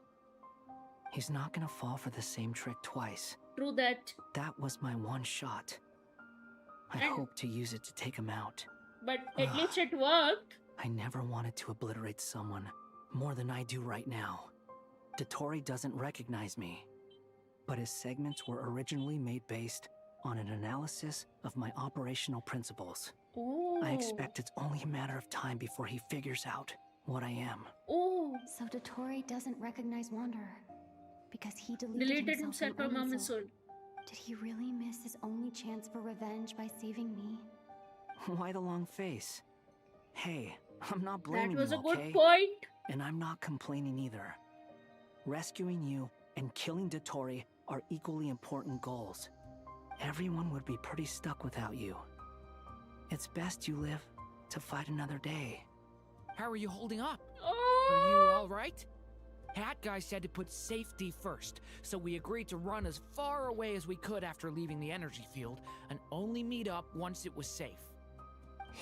He's not gonna fall for the same trick twice. True that. That was my one shot. I hoped to use it to take him out. But at least it worked. I never wanted to obliterate someone more than I do right now. Dotori doesn't recognize me, but his segments were originally made based on an analysis of my operational principles. Oh. I expect it's only a matter of time before he figures out what I am. Oh. So Dotori doesn't recognize Wanderer because he deleted himself from Mama's soul. Did he really miss his only chance for revenge by saving me? Why the long face? Hey, I'm not blaming you, That was a okay? good point. And I'm not complaining either. Rescuing you and killing Dotori are equally important goals. Everyone would be pretty stuck without you. It's best you live to fight another day. How are you holding up? Oh. Are you alright? Hat Guy said to put safety first, so we agreed to run as far away as we could after leaving the energy field, and only meet up once it was safe.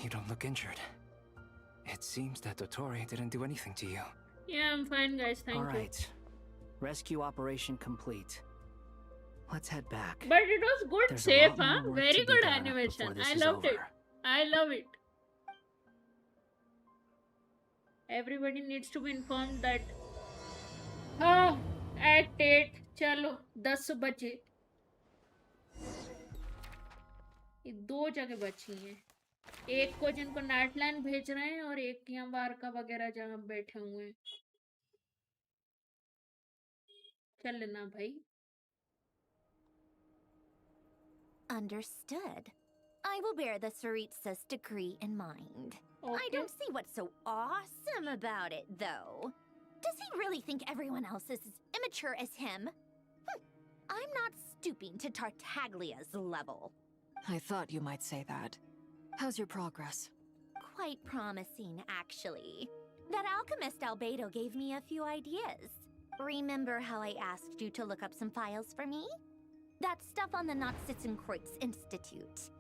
You don't look injured. It seems that Dotori didn't do anything to you. Yeah, I'm fine, guys. Thank you. Alright. Rescue operation complete. Let's head back. But it was good There's save, a lot huh? more work Very to be good done animation. before this I is loved it. over. I love it. Everybody needs to be informed that Act 8 चलो 10 बजे ये 2 जगह बची हैं एक को जिनको नाटलैंड भेज रहे हैं और एक यहाँ वारका वगैरह जहाँ बैठे हुए हैं चल लेना भाई Understood. I will bear the Tsaritsa's decree in mind. Okay. I don't see what's so awesome about it, though. Does he really think everyone else is as immature as him? I'm not stooping to Tartaglia's level. I thought you might say that. How's your progress? Quite promising, actually. That alchemist Albedo gave me a few ideas. Remember how I asked you to look up some files for me? That stuff on the Natsitzenkreuz Institute.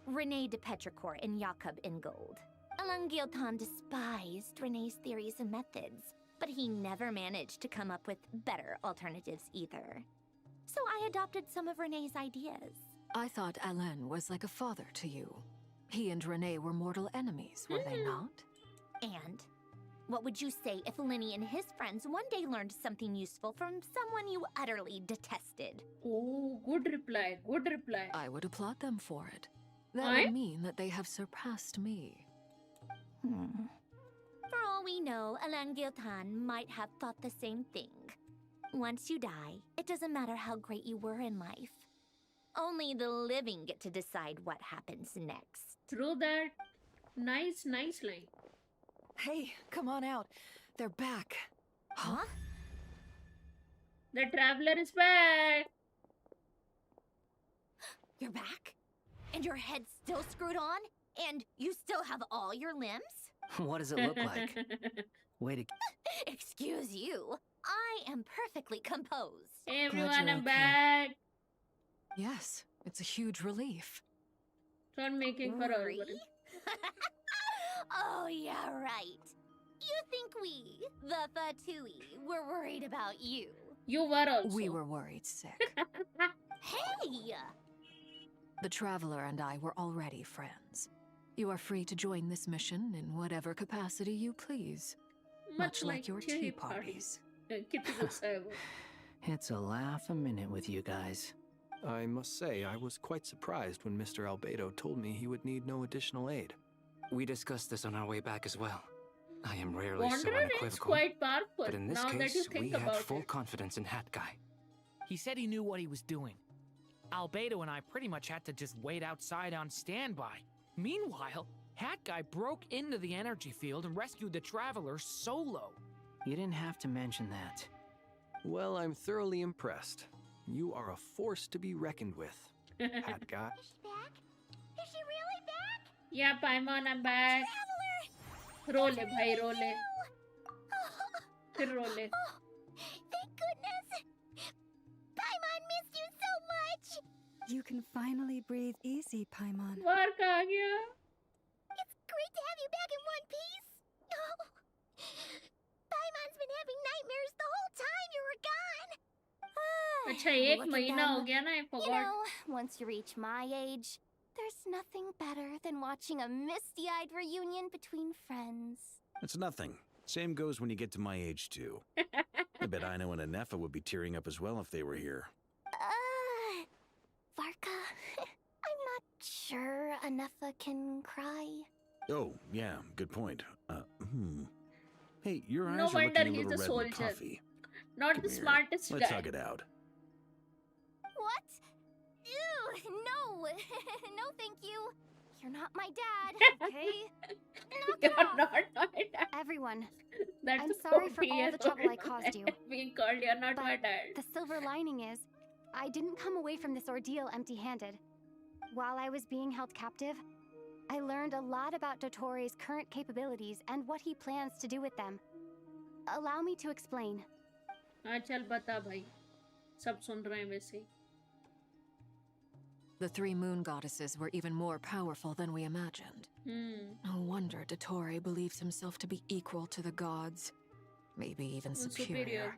Rene de Petrichor and Jakob Ingold. Alain Guillotin despised Rene's theories and methods, but he never managed to come up with better alternatives either. So I adopted some of Rene's ideas. I thought Alain was like a father to you. He and Rene were mortal enemies, were they not? And what would you say if Lenny and his friends one day learned something useful from someone you utterly detested? Oh, good reply, good reply. I would applaud them for it. That Why? would mean that they have surpassed me. For all we know, Alain Guillotin might have thought the same thing. Once you die, it doesn't matter how great you were in life. Only the living get to decide what happens next. Through that, nice line. Hey, come on out. They're back. Huh? The traveler is back. You're back? And your head's still screwed on? And you still have all your limbs? What does it look like? Way to... Excuse you. I am perfectly composed. Hey everyone, I'm back. Yes, it's a huge relief. Start making for Worry? Oh, yeah, right. You think we, the Fatui, were worried about you? You were also. We were worried sick. Hey! The Traveler and I were already friends. You are free to join this mission in whatever capacity you please. Much like your tea parties. It's a laugh a minute with you guys. I must say, I was quite surprised when Mr. Albedo told me he would need no additional aid. We discussed this on our way back as well. I am rarely so Wanderer is unequivocal, quite powerful. but in this now case, that you think we had about full it. confidence in Hat Guy. He said he knew what he was doing. Albedo and I pretty much had to just wait outside on standby. Meanwhile, Hat Guy broke into the energy field and rescued the Traveler solo. You didn't have to mention that. Well, I'm thoroughly impressed. You are a force to be reckoned with, Hat Guy. Is she back? Is she really back? Yeah, Paimon, I'm back. Roll it, bhai, roll it. Fir roll it. Thank goodness. Paimon missed you so much. You can finally breathe easy, Paimon. Varka aa gaya. It's great to have you back in one piece. Oh. Paimon's been having nightmares the whole time you were gone. Acha, ek Look at mahina ho them. gaya na, I You forgot. know, once you reach my age, there's nothing better than watching a misty-eyed reunion between friends. It's nothing. Same goes when you get to my age, too. I bet Ino and Ineffa would be tearing up as well if they were here. Varka, I'm not sure Ineffa can cry. Oh, yeah, good point. Hey, your eyes No are looking wonder a he's little a red soldier. and puffy. Not Come the here. smartest Let's guy. hug it out. What? Ew, no. No, thank you. You're not my dad, okay? You're not my dad. Everyone, That's I'm a sorry for all the 40-year-old trouble I caused you. Being called you're not my dad. The silver lining is, I didn't come away from this ordeal empty-handed. While I was being held captive, I learned a lot about Dottoro's current capabilities and what he plans to do with them. Allow me to explain. हाँ चल बता भाई सब सुन रहे हैं वैसे ही The three moon goddesses were even more powerful than we imagined. No wonder Dottore believes himself to be equal to the gods. Maybe even superior.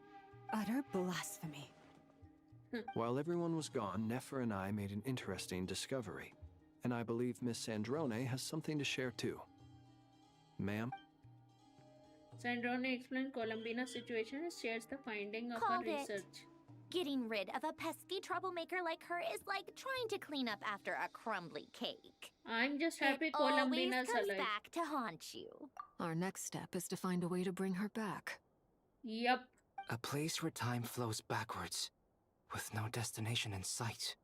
Utter blasphemy. While everyone was gone, Neffer and I made an interesting discovery. And I believe Miss Sandrone has something to share too. Ma'am? Sandrone explained Columbina's situation and shares the finding of Called her it. research. Getting rid of a pesky troublemaker like her is like trying to clean up after a crumbly cake. I'm just happy It always Columbina's comes alive. back to haunt you. Our next step is to find a way to bring her back. Yep. A place where time flows backwards, with no destination in sight.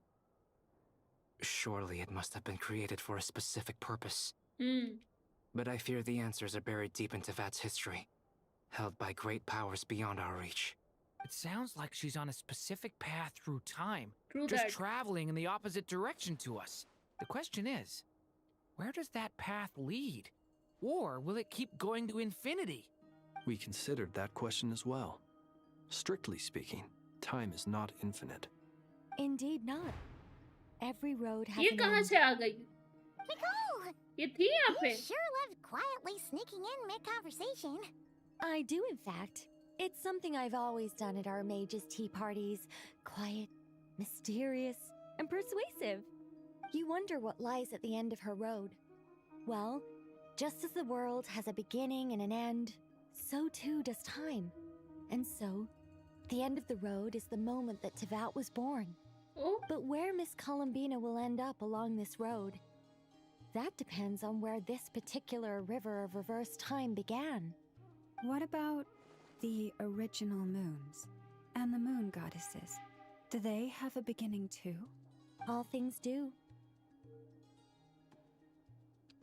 Surely it must have been created for a specific purpose. But I fear the answers are buried deep into Vat's history, held by great powers beyond our reach. It sounds like she's on a specific path through time, True just that. traveling in the opposite direction to us. The question is, where does that path lead? Or will it keep going to infinity? We considered that question as well. Strictly speaking, time is not infinite. Indeed not. Every road has ये an कहाँ end. से आ गई? Nicole! ये थी यहाँ पे? You sure loved quietly sneaking in mid-conversation. I do, in fact. It's something I've always done at our mages' tea parties. Quiet, mysterious, and persuasive. You wonder what lies at the end of her road. Well, just as the world has a beginning and an end, so too does time. And so, the end of the road is the moment that Tevat was born. Oh. But where Miss Columbina will end up along this road, that depends on where this particular river of reverse time began. What about the original moons and the moon goddesses? Do they have a beginning too? All things do.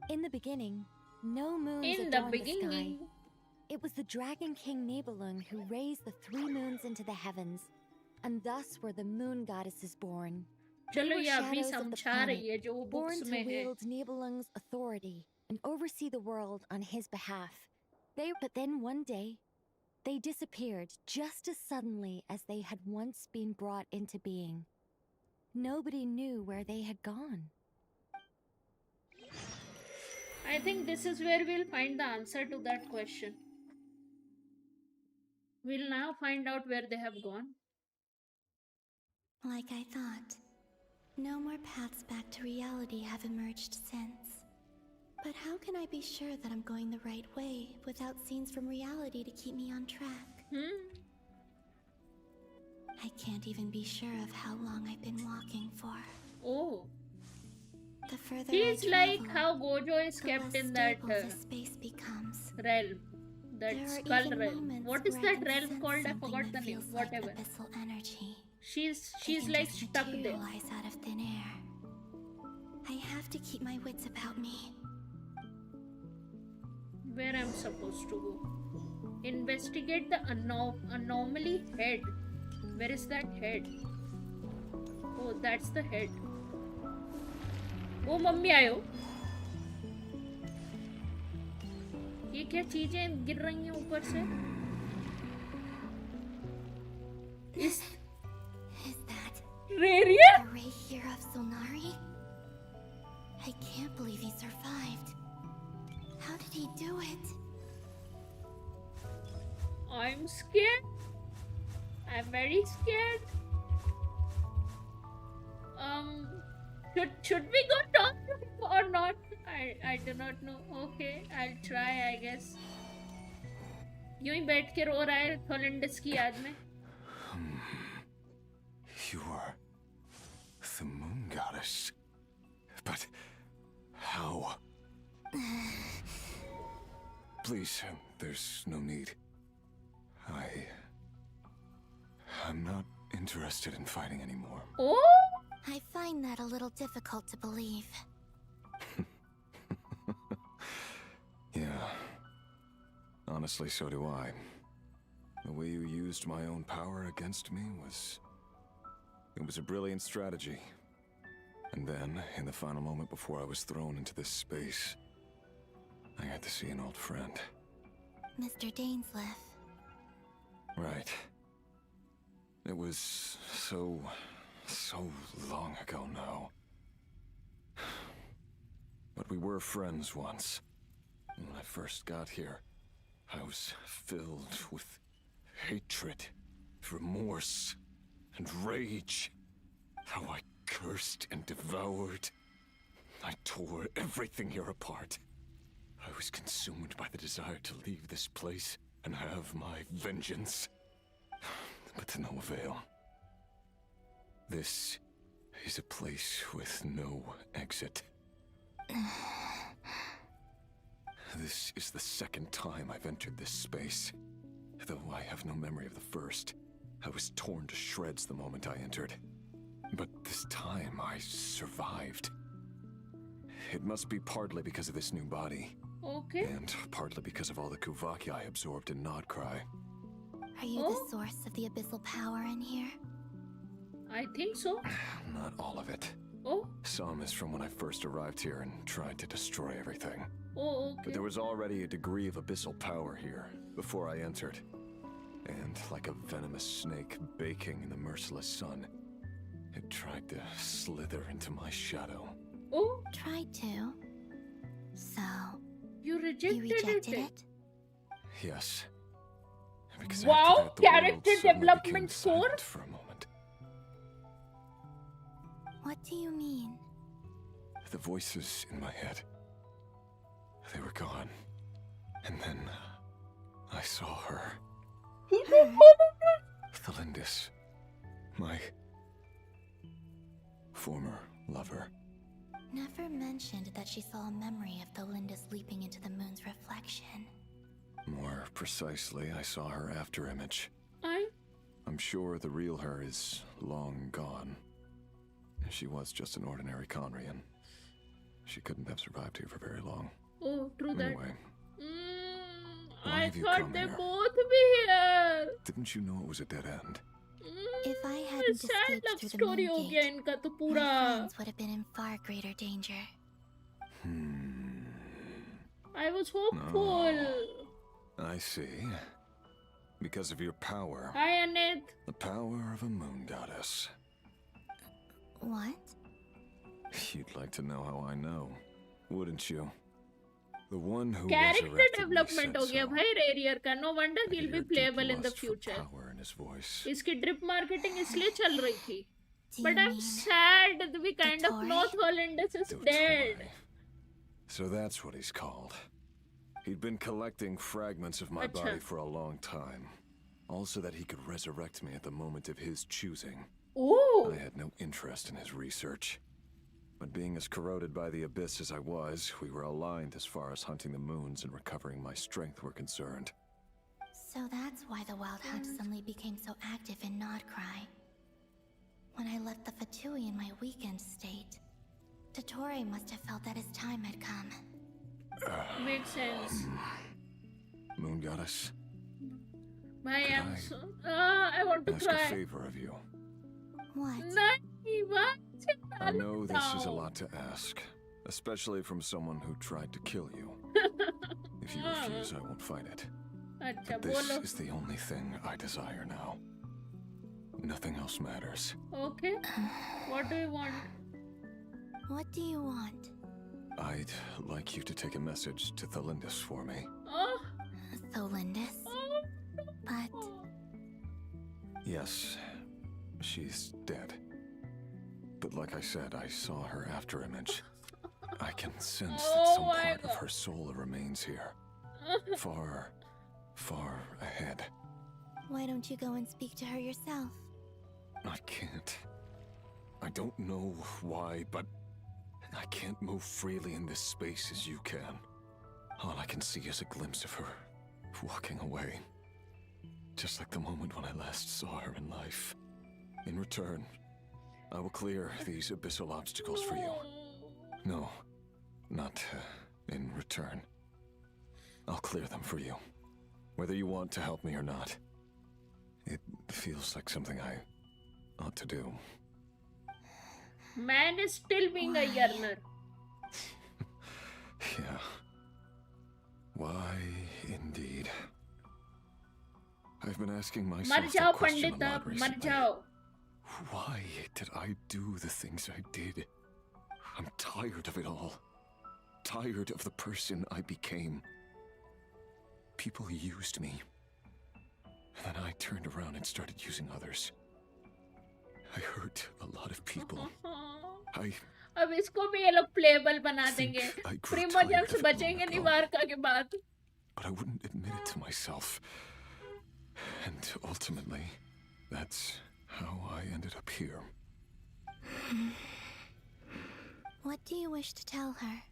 In the beginning, no moons In the adorned the sky. beginning. It was the Dragon King Nibelung who raised the three moons into the heavens, and thus were the moon goddesses born. They चलो were ये अभी shadows of the समझा रही planet, है जो वो born books to में है. wield Nibelung's authority and oversee the world on his behalf. But then one day, they disappeared just as suddenly as they had once been brought into being. Nobody knew where they had gone. I think this is where we'll find the answer to that question. We'll now find out where they have gone. Like I thought, no more paths back to reality have emerged since. But how can I be sure that I'm going the right way without scenes from reality to keep me on track? I can't even be sure of how long I've been walking for. Oh. The further He's I travel, like how Gojo is kept in that space becomes. realm. That skull realm. What is that realm called? I forgot the name. Whatever. Like abyssal energy. She's like stuck there. Out of thin air. I have to keep my wits about me. Where I'm supposed to go? Investigate the anomaly head. Where is that head? Oh, that's the head. Oh, mummy आयो. ये क्या चीजें गिर रही हैं ऊपर से? Is that Radiant? A ray here of Solnari? I can't believe he survived. How did he do it? I'm scared. I'm very scared. Should we go talk to him or not? I do not know. Okay, I'll try, I guess. यूं ही बैठ के रो रहा है थोलिंडस की याद में. You are the moon goddess. But how? Please, there's no need. I'm not interested in fighting anymore. Oh? I find that a little difficult to believe. Yeah. Honestly, so do I. The way you used my own power against me it was a brilliant strategy. And then, in the final moment before I was thrown into this space, I got to see an old friend. Mr. Dainsleif. Right. It was so long ago now. But we were friends once. When I first got here, I was filled with hatred, remorse, and rage. How I cursed and devoured. I tore everything here apart. I was consumed by the desire to leave this place and have my vengeance. But to no avail. This is a place with no exit. This is the second time I've entered this space. Though I have no memory of the first. I was torn to shreds the moment I entered. But this time I survived. It must be partly because of this new body. Okay. And partly because of all the Kuvaki I absorbed in Nodcry. Are you the source of the abyssal power in here? I think so. Not all of it. Oh? Some is from when I first arrived here and tried to destroy everything. Oh, okay. But there was already a degree of abyssal power here before I entered. And like a venomous snake baking in the merciless sun, it tried to slither into my shadow. Oh? Tried to? So... You rejected it? Yes. Because wow, after that, character development score? For a moment. What do you mean? The voices in my head, they were gone. And then I saw her. Thelindis, my former lover. Never mentioned that she saw a memory of Thelindis leaping into the moon's reflection. More precisely, I saw her after image. I? I'm sure the real her is long gone. She was just an ordinary Conrian. She couldn't have survived here for very long. Oh, true that. Anyway, I thought they'd both be here. Didn't you know it was a dead end? If I hadn't escaped through the moon gate, my friends would have been in far greater danger. I was hopeful. I see. Because of your power. Hi, Anit. The power of a moon goddess. What? You'd like to know how I know, wouldn't you? The one who Character resurrected me development said हो गया so. भाई रेडियर का. No wonder I he'll hear be deep playable in the lust for future. power in his voice. इसकी drip marketing इसलिए चल रही थी. Do But you I'm mean sad that we kind of Dottore? know Tholindis is dead. So that's what he's called. He'd been collecting fragments of my Acha. body for a long time. Also that he could resurrect me at the moment of his choosing. Ooh. I had no interest in his research. But being as corroded by the abyss as I was, we were aligned as far as hunting the moons and recovering my strength were concerned. So that's why the Wild Hunt suddenly became so active in Nodcry. When I left the Fatui in my weakened state, Dottore must have felt that his time had come. Makes sense. Moon goddess, I Could am I so. I want to ask cry. a favor of you. What? Nahi, what? I know this is a lot to ask, especially from someone who tried to kill you. If you refuse, I won't fight it. अच्छा But this बोलो. is the only thing I desire now. Nothing else matters. Okay. What do you want? What do you want? I'd like you to take a message to Tholindis for me. Oh. Tholindis? But Yes, she's dead. But like I said, I saw her after image. I can sense that some Oh my part of God. her soul remains here. Far, far ahead. why don't you go and speak to her yourself? I can't. I don't know why, but I can't move freely in this space as you can. All I can see is a glimpse of her walking away. Just like the moment when I last saw her in life. In return, I will clear these abyssal obstacles for you. No, not in return. I'll clear them for you. Whether you want to help me or not. It feels like something I ought to do. Man is still being a yearner. Yeah. Why, indeed. I've been asking मर myself जाओ that question a Pandit lot अब मर recently. जाओ. Why did I do the things I did? I'm tired of it all. Tired of the person I became. People used me. And then I turned around and started using others. I hurt a lot of people. अब इसको भी ये लोग payable बना देंगे. I grew प्रीमोजन tired से of it long बचेंगे नहीं ago. वारका के बाद. But I wouldn't admit it to myself. And ultimately, that's how I ended up here. What do you wish to tell her?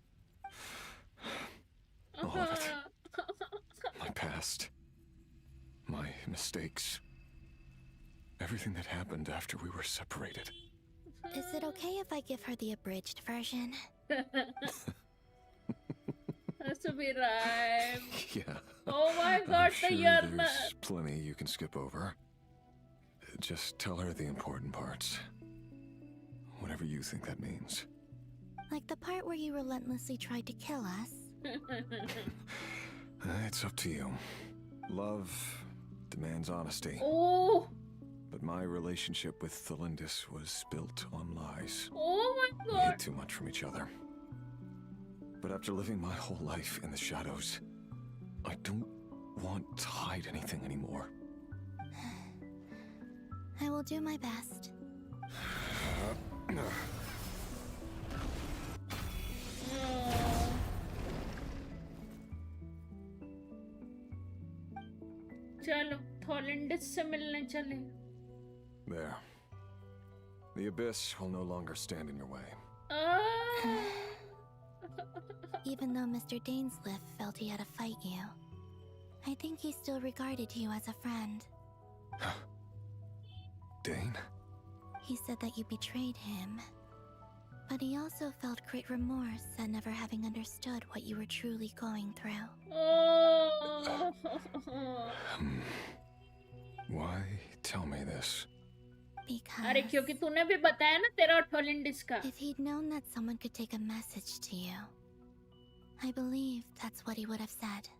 All of it. My past. My mistakes. Everything that happened after we were separated. Is it okay if I give her the abridged version? Has to be right. Yeah. Oh my I'm God, sure the yearner. there's plenty you can skip over. Just tell her the important parts. Whatever you think that means. Like the part where you relentlessly tried to kill us? It's up to you. Love demands honesty. Oh. But my relationship with Tholindis was built on lies. Oh my We God. hid too much from each other. But after living my whole life in the shadows, I don't want to hide anything anymore. I will do my best. चलो थॉलिंडिस से मिलने चले. There. The abyss will no longer stand in your way. Even though Mr. Dainsliff felt he had to fight you, I think he still regarded you as a friend. Dane? He said that you betrayed him. But he also felt great remorse at never having understood what you were truly going through. Oh. Why tell me this? Because अरे क्योंकि तूने भी बताया ना तेरा और थॉलिंडिस का. if he'd known that someone could take a message to you, I believe that's what he would have said.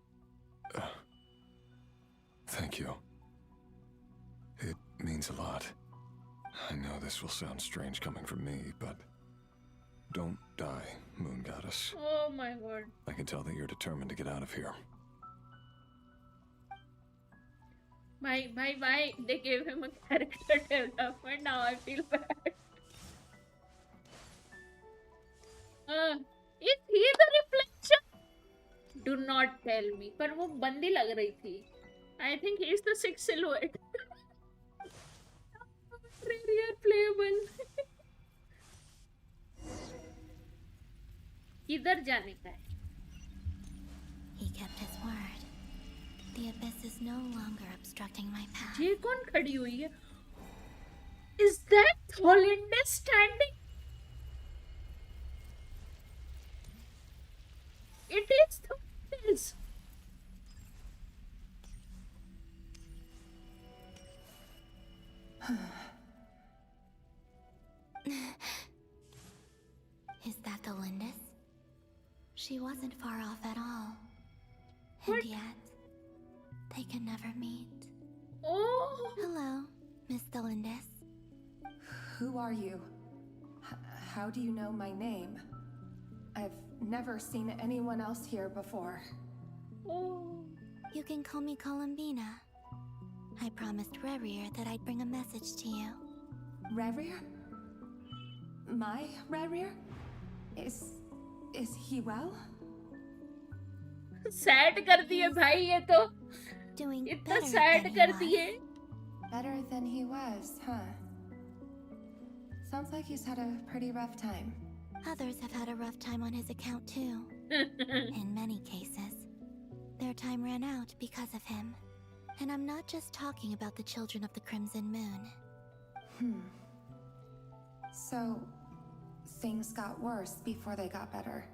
Thank you. It means a lot. I know this will sound strange coming from me, but don't die, Moon Goddess. Oh my god. I can tell that you're determined to get out of here. Why? They gave him a character development. Now I feel bad. Is he the reflection? Do not tell me. पर वो बंदी लग रही थी. I think he is the sixth silhouette. Rare playable. किधर जाने का है? He kept his word. The abyss is no longer obstructing my path. ये कौन खड़ी हुई है? Is that Holiness standing? It is Holiness. Is that the Lindis? She wasn't far off at all. What? And yet, they can never meet. Oh! Hello, Miss Lindis. Who are you? How do you know my name? I've never seen anyone else here before. Oh. You can call me Columbina. I promised Rerir that I'd bring a message to you. Rerir? My Rerir? Is he well? Sad कर दिए भाई ये तो. Doing इतना better sad than he कर was. दिए. Better than he was, huh? Sounds like he's had a pretty rough time. Others have had a rough time on his account too. In many cases, their time ran out because of him. And I'm not just talking about the children of the Crimson Moon. So, things got worse before they got better.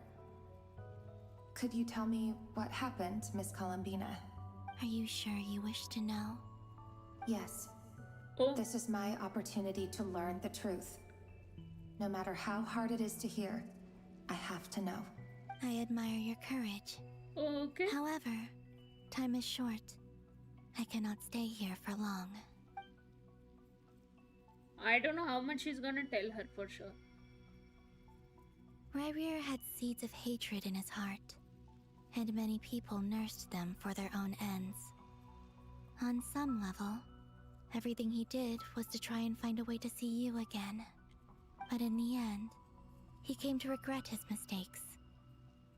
Could you tell me what happened, Miss Columbina? Are you sure you wish to know? Yes. Oh. This is my opportunity to learn the truth. No matter how hard it is to hear, I have to know. I admire your courage. Okay. However, time is short. I cannot stay here for long. I don't know how much he's gonna tell her for sure. Rerir had seeds of hatred in his heart, and many people nursed them for their own ends. On some level, everything he did was to try and find a way to see you again. But in the end, he came to regret his mistakes.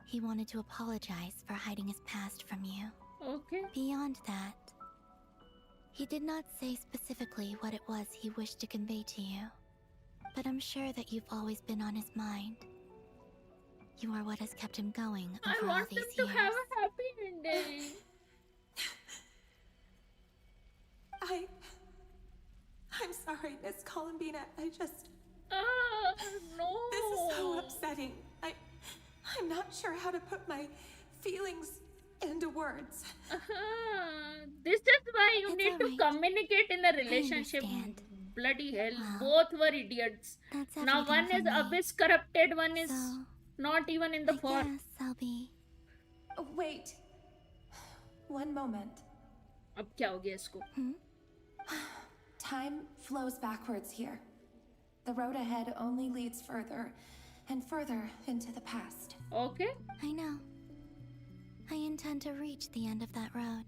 He wanted to apologize for hiding his past from you. Okay. Beyond that, he did not say specifically what it was he wished to convey to you. But I'm sure that you've always been on his mind. You are what has kept him going over all want these them years. to have a happy ending. I'm sorry, Miss Columbina. No. This is so upsetting. I'm not sure how to put my feelings into words. This is why you It's need to alright. communicate in a relationship. understand. Bloody hell, Wow. both were idiots. That's Now everything one is from me. abyss corrupted, one is So, not even in the I form. guess I'll be... Oh, wait. One moment. अब क्या हो गया इसको? Time flows backwards here. The road ahead only leads further and further into the past. Okay. I know. I intend to reach the end of that road.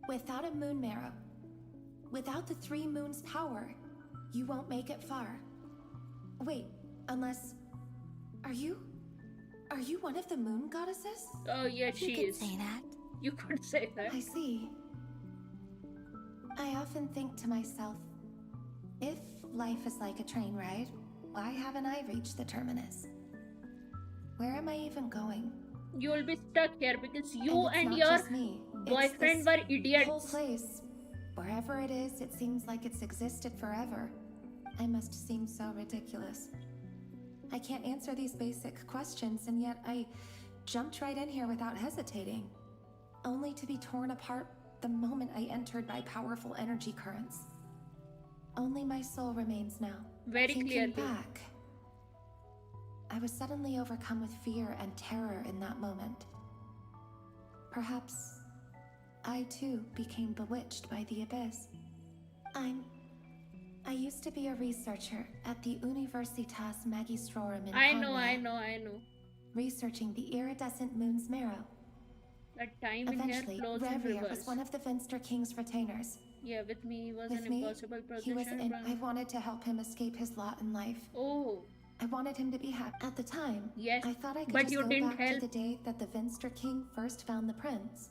Without a moon marrow, without the three moons' power, you won't make it far. Wait, unless... Are you one of the moon goddesses? Oh yeah, she You could is. say that. You could say that. I see. I often think to myself, if life is like a train ride, why haven't I reached the terminus? Where am I even going? You will be stuck here because you it's and not your just me. It's boyfriend this were whole idiots. place, wherever it is, it seems like it's existed forever. I must seem so ridiculous. I can't answer these basic questions, and yet I jumped right in here without hesitating, only to be torn apart the moment I entered by powerful energy currents. Only my soul remains now. Very Thinking clearly. back, I was suddenly overcome with fear and terror in that moment. Perhaps I too became bewitched by the abyss. I used to be a researcher at the Universitas Magistrorum in Conrad. I know. Researching the iridescent moon's marrow. That time Eventually, in here flows in Revir reverse. was one of the Finster King's retainers. Yeah, with me he was With an me, impossible he was position. I wanted to help him escape his lot in life. Oh. I wanted him to be happy. At the time, yes, I thought I could but just you go didn't back help. to the day that the Finster King first found the prince.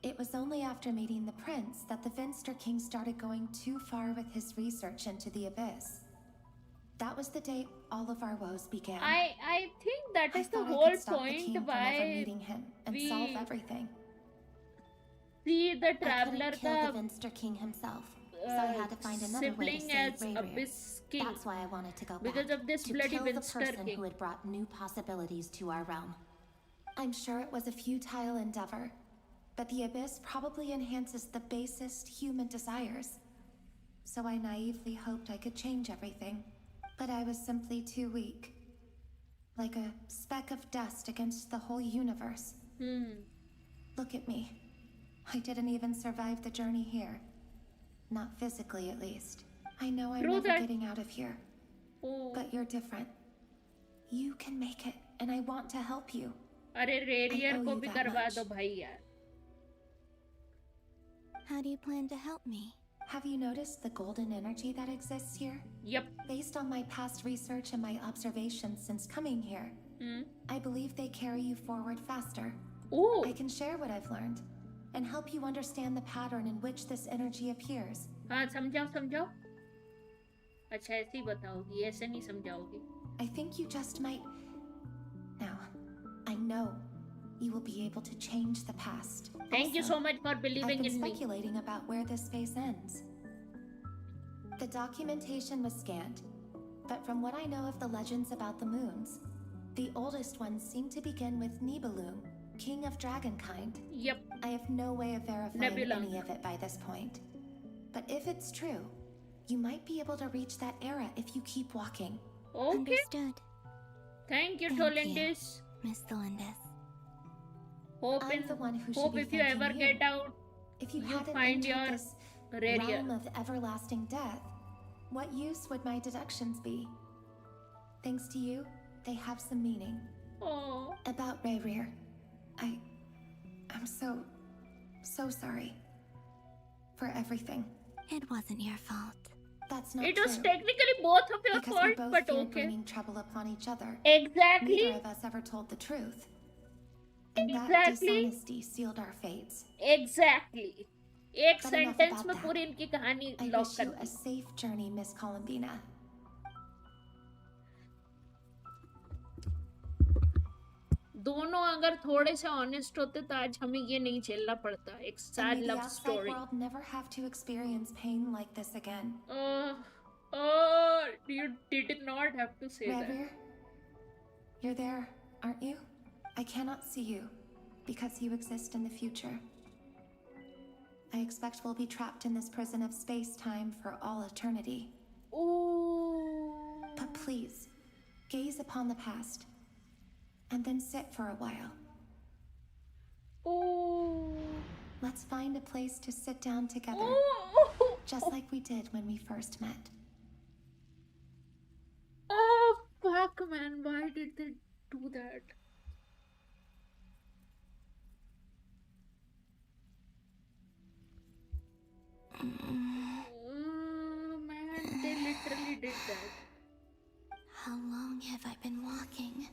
It was only after meeting the prince that the Finster King started going too far with his research into the abyss. That was the day all of our woes began. I think that is the I whole could stop the point king from why ever meeting him and we solve everything. see the I traveler, couldn't kill the Finster King himself, so I had to find another way to sibling save as Rayrir. Abyss King. That's why I wanted to go because back, of this to bloody kill the Finster person King. who had brought new possibilities to our realm. I'm sure it was a futile endeavor, but the abyss probably enhances the basest human desires. So I naively hoped I could change everything, but I was simply too weak. Like a speck of dust against the whole universe. Look at me. I didn't even survive the journey here. Not physically, at least. I know I'm never getting out of here. But you're different. You can make it, and I want to help you. अरे रेरियर owe को you भी that करवा much. दो भाई यार. How do you plan to help me? Have you noticed the golden energy that exists here? Yep. Based on my past research and my observations since coming here, I believe they carry you forward faster. Ooh. I can share what I've learned and help you understand the pattern in which this energy appears. हाँ समझाओ. अच्छा ऐसे ही बताओगी, ऐसे नहीं समझाओगी. I think you just might. Now, I know you will be able to change the past. Thank you so much for believing I've been in me. speculating about where this phase ends. The documentation was scanned, but from what I know of the legends about the moons, the oldest ones seem to begin with Nibelung, king of dragonkind. Yep. I have no way of verifying Nebulung. any of it by this point. But if it's true, you might be able to reach that era if you keep walking. Okay. Understood. Thank you, Thank Tolindis. Miss Tolindis. Hope I'm the one who should hope be if you thanking ever you. get out, If you you hadn't find entered your this Rayrir. realm of everlasting death, what use would my deductions be? Thanks to you, they have some meaning. Oh. About Rayrir, I'm so sorry for everything. It wasn't your fault. That's not It true. was technically both of your Because we fault, both but feared okay. bringing trouble upon each other. Exactly. Neither of us ever told the truth. And that Exactly. dishonesty sealed our fates. Exactly. एक But enough sentence about में that. पूरी इनकी कहानी I lock wish कर you a safe journey, Miss Columbina. दोनों अगर थोड़े से ऑनेस्ट होते तो आज हमें ये नहीं झेलना पड़ता. एक And sad may the love outside story. world never have to experience pain like this again. You did not have to say that. Revir, you're there, aren't you? I cannot see you because you exist in the future. I expect we'll be trapped in this prison of space-time for all eternity. Ooh. But please, gaze upon the past, and then sit for a while. Ooh. Let's find a place to sit down together, Ooh. just like we did when we first met. Oh fuck, man! Why did they do that? Man, they literally did that. How long have I been walking?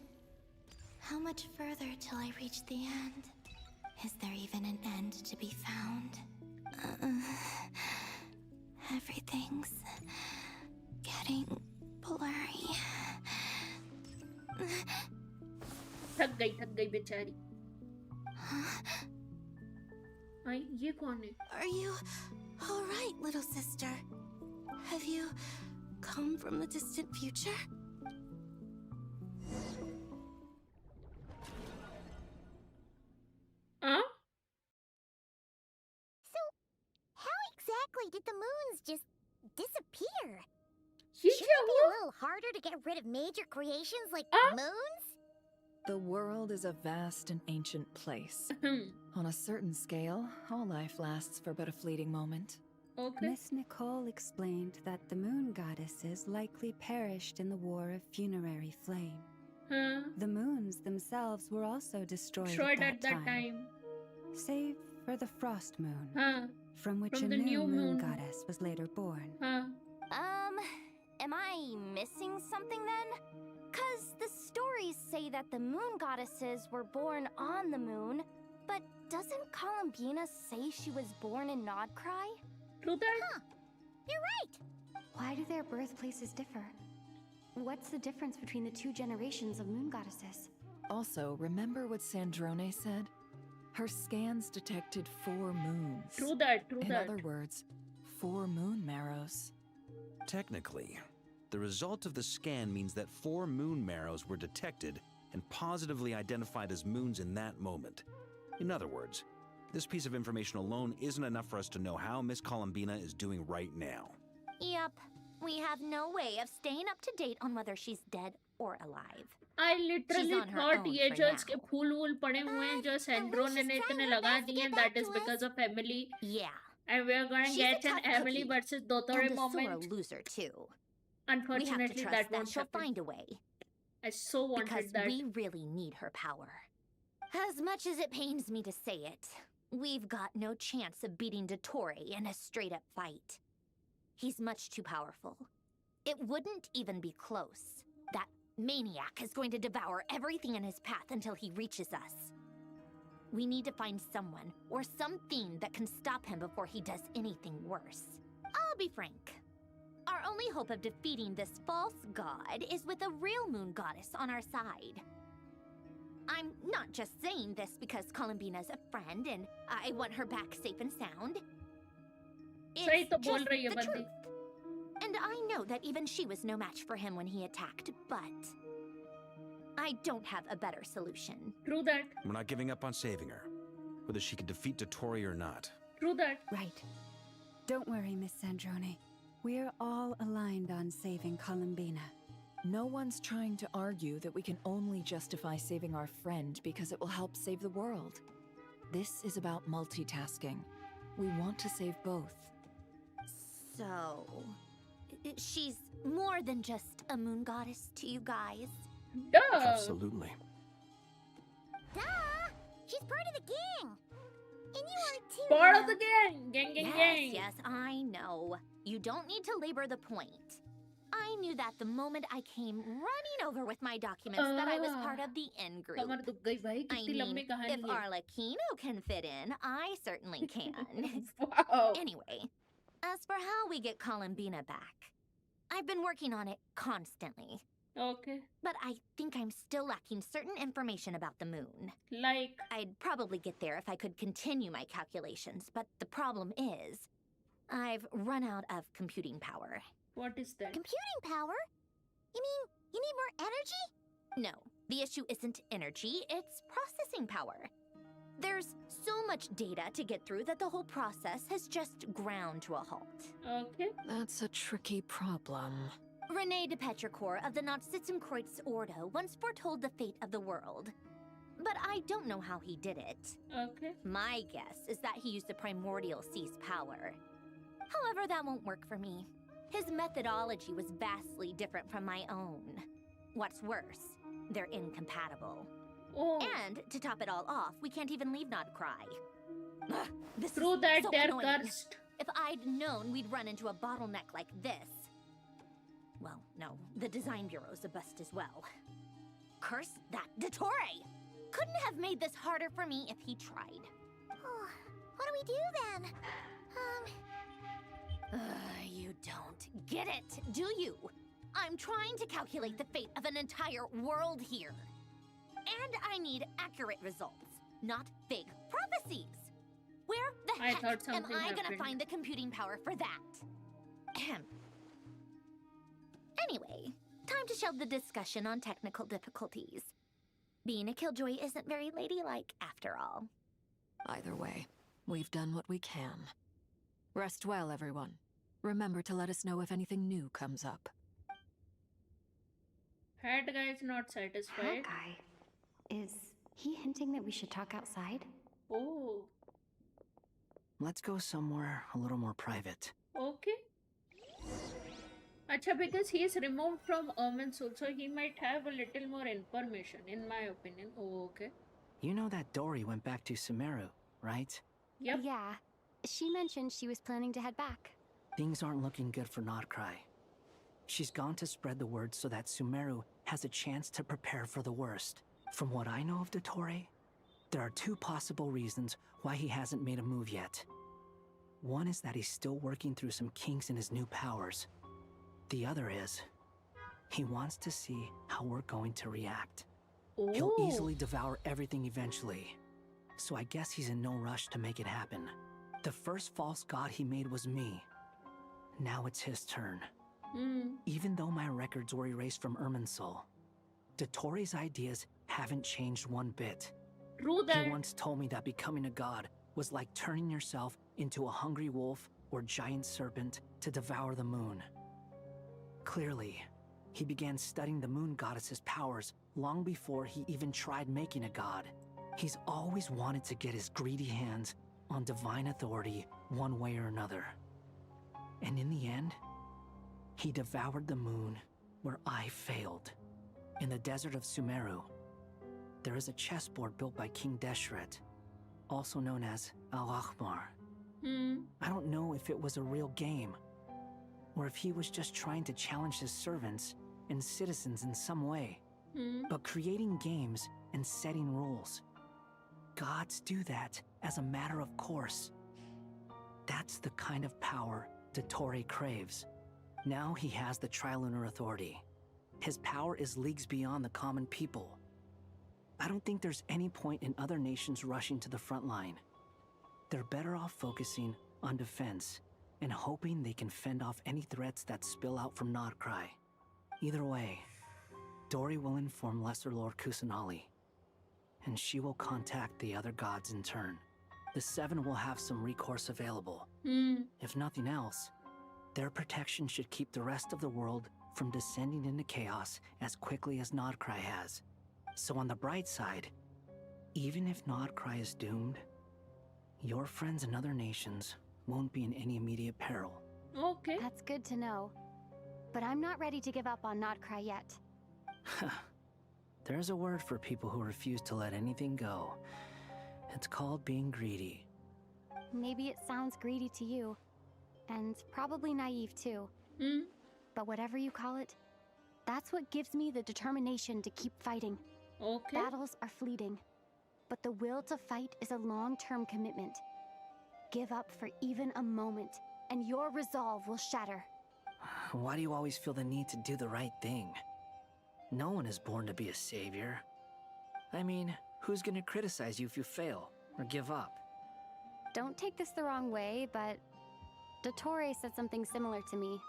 How much further till I reach the end? Is there even an end to be found? Everything's getting blurry. थक गई बेचारी. आई ये कौन है? Are you all right, little sister? Have you come from the distant future? Huh? So, how exactly did the moons just disappear? ये Shouldn't it be a little harder to get rid of major creations like moons? The world is a vast and ancient place. On a certain scale, all life lasts for but a fleeting moment. Okay. Miss Nicole explained that the moon goddesses likely perished in the war of funerary flame. The moons themselves were also destroyed at that time. Save for the frost moon, from which a new moon goddess was later born. Am I missing something then? 'Cause the stories say that the moon goddesses were born on the moon, but doesn't Columbina say she was born in Nodcry? True that? Huh. You're right! Why do their birthplaces differ? What's the difference between the two generations of moon goddesses? Also, remember what Sandrone said? Her scans detected 4 moons. True that, true In that. other words, 4 moon marrows. Technically, the result of the scan means that 4 moon marrows were detected and positively identified as moons in that moment. In other words, this piece of information alone isn't enough for us to know how Miss Columbina is doing right now. Yep. We have no way of staying up to date on whether she's dead or alive. I literally She's on her thought own ये for जो now. इसके फूल वूल पड़े हुए हैं जो सेंड्रोन ने इतने लगा दिए हैं, that is because of Emily. Yeah. And we are going to She's get a an tough Emily cookie. versus Dottore And a sore moment. loser too. Unfortunately, we have to trust that won't she'll happen. find a way. I so wanted because that. we really need her power. As much as it pains me to say it, we've got no chance of beating Dottore in a straight-up fight. He's much too powerful. It wouldn't even be close. That maniac is going to devour everything in his path until he reaches us. We need to find someone or something that can stop him before he does anything worse. I'll be frank. Our only hope of defeating this false god is with a real moon goddess on our side. I'm not just saying this because Columbina's a friend and I want her back safe and sound. सही तो It's बोल just रही है the बंदी. truth. And I know that even she was no match for him when he attacked, but I don't have a better solution. True that. We're not giving up on saving her, whether she can defeat Dottore or not. True that. Right. Don't worry, Miss Sandrone. We're all aligned on saving Columbina. No one's trying to argue that we can only justify saving our friend because it will help save the world. This is about multitasking. We want to save both. So, she's more than just a moon goddess to you guys? Duh! Absolutely. Duh! She's part of the gang! And you are too. Part now. of the gang! Gang, gang, gang! Yes, I know. You don't need to labor the point. I knew that the moment I came running over with my documents that I was part of the ENG group. कमर दुख गई भाई, I कितनी लंबी mean, कहानी if है. Arlecchino can fit in, I certainly can. Wow. Anyway, as for how we get Columbina back, I've been working on it constantly. Okay. But I think I'm still lacking certain information about the moon. Like? I'd probably get there if I could continue my calculations, but the problem is, I've run out of computing power. What is that? Computing power? You mean you need more energy? No, the issue isn't energy, it's processing power. There's so much data to get through that the whole process has just ground to a halt. Okay. That's a tricky problem. Rene de Petrichor of the Nazissenkreuz Ordo once foretold the fate of the world. But I don't know how he did it. Okay. My guess is that he used the primordial sea's power. However, that won't work for me. His methodology was vastly different from my own. What's worse, they're incompatible. Oh. And to top it all off, we can't even leave Nodcry. This True is that, so they're annoying. cursed. If I'd known we'd run into a bottleneck like this. Well, no, the design bureau's a bust as well. Curse that Dottore! Couldn't have made this harder for me if he tried. Oh, what do we do then? You don't get it, do you? I'm trying to calculate the fate of an entire world here. And I need accurate results, not vague prophecies. Where the heck am I gonna find the computing power for that? Ahem. Anyway, time to shelve the discussion on technical difficulties. Being a killjoy isn't very ladylike after all. Either way, we've done what we can. Rest well, everyone. Remember to let us know if anything new comes up. Hat guy is not satisfied. Hat guy? Is he hinting that we should talk outside? Oh. Let's go somewhere a little more private. Okay. Acha, because he is removed from Ermin's soul, so he might have a little more information, in my opinion. Oh, okay. You know that Dory went back to Sumeru, right? Yep. Yeah. She mentioned she was planning to head back. Things aren't looking good for Notcry. She's gone to spread the word so that Sumeru has a chance to prepare for the worst. From what I know of Dottore, there are two possible reasons why he hasn't made a move yet. One is that he's still working through some kinks in his new powers. The other is, he wants to see how we're going to react. Ooh. He'll easily devour everything eventually, so I guess he's in no rush to make it happen. The first false god he made was me. Now it's his turn. Even though my records were erased from Irminsul, Dottore's ideas haven't changed one bit. True that. He once told me that becoming a god was like turning yourself into a hungry wolf or giant serpent to devour the moon. Clearly, he began studying the moon goddess's powers long before he even tried making a god. He's always wanted to get his greedy hands on divine authority one way or another. And in the end, he devoured the moon where I failed. In the desert of Sumeru, there is a chessboard built by King Deshret, also known as Al-Ahmar. I don't know if it was a real game, or if he was just trying to challenge his servants and citizens in some way. But creating games and setting rules, gods do that as a matter of course. That's the kind of power Dottore craves. Now he has the Trilunar Authority. His power is leagues beyond the common people. I don't think there's any point in other nations rushing to the front line. They're better off focusing on defense and hoping they can fend off any threats that spill out from Notcry. Either way, Dory will inform Lesser Lord Kusanali, and she will contact the other gods in turn. The Seven will have some recourse available. If nothing else, their protection should keep the rest of the world from descending into chaos as quickly as Notcry has. So on the bright side, even if Notcry is doomed, your friends in other nations won't be in any immediate peril. Okay. That's good to know. But I'm not ready to give up on Notcry yet. There's a word for people who refuse to let anything go. It's called being greedy. Maybe it sounds greedy to you, and probably naive too. But whatever you call it, that's what gives me the determination to keep fighting. Okay. Battles are fleeting, but the will to fight is a long-term commitment. Give up for even a moment, and your resolve will shatter. Why do you always feel the need to do the right thing? No one is born to be a savior. I mean, who's gonna criticize you if you fail or give up? Don't take this the wrong way, but Dottore said something similar to me.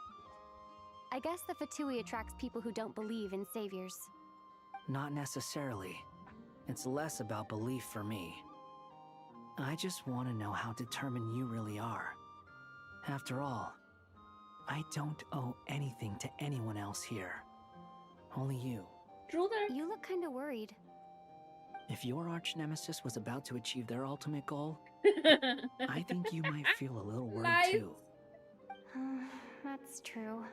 I guess the Fatui attracts people who don't believe in saviors. Not necessarily. It's less about belief for me. I just want to know how determined you really are. After all, I don't owe anything to anyone else here. Only you. True that. You look kinda worried. If your arch-nemesis was about to achieve their ultimate goal, I think you might feel a little worried too. That's true.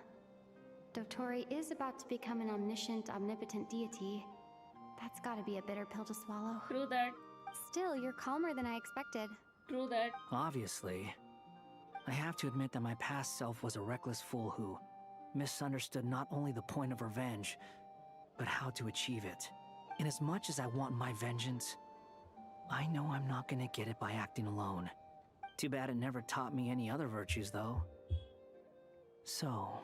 Dottore is about to become an omniscient, omnipotent deity. That's gotta be a bitter pill to swallow. True that. Still, you're calmer than I expected. True that. Obviously. I have to admit that my past self was a reckless fool who misunderstood not only the point of revenge, but how to achieve it. And as much as I want my vengeance, I know I'm not gonna get it by acting alone. Too bad it never taught me any other virtues, though. So,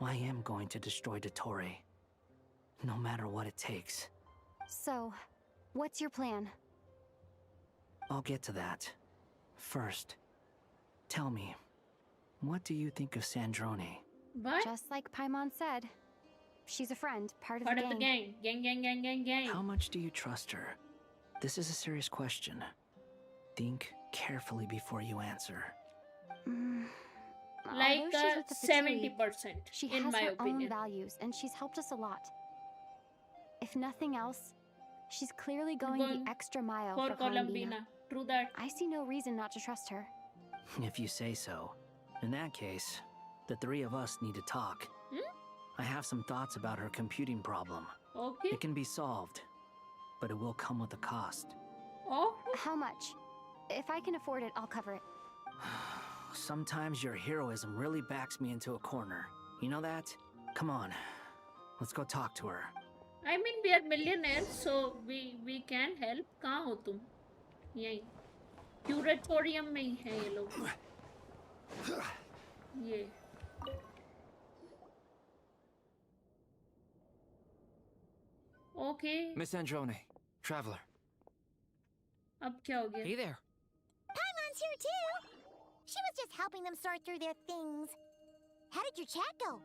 I am going to destroy Dottore, no matter what it takes. So, what's your plan? I'll get to that. First, tell me, what do you think of Sandrone? What? Just like Paimon said, she's a friend, part of Part the of the gang. Gang. How much do you trust her? This is a serious question. Think carefully before you answer. Like Although she's with the Fatui, 70%, she in has my her opinion. own values, and she's helped us a lot. If nothing else, She's clearly going the extra mile for for Columbina. Columbina. True that. I see no reason not to trust her. If you say so. In that case, the three of us need to talk. I have some thoughts about her computing problem. Okay. It can be solved, but it will come with a cost. Oh? How much? If I can afford it, I'll cover it. Sometimes your heroism really backs me into a corner. You know that? Come on, let's go talk to her. I mean, we are millionaires, so we can help. कहाँ हो तुम? यहीं. Curatorium में ही है ये लोग. ये. Okay. Miss Androne, traveler. अब क्या हो गया? Hey there. Paimon's here too. She was just helping them sort through their things. How did your chat go?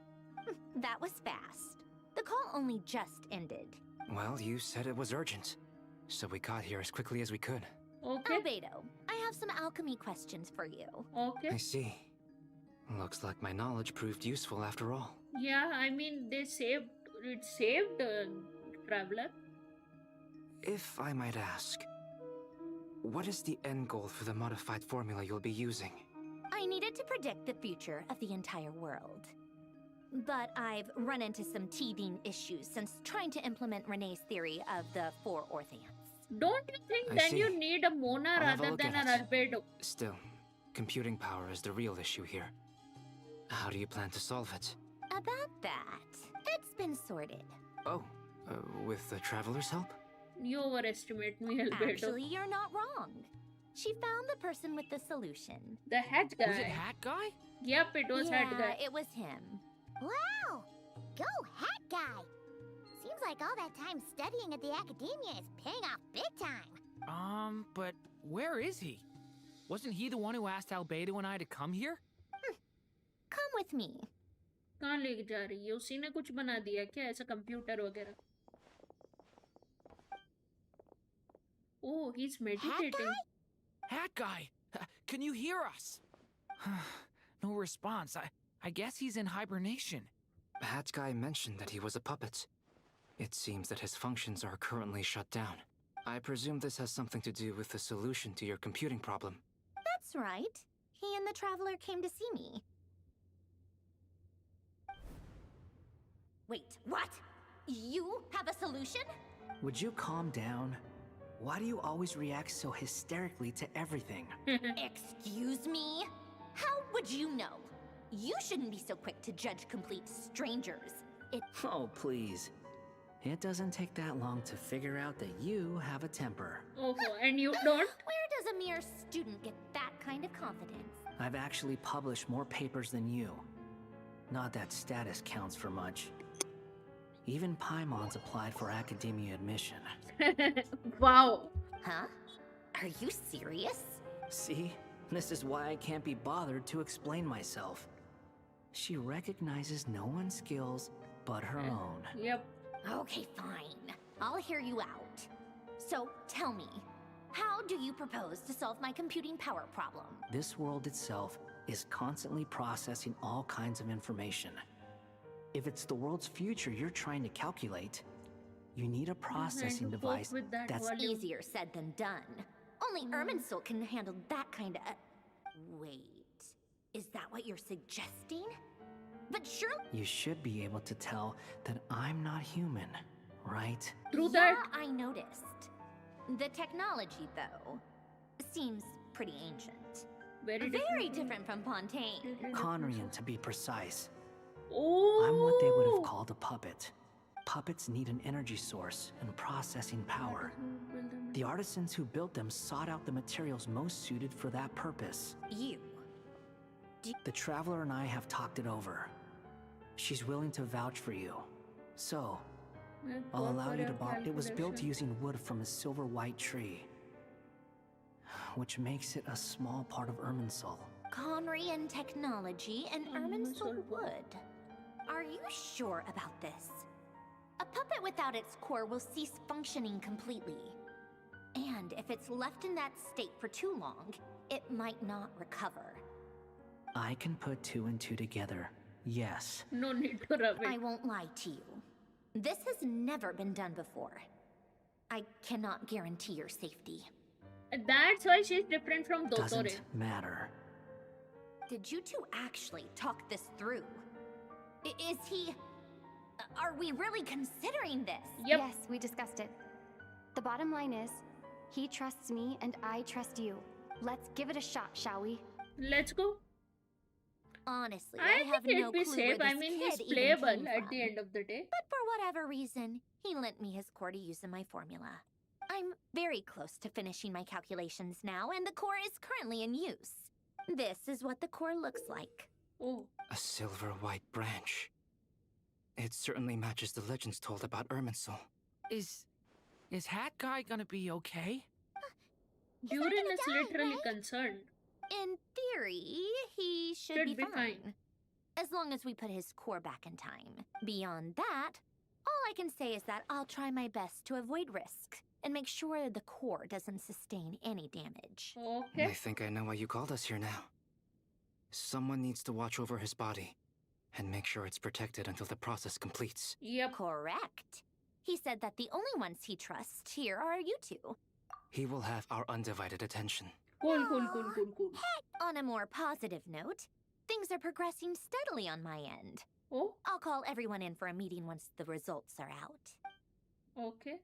That was fast. The call only just ended. Well, you said it was urgent, so we got here as quickly as we could. Okay. Albedo, I have some alchemy questions for you. Okay. I see. Looks like my knowledge proved useful after all. Yeah, I mean, it saved Traveler. If I might ask, what is the end goal for the modified formula you'll be using? I needed to predict the future of the entire world. But I've run into some teething issues since trying to implement Renee's theory of the four orthants. Don't you think I then see. you need a Mona I'll have a rather look than at an it. Albedo? Still, computing power is the real issue here. How do you plan to solve it? About that, it's been sorted. Oh, with the traveler's help? You overestimate me, Albedo. Actually, you're not wrong. She found the person with the solution. The hat guy. Was it Hat Guy? Yep, it was yeah, hat guy. it was him. Wow! Go Hat Guy! Seems like all that time studying at the academia is paying off big time. But where is he? Wasn't he the one who asked Albedo and I to come here? Come with me. कहाँ लेके जा रही है? उसी ने कुछ बना दिया क्या ऐसा कंप्यूटर वगैरह? Oh, he's meditating. Hat Guy! Can you hear us? No response. I guess he's in hibernation. Hat Guy mentioned that he was a puppet. It seems that his functions are currently shut down. I presume this has something to do with the solution to your computing problem. That's right. He and the traveler came to see me. Wait, what? You have a solution? Would you calm down? Why do you always react so hysterically to everything? Excuse me? How would you know? You shouldn't be so quick to judge complete strangers. Oh, please. It doesn't take that long to figure out that you have a temper. Oh, and you don't? Where does a mere student get that kind of confidence? I've actually published more papers than you. Not that status counts for much. Even Paimon's applied for academia admission. Wow. Huh? Are you serious? See? This is why I can't be bothered to explain myself. She recognizes no one's skills but her own. Yep. Okay, fine. I'll hear you out. So, tell me, how do you propose to solve my computing power problem? This world itself is constantly processing all kinds of information. If it's the world's future you're trying to calculate, you need a processing device that's easier said than done. Only Irminsul can handle that kind of... Wait, is that what you're suggesting? But surely... You should be able to tell that I'm not human, right? Yeah, I noticed. The technology, though, seems pretty ancient. Very different from Fontaine. Conrian, to be precise. Oh. I'm what they would have called a puppet. Puppets need an energy source and processing power. The artisans who built them sought out the materials most suited for that purpose. The Traveler and I have talked it over. She's willing to vouch for you. So, I'll allow you to borrow. It was built using wood from a silver white tree, which makes it a small part of Irminsul. Conrian technology and Irminsul wood. Are you sure about this? A puppet without its core will cease functioning completely. And if it's left in that state for too long, it might not recover. I can put two and two together, yes. No need to rub it. I won't lie to you. This has never been done before. I cannot guarantee your safety. That's why she's different from Dotore. Doesn't matter. Did you two actually talk this through? Is he... Are we really considering this? Yep. Yes, we discussed it. The bottom line is, he trusts me and I trust you. Let's give it a shot, shall we? Let's go. Honestly, I have think no it'd be clue safe. where I this mean, kid he's even playable came at from. the end of the day. But for whatever reason, he lent me his core to use in my formula. I'm very close to finishing my calculations now, and the core is currently in use. This is what the core looks like. Oh. A silver white branch. It certainly matches the legends told about Irminsul. Is Hat Guy gonna be okay? Durin is literally concerned. In theory, he should be fine. As long as we put his core back in time. Beyond that, all I can say is that I'll try my best to avoid risk and make sure the core doesn't sustain any damage. Okay. I think I know why you called us here now. Someone needs to watch over his body and make sure it's protected until the process completes. Yep. Correct. He said that the only ones he trusts here are you two. He will have our undivided attention. Cool. On a more positive note, things are progressing steadily on my end. Oh? I'll call everyone in for a meeting once the results are out. Okay.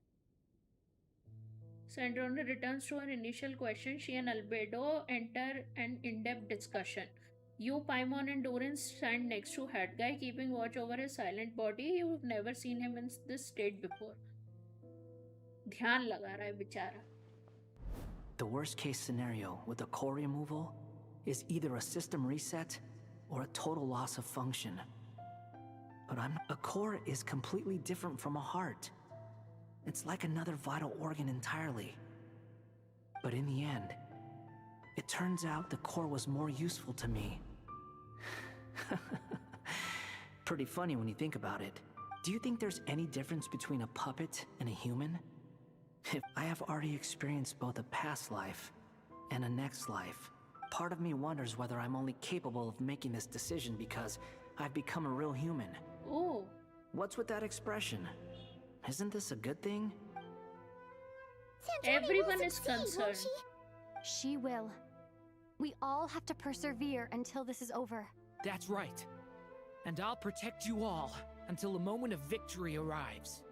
Sandrona returns to her initial question. She and Albedo enter an in-depth discussion. You, Paimon, and Doran stand next to Hat Guy, keeping watch over his silent body. You've never seen him in this state before. ध्यान लगा रहा है बेचारा. The worst case scenario with the core removal is either a system reset or a total loss of function. But a core is completely different from a heart. It's like another vital organ entirely. But in the end, it turns out the core was more useful to me. Pretty funny when you think about it. Do you think there's any difference between a puppet and a human? If I have already experienced both a past life and a next life, part of me wonders whether I'm only capable of making this decision because I've become a real human. Oh. What's with that expression? Isn't this a good thing? Everyone is concerned. She will. We all have to persevere until this is over. That's right. And I'll protect you all until a moment of victory arrives.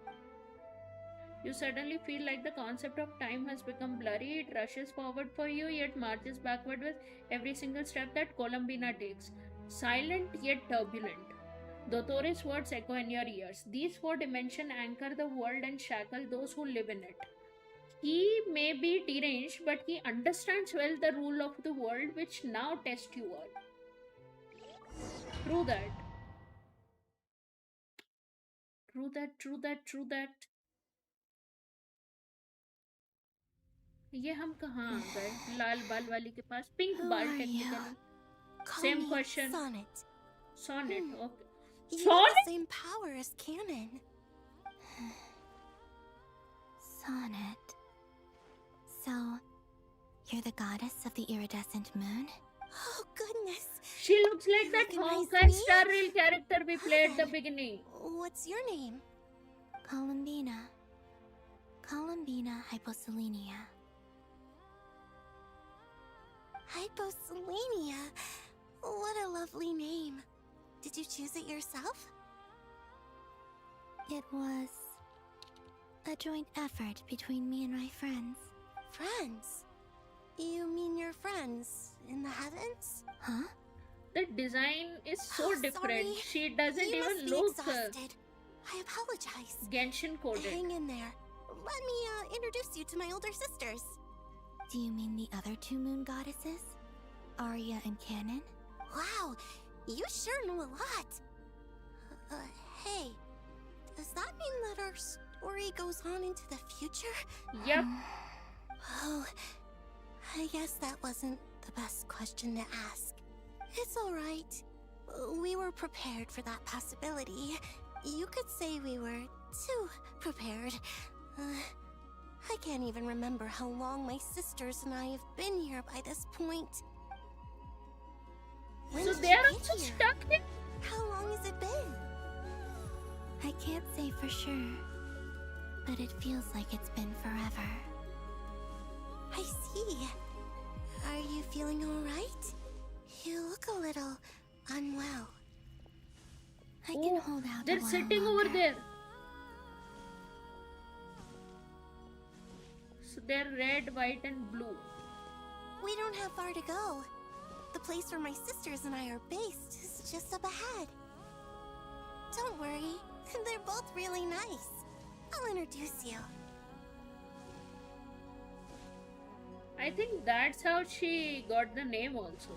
You suddenly feel like the concept of time has become blurry. It rushes forward for you, yet marches backward with every single step that Columbina takes. Silent yet turbulent. Dotore's words echo in your ears. These four dimensions anchor the world and shackle those who live in it. He may be deranged, but he understands well the rule of the world, which now tests you all. True that. True that. ये हम कहाँ आ गए? लाल बाल वाली के पास, pink बाल technically. Same question. Sonnet. Okay. You Sonnet? have the same power as Canon. Sonnet. So, you're the goddess of the iridescent moon? Oh, goodness. She looks like that Honkai Star Rail character we played at the beginning. What's your name? Columbina. Columbina hyposelenia. Hyposelenia. What a lovely name. Did you choose it yourself? It was a joint effort between me and my friends. Friends? You mean your friends in the heavens? Huh? The design is so different. Sorry. She doesn't You even must be look exhausted. I apologize. Genshin coded. Hang in there. Let me introduce you to my older sisters. Do you mean the other two moon goddesses? Arya and Canon? Wow, you sure know a lot. Hey, does that mean that our story goes on into the future? Yep. Oh, I guess that wasn't the best question to ask. It's alright. We were prepared for that possibility. You could say we were too prepared. I can't even remember how long my sisters and I have been here by this point. When So did they you are get also here? stuck in. How long has it been? I can't say for sure. but it feels like it's been forever. I see. Are you feeling alright? You look a little unwell. I can hold out. They're sitting over there. So they're red, white, and blue. We don't have far to go. The place where my sisters and I are based is just up ahead. Don't worry, they're both really nice. I'll introduce you. I think that's how she got the name also.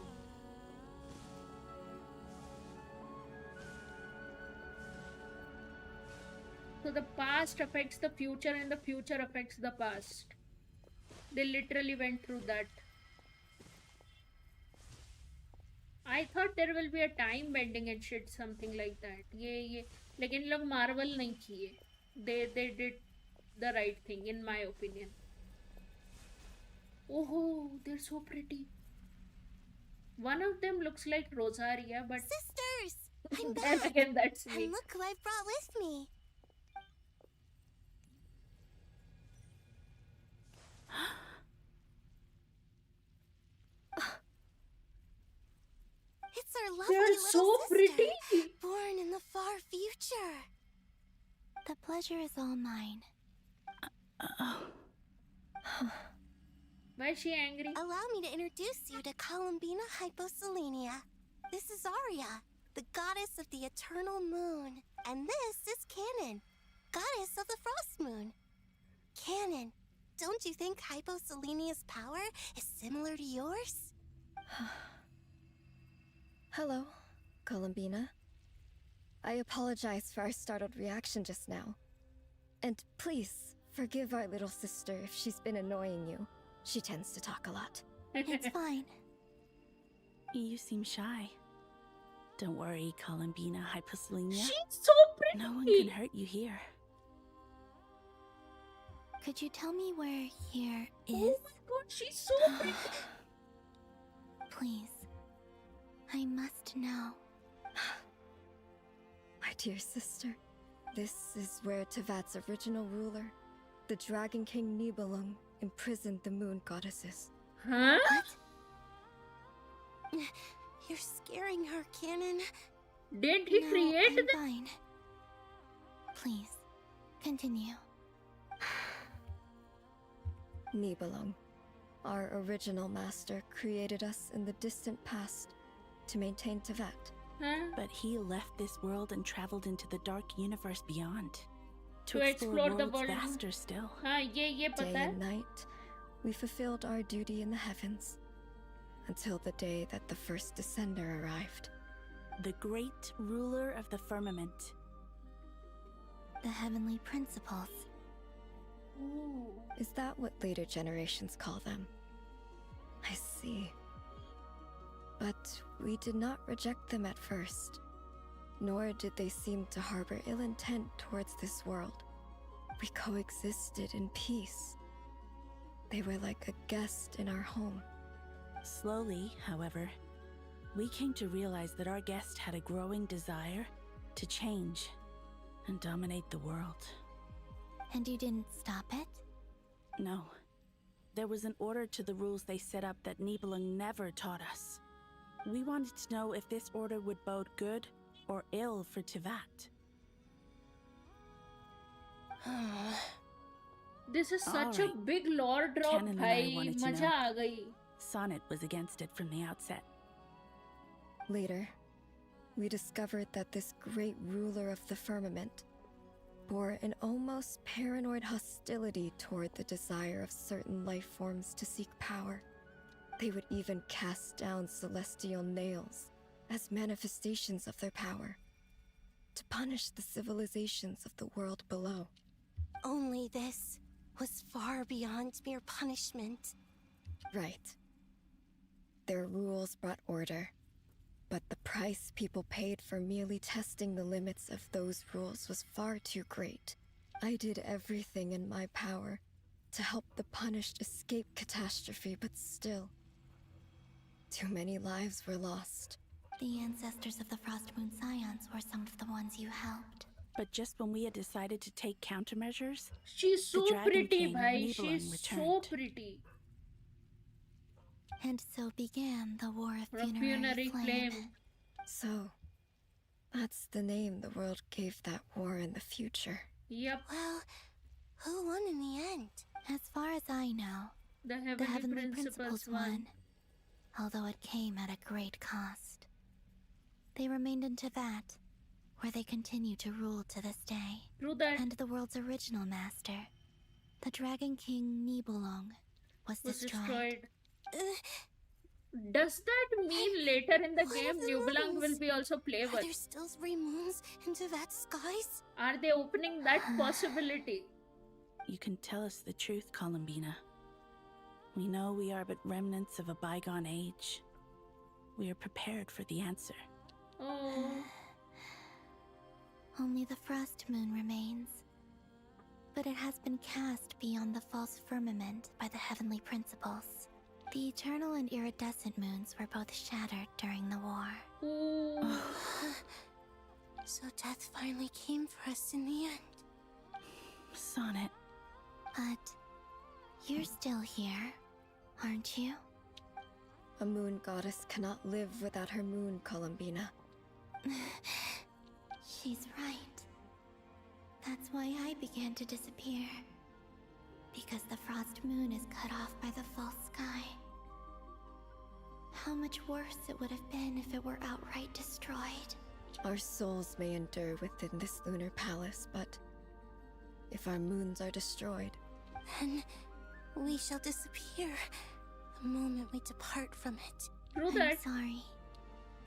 So the past affects the future and the future affects the past. They literally went through that. I thought there will be a time bending and shit, something like that. ये लेकिन लोग Marvel नहीं किए. They did the right thing in my opinion. Oh, they're so pretty. One of them looks like Rosaria, but sisters, I'm then back. again that's me. And look who I brought with me. It's our lovely They're little so sister, pretty. born in the far future. The pleasure is all mine. Why is she angry? Allow me to introduce you to Columbina Hyposelenia. This is Aria, the goddess of the eternal moon. And this is Canon, goddess of the frost moon. Canon, don't you think Hyposelenia's power is similar to yours? Hello, Columbina. I apologize for our startled reaction just now. And please, forgive our little sister if she's been annoying you. She tends to talk a lot. It's fine. You seem shy. Don't worry, Columbina Hyposelenia. She's so pretty. No one can hurt you here. Could you tell me where here is? Oh my god, she's so pretty. Please. I must know. My dear sister, this is where Tevat's original ruler, the Dragon King Nibelung, imprisoned the moon goddesses. Huh? What? You're scaring her, Canon. Didn't he create I'm fine. Please, continue. Nibelung, our original master, created us in the distant past to maintain Tevat. But he left this world and traveled into the dark universe beyond. To explore the worlds world. vaster still. Ye pata Day hai. and night, we fulfilled our duty in the heavens, until the day that the first descender arrived. The great ruler of the firmament. The heavenly principles. Ooh. Is that what later generations call them? I see. But we did not reject them at first, nor did they seem to harbor ill intent towards this world. We coexisted in peace. They were like a guest in our home. Slowly, however, we came to realize that our guest had a growing desire to change and dominate the world. And you didn't stop it? No. There was an order to the rules they set up that Nibelung never taught us. We wanted to know if this order would bode good or ill for Tevat. This is such a Alright. big lore drop, Canon and I bhai. wanted to Maja know. aa gayi. Sonnet was against it from the outset. Later, we discovered that this great ruler of the firmament bore an almost paranoid hostility toward the desire of certain life forms to seek power. They would even cast down celestial nails as manifestations of their power, to punish the civilizations of the world below. Only this was far beyond mere punishment. Right. Their rules brought order, but the price people paid for merely testing the limits of those rules was far too great. I did everything in my power to help the punished escape catastrophe, but still, too many lives were lost. The ancestors of the Frost Moon Scions were some of the ones you helped. But just when we had decided to take countermeasures, she's so the Dragon pretty, King, bhai. Nibelung, She's returned. so pretty. And so began the War of From Funerary Flame. Flame. So, that's the name the world gave that war in the future. Yep. Well, who won in the end? As far as I know, The the Heavenly Heavenly Principles Principles won. won, although it came at a great cost. They remained in Teyvat, where they continue to rule to this day. True that. And the world's original master, the Dragon King Nibelung, was destroyed. Does that mean later in the game Nibelung will be also playable? Are there still 3 moons in Teyvat skies? Are they opening that possibility? You can tell us the truth, Columbina. We know we are but remnants of a bygone age. We are prepared for the answer. Oh. Only the Frost Moon remains. But it has been cast beyond the false firmament by the Heavenly Principles. The eternal and iridescent moons were both shattered during the war. So death finally came for us in the end. Sonnet. But you're still here, aren't you? A moon goddess cannot live without her moon, Columbina. She's right. That's why I began to disappear. Because the Frost Moon is cut off by the false sky. How much worse it would have been if it were outright destroyed. Our souls may endure within this lunar palace, but if our moons are destroyed, then we shall disappear the moment we depart from it. I'm sorry.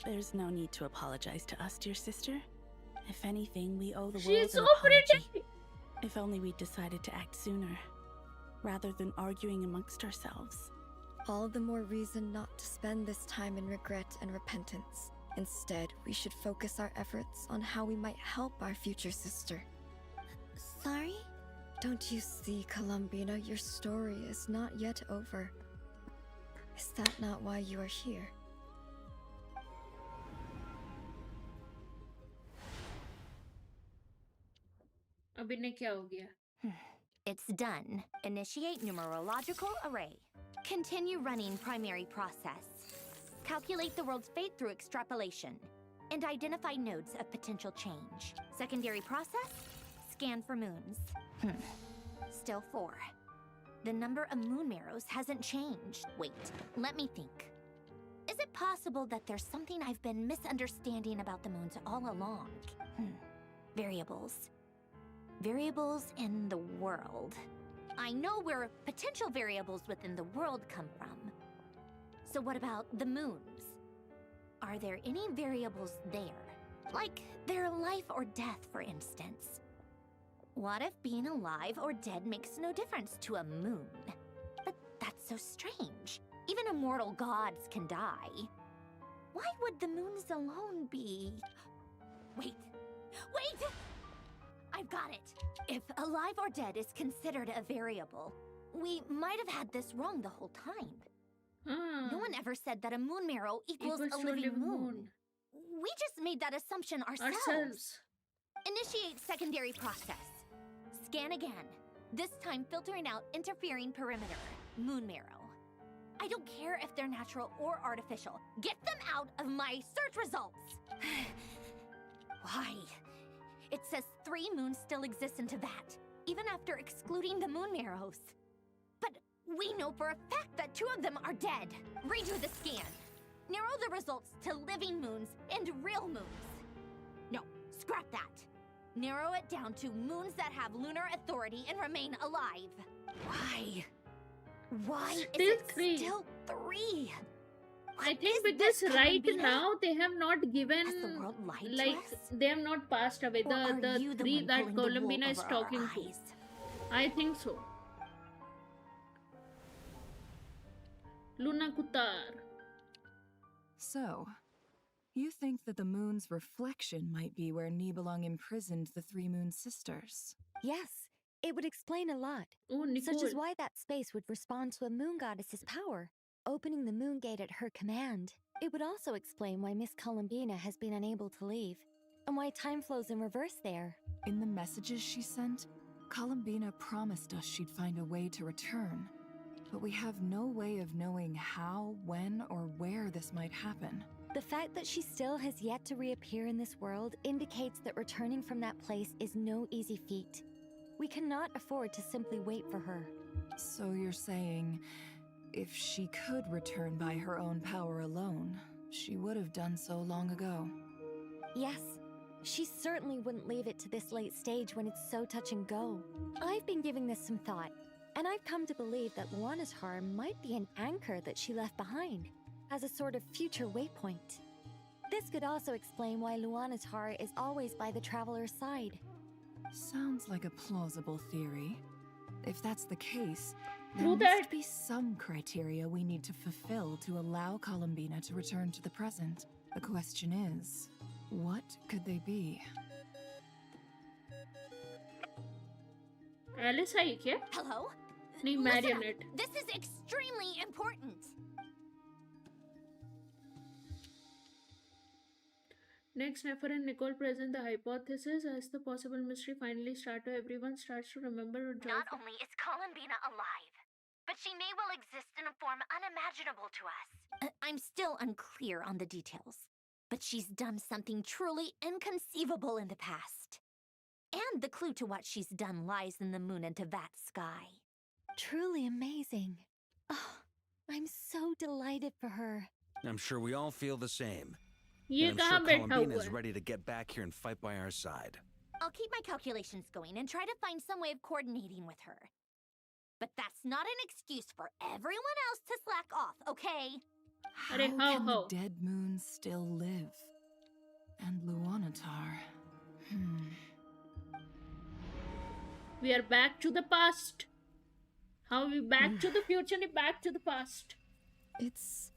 There's no need to apologize to us, dear sister. If anything, we owe the world She's so an apology. pretty. If only we decided to act sooner, rather than arguing amongst ourselves. all the more reason not to spend this time in regret and repentance. Instead, we should focus our efforts on how we might help our future sister. Sorry? Don't you see, Columbina, your story is not yet over. Is that not why you are here? अभी क्या हो गया? It's done. Initiate numerological array. Continue running primary process. Calculate the world's fate through extrapolation. And identify nodes of potential change. Secondary process? Scan for moons. Still 4. The number of moon marrows hasn't changed. Wait, let me think. Is it possible that there's something I've been misunderstanding about the moons all along? Variables. Variables in the world. I know where potential variables within the world come from. So what about the moons? Are there any variables there? Like their life or death, for instance. What if being alive or dead makes no difference to a moon? But that's so strange. Even immortal gods can die. Why would the moons alone be... Wait! I've got it! If alive or dead is considered a variable, we might have had this wrong the whole time. No one ever said that a moon marrow equals a living moon. We just made that assumption ourselves. Initiate secondary process. Scan again. This time filtering out interfering perimeter. Moon marrow. I don't care if they're natural or artificial. Get them out of my search results! Why? It says 3 moons still exist in Teyvat, even after excluding the moon marrows. But we know for a fact that 2 of them are dead. Redo the scan. Narrow the results to living moons and real moons. No, scrap that. Narrow it down to moons that have lunar authority and remain alive. Why? Why is it still 3? I think because right now they have not given, like, they have not passed away. The 3 that Columbina is talking to. I think so. Luna Kutar. So, you think that the moon's reflection might be where Nibelung imprisoned the 3 moon sisters? Yes, it would explain a lot. Oh, such as why that space would respond to a moon goddess's power, opening the moon gate at her command. It would also explain why Miss Columbina has been unable to leave. and why time flows in reverse there. In the messages she sent, Columbina promised us she'd find a way to return. But we have no way of knowing how, when, or where this might happen. The fact that she still has yet to reappear in this world indicates that returning from that place is no easy feat. We cannot afford to simply wait for her. So you're saying, if she could return by her own power alone, she would have done so long ago? Yes. She certainly wouldn't leave it to this late stage when it's so touch and go. I've been giving this some thought, and I've come to believe that Luana's heart might be an anchor that she left behind, as a sort of future waypoint. This could also explain why Luana's heart is always by the traveler's side. Sounds like a plausible theory. If that's the case, True there that. must be some criteria we need to fulfill to allow Columbina to return to the present. The question is, what could they be? Alice आई क्या? Hello? नहीं, Listen up. marionette. This is extremely important. Next, Nefer and Nicole present the hypothesis as the possible mystery finally starts to everyone starts to remember or Not only is Columbina alive, but she may well exist in a form unimaginable to us. I'm still unclear on the details, but she's done something truly inconceivable in the past. And the clue to what she's done lies in the moon and Tevat sky. Truly amazing. Oh, I'm so delighted for her. I'm sure we all feel the same. ये And I'm कहाँ sure बैठा Columbina हुआ is है? ready to get back here and fight by our side. I'll keep my calculations going and try to find some way of coordinating with her. But that's not an excuse for everyone else to slack off, okay? How can the dead moon still live? And Luanatar... We are back to the past. How we back to the future and back to the past. It's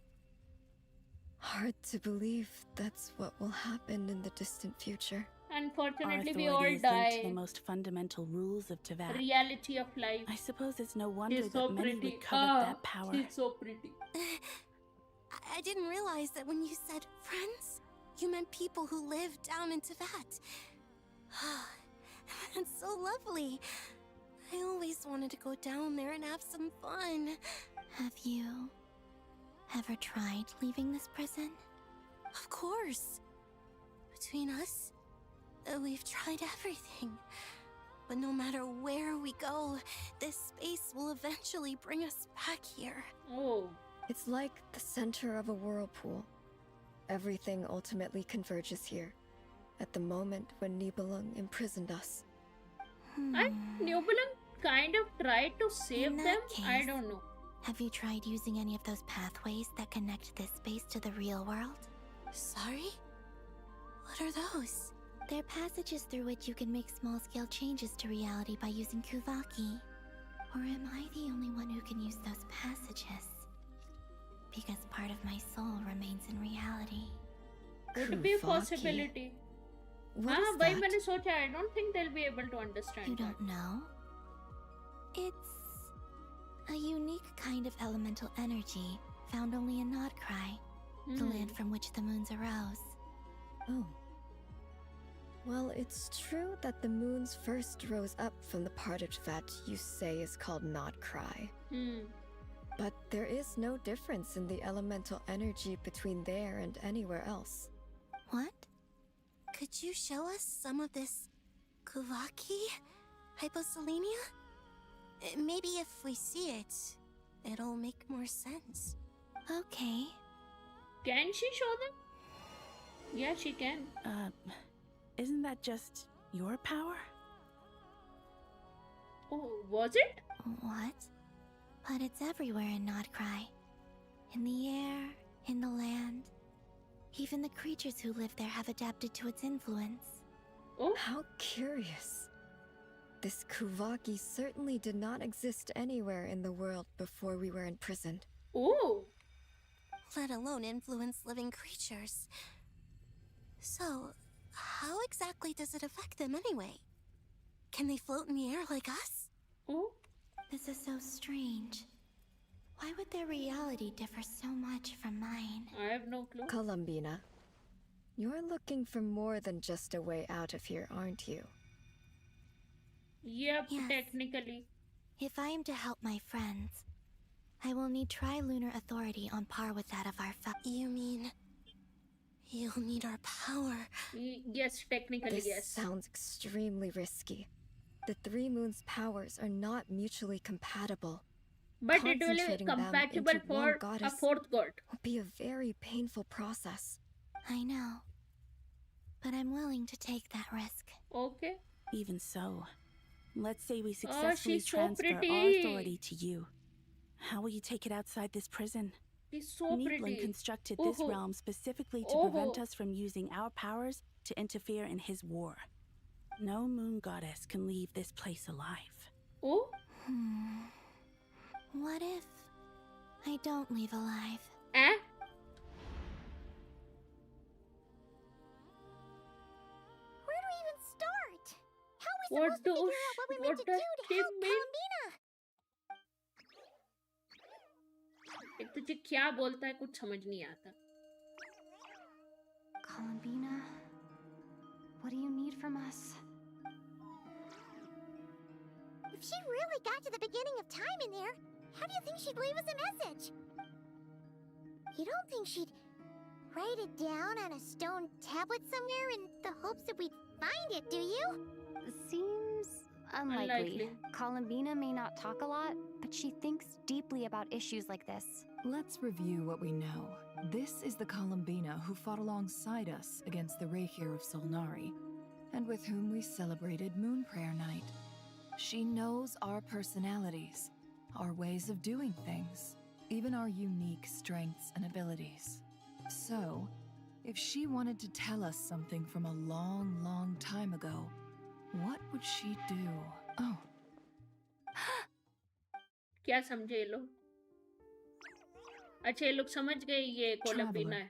hard to believe that's what will happen in the distant future. Unfortunately, Our we all authorities linked to die. the most fundamental rules of Tevat. Reality of life. I suppose it's no wonder She's so that many pretty. would covet that power. She's so pretty. I didn't realize that when you said friends, you meant people who live down in Tevat. That's so lovely. I always wanted to go down there and have some fun. Have you ever tried leaving this prison? Of course. Between us, we've tried everything. But no matter where we go, this space will eventually bring us back here. Oh. It's like the center of a whirlpool. Everything ultimately converges here, at the moment when Nibelung imprisoned us. And Nibelung kind of tried to save In them. that I case, don't know. Have you tried using any of those pathways that connect this space to the real world? Sorry? What are those? They're passages through which you can make small-scale changes to reality by using Kuvaki. Or am I the only one who can use those passages? Because part of my soul remains in reality. Could be a possibility. What हाँ is भाई that? मैंने सोचा I don't think they'll be able to understand. You don't know? It's a unique kind of elemental energy found only in Nodcry, the land from which the moons arose. Oh. Well, it's true that the moons first rose up from the part of Tevat you say is called Nodcry. But there is no difference in the elemental energy between there and anywhere else. What? Could you show us some of this Kuvaki? Hyposelenia? Maybe if we see it, it'll make more sense. Okay. Can she show them? Yeah, she can. Isn't that just your power? Oh, was it? What? But it's everywhere in Nodcry. In the air, in the land. Even the creatures who live there have adapted to its influence. Oh, how curious. This Kuvaki certainly did not exist anywhere in the world before we were imprisoned. Oh. Let alone influence living creatures. So, how exactly does it affect them anyway? Can they float in the air like us? Oh. This is so strange. Why would their reality differ so much from mine? I have no clue. Columbina, You're looking for more than just a way out of here, aren't you? Yep, Yes. technically. If I am to help my friends, I will need tri-lunar authority on par with that of our You mean... you'll need our power? Yes, technically, this yes. sounds extremely risky. The three moons' powers are not mutually compatible. But it will be compatible for a fourth god. Will be a very painful process. I know. But I'm willing to take that risk. Okay. Even so, let's say we successfully she's so transfer pretty. our authority to you. How will you take it outside this prison? She's so Nibelung pretty. constructed this realm specifically to prevent us from using our powers to interfere in his war. No moon goddess can leave this place alive. Oh? What if I don't leave alive? Eh? Where do we even start? How are we supposed to figure out what we're meant to do to help Columbina? तुझे क्या बोलता है कुछ समझ नहीं आता. Columbina, what do you need from us? If she really got to the beginning of time in there, how do you think she'd leave us a message? You don't think she'd write it down on a stone tablet somewhere in the hopes that we'd find it, do you? Seems unlikely. Columbina may not talk a lot, but she thinks deeply about issues like this. Let's review what we know. This is the Columbina who fought alongside us against the Reikir of Solnari, and with whom we celebrated Moon Prayer Night. She knows our personalities, our ways of doing things, even our unique strengths and abilities. So, if she wanted to tell us something from a long, long time ago, what would she do? Oh. क्या समझे ये लोग? अच्छा ये लोग समझ गए ये कोलंबिना है.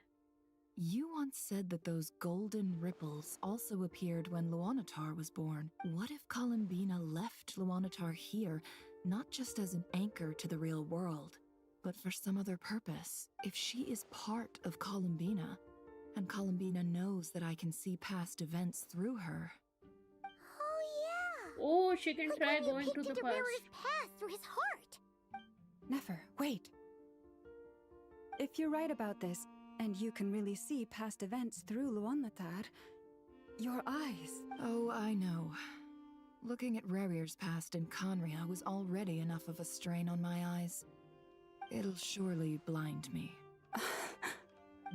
You once said that those golden ripples also appeared when Luanatar was born. What if Columbina left Luanatar here, not just as an anchor to the real world, but for some other purpose? If she is part of Columbina, and Columbina knows that I can see past events through her. Oh yeah! Oh, she can like try when going you to the peeked into past. River's past through his heart. Nefer, wait. If you're right about this, and you can really see past events through Luanatar, your eyes... Oh, I know. Looking at Rerir's past in Conria was already enough of a strain on my eyes. It'll surely blind me.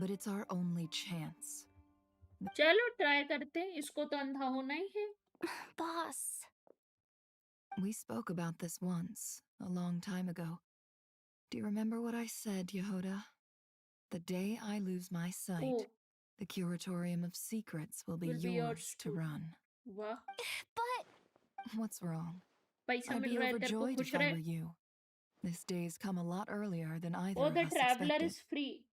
But it's our only chance. चलो try करते हैं. इसको तो अंधा होना ही है. Boss. We spoke about this once, a long time ago. Do you remember what I said, Yehoda? The day I lose my sight, the Curatorium of Secrets will be yours to run. Wow. But... What's wrong? पैसा I'd mill be रहा है तेरे को overjoyed खुश if I रहे. were you. This day's come a lot earlier than either Oh, of the us traveler expected. is free.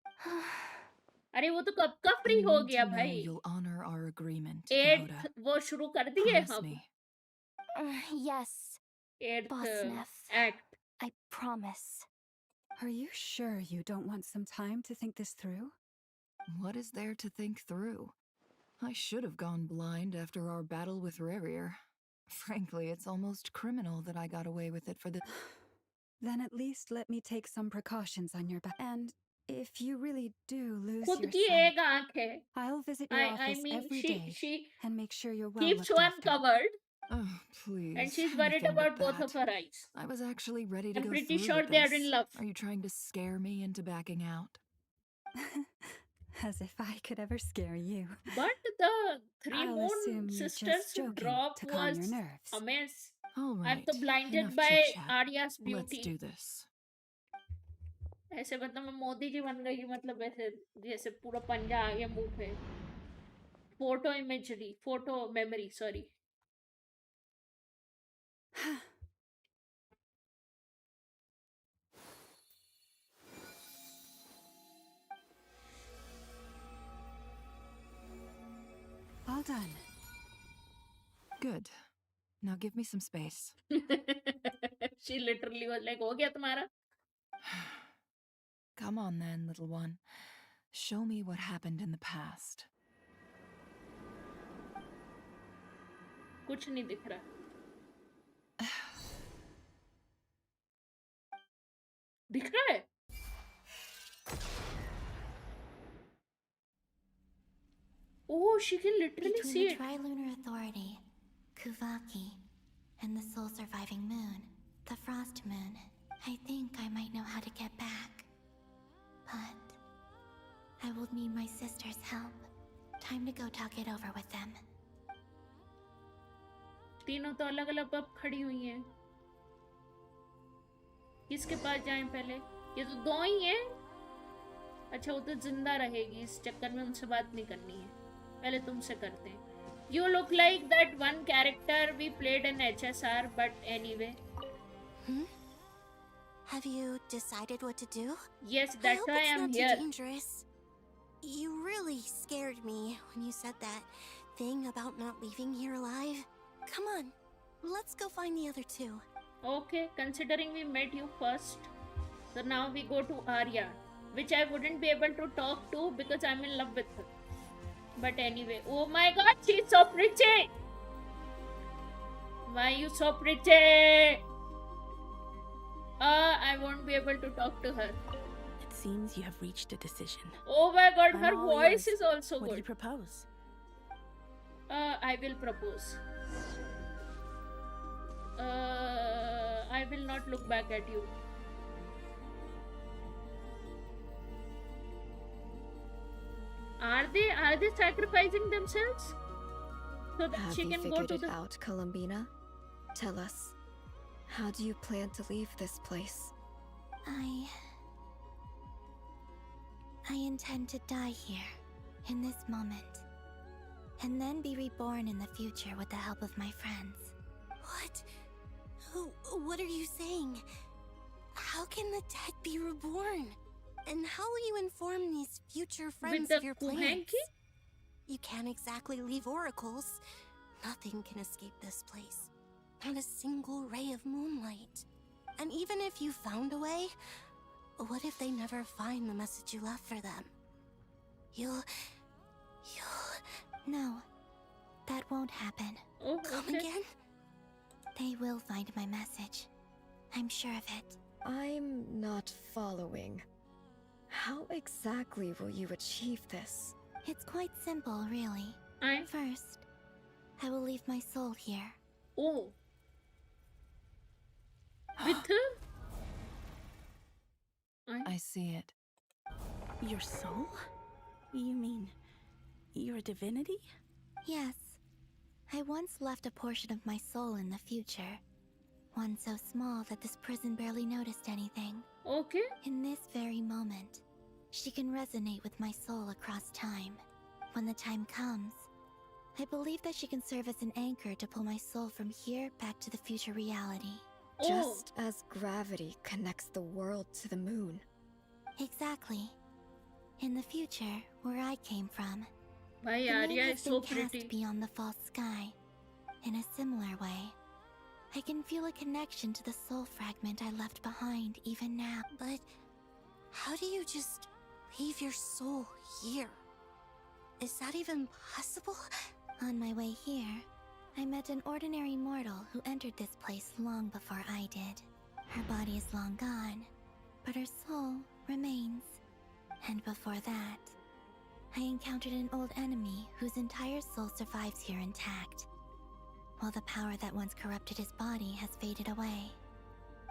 अरे वो तो कब का I फ्री हो need गया to know भाई. you'll honor our agreement, 8th Yehoda. वो शुरू कर दिए Promise हम. me. Yes. 8th Boss Neff. act. I promise. Are you sure you don't want some time to think this through? What is there to think through? I should have gone blind after our battle with Rerir. Frankly, it's almost criminal that I got away with it for the... Then at least let me take some precautions on your back. And if you really do lose खुद your की sight, एक आंख है. I'll visit your I office mean, every day she and make sure you're well keeps looked one after. covered. Oh, please. And she's worried anything but about both of that. her eyes. I was actually ready to I'm go pretty through sure with they're this. in love. Are you trying to scare me into backing out? As if I could ever scare you. But the Three I'll Moon assume you're Sisters just joking drop to calm was your nerves. a mess. All I'm right. so blinded enough by chit-chat. Arya's Let's beauty. do this. ऐसे मतलब मैं मोदी जी बन गई मतलब ऐसे जैसे पूरा पंजा आ गया मुंह पे. Photo imagery, photo memory, sorry. All done. Good. Now give me some space. She literally was like, हो गया तुम्हारा? Come on then, little one. Show me what happened in the past. कुछ नहीं दिख रहा. दिख रहा है? Oh, she can literally Between see the it. Trilunar Authority, Kuvaki, and the sole surviving moon, the Frost Moon, I think I might know how to get back. But I will need my sister's help. Time to go talk it over with them. तीनों तो अलग अलग अब खड़ी हुई हैं. किसके पास जाएं पहले? ये तो दो ही हैं. अच्छा वो तो जिंदा रहेगी, इस चक्कर में उनसे बात नहीं करनी है. पहले तुमसे करते हैं. You look like that one character we played in HSR, but anyway. Have you decided what to do? Yes, that's why I'm not here. Too dangerous. You really scared me when you said that thing about not leaving here alive. Come on, let's go find the other two. Okay, considering we met you first, so now we go to Arya, which I wouldn't be able to talk to because I'm in love with her. But anyway, oh my god, she's so pretty! Why are you so pretty? I won't be able to talk to her. It seems you have reached a decision. Oh my god, I'm her all voice yours. is also What do you good. propose? I will propose. I will not look back at you. Are they sacrificing themselves so that Have she you can go figured to it the out, Columbina? Tell us, how do you plan to leave this place? I intend to die here, in this moment, and then be reborn in the future with the help of my friends. What? What are you saying? How can the dead be reborn? And how will you inform these future friends of your plans? You can't exactly leave oracles. Nothing can escape this place. Not a single ray of moonlight. And even if you found a way, what if they never find the message you left for them? You'll... No, that won't happen. Oh, Come again? They will find my message. I'm sure of it. I'm not following. How exactly will you achieve this? It's quite simple, really. First, I will leave my soul here. Oh. With her? I see it. Your soul? You mean your divinity? Yes. I once left a portion of my soul in the future. One so small that this prison barely noticed anything. Okay. In this very moment, she can resonate with my soul across time. When the time comes, I believe that she can serve as an anchor to pull my soul from here back to the future reality. Just as gravity connects the world to the moon. Exactly. In the future, where I came from, Bhai, the moon Arya has is so been cast pretty. beyond the false sky. In a similar way, I can feel a connection to the soul fragment I left behind even now. But how do you just leave your soul here? Is that even possible? On my way here, I met an ordinary mortal who entered this place long before I did. Her body is long gone, but her soul remains. And before that, I encountered an old enemy whose entire soul survives here intact, while the power that once corrupted his body has faded away.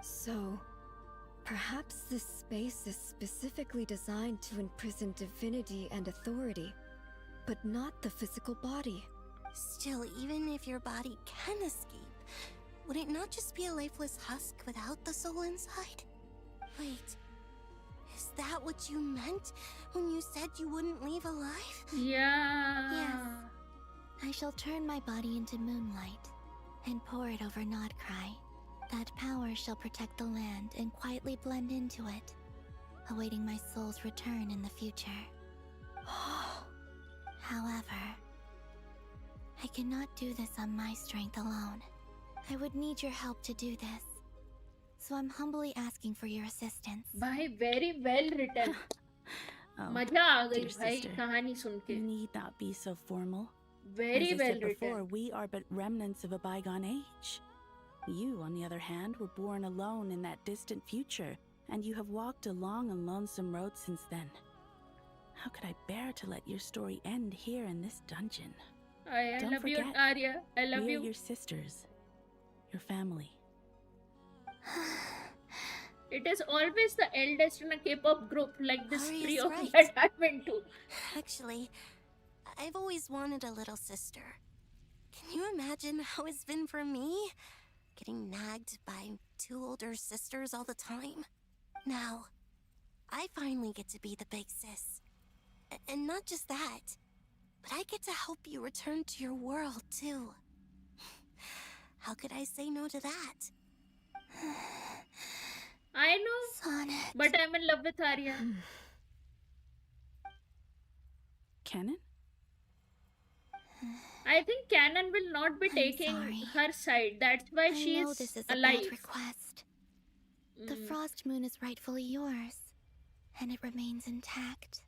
So, perhaps this space is specifically designed to imprison divinity and authority, but not the physical body. Still, even if your body can escape, would it not just be a lifeless husk without the soul inside? Wait, is that what you meant when you said you wouldn't leave alive? Yeah. Yes. I shall turn my body into moonlight and pour it over Nodcry. That power shall protect the land and quietly blend into it, awaiting my soul's return in the future. However, I cannot do this on my strength alone. I would need your help to do this. So I'm humbly asking for your assistance. Bhai, very well written. Oh, मजा आ गई dear भाई sister, कहानी सुन के. You need not be so formal. Very As I well said before, written. we are but remnants of a bygone age. You, on the other hand, were born alone in that distant future, and you have walked a long and lonesome road since then. How could I bear to let your story end here in this dungeon? I Don't love you, forget, Arya. I love we're you. your sisters, your family. It is always the eldest in a K-pop group like this Arya's trio right. that I'm into. Actually, I've always wanted a little sister. Can you imagine how it's been for me? Getting nagged by 2 older sisters all the time. Now, I finally get to be the big sis. And not just that, but I get to help you return to your world, too. How could I say no to that? I know, but I'm in love with Arya. Canon? I think Canon will not be taking her side. That's why she I know is this is a alive. bad request. The frost moon is rightfully yours, and it remains intact.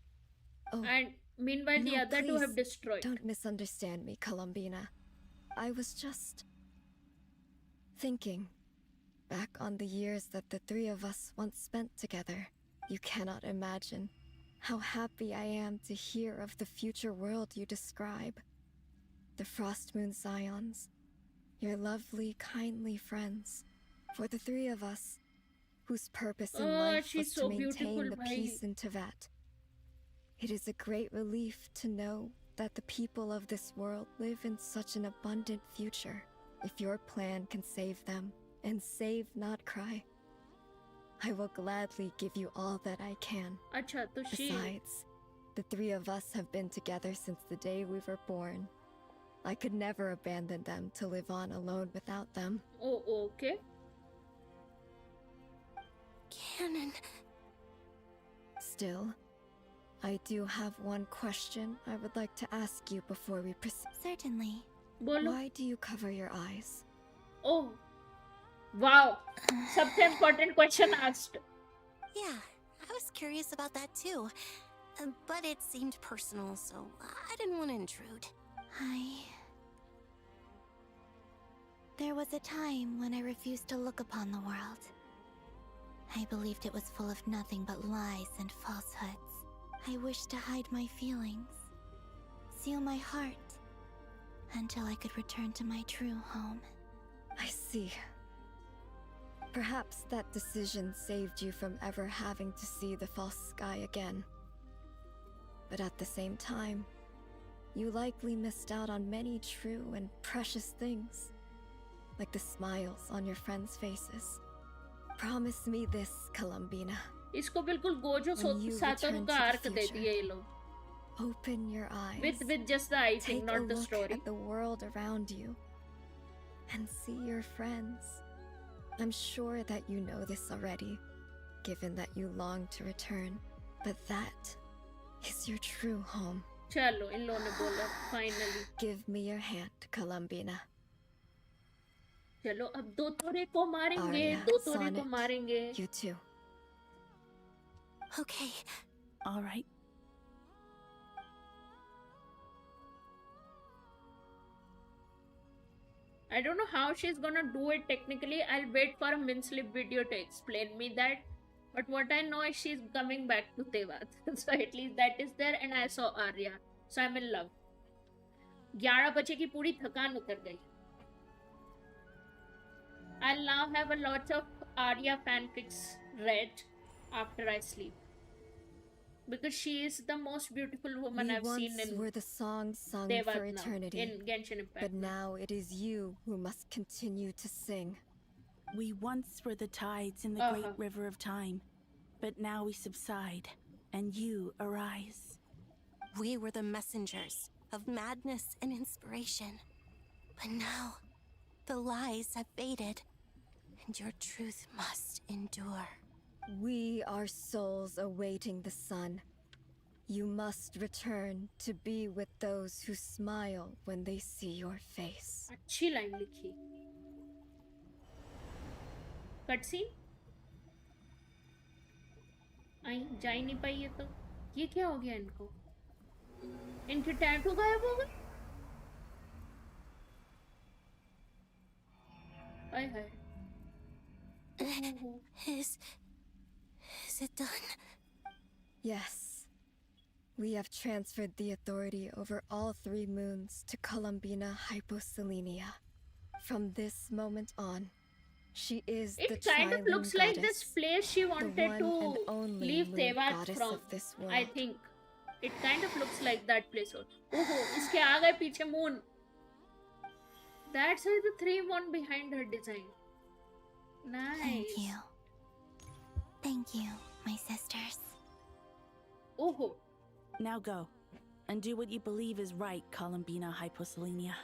Oh, And meanwhile, the no, other two please, have destroyed. Don't misunderstand me, Columbina. I was just thinking back on the years that the 3 of us once spent together. You cannot imagine how happy I am to hear of the future world you describe. The Frost Moon Scions, your lovely, kindly friends. For the 3 of us, whose purpose in life she's was so to maintain beautiful, the bhai. peace in Teyvat. It is a great relief to know that the people of this world live in such an abundant future. If your plan can save them, and save not cry, I will gladly give you all that I can. Acha, to she... Besides, the 3 of us have been together since the day we were born. I could never abandon them to live on alone without them. Oh, okay. Canon. Still, I do have one question I would like to ask you before we proceed. Certainly. Bolo. Why do you cover your eyes? Oh. Wow. Such an important question asked. Yeah, I was curious about that too. But it seemed personal, so I didn't want to intrude. There was a time when I refused to look upon the world. I believed it was full of nothing but lies and falsehoods. I wished to hide my feelings, seal my heart, until I could return to my true home. I see. Perhaps that decision saved you from ever having to see the false sky again. But at the same time, you likely missed out on many true and precious things, like the smiles on your friends' faces. Promise me this, Columbina. इसको बिल्कुल Gojo सातोरु का arc दे दिया ये लोग. Open your eyes. With just the eye thing, Take not a the look story. at the world around you and see your friends. I'm sure that you know this already, given that you long to return, but that is your true home. चलो इन लोगों ने बोला finally. Give me your hand, Columbina. चलो अब 2 तोरे को मारेंगे, Arya, 2 तोरे को Sonnet, मारेंगे. You too. Okay. All right. I don't know how she's gonna do it technically. I'll wait for a Minslip video to explain me that. But what I know is she's coming back to Teyvat. So at least that is there, and I saw Arya. So I'm in love. 11 बजे की पूरी थकान उतर गई. I'll now have a lot of Arya fanfics read after I sleep. Because she is the most beautiful woman We I've seen once in were the songs sung Teyvat for now, eternity, in Genshin Impact. but now it is you who must continue to sing. We once were the tides in the great river of time, but now we subside, and you arise. We were the messengers of madness and inspiration. But now, the lies have faded, and your truth must endure. We are souls awaiting the sun. You must return to be with those who smile when they see your face. अच्छी line लिखी. Cutscene आई जा ही नहीं पाई ये तो. ये क्या हो गया इनको? इनकी टैटू गायब हो गई. Hi, hi. Is it done? Yes. We have transferred the authority over all 3 moons to Columbina Hyposelenia. From this moment on, she is the It kind of Trilene looks like this goddess, place she the wanted one and to only leave moon Tevat goddess from. of this world. I think. It kind of looks like that place. Oh, iske आगे पीछे moon. That's why the 3 moon behind her design. Nice. Thank you. Thank you, my sisters. Oh. Now go. And do what you believe is right, Columbina Hyposelenia.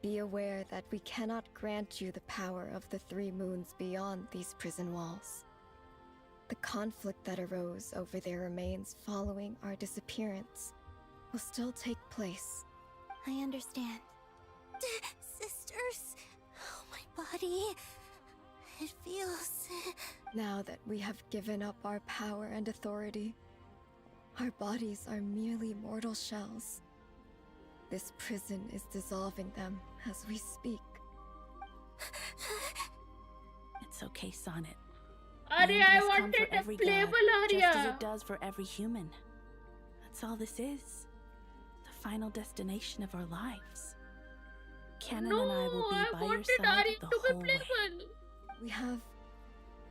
Be aware that we cannot grant you the power of the 3 moons beyond these prison walls. The conflict that arose over their remains following our disappearance will still take place. I understand. Sisters, oh, my body. It feels... Now that we have given up our power and authority, our bodies are merely mortal shells. This prison is dissolving them as we speak. It's okay, Sonnet. Arya, I come wanted for a every playable god, just as Arya. it does for every human. That's all this is. The final destination of our lives. Canon and I will be by your wanted side Arya the to be whole way. playable. We have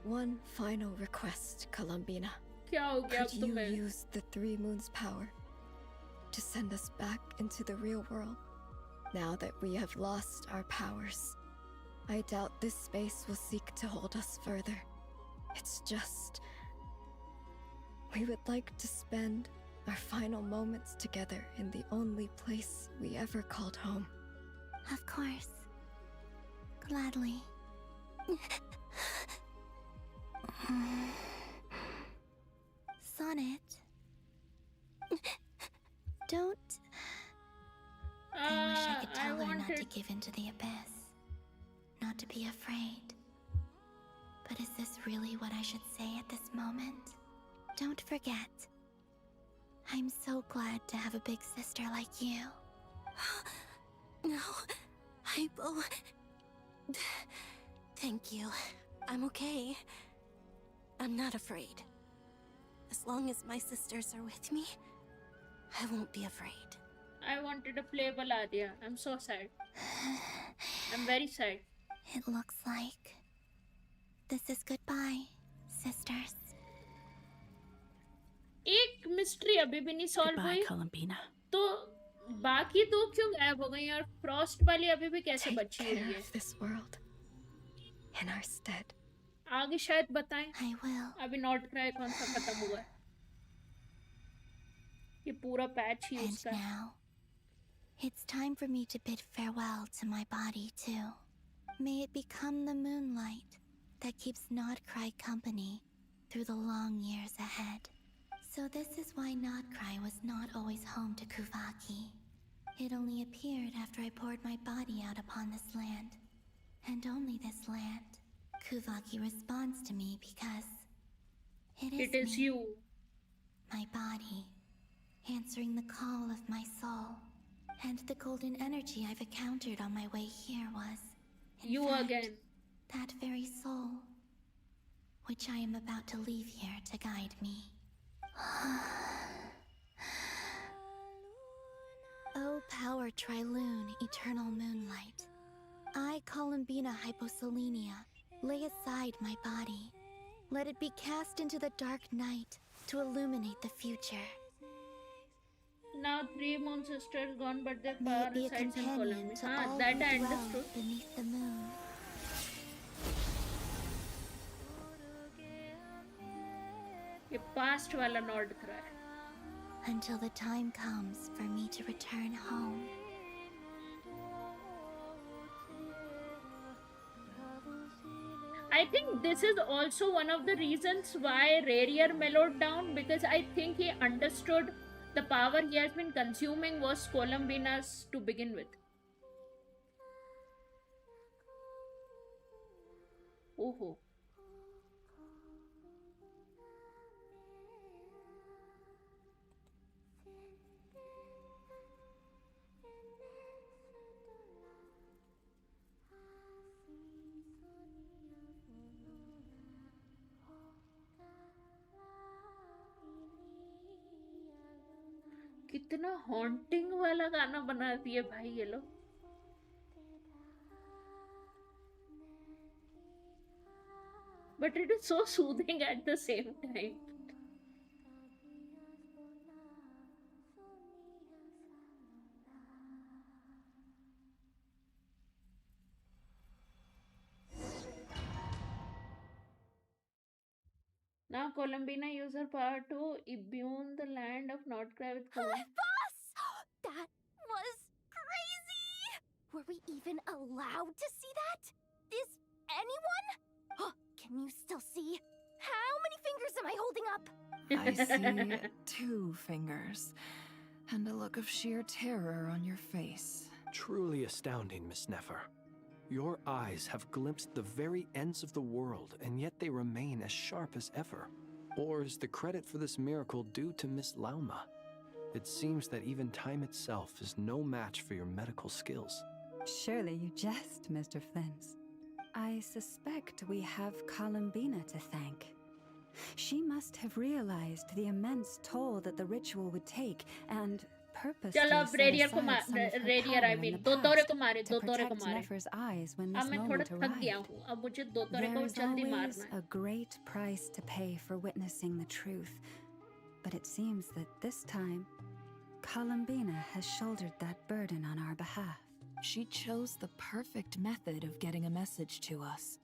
one final request, Columbina. क्या हो गया Could अब you तुम्हें? use the 3 moons' power to send us back into the real world? Now that we have lost our powers, I doubt this space will seek to hold us further. It's just... we would like to spend our final moments together in the only place we ever called home. Of course. Gladly. Sonnet. Don't... I wish I could tell her not to give in to the abyss. Not to be afraid. But is this really what I should say at this moment? Don't forget. I'm so glad to have a big sister like you. No, Hypo. Thank you. I'm okay. I'm not afraid. As long as my sisters are with me, I won't be afraid. I wanted a playable Arya. I'm so sad. I'm very sad. It looks like this is goodbye, sisters. एक mystery अभी भी नहीं solve Goodbye, हुई Columbina. तो बाकी दो क्यों गायब हो गई और फ्रॉस्ट वाली अभी भी कैसे बची हुई है This world in our stead. आगे शायद बताएं I will. अभी नॉट क्राई कौन सा खत्म हुआ है ये पूरा पैच ही And उसका है now, it's time for me to bid farewell to my body too. May it become the moonlight that keeps Nodcry company through the long years ahead. So this is why Nodcry was not always home to Kuvaki. It only appeared after I poured my body out upon this land. And only this land. Kuvaki responds to me because it is me. You. My body, answering the call of my soul. And the golden energy I've encountered on my way here was, in you fact, again. That very soul, which I am about to leave here to guide me. O power Trilune, eternal moonlight. I, Columbina Hyposelenia, lay aside my body. Let it be cast into the dark night to illuminate the future. Now 3 moon sisters gone, but their May power it be a resides in companion Columbia. to all That who I dwell understood. beneath the moon. ये past वाला not करा है. Until the time comes for me to return home. I think this is also one of the reasons why Rarier mellowed down, because I think he understood the power he has been consuming was Columbina's to begin with. Oh. इतना haunting वाला गाना बना दिए भाई ये लोग. But it is so soothing at the same time. Now Columbina used her power to imbue the land of Nordcry with Boss! That was crazy! Were we even allowed to see that? Is anyone? Can you still see? How many fingers am I holding up? I see 2 fingers, and a look of sheer terror on your face. Truly astounding, Miss Nefer. Your eyes have glimpsed the very ends of the world, and yet they remain as sharp as ever. Or is the credit for this miracle due to Miss Lauma? It seems that even time itself is no match for your medical skills. Surely you jest, Mr. Flint. I suspect we have Columbina to thank. She must have realized the immense toll that the ritual would take and purposely चलो अब set रेडियर को aside मार some of her रेडियर power I in mean the दोतोरे past को मारे to दोतोरे को protect मारे Nefer's eyes when अब this मैं थोड़ा moment थक गया arrived. हूँ अब मुझे दोतोरे There को is जल्दी always मारना है a great price to pay for witnessing the truth, but it seems that this time, Columbina has shouldered that burden on our behalf. She chose the perfect method of getting a message to us.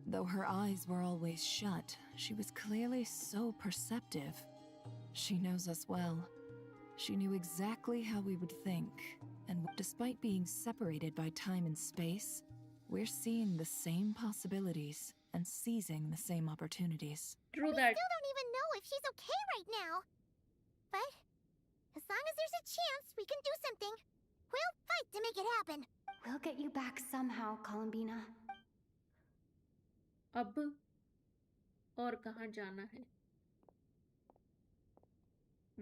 Though her eyes were always shut, she was clearly so perceptive. She knows us well. She knew exactly how we would think, and despite being separated by time and space, we're seeing the same possibilities and seizing the same opportunities. True We that. still don't even know if she's okay right now. But as long as there's a chance we can do something, we'll fight to make it happen. We'll get you back somehow, Columbina. अब और कहाँ जाना है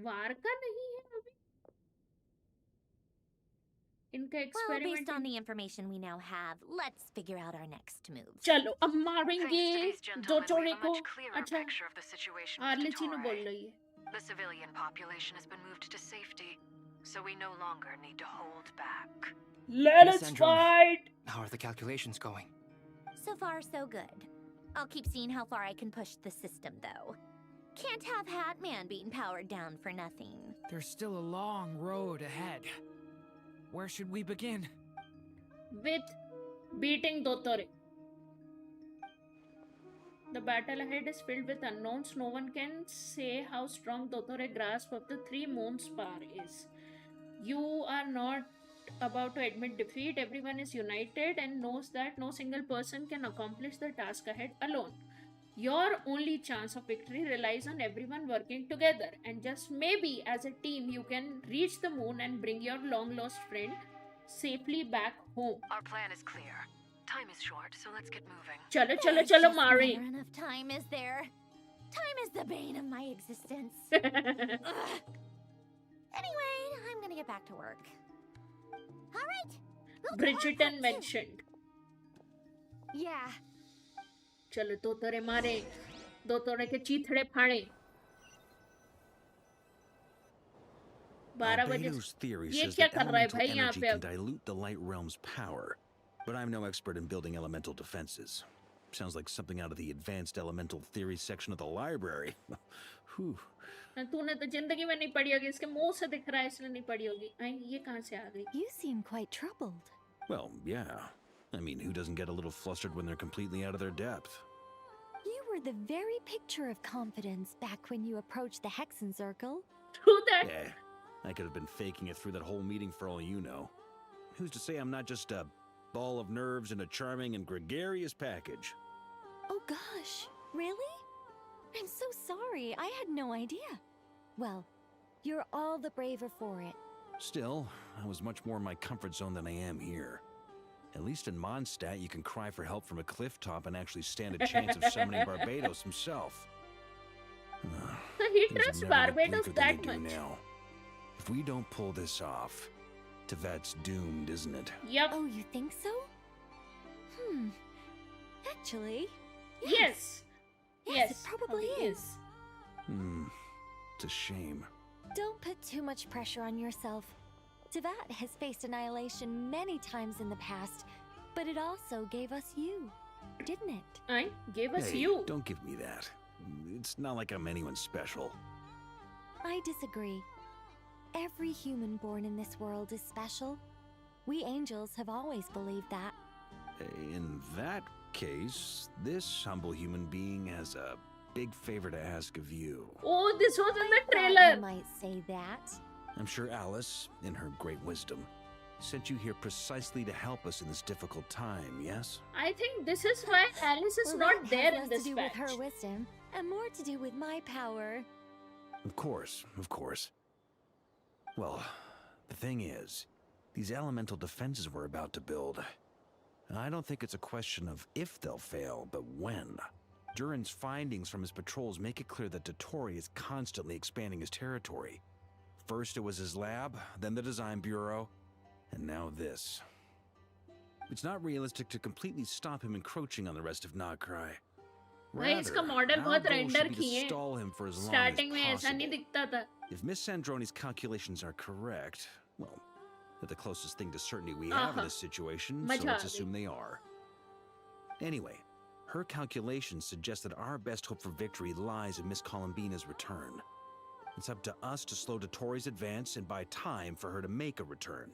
वारका नहीं है अभी इनका Well, experiment based on the information we now have, let's figure out our next move. चलो अब मारेंगे दोतोरे को अच्छा आर्लिची ने बोल रही है The civilian population has been moved to safety, so we no longer need to hold back. Let's fight! How are the calculations going? So far, so good. I'll keep seeing how far I can push the system, though. Can't have Hatman being powered down for nothing. There's still a long road ahead. Where should we begin? with beating Dotore. The battle ahead is filled with unknowns. No one can say how strong Dotore's grasp of the three moons' power is. You are not about to admit defeat. Everyone is united and knows that no single person can accomplish the task ahead alone. Your only chance of victory relies on everyone working together, and just maybe as a team you can reach the moon and bring your long lost friend safely back home. Our plan is clear. Time is short, so let's get moving. Chalo, chalo, There's chalo, just Mari. never enough time, is there? Time is the bane of my existence. Ugh. Anyway, I'm gonna get back to work. All right. Bridgerton mentioned. Yeah. चलो दोतोरे मारे दोतोरे के चीथड़े फाड़े 12 बजे Albedo's theory ये says क्या that कर रहा है elemental भाई यहाँ energy पे can अब dilute the light realm's power, but I'm no expert in building elemental defenses. Sounds like something out of the advanced elemental theory section of the library. Whew. तूने तो जिंदगी में नहीं पढ़ी होगी इसके मुंह से दिख रहा है इसलिए नहीं पढ़ी होगी आई ये कहाँ से आ गई You seem quite troubled. Well, yeah. I mean, who doesn't get a little flustered when they're completely out of their depth? You were the very picture of confidence back when you approached the Hexen Circle. True that. Yeah, I could have been faking it through that whole meeting for all you know. Who's to say I'm not just a ball of nerves in a charming and gregarious package? Oh gosh, really? I'm so sorry, I had no idea. Well, you're all the braver for it. Still, I was much more in my comfort zone than I am here. At least in Mondstadt, you can cry for help from a cliff top and actually stand a chance of summoning Barbados himself. He trusts Barbados that much. Now. If we don't pull this off, Tevet's doomed, isn't it? Yep. Oh, you think so? Actually, Yes. Yes, it probably is. It's a shame. Don't put too much pressure on yourself. Tevat has faced annihilation many times in the past, but it also gave us you, didn't it? I gave us Hey, you. Don't give me that. It's not like I'm anyone special. I disagree. Every human born in this world is special. We angels have always believed that. In that case, this humble human being has a big favor to ask of you. Oh, this was in the You trailer. might say that. I'm sure Alice, in her great wisdom, sent you here precisely to help us in this difficult time, yes? I think this is why Alice is Well, not that there has in less this to do batch. with her wisdom and more to do with my power. Of course, of course. Well, the thing is, these elemental defenses we're about to build, I don't think it's a question of if they'll fail, but when. Durin's findings from his patrols make it clear that Dottore is constantly expanding his territory. First it was his lab, then the design bureau, and now this. It's not realistic to completely stop him encroaching on the rest of Nagrai. भाई इसका Rather, model our बहुत goal render should be to किए stall him for as long as starting में ऐसा नहीं possible. दिखता था. If Miss Sandroni's calculations are correct, well, they're the closest thing to certainty we have in this situation, so मजा let's आ गई. assume they are. Anyway, her calculations suggest that our best hope for victory lies in Miss Columbina's return. It's up to us to slow Dottore's advance and buy time for her to make a return.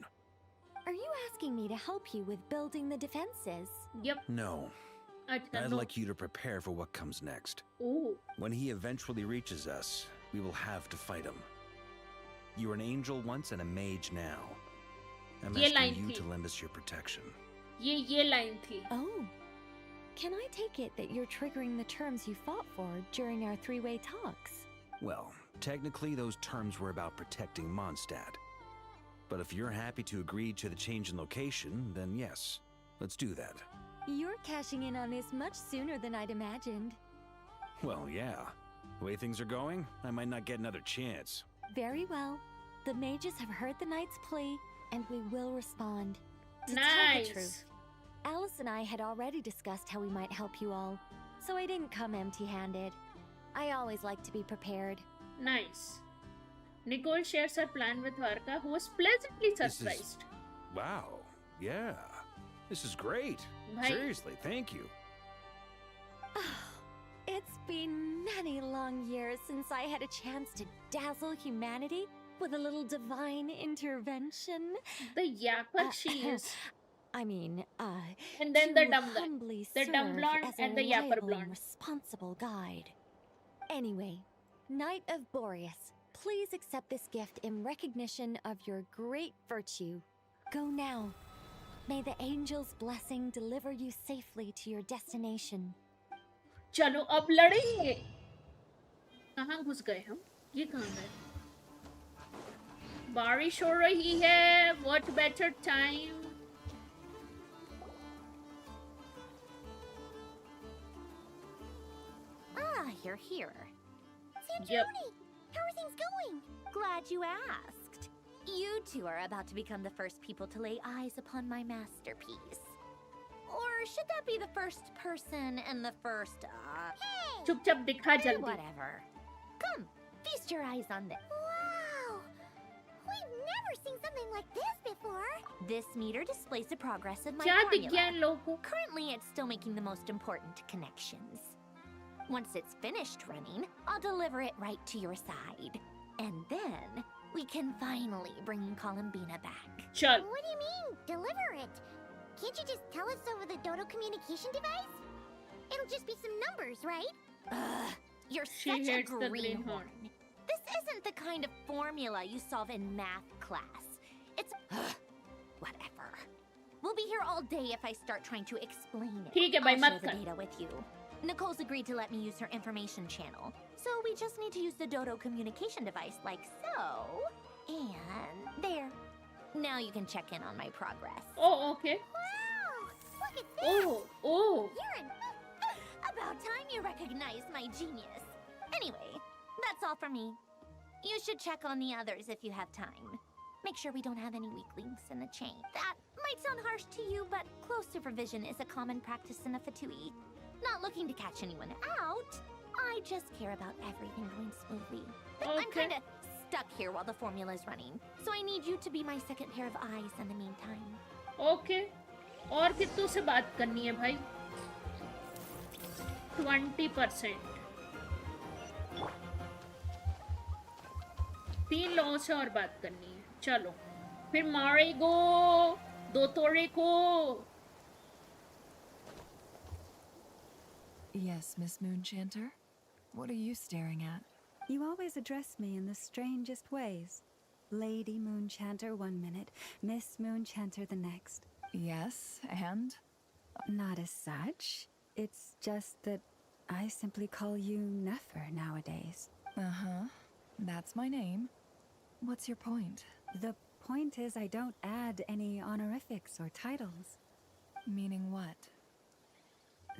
Are you asking me to help you with building the defenses? Yep. No. I'd like you to prepare for what comes next. Ooh. When he eventually reaches us, we will have to fight him. You were an angel once and a mage now. I'm ये line asking you थी. to lend us your protection. ये line थी. Oh. Can I take it that you're triggering the terms you fought for during our three-way talks? Well, technically those terms were about protecting Mondstadt. But if you're happy to agree to the change in location, then yes, let's do that. You're cashing in on this much sooner than I'd imagined. Well, yeah. The way things are going, I might not get another chance. Very well. The mages have heard the knight's plea, and we will respond. To tell Nice. the truth, Alice and I had already discussed how we might help you all, so I didn't come empty-handed. I always like to be prepared. Nice. Nicole shares her plan with Varka, who was pleasantly This is- surprised. Wow. Yeah. This is great. Bhai. Seriously, thank you. It's been many long years since I had a chance to dazzle humanity with a little divine intervention. The yapper she is. I mean, And then to the dumb guy. humbly The dumb serve blonde as a and the yapper reliable and blonde. responsible guide. Anyway, Knight of Boreas, please accept this gift in recognition of your great virtue. Go now. May the angel's blessing deliver you safely to your destination. चलो अब लड़ेंगे. कहाँ घुस गए हम? ये कहाँ गए? बारिश हो रही है. What better time? Ah, you're here. Yep. How are things going? Glad you asked. You two are about to become the first people to lay eyes upon my masterpiece. Or should that be the first person and the first, Hey! चुपचाप दिखा जल्दी. Whatever. Come, feast your eyes on this. Wow! We've never seen something like this before. This meter displays the progress of my क्या दिख formula. गया इन लोगों को? Currently, it's still making the most important connections. Once it's finished running, I'll deliver it right to your side. And then, we can finally bring Columbina back. चल. What do you mean, deliver it? Can't you just tell us over the Dodo communication device? It'll just be some numbers, right? Ugh, you're She such a hates the greenhorn. greenhorn. This isn't the kind of formula you solve in math class. It's whatever. We'll be here all day if I start trying to explain it. ठीक है भाई, I'll मत share the कर. data with you. Nicole's agreed to let me use her information channel, so we just need to use the Dodo communication device like so. And there. Now you can check in on my progress. Oh, okay. Wow! Look at this! Oh. You're an... About time you recognize my genius. Anyway, that's all for me. You should check on the others if you have time. Make sure we don't have any weak links in the chain. That might sound harsh to you, but close supervision is a common practice in a Fatui. Not looking to catch anyone out. I just care about everything going smoothly. I'm Okay. kinda stuck here while the formula's running. So I need you to be my second pair of eyes in the meantime. Okay. और कितनों से बात करनी है भाई? 20%. 3 लोगों से और बात करनी है. चलो. फिर मारेगो दोतोरे को. Yes, Miss Moonchanter? What are you staring at? You always address me in the strangest ways. Lady Moonchanter 1 minute, Miss Moonchanter the next. Yes, and? Not as such. It's just that I simply call you Nefer nowadays. Uh-huh. That's my name. What's your point? The point is I don't add any honorifics or titles. Meaning what?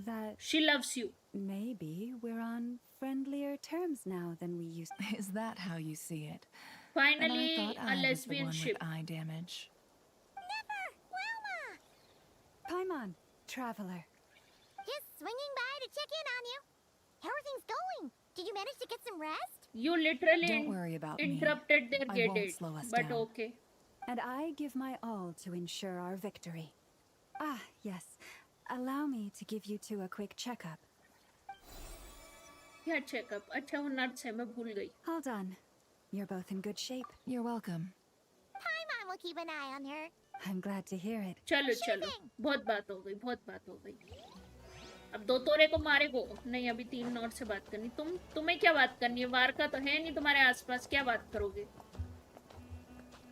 That she loves you. Maybe we're on friendlier terms now than we used to. Is that how you see it? Finally, and I thought a I lesbian was the one ship. with eye damage. Paimon, traveler. Just swinging by to check in on you. How are things going? Did you manage to get some rest? You literally Don't worry about interrupted their I won't date, slow us but down. okay. And I give my all to ensure our victory. Ah, yes. Allow me to give you two a quick checkup. क्या checkup? अच्छा वो nurse है मैं भूल गई. All done. You're both in good shape. You're welcome. Paimon will keep an eye on her. I'm glad to hear it. चलो चलो बहुत बात हो गई. अब दो तोरे को मारेगो. नहीं अभी 3 और से बात करनी. तुम्हें क्या बात करनी है? वारका तो है नहीं तुम्हारे आसपास. क्या बात करोगे?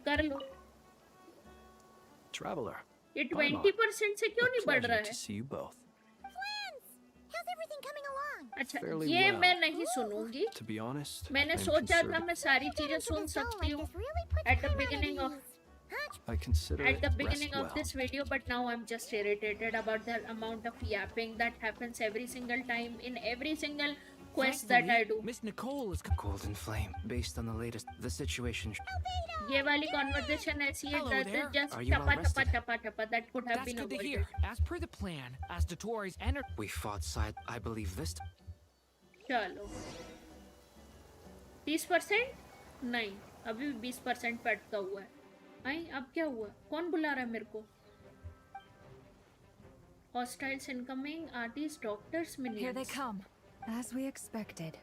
कर लो. Traveler. ये 20% से क्यों नहीं बढ़ रहा To है? see you both. How's everything coming along? अच्छा Fairly ये well. मैं नहीं सुनूंगी. To be honest, मैंने I'm सोचा था conservative. मैं सारी चीजें सुन सकती हूँ at the beginning of well. this video, but now I'm just irritated about the amount of yapping that happens every single time in every single quest that I do. Miss Nicole is Golden Flame, based on the latest, the situation. ये वाली conversation ऐसी है Hello that there. is just Are you well chapa rested? chapa that could have That's been good to avoided. hear. As per the plan, as Dotori's entered. We fought side, I believe this. चलो 30%? नहीं अभी भी 20% पे अटका हुआ है. आई अब क्या हुआ? कौन बुला रहा है मेरे को? Hostiles incoming. Are these doctors minions? Here they come. As we expected.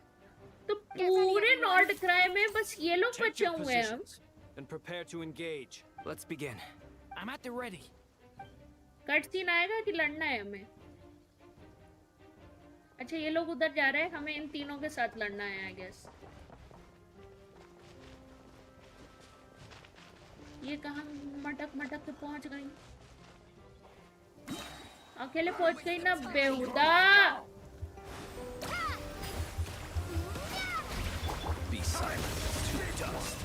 तो पूरे नॉर्ड क्राई में बस ये लोग Take बचे your हुए हैं. positions and prepare to engage. Let's begin. I'm at the ready. Cutscene आएगा कि लड़ना है हमें? अच्छा ये लोग उधर जा रहे हैं. हमें इन तीनों के साथ लड़ना है आई गेस. ये कहाँ मटक के पहुंच गई? अकेले पहुंच गई ना बेहुदा. Be silent to dust.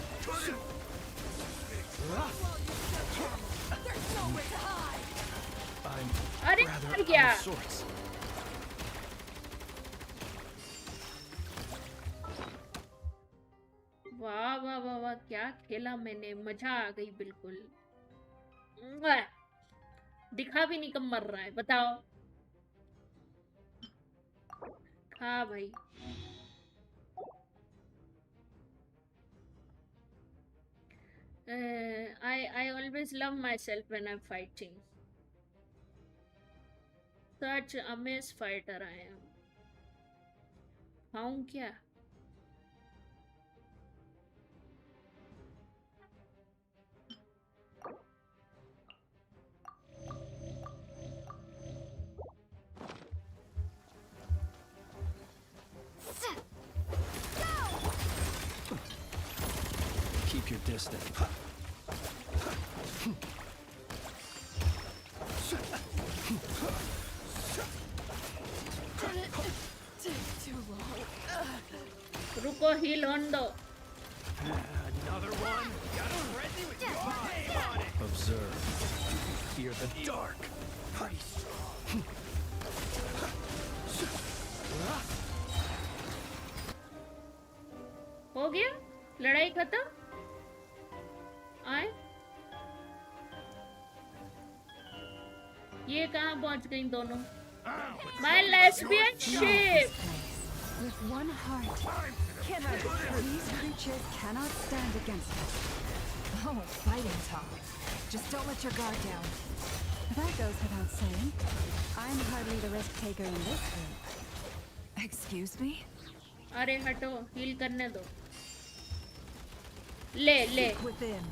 I'm अरे rather मर गया. out of sorts. वाह वाह वाह वाह क्या खेला मैंने. मजा आ गई बिल्कुल. दिखा भी नहीं कब मर रहा है बताओ. हाँ भाई. I always love myself when I'm fighting. Such amazing fighter I am. खाऊं क्या? Keep your distance. रुको हील ऑन दो. Another one. Got a frenzy with your name on it. Observe. Fear the dark. Pretty strong. हो गया लड़ाई खत्म. आए ये कहाँ पहुंच गई दोनों? My lesbian ship. With one heart, These creatures cannot stand against us. Oh, fighting talk. Just don't let your guard down. That goes without saying. I'm hardly the risk taker in this group. Excuse me? अरे हटो, heal करने दो. ले. Within.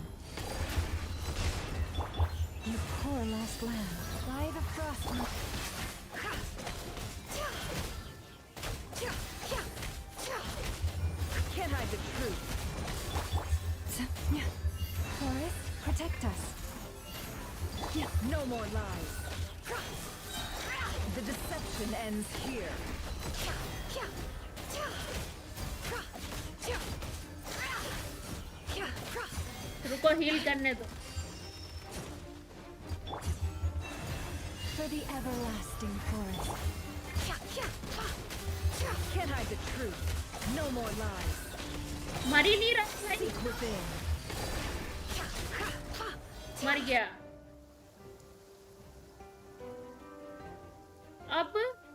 You poor lost lamb. By the frost. Can't hide the truth. Forest, protect us. No more lies. The deception ends here. रुको, heal करने दो. For the everlasting forest. Can't hide the truth. No more lies. मर ही नहीं रहा भाई. मर गया. अब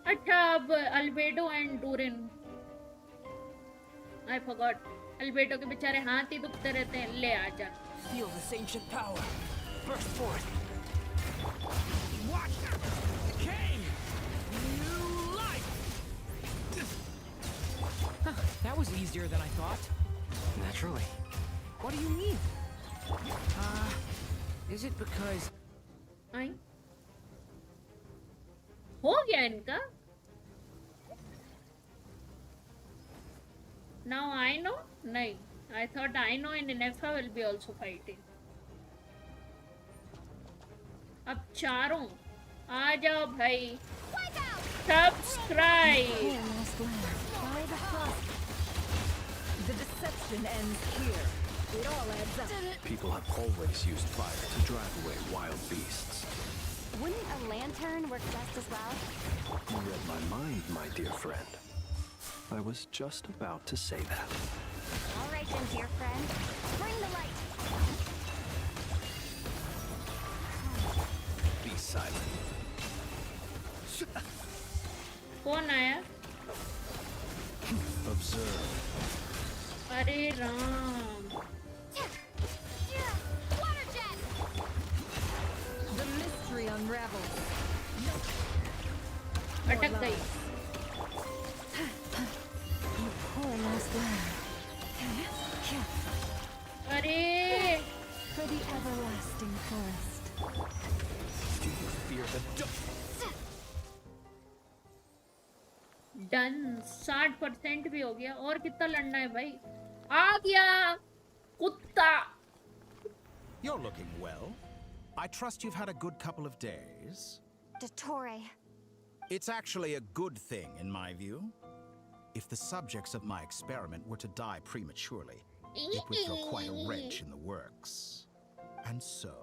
अच्छा, अब Albedo and Durin. I forgot. Albedo के बेचारे हाथ ही दुखते रहते हैं. ले आजा. Feel this ancient power. Burst forth. Watch! Decay! New life! That was easier than I thought. Naturally. What do you mean? Is it because... हो गया इनका. Now I know? नहीं. I thought I know and Ineffa will be also fighting. अब चारों आ जाओ भाई. Subscribe. The deception ends here. It all adds up. People have always used fire to drive away wild beasts. Wouldn't a lantern work just as well? You read my mind, my dear friend. I was just about to say that. All right then, dear friend. Bring the light. Be silent. कौन आया? Observe. अरे Ram. The mystery unravels. अटक गई. You poor lost lamb. अरे. For the everlasting forest. Do you fear the done. 60% भी हो गया. और कितना लड़ना है भाई? आ गया कुत्ता. You're looking well. I trust you've had a good couple of days. Dottore. It's actually a good thing, in my view. If the subjects of my experiment were to die prematurely, it would throw quite a wrench in the works. And so,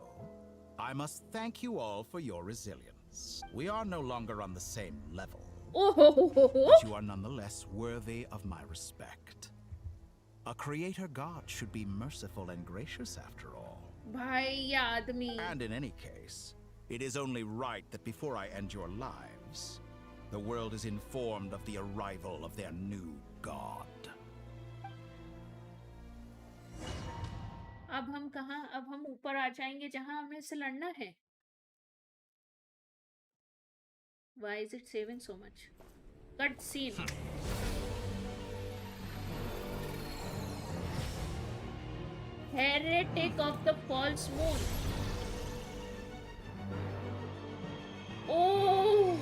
I must thank you all for your resilience. We are no longer on the same level. But you are nonetheless worthy of my respect. A creator god should be merciful and gracious after all. भाई आदमी. And in any case, it is only right that before I end your lives, the world is informed of the arrival of their new god. अब हम कहाँ? अब हम ऊपर आ जाएंगे जहाँ हमें से लड़ना है. Why is it saving so much? Cut scene. Heretic of the false moon. Oh.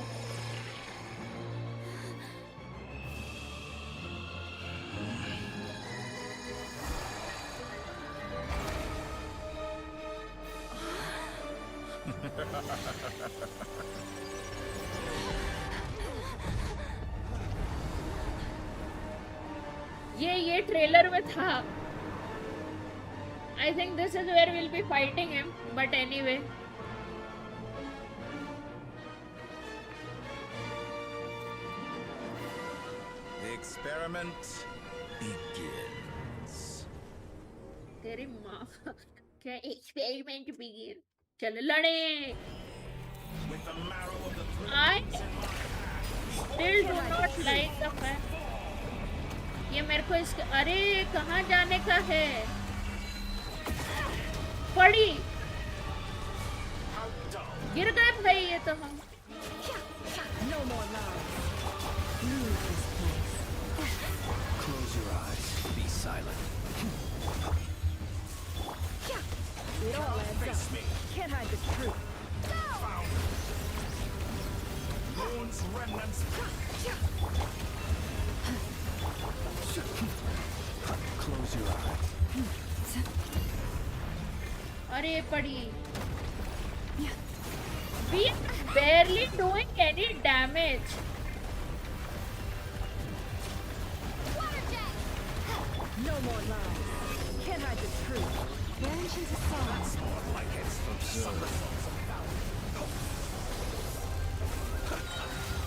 ये ट्रेलर में था. I think this is where we'll be fighting him, but anyway. The experiment begins. तेरी माँ क्या experiment begin? चल लड़े. I still do not like the fact. ये मेरे को इसके अरे कहाँ जाने का है पड़ी गिर गए भाई ये तो हम No more lies. Leave this place. Close your eyes. Be silent. It all adds up. Can't hide the truth. Moon's remnants. Close your eyes. अरे पड़ी We are barely doing any damage. No more lies. Can't hide the truth. Genshin's a song. That's more like it's from somersaults of valor.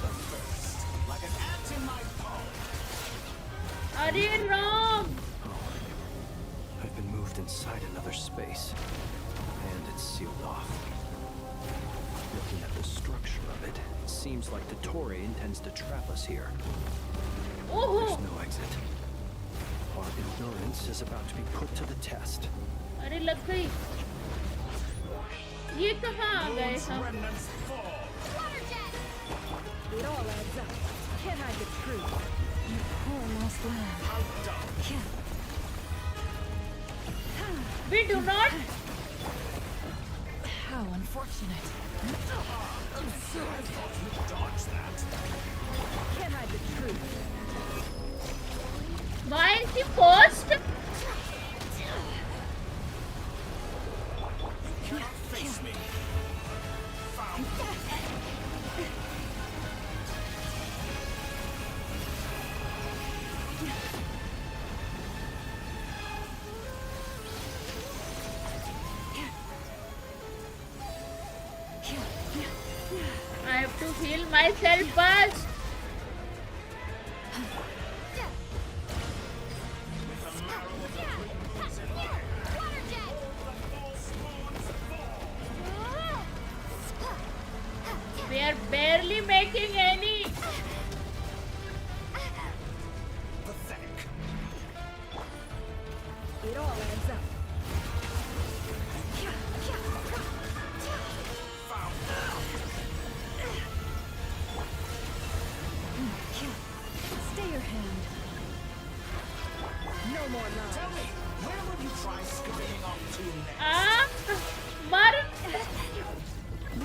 The first, like an ant in my palm. अरे Ram I've been moved inside another space, and it's sealed off. Looking at the structure of it, it seems like Dottore intends to trap us here. There's no exit. Our endurance is about to be put to the test. अरे लग गई ये कहाँ आ गए हम It all adds up. Can't hide the truth. You poor lost lamb. We do not. How unfortunate. Absurd. Dodge that. Can't hide the truth. Why is he forced? Cannot face me. Found. I have to heal myself first. We are barely making any. Pathetic. It all adds up. Stay your hand. No more lies. Tell me, where will you try scurrying off to next? Mar.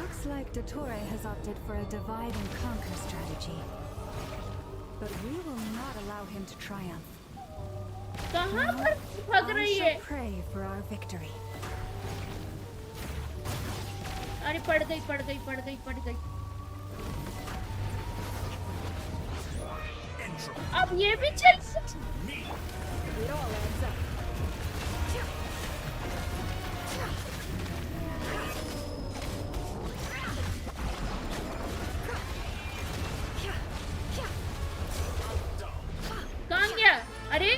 Looks like Dottore has opted for a divide and conquer strategy. But we will not allow him to triumph. कहाँ पर भाग I रही shall है? pray for our victory. अरे पड़ गई पड़ गई पड़ गई पड़ गई अब ये भी चल It all adds up. कहाँ गया अरे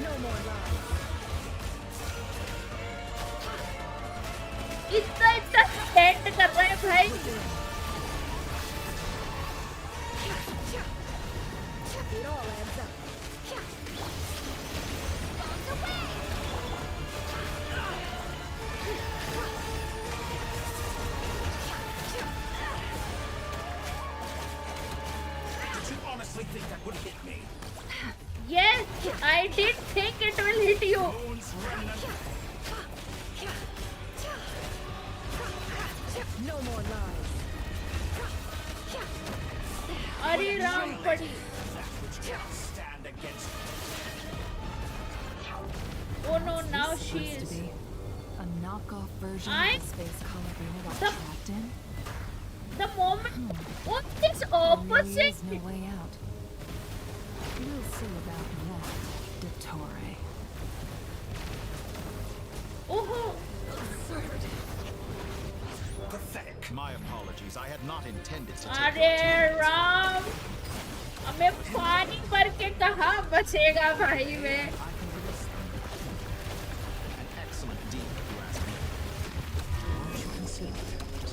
No more lies. इतना इतना स्टैंड कर रहे हैं भाई It all adds up. Did you honestly think that would hit me? Yes, I did think it will hit you. Moon's remnant. No more lies. अरे राम पड़ी That which cannot stand against me. Oh no, now This she supposed is. to be a knockoff version I- of the space columbina got The- trapped in. The moment what is There really opposite? is no way out. We'll see about that, Dottore. Oh, Pathetic. My apologies. I had not intended to take अरे राम हमें पानी भर के कहाँ बचेगा भाई में an excellent deed, if you ask me.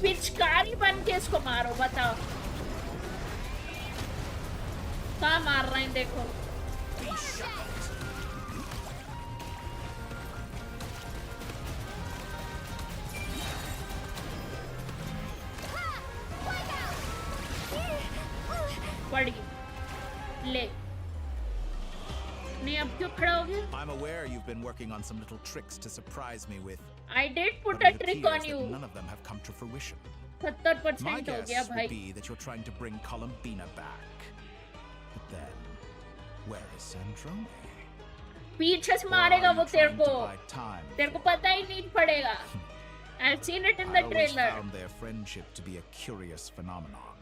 पिचकारी बन के इसको मारो बताओ कहाँ मार रहे हैं देखो। पड़ी ले नहीं अब क्यों खड़ा हो गया? I'm aware you've been working on some little tricks to surprise me with. I did put but a it trick appears on you. that none of them have come to fruition. 70% My हो guess गया would भाई। be that you're trying to bring Columbina back. But then, where is Sandrone? पीछे से Or मारेगा are वो you तेरे trying को। to buy time? तेरे को पता ही नहीं पड़ेगा। I've seen it in I the always trailer. found their friendship to be a curious phenomenon.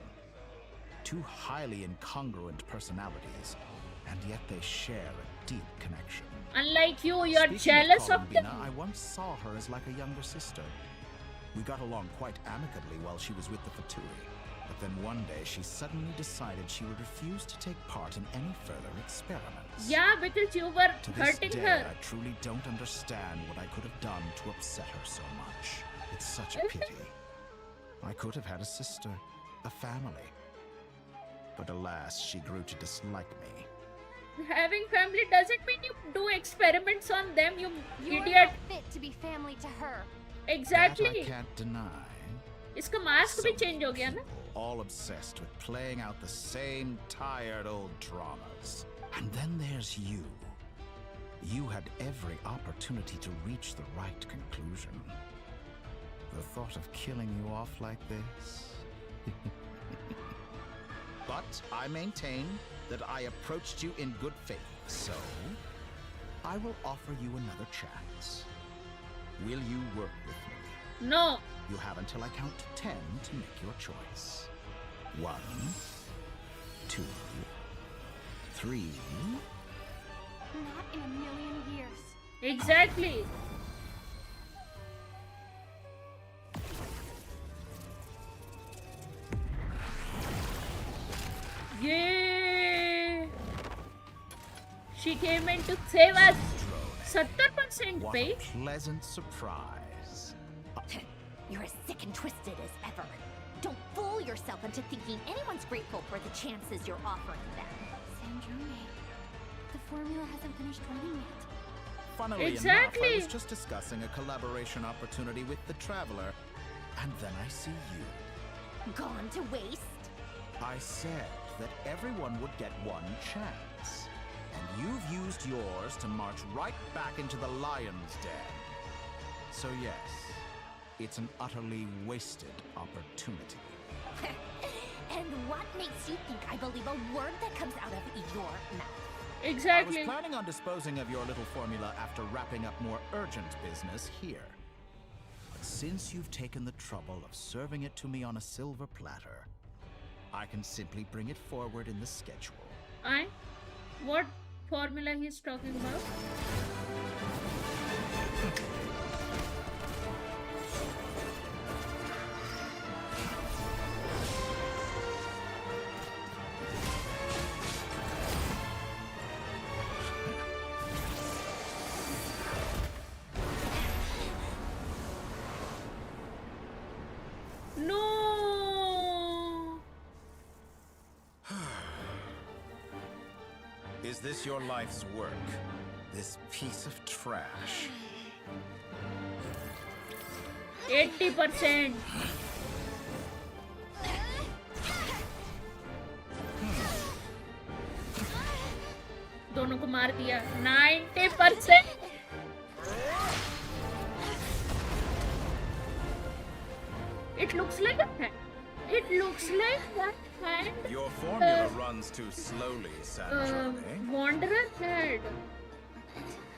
Two highly incongruent personalities, and yet they share a deep connection. Unlike you, you're Speaking jealous of Columbina, them. I once saw her as like a younger sister. We got along quite amicably while she was with the Fatui. But then one day she suddenly decided she would refuse to take part in any further experiments. Yeah, because you were To this hurting day, her. I truly don't understand what I could have done to upset her so much. It's such a pity. I could have had a sister, a family. But alas, she grew to dislike me. Having family doesn't mean you do experiments on them, you You're idiot. not fit to be family to her. Exactly. That I can't deny. इसका mask भी change हो गया ना? All obsessed with playing out the same tired old dramas. And then there's you. You had every opportunity to reach the right conclusion. The thought of killing you off like this? But I maintain that I approached you in good faith, so I will offer you another chance. Will you work with me? No. You have until I count to 10 to make your choice. 1, 2, 3. Not in a million years. Exactly. Yeah. She came in to save us. 70% What पे. a pleasant surprise. You're as sick and twisted as ever. Don't fool yourself into thinking anyone's grateful for the chances you're offering them. Sandrone, the formula hasn't finished running yet. Funnily enough, I was just discussing a collaboration opportunity with the Traveler, and then I see you. Gone to waste? I said that everyone would get one chance, and you've used yours to march right back into the lion's den. So yes, it's an utterly wasted opportunity. And what makes you think I believe a word that comes out of your mouth? Exactly. I was planning on disposing of your little formula after wrapping up more urgent business here. But since you've taken the trouble of serving it to me on a silver platter, I can simply bring it forward in the schedule. What formula he's talking about? No. Is this your life's work? This piece of trash? 80%. दोनों को मार दिया 90%. It looks like a hand. It looks like that hand. Your formula runs too slowly, Sandrone. Wanderer head.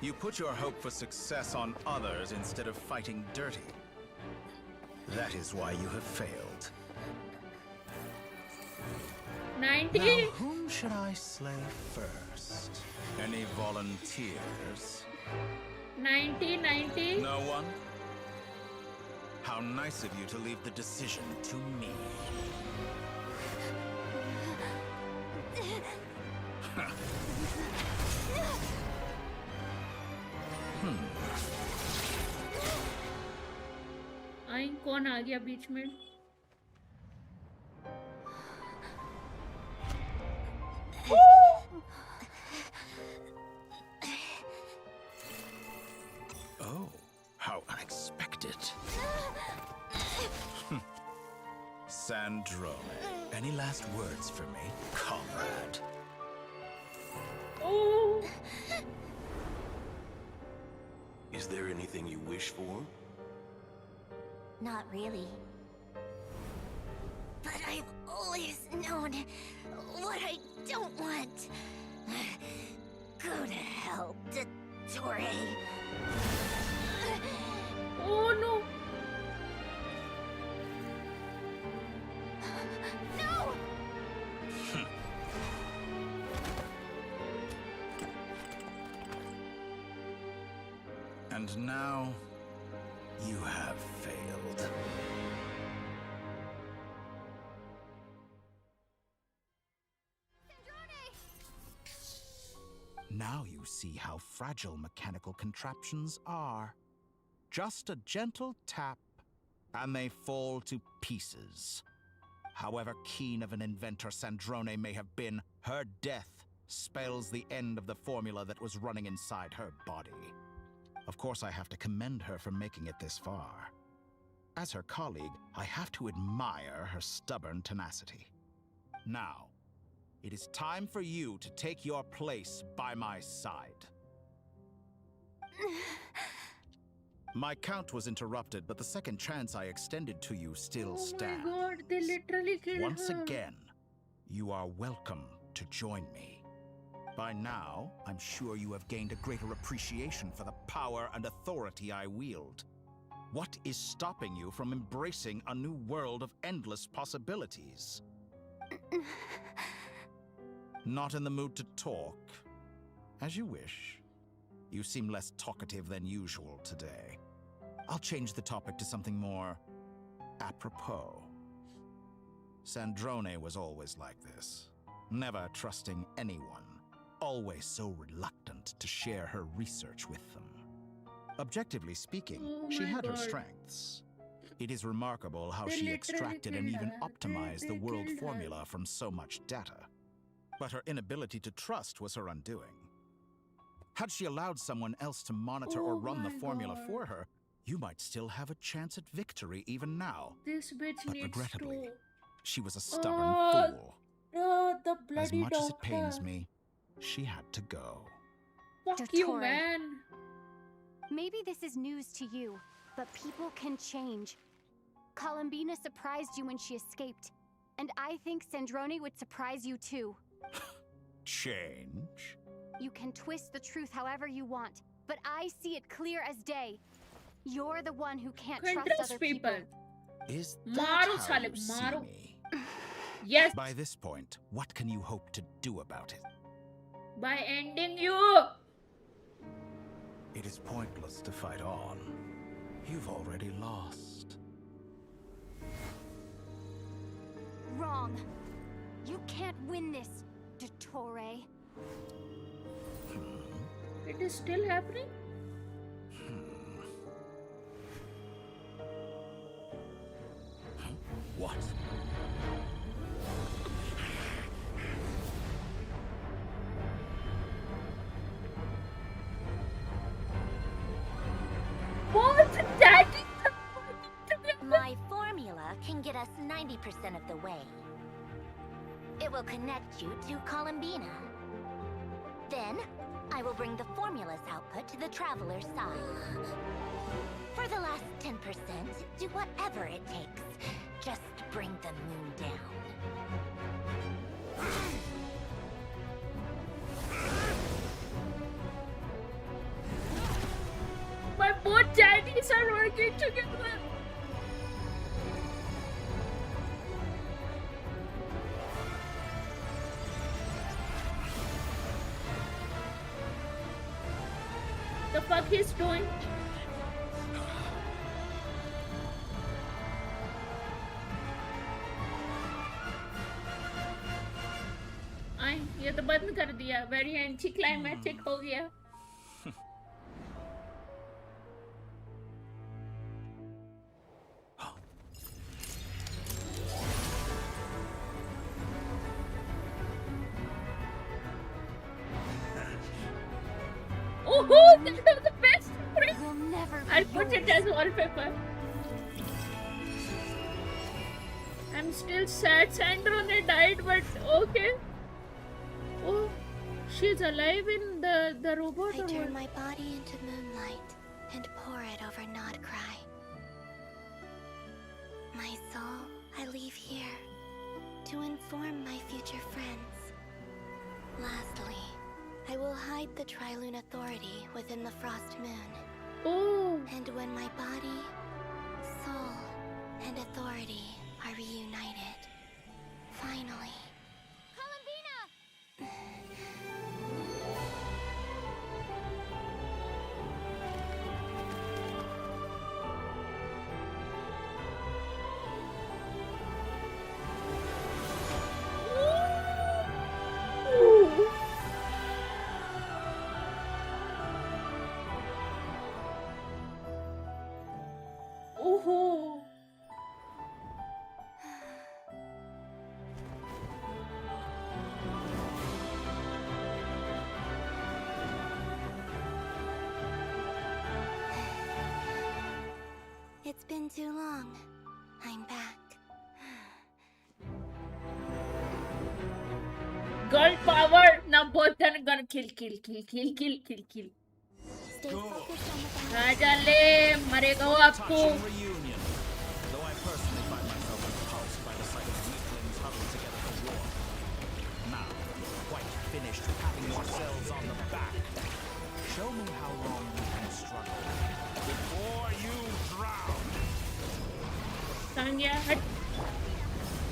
You put your hope for success on others instead of fighting dirty. That is why you have failed. 90. Now, whom should I slay first? Any volunteers? 90. No one? How nice of you to leave the decision to me. आई कौन आ गया बीच में? Oh, how unexpected. Sandrone, any last words for me, comrade? Oh. Is there anything you wish for? Not really. But I've always known what I don't want. Go to hell, Dottore. Oh no! No! And now, you have failed. Now you see how fragile mechanical contraptions are. Just a gentle tap, and they fall to pieces. However keen of an inventor Sandrone may have been, her death spells the end of the formula that was running inside her body. Of course, I have to commend her for making it this far. As her colleague, I have to admire her stubborn tenacity. Now, it is time for you to take your place by my side. My count was interrupted, but the second chance I extended to you still stands. Oh my god, they literally killed Once her. again, you are welcome to join me. By now, I'm sure you have gained a greater appreciation for the power and authority I wield. What is stopping you from embracing a new world of endless possibilities? Not in the mood to talk? As you wish. You seem less talkative than usual today. I'll change the topic to something more apropos. Sandrone was always like this, never trusting anyone, always so reluctant to share her research with them. Objectively speaking, she my had her God. strengths. It is remarkable how They she literally extracted and killed even her. optimized They the world killed her. formula from so much data. But her inability to trust was her undoing. Had she allowed someone else to monitor or Oh run the my formula God. for her, you might still have a chance at victory even now. This bitch But needs regrettably, to. she was a stubborn Oh, fool. no, the As bloody much as it pains doctor. me, she had to go. Fuck you, Dottore. man. Maybe this is news to you, but people can change. Columbina surprised you when she escaped, and I think Sandrone would surprise you too. Change? You can twist the truth however you want, but I see it clear as day. You're the one who can't trust other people. Is Maro that how sale, you see maro. me? Yes, By this point, what can you hope to do about it? by ending you. It is pointless to fight on. You've already lost. Wrong. You can't win this, Dottore. It is still happening? What? What? Daddy? My formula can get us 90% of the way. It will connect you to Columbina. Then, I will bring the formula's output to the Traveler's side. For the last 10%, do whatever it takes. Just bring the moon down. My both daddies are working together. The fuck he's doing? आई ये तो बंद कर दिया very anti climatic हो गया Oh, that was the best. Will never be I'll put it yours. as wallpaper. I'm still sad Sandrone died, but okay. Oh, she's alive in the robot. I or turn what? my body into moonlight and pour it over Nod Cry. My soul I leave here to inform my future friends. Lastly, I will hide the Trilune Authority within the Frost Moon. Oh. And when my body, soul, and authority are reunited, finally. Oh. It's been too long. I'm back. Girl power. Now both are gonna kill. Stay focused on the राजा ले मरेगा वो आपको. Reunion. Though I personally find myself repulsed by the sight of weaklings huddled together for war. Now, quite finished patting yourselves on the back. Show me how long you can struggle before you drown. Tanya, hut.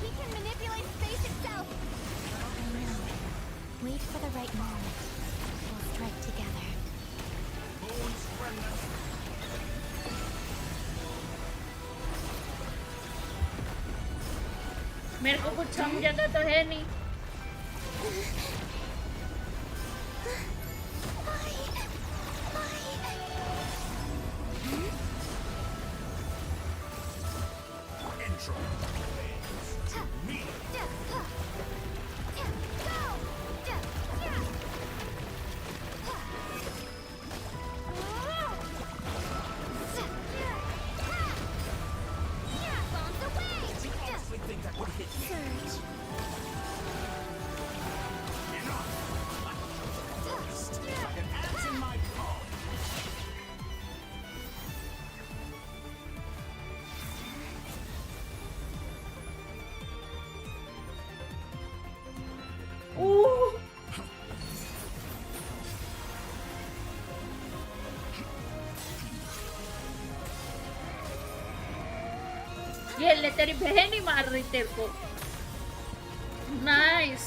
He can manipulate space itself. I know. Wait for the right moment. We'll strike together. मेरे को कुछ समझाता तो है नहीं. ये ले तेरी बहन ही मार रही तेरे को. नाइस.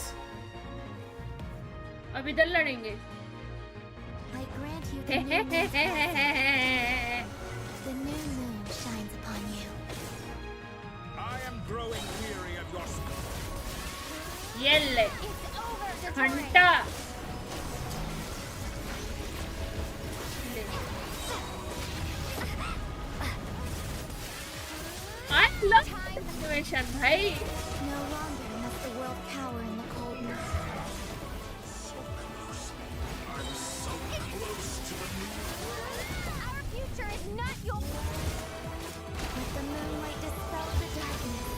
अब इधर लड़ेंगे. I grant you the new moon's blessing. The new moon shines upon you. I am growing weary of your ये ले. घंटा. I love animation, भाई. No longer must the world cower in the coldness. I'm so close to the new world. Our future is not your. Let the moonlight dispel the darkness.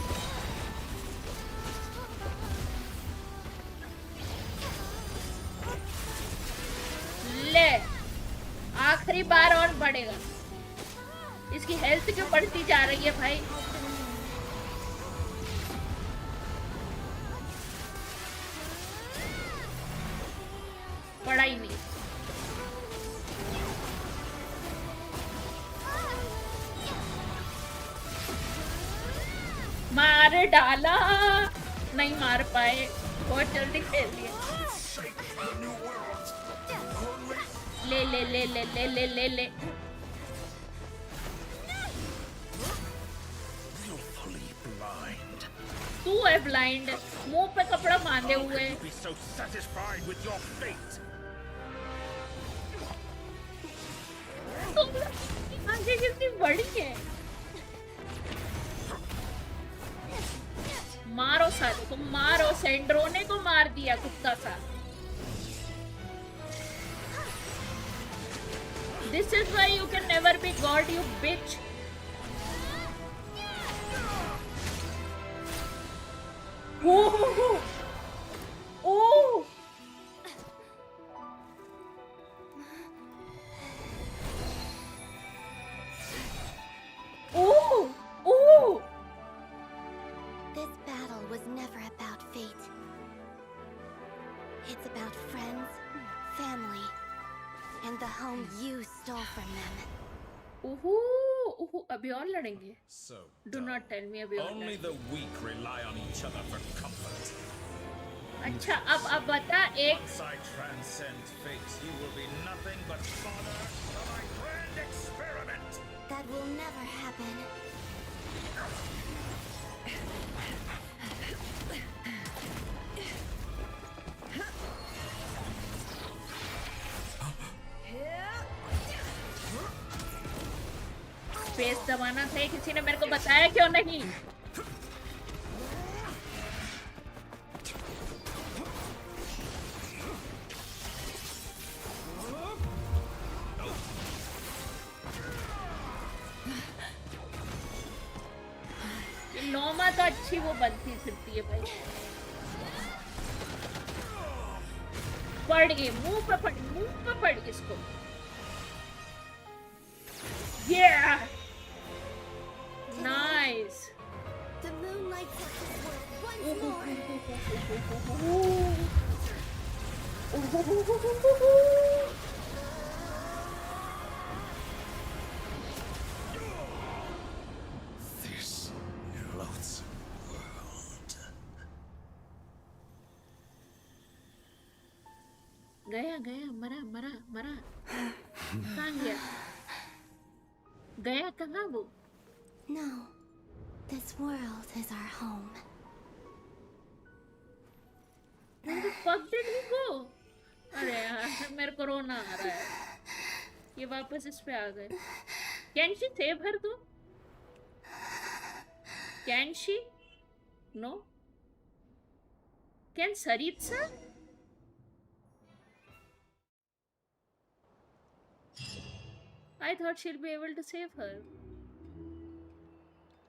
ले. आखिरी बार और बढ़ेगा. इसकी health क्यों बढ़ती जा रही है भाई. पढ़ाई नहीं. मार डाला. नहीं मार पाए. बहुत जल्दी खेल लिया. ले ले ले ले ले ले ले ले. तू है ब्लाइंड. मुंह पे कपड़ा बांधे हुए. Be so satisfied with your fate. आंखें कितनी बड़ी है. मारो साले को मारो. सेंड्रोने को मार दिया कुत्ता सा. This is why you can never be God, you bitch. Oh! Oh! Oh! Oh! This battle was never about fate. It's about friends, family, and the home you stole from them. अभी और लड़ेंगे? So Do not tell me अभी और only the weak rely on each other for comfort. अच्छा अब बता एक. Once I transcend fate, you will be nothing but fodder for my grand experiment. That will never happen. Space दबाना था, किसी ने मेरे को बताया क्यों नहीं? नोमा तो अच्छी वो बनती फिरती है भाई. पड़ गई, मुंह पे पड़ गई इसको. Yeah! Nice! The moon lights up this world once more! This loathsome world. गया मरा. कहाँ गया? गया कहाँ वो? No, this world is our home. Where the fuck did he go? अरे यार मेरे को रोना आ रहा है. ये वापस इस पे आ गए. Can she save her though? Can she? No. Can Saritsa? I thought she'll be able to save her.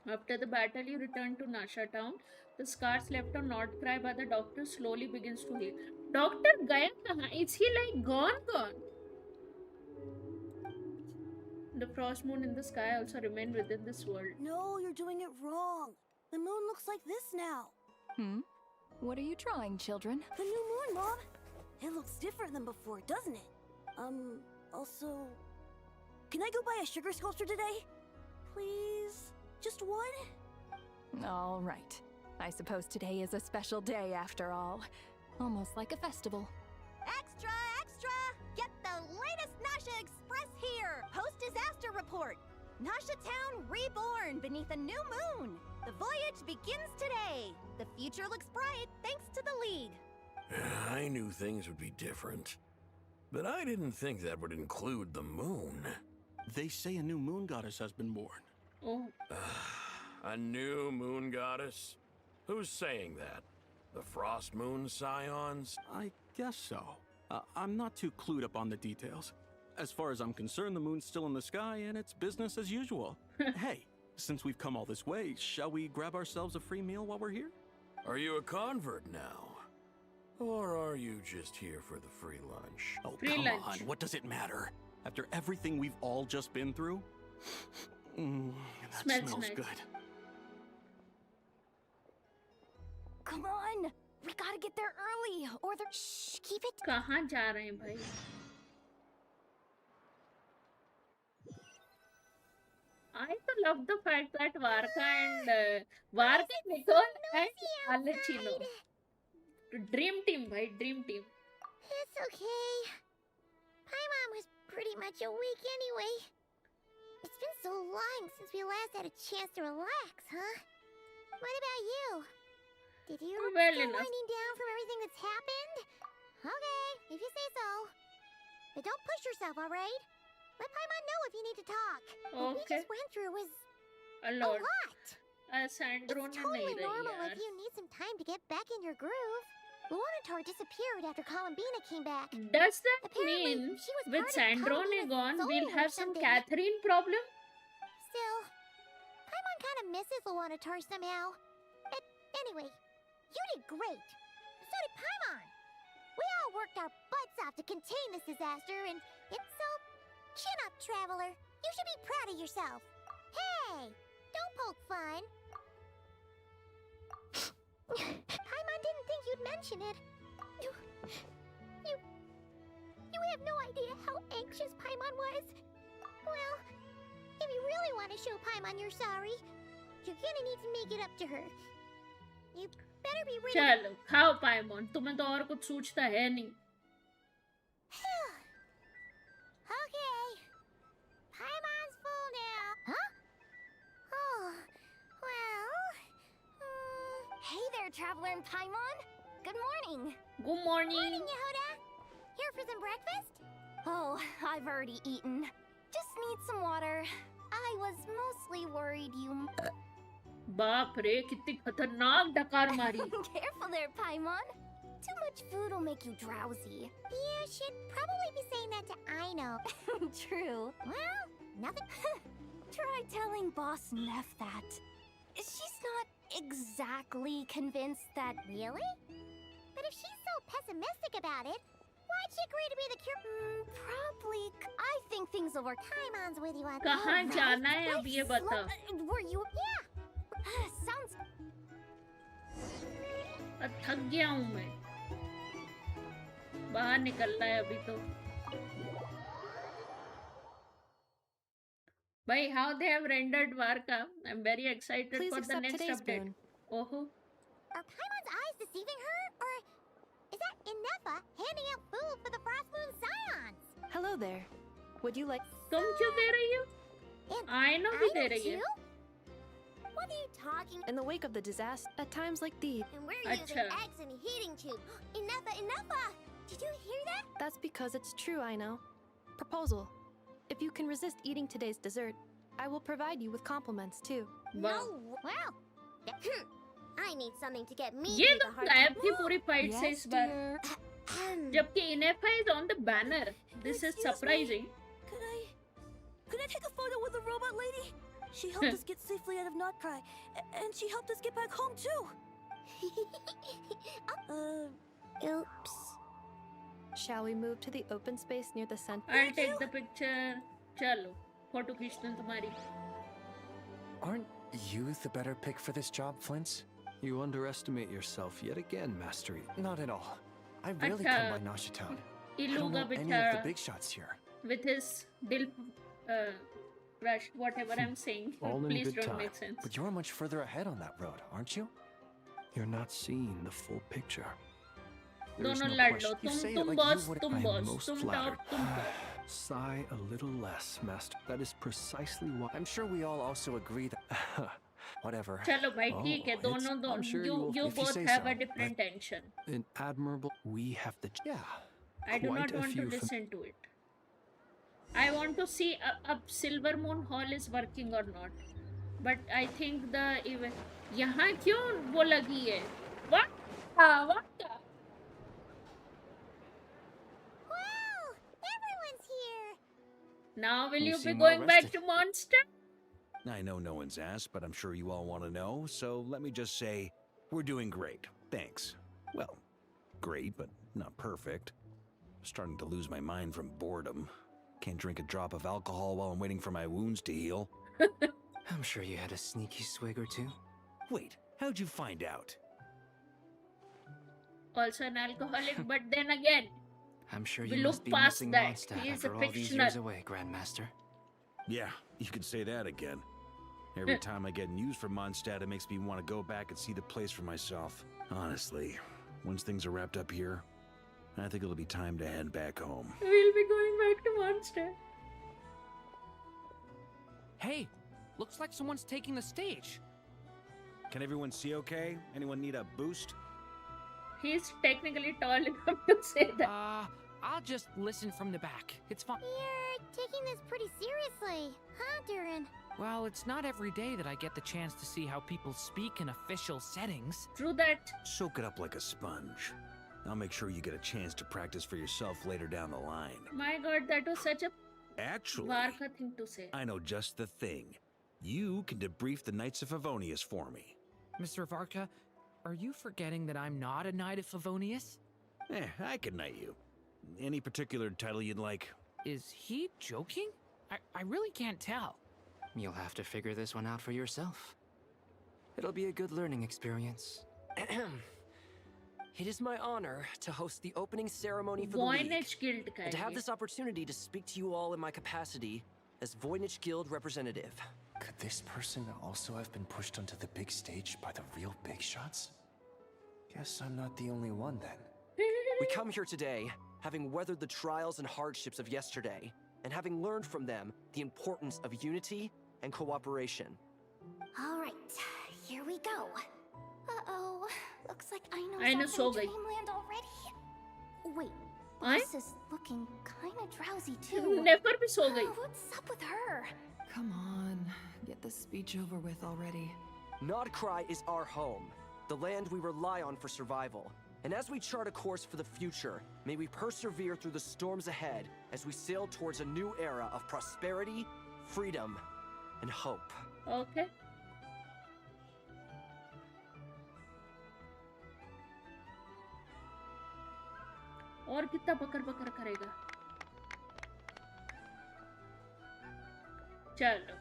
After the battle, you return to Nasha town. The scars left on Nordcry by the doctor slowly begins to heal. Doctor Gaya kahan? Is he like gone? The frost moon in the sky also remain within this world. No, you're doing it wrong. The moon looks like this now. What are you trying, children? The new moon, Mom. It looks different than before, doesn't it? Also... Can I go buy a sugar sculpture today? Please? Just one? All right. I suppose today is a special day after all. Almost like a festival. Extra, extra! Get the latest Nasha Express here! Post-disaster report! Nasha Town reborn beneath a new moon! The voyage begins today! The future looks bright thanks to the League! I knew things would be different, but I didn't think that would include the moon. They say a new moon goddess has been born. Oh. A new moon goddess? Who's saying that? The Frost Moon Scions? I guess so. I'm not too clued up on the details. As far as I'm concerned, the moon's still in the sky and it's business as usual. Hey, since we've come all this way, shall we grab ourselves a free meal while we're here? Are you a convert now? Or are you just here for the free lunch? Oh, free come lunch. on. What does it matter? After everything we've all just been through? That smells nice. good. Come on! We gotta get there early, or they're... Shh, keep it... कहाँ जा रहे हैं भाई? I love the fact that Varka and Nicole and Alechino. Dream team, bhai, dream team. It's okay. Paimon was pretty much awake anyway. It's been so long since we last had a chance to relax, huh? What about you? Did you Well still enough. winding down from everything that's happened? Okay, if you say so. But don't push yourself, alright? Let Paimon know if you need to talk. What we Okay. just went through was A a lot. lot. Sandro It's ne totally nahi rahi normal yaar. if you need some time to get back in your groove. Luanatar disappeared after Columbina came back. Does that Apparently, mean she was with part of Sandrone Columbina's gone, soul we'll or have some something. Catherine problem? Still, Paimon kind of misses Luanatar somehow. Anyway, you did great. So did Paimon. We all worked our butts off to contain this disaster, and so, chin up, Traveler. You should be proud of yourself. Hey, don't poke fun. Paimon didn't think you'd mention it. You have no idea how anxious Paimon was. Well, if you really want to show Paimon you're sorry, you're gonna need to make it up to her. You better be ready. चलो खाओ पाइमोन, तुम्हें तो और कुछ सूझता है नहीं. Okay. Paimon's full now. Huh? Oh, well. Hey there, Traveler and Paimon. Good morning. Good morning. Morning, Yehoda. Here for some breakfast? Oh, I've already eaten. Just need some water. I was mostly worried you... बाप रे कितनी खतरनाक डकार मारी. Careful there, Paimon. Too much food will make you drowsy. You should probably be saying that to Aino. True. Well, nothing. Try telling Boss Neff that. She's not exactly convinced that... Really? But if she's so pessimistic about it, why'd she agree to be the cure? Probably... I think things will work. Paimon's with you on कहाँ जाना है अब ये बता. Were you... Yeah. Sounds... थक गया हूँ मैं. बाहर निकलना है अभी तो. भाई, how they have rendered Varka. I'm very excited Please for the accept next today's update. boon. Oh. Are Paimon's eyes deceiving her? Or is that Ineffa handing out food for the Frost Moon Scions? Hello there. Would you like... तुम क्यों दे रही हो? I know भी दे रही है. What are you talking? In the wake of the disaster, at times like these... And we're using eggs and a heating tube. Ineffa! Did you hear that? That's because it's true, I know. Proposal. If you can resist eating today's dessert, I will provide you with compliments too. No! Well, I need something to get me ये through तो the hard गायब time. थी पूरी fight से इस बार. जबकि Ineffa is on the banner. This is surprising. Could I take a photo with the robot lady? She helped us get safely out of Notcry, and she helped us get back home too. Oops. Shall we move to the open space near the center? I'll take the picture. चलो, photo खींचना तुम्हारी. Aren't you the better pick for this job, Flint's? You underestimate yourself yet again, Mastery. Not at all. I rarely अच्छा, come by Nasha Town. I Dulloo don't का know any of the बेचारा big shots here. with his dil rush, whatever I'm saying. All in Please good don't time. make sense. But you're much further ahead on that road, aren't you? You're not seeing the full picture. There is दोनों no लड़ लो. question. You say it तुम like boss, you would- तुम I am boss, most तुम flattered. Top, तुम top. Sigh a little less, Master. That is precisely why. I'm sure we all also agree that... Whatever. चलो भाई ठीक है. Oh, दोनों I'm दोनों. sure You you'll- you if you both say have a so, different tension. An admirable. We have the. Yeah. I do quite not a want to few listen to it. I want to see अब Silver Moon Hall is working or not. But I think the event. यहाँ क्यों वो लगी है? What? What? Wow! Everyone's here! Now will you be seem going well back rested. to Monster? I know no one's asked, but I'm sure you all want to know, so let me just say, we're doing great. Thanks. Well, great, but not perfect. Starting to lose my mind from boredom. Can't drink a drop of alcohol while I'm waiting for my wounds to heal. I'm sure you had a sneaky swig or two. Wait, how'd you find out? Also an alcoholic, but then again, I'm sure we you look must be past missing that. Mondstadt He is a after all these fictional. years away, Grandmaster. Yeah, you could say that again. Every time I get news from Mondstadt, it makes me want to go back and see the place for myself. Honestly, once things are wrapped up here, I think it'll be time to head back home. We'll be going back to Monster. Hey, looks like someone's taking the stage. Can everyone see okay? Anyone need a boost? He's technically tall enough to say that. I'll just listen from the back. It's fine. You're taking this pretty seriously, huh, Durin? Well, it's not every day that I get the chance to see how people speak in official settings. True that. Soak it up like a sponge. I'll make sure you get a chance to practice for yourself later down the line. My god, that was such a Actually, Varka thing to say. I know just the thing. You can debrief the Knights of Favonius for me. Mr. Varka, are you forgetting that I'm not a Knight of Favonius? I can knight you. Any particular title you'd like? Is he joking? I really can't tell. You'll have to figure this one out for yourself. It'll be a good learning experience. It is my honor to host the opening ceremony for the Voynich League, Guild and to have this opportunity to speak to you all in my capacity as Voynich Guild representative. Could this person also have been pushed onto the big stage by the real big shots? Guess I'm not the only one then. We come here today, having weathered the trials and hardships of yesterday, and having learned from them the importance of unity and cooperation. All right, here we go. Uh-oh, looks like Aino Aino's so off in good. dreamland already. Wait, Aye? Boss is looking kinda drowsy too. Never be so gayi. What's up with her? Come on, get this speech over with already. Nodcry is our home, the land we rely on for survival. And as we chart a course for the future, may we persevere through the storms ahead as we sail towards a new era of prosperity, freedom, and hope. Okay. और कितना बकर बकर करेगा? चलो.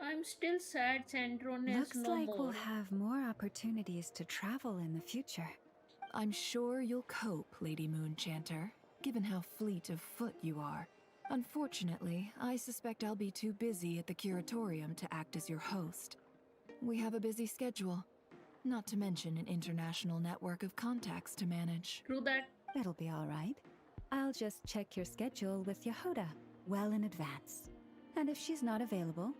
I'm still sad Sandron is Looks no like more. we'll have more opportunities to travel in the future. I'm sure you'll cope, Lady Moonchanter, given how fleet of foot you are. Unfortunately, I suspect I'll be too busy at the curatorium to act as your host. We have a busy schedule, not to mention an international network of contacts to manage. True that. It'll be all right. I'll just check your schedule with Yehuda well in advance. And if she's not available,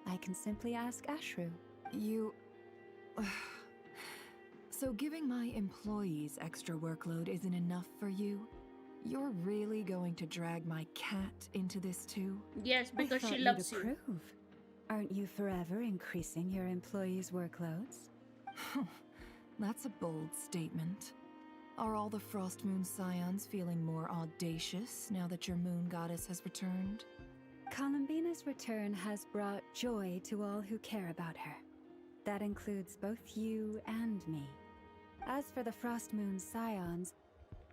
I can simply ask Ashru. You... So giving my employees extra workload isn't enough for you? You're really going to drag my cat into this too? Yes, because I she thought loves you'd you. approve. Aren't you forever increasing your employees' workloads? That's a bold statement. Are all the Frost Moon Scions feeling more audacious now that your moon goddess has returned? Columbina's return has brought joy to all who care about her. That includes both you and me. As for the Frost Moon Scions,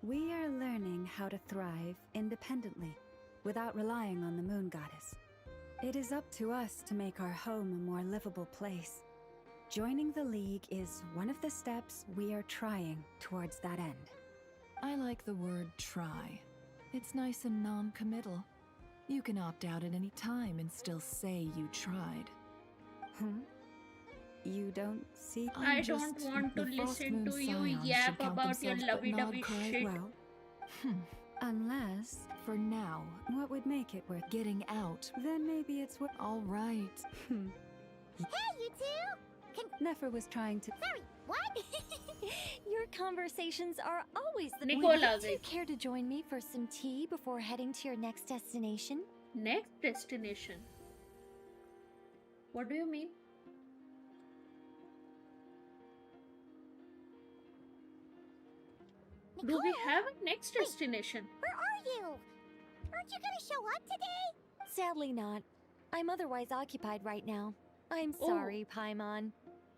we are learning how to thrive independently, without relying on the moon goddess. It is up to us to make our home a more livable place. Joining the League is one of the steps we are trying towards that end. I like the word try. It's nice and non-committal. You can opt out at any time and still say you tried. You don't see... I don't want to listen to you yap about your lovey-dovey shit. Well, unless... For now, what would make it worth getting out? Then maybe it's what... All right. Hey, you two! Nefer was trying to... Sorry, what? Your conversations are always the Nicola best. Would you gayi. care to join me for some tea before heading to your next destination? Next destination. What do you mean? Do we have a next destination? Where are you? Aren't you gonna show up today? Sadly not. I'm otherwise occupied right now. I'm Oh. sorry, Paimon.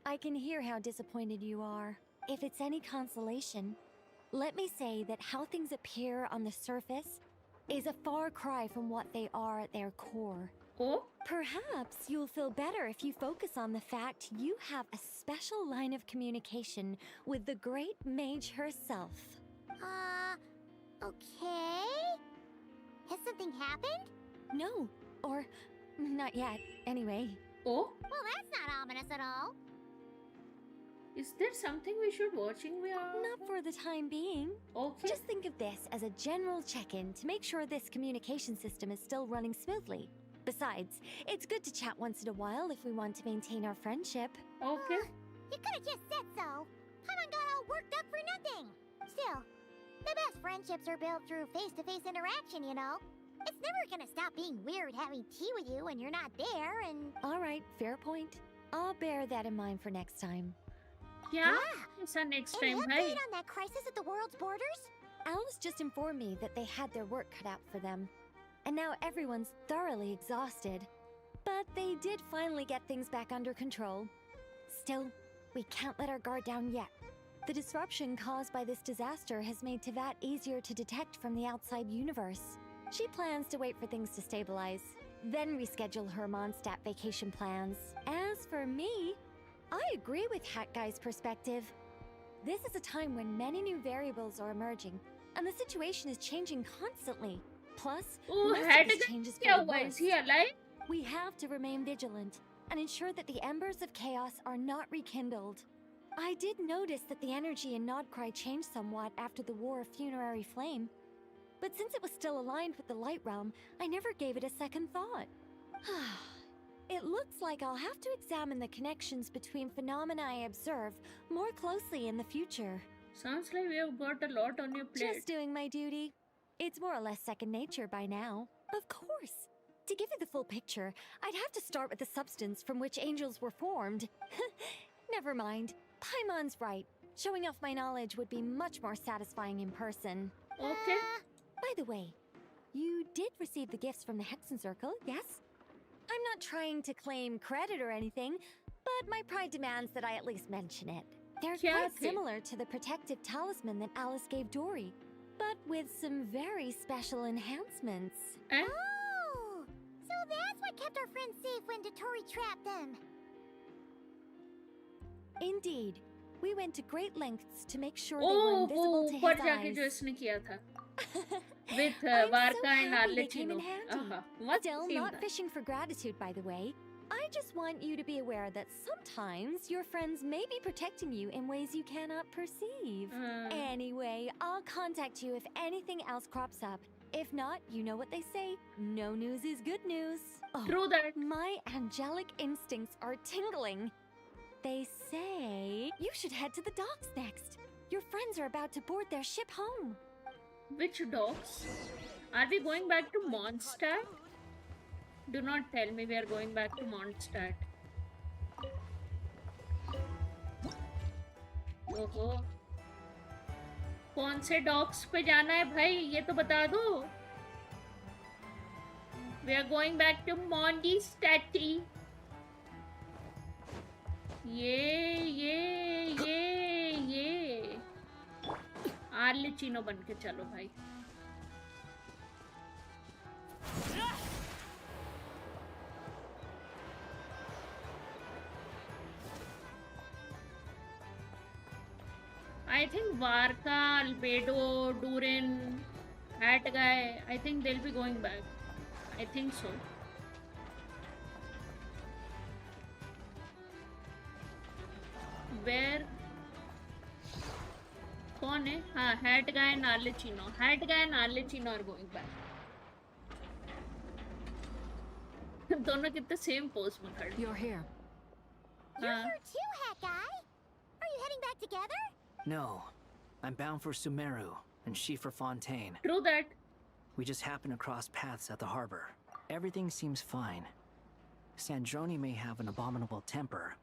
I can hear how disappointed you are. If it's any consolation, let me say that how things appear on the surface is a far cry from what they are at their core. Oh? Perhaps you'll feel better if you focus on the fact you have a special line of communication with the great mage herself. Okay? Has something happened? No, or not yet, anyway. Oh? Well, that's not ominous at all. Is there something we should watching? Not for the time being. Okay. Just think of this as a general check-in to make sure this communication system is still running smoothly. Besides, it's good to chat once in a while if we want to maintain our friendship. Okay. You could have just said so. Paimon got all worked up for nothing. Still, the best friendships are built through face-to-face interaction, you know. It's never gonna stop being weird having tea with you when you're not there, and... Alright, fair point. I'll bear that in mind for next time. Yeah, it's next time, Any bhai. update on that crisis at the world's borders? Alice just informed me that they had their work cut out for them. And now everyone's thoroughly exhausted. But they did finally get things back under control. Still, we can't let our guard down yet. The disruption caused by this disaster has made Teyvat easier to detect from the outside universe. She plans to wait for things to stabilize, then reschedule her Mondstadt vacation plans. As for me, I agree with Hat Guy's perspective. This is a time when many new variables are emerging, and the situation is changing constantly. Plus, most of this change is for the worst. Is he alive? We have to remain vigilant and ensure that the embers of chaos are not rekindled. I did notice that the energy in Nodcry changed somewhat after the War of Funerary Flame, but since it was still aligned with the Light Realm, I never gave it a second thought. It looks like I'll have to examine the connections between phenomena I observe more closely in the future. Sounds like we have got a lot on your plate. Just doing my duty. It's more or less second nature by now. Of course. To give you the full picture, I'd have to start with the substance from which angels were formed. Never mind. Paimon's right. Showing off my knowledge would be much more satisfying in person. Okay. By the way, you did receive the gifts from the Hexen Circle, yes? I'm not trying to claim credit or anything, but my pride demands that I at least mention it. They're quite similar to the protective talisman that Alice gave Dory, but with some very special enhancements. Oh! So that's what kept our friends safe when Dotori trapped them. Indeed. We went to great lengths to make sure they were invisible to his eyes. जो इसने किया था. With I'm Varka so and happy they came in Archon. handy. Still not fishing for gratitude, by the way. I just want you to be aware that sometimes your friends may be protecting you in ways you cannot perceive. Anyway, I'll contact you if anything else crops up. If not, you know what they say, no news is good news. True that. My angelic instincts are tingling. They say you should head to the docks next. Your friends are about to board their ship home. Which docks? Are we going back to Mondstadt? Do not tell me we are going back to Mondstadt. ओहो, कौन से docs पे जाना है भाई? ये तो बता दो. We are going back to Mondstadt. ये आर्लेचिनो बन के चलो भाई. I think Varka, Albedo, Durin, Hat Guy, I think they'll be going back. I think so. Where? कौन है? हाँ, Hat Guy and Arlecchino. Hat Guy and Arlecchino are going back. दोनों कितने same pose में खड़े. You're here. You're here too, Hat Guy. Are you heading back together? No. I'm bound for Sumeru, and she for Fontaine. True that. We just happened to cross paths at the harbor. Everything seems fine. Sandrone may have an abominable temper,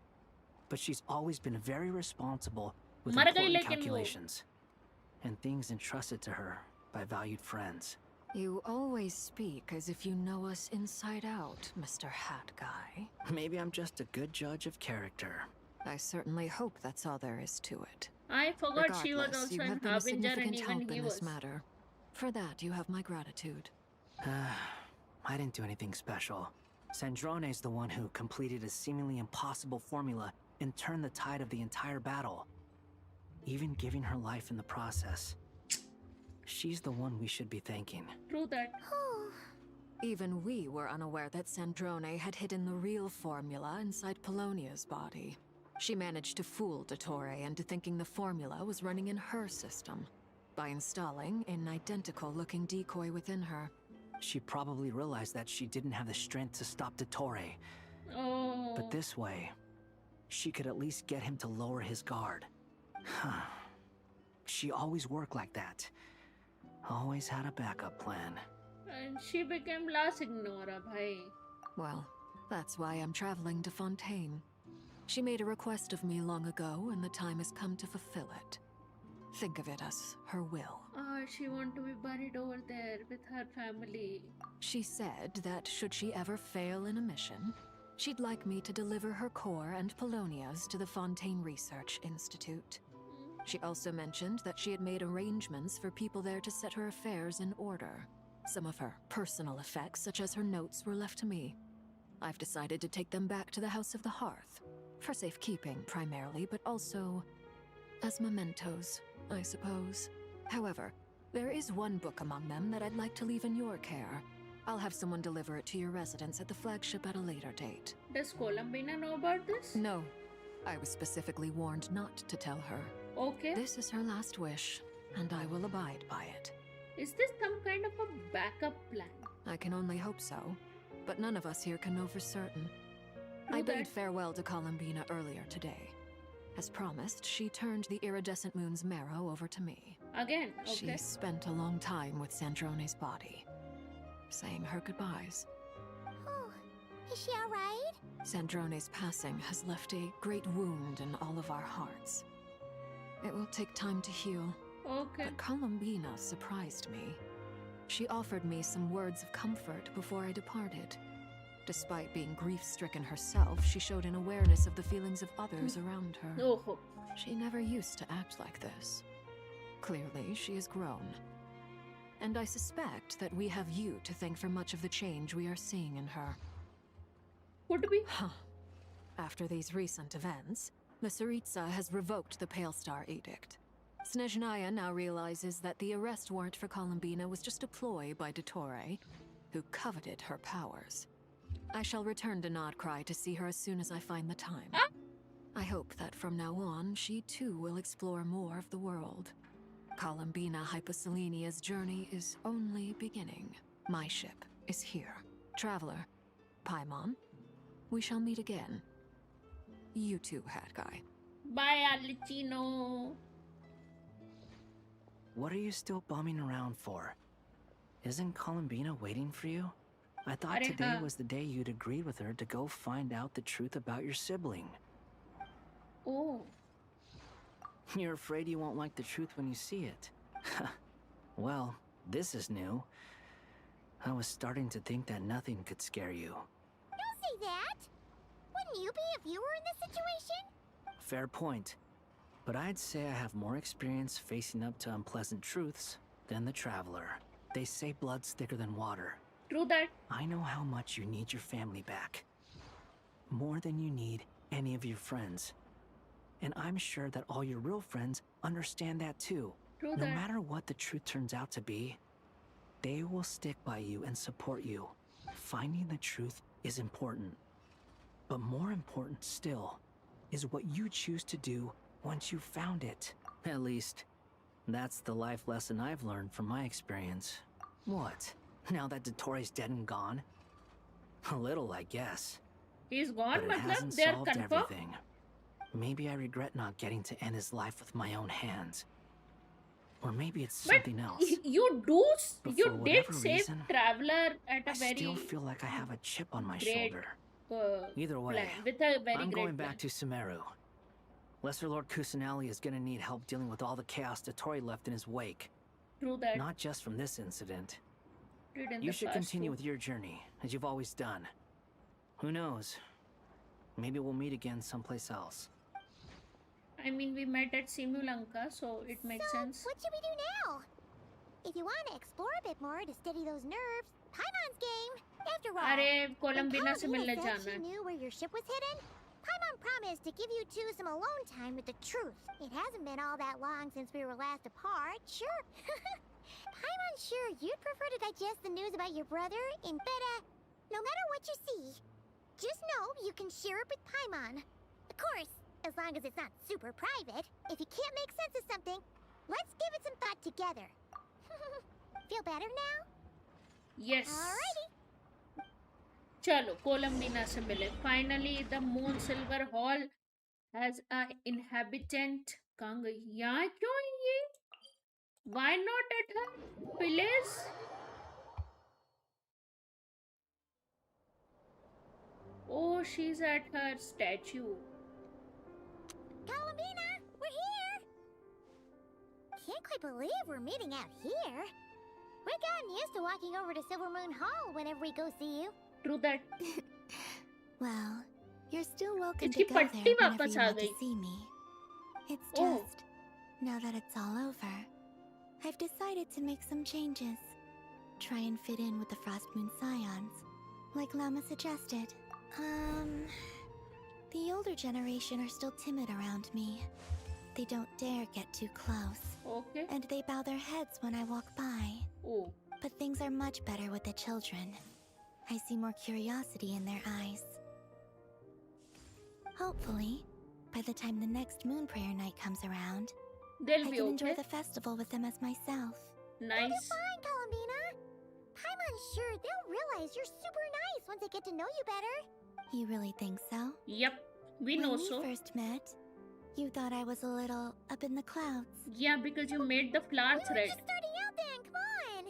but she's always been very responsible with important calculations and things entrusted to her by valued friends. You always speak as if you know us inside out, Mr. Hat Guy. Maybe I'm just a good judge of character. I certainly hope that's all there is to it. I forgot she was Regardless, also you in have been a Harbinger and significant even help he in was. this matter. For that, you have my gratitude. I didn't do anything special. Sandrone's the one who completed a seemingly impossible formula and turned the tide of the entire battle, even giving her life in the process. She's the one we should be thanking. True that. Even we were unaware that Sandrone had hidden the real formula inside Polonia's body. She managed to fool Dottore into thinking the formula was running in her system by installing an identical-looking decoy within her. She probably realized that she didn't have the strength to stop Dottore. Oh. But this way, she could at least get him to lower his guard. She always worked like that. Always had a backup plan. And she became last ignorer, bhai. Well, that's why I'm traveling to Fontaine. She made a request of me long ago, and the time has come to fulfill it. Think of it as her will. She want to be buried over there with her family. She said that should she ever fail in a mission, she'd like me to deliver her core and Polonia's to the Fontaine Research Institute. She also mentioned that she had made arrangements for people there to set her affairs in order. Some of her personal effects, such as her notes, were left to me. I've decided to take them back to the House of the Hearth. For safekeeping, primarily, but also as mementos, I suppose. However, there is one book among them that I'd like to leave in your care. I'll have someone deliver it to your residence at the flagship at a later date. Does Columbina know about this? No. I was specifically warned not to tell her. Okay. This is her last wish, and I will abide by it. Is this some kind of a backup plan? I can only hope so, but none of us here can know for certain. True I bade that. farewell to Columbina earlier today. As promised, she turned the iridescent moon's marrow over to me. Again, okay. She spent a long time with Sandrone's body, saying her goodbyes. Oh, is she alright? Sandrone's passing has left a great wound in all of our hearts. It will take time to heal. Okay. But Columbina surprised me. She offered me some words of comfort before I departed. Despite being grief-stricken herself, she showed an awareness of the feelings of others around her. Oh. She never used to act like this. Clearly, she has grown. And I suspect that we have you to thank for much of the change we are seeing in her. Could be. Huh. After these recent events, the Tsaritsa has revoked the Pale Star Edict. Snezhnaya now realizes that the arrest warrant for Columbina was just a ploy by Dottore, who coveted her powers. I shall return to Nodcry to see her as soon as I find the time. I hope that from now on, she too will explore more of the world. Columbina Hyposelenia's journey is only beginning. My ship is here. Traveler, Paimon, we shall meet again. You too, Hat Guy. Bye, Alicino. What are you still bumming around for? Isn't Columbina waiting for you? I thought today was the day you'd agreed with her to go find out the truth about your sibling. Oh. You're afraid you won't like the truth when you see it. Well, this is new. I was starting to think that nothing could scare you. Don't say that! Wouldn't you be if you were in this situation? Fair point. But I'd say I have more experience facing up to unpleasant truths than the Traveler. They say blood's thicker than water. True that. I know how much you need your family back. More than you need any of your friends. And I'm sure that all your real friends understand that too. True No that. matter what the truth turns out to be, they will stick by you and support you. Finding the truth is important. But more important still is what you choose to do once you've found it. At least, that's the life lesson I've learned from my experience. What? Now that Dottore's dead and gone? A little, I guess. He's gone, But it hasn't matlab, they're solved confirmed. everything. Maybe I regret not getting to end his life with my own hands. Or maybe it's But something else. you But you for did whatever save reason, Traveler at a I very still feel like I have a chip on my great shoulder. uh, Either way, plan, with a very I'm great going plan. back to Sumeru. Lesser Lord Kusanali is gonna need help dealing with all the chaos Dottore left in his wake. True that. Not just from this incident. Did in You the should past continue too. with your journey, as you've always done. Who knows? Maybe we'll meet again someplace else. I mean, we met at Simu Lanka, so it makes sense. What should we do now? If you want to explore a bit more to steady those nerves, Paimon's game. After all, अरे कोलंबिना से when मिलने Columbina जाना said she है. knew where your ship was hidden, Paimon promised to give you two some alone time with the truth. It hasn't been all that long since we were last apart, sure. Paimon's sure you'd prefer to digest the news about your brother in bed. No matter what you see, just know you can share it with Paimon. Of course, as long as it's not super private. If you can't make sense of something, let's give it some thought together. Feel better now? Yes. Alrighty. चलो कोलंबिना से मिले. Finally, the Moon Silver Hall has a inhabitant. कहाँ गई? यहाँ क्यों है ये? Why not at her place? Oh, she's at her statue. Columbina, we're here! Can't quite believe we're meeting out here. We're gotten used to walking over to Silver Moon Hall whenever we go see you. True that. Well, you're still welcome Itki to go patti there whenever wapas you aa want to gayi. see me. It's Oh. just, now that it's all over, I've decided to make some changes. Try and fit in with the Frost Moon Scions, like Lama suggested. The older generation are still timid around me. They don't dare get too close. Okay. And they bow their heads when I walk by. Oh. But things are much better with the children. I see more curiosity in their eyes. Hopefully, by the time the next Moon Prayer Night comes around, They'll I be can okay. enjoy the festival with them as myself. Nice. You'll be fine, Columbina. Paimon's sure they'll realize you're super nice once they get to know you better. You really think so? Yep, we know so. When we first met, you thought I was a little up in the clouds. Yeah, because you made the flowers We were red. just starting out then, come on!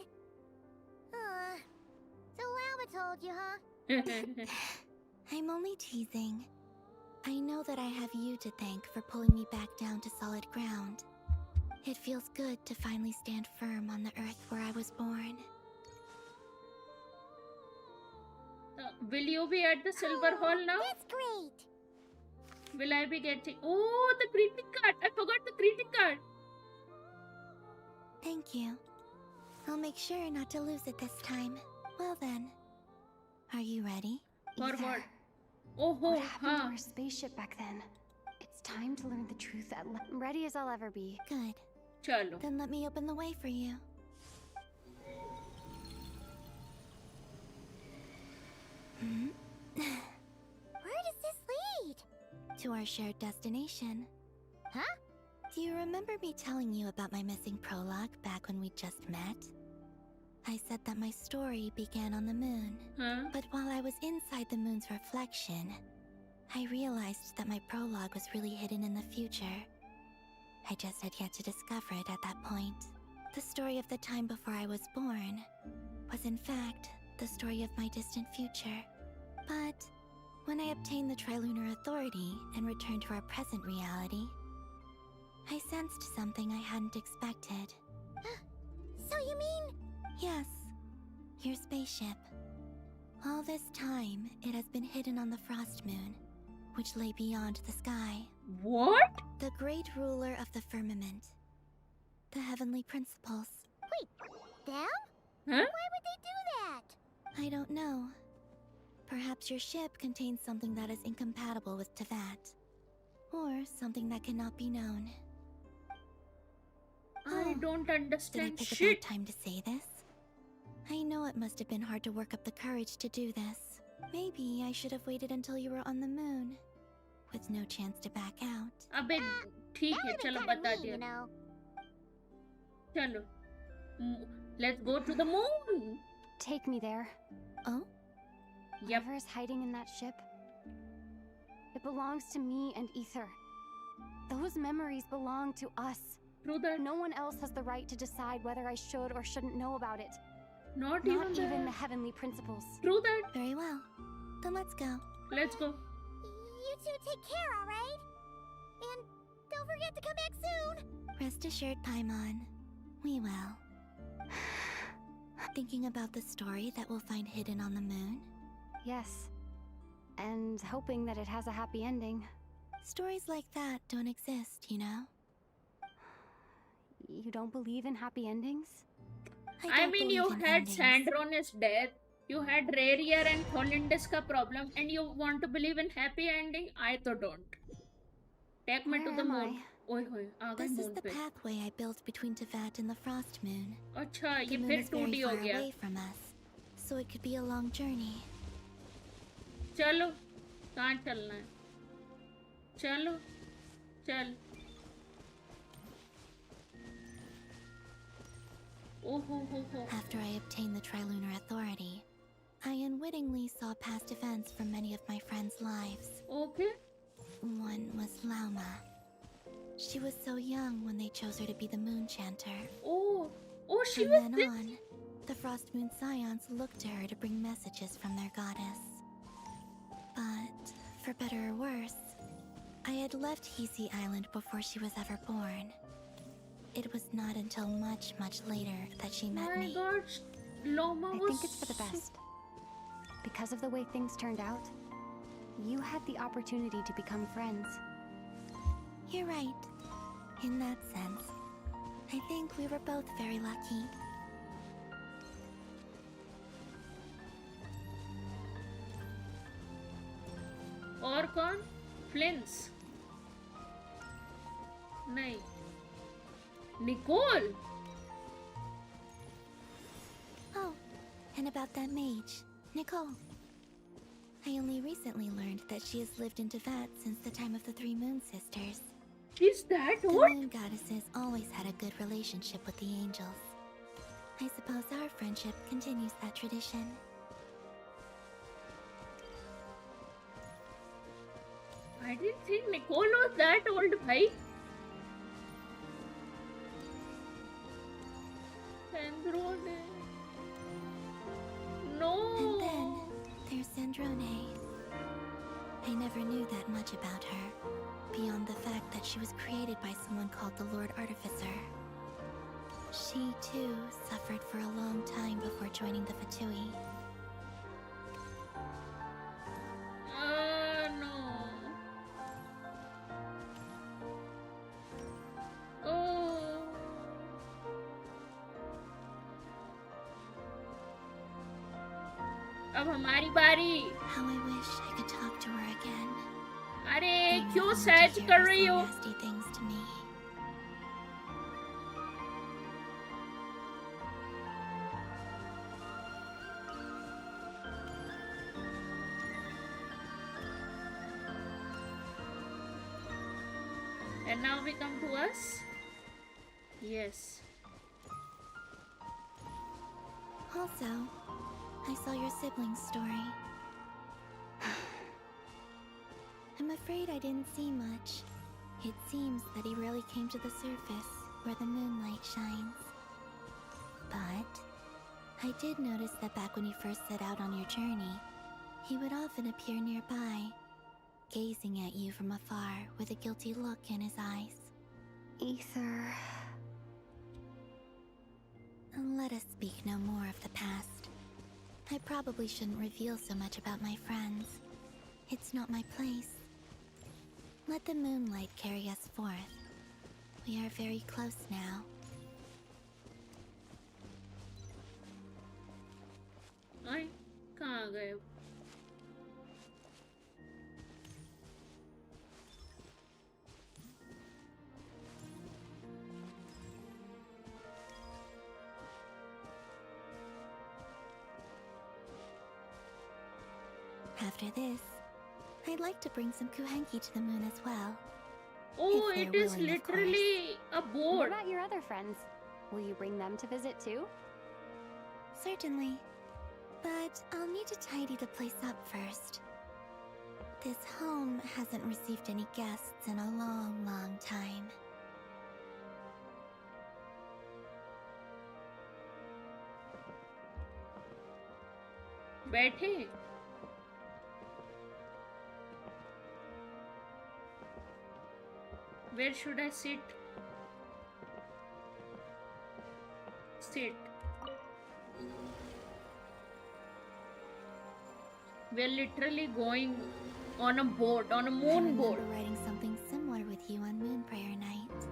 So Lama told you, huh? I'm only teasing. I know that I have you to thank for pulling me back down to solid ground. It feels good to finally stand firm on the earth where I was born. Will you be at the Silver Hall now? That's great! Will I be getting... Oh, the greeting card! I forgot the greeting card! Thank you. I'll make sure not to lose it this time. Well then, are you ready? For Ether. what? Oh, What happened to our spaceship back then? It's time to learn the truth at ready as I'll ever be. Good. Chalo. Then let me open the way for you. Where does this lead? To our shared destination. Huh? Do you remember me telling you about my missing prologue back when we just met? I said that my story began on the moon. Huh? But while I was inside the moon's reflection, I realized that my prologue was really hidden in the future. I just had yet to discover it at that point. The story of the time before I was born was in fact the story of my distant future. But when I obtained the Trilunar Authority and returned to our present reality, I sensed something I hadn't expected. So you mean... Yes, your spaceship. All this time, it has been hidden on the Frost Moon, which lay beyond the sky. What? The great ruler of the firmament. The heavenly principles. Wait, them? Huh? Why would they do that? I don't know. Perhaps your ship contains something that is incompatible with Teyvat. Or something that cannot be known. I don't Did I understand pick a shit. bad time to say this? I know it must have been hard to work up the courage to do this. Maybe I should have waited until you were on the moon, with no chance to back out. अबे ठीक है चलो बता दिया. चलो. Let's go to the moon. Take me there. Oh? Yep. Whatever is hiding in that ship, it belongs to me and Ether. Those memories belong to us. True that. No one else has the right to decide whether I should or shouldn't know about it. Not even the the heavenly principles. True that. Very well. Then let's go. Let's go. You two take care, alright? And don't forget to come back soon! Rest assured, Paimon. We will. Thinking about the story that we'll find hidden on the moon? Yes. And hoping that it has a happy ending. Stories like that don't exist, you know? You don't believe in happy endings? I mean, you had Sandron's death, you had Rarier and Holindis ka problem, and you want to believe in happy ending? I to don't. Take me to the moon. Oi hoy, aa gaye This is moon the pe. pathway I built between Teyvat and the Frost Moon. अच्छा, The ये moon फिर is very 2D हो far गया. away from us, so it could be a long journey. चलो, कहाँ चलना है? चलो, चल. Oh, ho, ho, ho. After I obtained the Trilunar Authority, I unwittingly saw past events from many of my friends' lives. Okay. One was Lauma. She was so young when they chose her to be the Moon Chanter. Oh, she From was then this. on, the Frost Moon Scions looked to her to bring messages from their goddess. But, for better or worse, I had left Hisi Island before she was ever born. It was not until much, much later that she met me. God, Loma I was think it's for the best. Because of the way things turned out, you had the opportunity to become friends. You're right. In that sense, I think we were both very lucky. और कौन? Flins. नहीं. Nicole. Oh, and about that mage, Nicole. I only recently learned that she has lived in Teyvat since the time of the Three Moon Sisters. Is that the what? The moon goddesses always had a good relationship with the angels. I suppose our friendship continues that tradition. I didn't think Nicole was that old, bhai. Sandrone. No. And then there's Sandrone. I never knew that much about her, beyond the fact that she was created by someone called the Lord Artificer. She, too, suffered for a long time before joining the Fatui. No. Oh. अब हमारी बारी. How I wish I could talk to her again. अरे क्यों Sachs कर रही हो? Nasty things to me. And now we come to us. Yes. Also, I saw your siblings' story. I'm afraid I didn't see much. It seems that he rarely came to the surface where the moonlight shines. But I did notice that back when you first set out on your journey, he would often appear nearby, gazing at you from afar with a guilty look in his eyes. Ether. Let us speak no more of the past. I probably shouldn't reveal so much about my friends. It's not my place. Let the moonlight carry us forth. We are very close now. Ay, कहाँ गए? After this, I'd like to bring some kuhenki to the moon as well. Oh, If it they're is willing, of literally a What board. about your other friends? Will you bring them to visit too? Certainly. But I'll need to tidy the place up first. This home hasn't received any guests in a long, long time. बैठे. Where should I sit? Sit. We're literally going on a boat, on a moon boat. I remember writing something similar with you on Moon Prayer Night.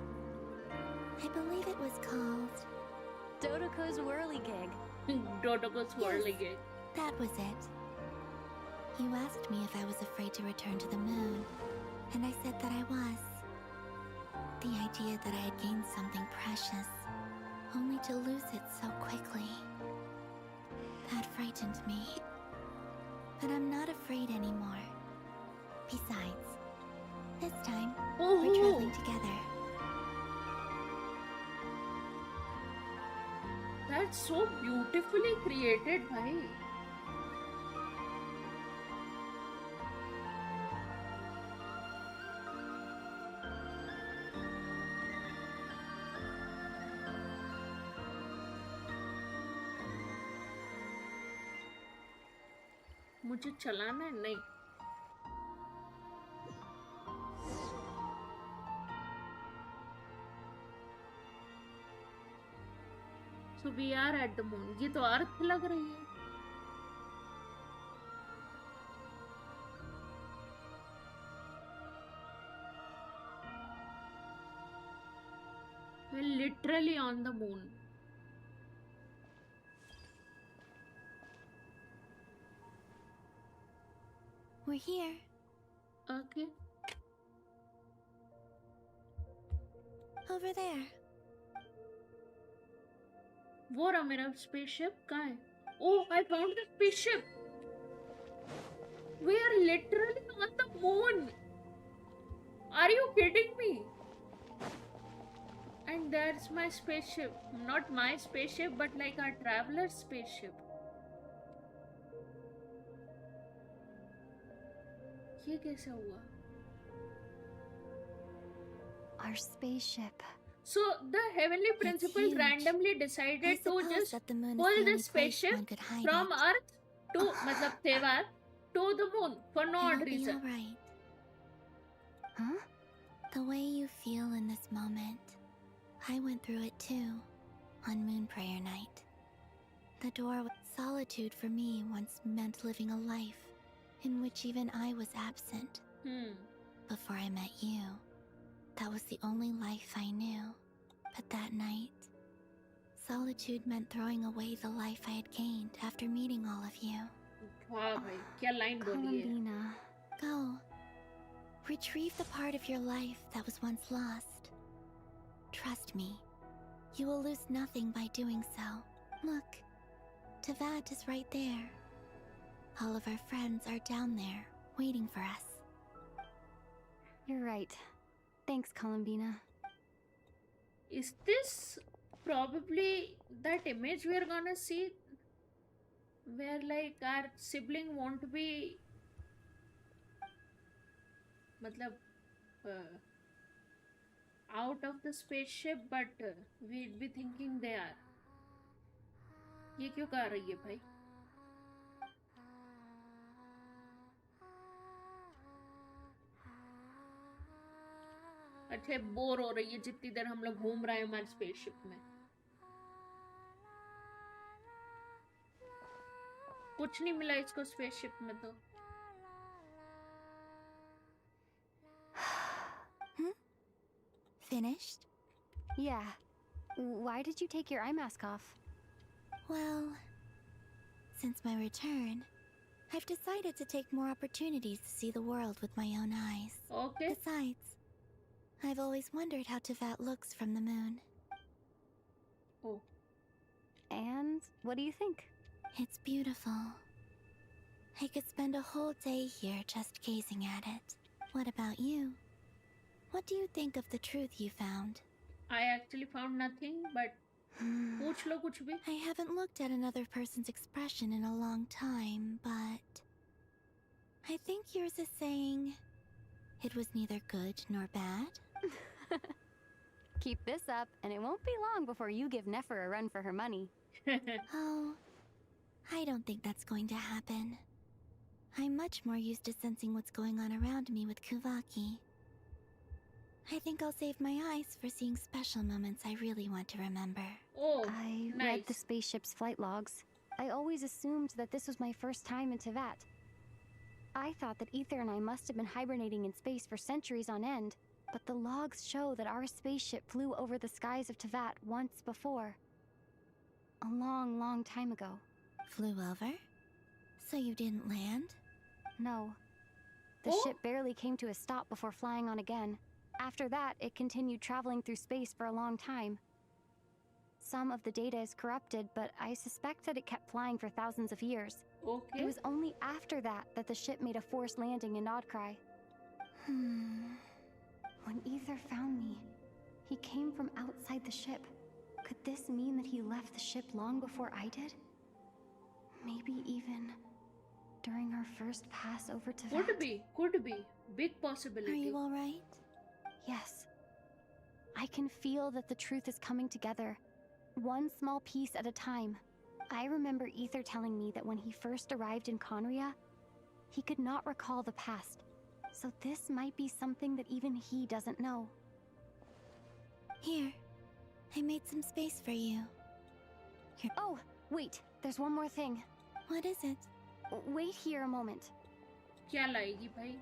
I believe it was called Dodoko's Whirligig. Dodoko's Whirligig. That was it. You asked me if I was afraid to return to the moon, and I said that I was. The idea that I had gained something precious, only to lose it so quickly. That frightened me. But I'm not afraid anymore. Besides, this time, we're traveling together. That's so beautifully created, bhai. मुझे चलाना है नहीं So we are at the moon. ये तो अर्थ लग रही है. We're literally on the moon. We're here. Okay. Over there. वो रहा मेरा spaceship कहाँ है? Oh, I found the spaceship. We are literally on the moon. Are you kidding me? And there's my spaceship. Not my spaceship, but like our traveler's spaceship. ये कैसे हुआ? Our spaceship. So the heavenly principles randomly decided to just pull the spaceship from Earth to मतलब Tevat to the moon for no odd reason. Right. Huh? The way you feel in this moment, I went through it too on Moon Prayer Night. The door with solitude for me once meant living a life in which even I was absent. Before I met you, that was the only life I knew. But that night, solitude meant throwing away the life I had gained after meeting all of you. Wow, bhai, kya line boli hai? Columbina, go. Retrieve the part of your life that was once lost. Trust me, you will lose nothing by doing so. Look, Tevat is right there. All of our friends are down there, waiting for us. You're right. Thanks, Columbina. Is this probably that image we are gonna see? Where like our sibling won't be matlab out of the spaceship, but we'd be thinking they are. ये क्यों कर रही है भाई? अच्छे bore हो रही है जितनी देर हम लोग घूम रहे हैं हमारे स्पेसशिप में. कुछ नहीं मिला इसको स्पेसशिप में तो. Finished? Yeah. Why did you take your eye mask off? Well, since my return, I've decided to take more opportunities to see the world with my own eyes. Okay. Besides, I've always wondered how Tevat looks from the moon. Oh. And what do you think? It's beautiful. I could spend a whole day here just gazing at it. What about you? What do you think of the truth you found? I actually found nothing, but पूछ लो कुछ भी. I haven't looked at another person's expression in a long time, but I think yours is saying it was neither good nor bad. Keep this up, and it won't be long before you give Ineffa a run for her money. Oh, I don't think that's going to happen. I'm much more used to sensing what's going on around me with Kuvaki. I think I'll save my eyes for seeing special moments I really want to remember. Oh, I read the spaceship's flight logs. I always assumed that this was my first time in Tevat. I thought that Ether and I must have been hibernating in space for centuries on end, but the logs show that our spaceship flew over the skies of Tevat once before. A long, long time ago. Flew over? So you didn't land? No. The ship barely came to a stop before flying on again. After that, it continued traveling through space for a long time. Some of the data is corrupted, but I suspect that it kept flying for thousands of years. Okay. It was only after that that the ship made a forced landing in Nodcry. When Ether found me, he came from outside the ship. Could this mean that he left the ship long before I did? Maybe even during our first pass over to Could be. Big possibility. Are you alright? Yes. I can feel that the truth is coming together, one small piece at a time. I remember Ether telling me that when he first arrived in Conria, he could not recall the past. So this might be something that even he doesn't know. Here, I made some space for you. Oh, wait, there's one more thing. What is it? Wait here a moment. क्या लाएगी भाई?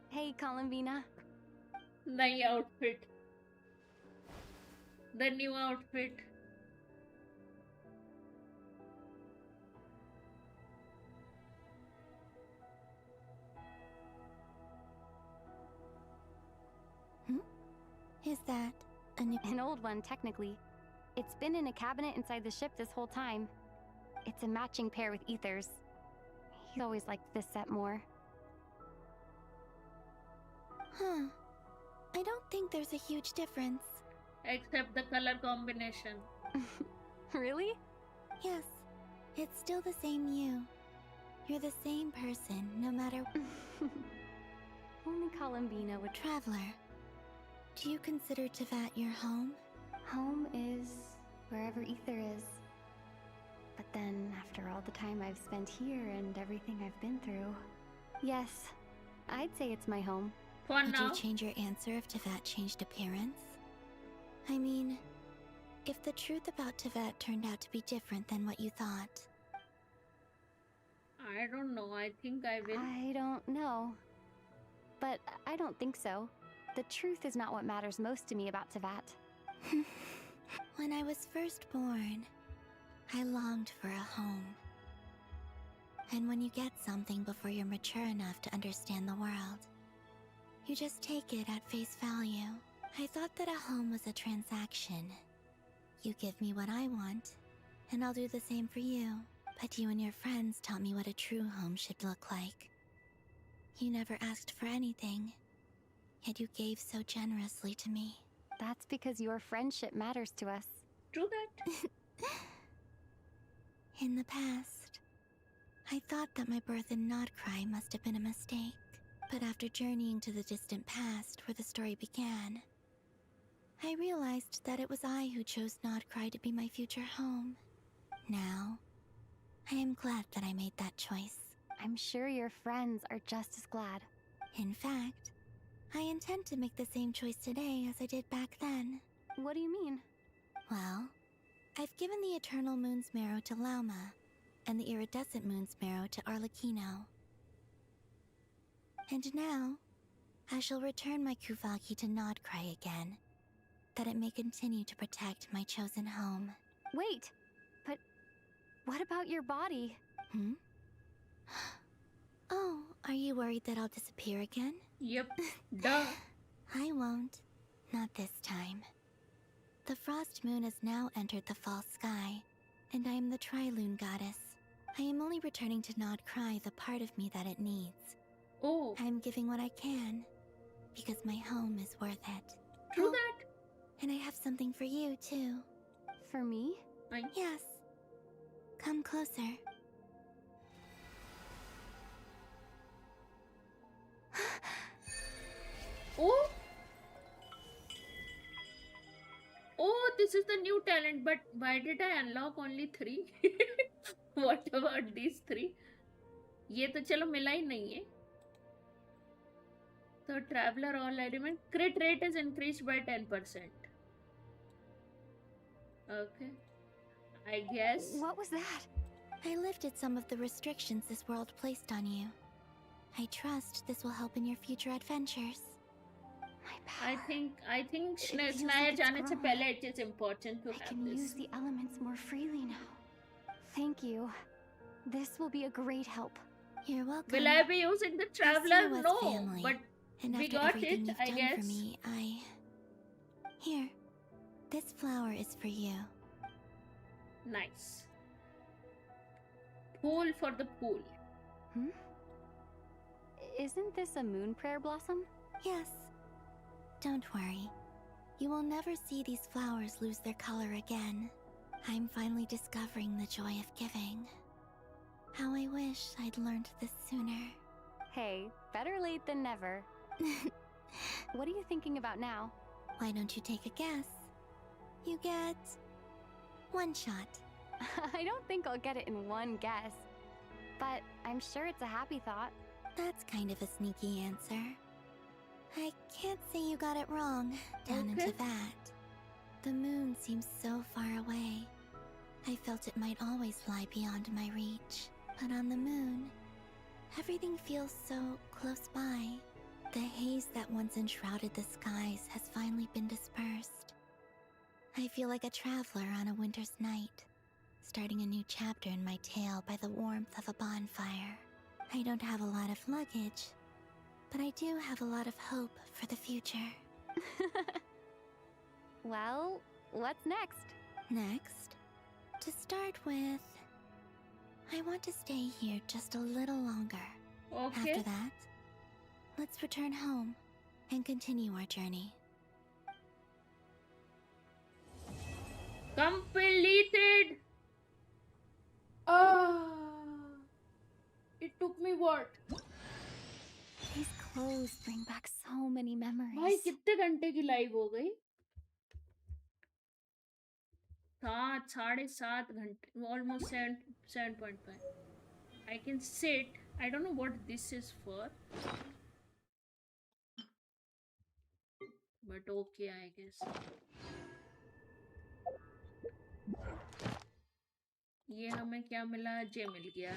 Hey, Columbina. नई outfit. The new outfit. Is that an old one, technically. It's been in a cabinet inside the ship this whole time. It's a matching pair with Ether's. He's always liked this set more. Huh. I don't think there's a huge difference. Except the color combination. Really? Yes. It's still the same you. You're the same person, no matter... Only Columbina would... Traveler. Do you consider Tevat your home? Home is wherever Ether is. But then, after all the time I've spent here and everything I've been through... Yes, I'd say it's my home. Would you change your answer if Tevat changed appearance? I mean, if the truth about Tevat turned out to be different than what you thought... I don't know. I think I will. I don't know. But I don't think so. The truth is not what matters most to me about Tevat. When I was first born, I longed for a home. And when you get something before you're mature enough to understand the world, you just take it at face value. I thought that a home was a transaction. You give me what I want, and I'll do the same for you. But you and your friends taught me what a true home should look like. You never asked for anything. Yet you gave so generously to me. That's because your friendship matters to us. True that. In the past, I thought that my birth in Nodcry must have been a mistake. But after journeying to the distant past where the story began, I realized that it was I who chose Nodcry to be my future home. Now, I am glad that I made that choice. I'm sure your friends are just as glad. In fact, I intend to make the same choice today as I did back then. What do you mean? Well, I've given the Eternal Moon's Marrow to Lauma, and the Iridescent Moon's Marrow to Arlecchino. And now, I shall return my Kuvagi to Nodcry again, that it may continue to protect my chosen home. Wait, but what about your body? Oh, are you worried that I'll disappear again? Yep, duh. I won't. Not this time. The Frost Moon has now entered the False Sky, and I am the Trilune Goddess. I am only returning to Nodcry the part of me that it needs. Oh. I am giving what I can, because my home is worth it. True that. And I have something for you, too. For me? Yes. Come closer. Oh! Oh, this is the new talent, but why did I unlock only 3? What about these 3? ये तो चलो मिला ही नहीं है. So traveler all element crit rate is increased by 10%. Okay. I guess. What was that? I lifted some of the restrictions this world placed on you. I trust this will help in your future adventures. I think Snaya जाने से पहले it is important to have this. I can use the elements more freely now. Thank you. This will be a great help. You're welcome. Will I be using the traveler? No, family. but And we after got everything it, you've I done guess. for me, Here. This flower is for you. Nice. Pool for the pool. Isn't this a moon prayer blossom? Yes. Don't worry. You will never see these flowers lose their color again. I'm finally discovering the joy of giving. How I wish I'd learned this sooner. Hey, better late than never. What are you thinking about now? Why don't you take a guess? You get... one shot. I don't think I'll get it in one guess. But I'm sure it's a happy thought. That's kind of a sneaky answer. I can't say you got it wrong, down into that. The moon seems so far away. I felt it might always lie beyond my reach. But on the moon, everything feels so close by. The haze that once enshrouded the skies has finally been dispersed. I feel like a traveler on a winter's night, starting a new chapter in my tale by the warmth of a bonfire. I don't have a lot of luggage, but I do have a lot of hope for the future. Well, what's next? Next, to start with, I want to stay here just a little longer. Okay. After that, let's return home and continue our journey. Completed! It took me what? These clothes bring back so many memories. भाई कितने घंटे की live हो गई? 7.5 घंटे, almost 7.5. I can sit. I don't know what this is for, but okay, I guess. ये हमें क्या मिला? जे मिल गया.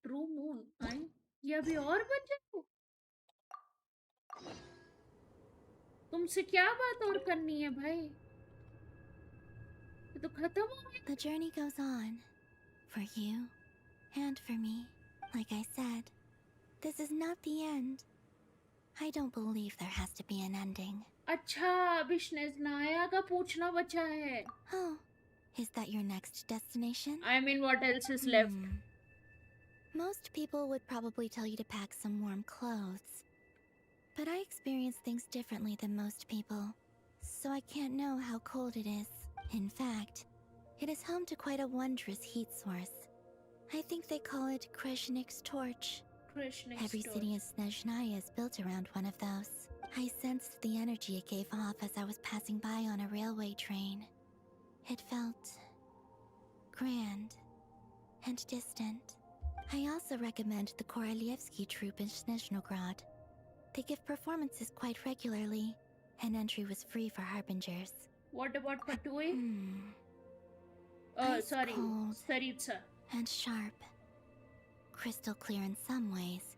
True moon. आई ये अभी और बचा. तुमसे क्या बात और करनी है भाई? ये तो खत्म हो गया. The journey goes on, for you and for me. Like I said, this is not the end. I don't believe there has to be an ending. अच्छा, अभी स्नेहनाया का पूछना बचा है. Oh, is that your next destination? I mean, what else is left? Most people would probably tell you to pack some warm clothes. But I experience things differently than most people, so I can't know how cold it is. In fact, it is home to quite a wondrous heat source. I think they call it Kreshnik's torch. Every city in Snezhnaya is built around one of those. I sensed the energy it gave off as I was passing by on a railway train. It felt grand and distant. I also recommend the Korolievsky troupe in Snezhnograd. They give performances quite regularly, and entry was free for harbingers. What about Patui? Ice Sorry, cold Saritsa. and sharp. Crystal clear in some ways,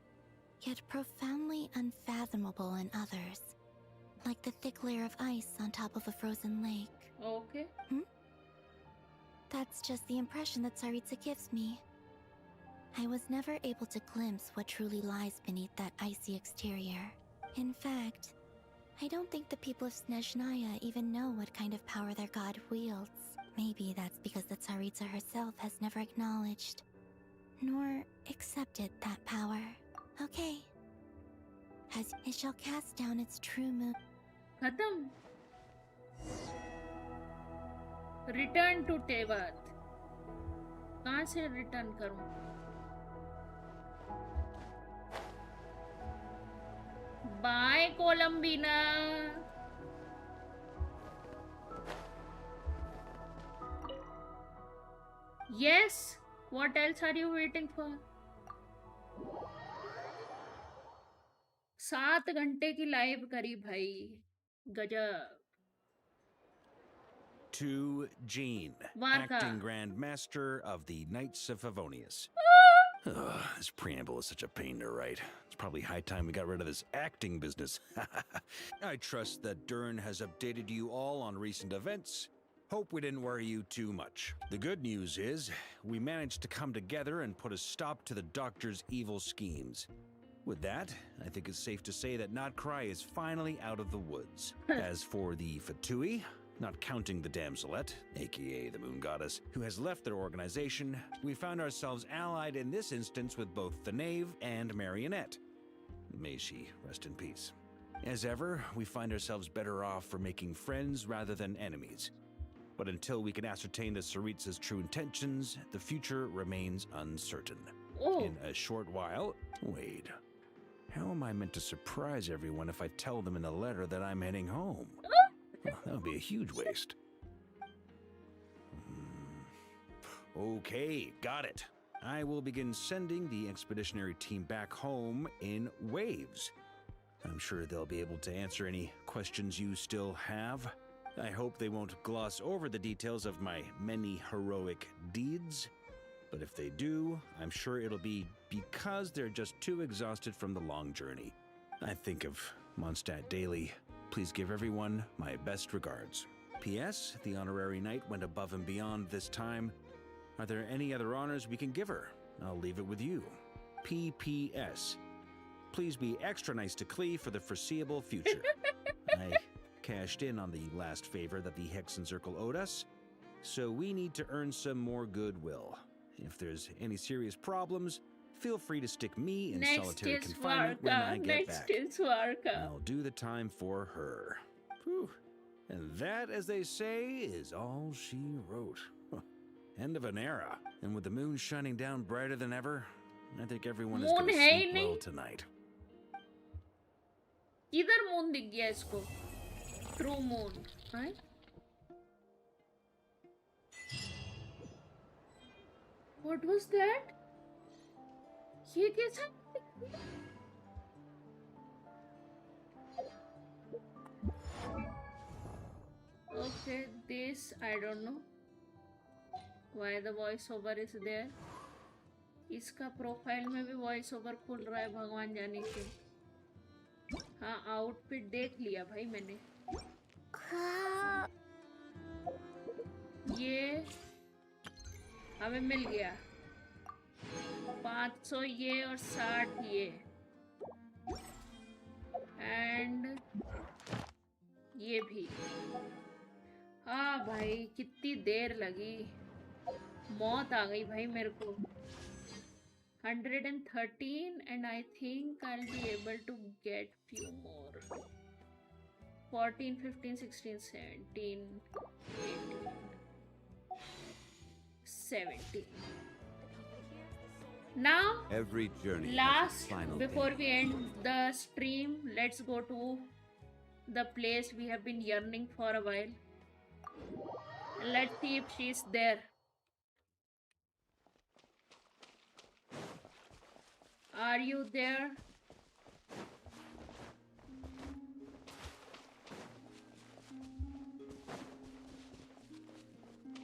yet profoundly unfathomable in others. Like the thick layer of ice on top of a frozen lake. Okay. That's just the impression that Saritsa gives me. I was never able to glimpse what truly lies beneath that icy exterior. In fact, I don't think the people of Snezhnaya even know what kind of power their god wields. Maybe that's because the Tsaritsa herself has never acknowledged, nor accepted that power. Okay. As it shall cast down its true moon. Khatam. Return to Tevat. कहाँ से return करूँ? Bye, columbina. Yes. What else are you waiting for? 7 घंटे की live करी भाई. गजब. To Jean, Varka. acting Grand Master of the Knights of Favonius. Ugh, this preamble is such a pain to write. It's probably high time we got rid of this acting business. I trust that Dern has updated you all on recent events. Hope we didn't worry you too much. The good news is, we managed to come together and put a stop to the Doctor's evil schemes. With that, I think it's safe to say that Notcry is finally out of the woods. As for the Fatui, not counting the damselette, aka the moon goddess, who has left their organization, we found ourselves allied in this instance with both the Knave and Marionette. May she rest in peace. As ever, we find ourselves better off for making friends rather than enemies. But until we can ascertain the Tsaritsa's true intentions, the future remains uncertain. Oh. In a short while, wait. How am I meant to surprise everyone if I tell them in the letter that I'm heading home? Well, that would be a huge waste. Okay, got it. I will begin sending the expeditionary team back home in waves. I'm sure they'll be able to answer any questions you still have. I hope they won't gloss over the details of my many heroic deeds. But if they do, I'm sure it'll be because they're just too exhausted from the long journey. I think of Mondstadt daily. Please give everyone my best regards. P.S. The honorary knight went above and beyond this time. Are there any other honors we can give her? I'll leave it with you. P.P.S. Please be extra nice to Klee for the foreseeable future. I cashed in on the last favor that the Hexen Circle owed us, so we need to earn some more goodwill. If there's any serious problems, feel free to stick me in solitary confinement when I get back. Next is Varka. I'll do the time for her. Whew. And that, as they say, is all she wrote. End of an era. And with the moon shining down brighter than ever, I think everyone is going to sleep well tonight. किधर moon दिख गया इसको? True moon, right? What was that? ये कैसा? Okay, this I don't know why the voiceover is there. इसका profile में भी voice over खुल रहा है, भगवान जाने क्यों. हाँ, आउटफिट देख लिया भाई मैंने. ये हमें मिल गया 500 ये और 60 ये, एंड ये भी. हाँ भाई, कितनी देर लगी, मौत आ गई भाई मेरे को. 113 and I think I'll be able to get few more. 14, 15, 16, 17, 18, 17. Now, every journey last, final before day. we end the stream, let's go to the place we have been yearning for a while. Let's see if she's there. Are you there?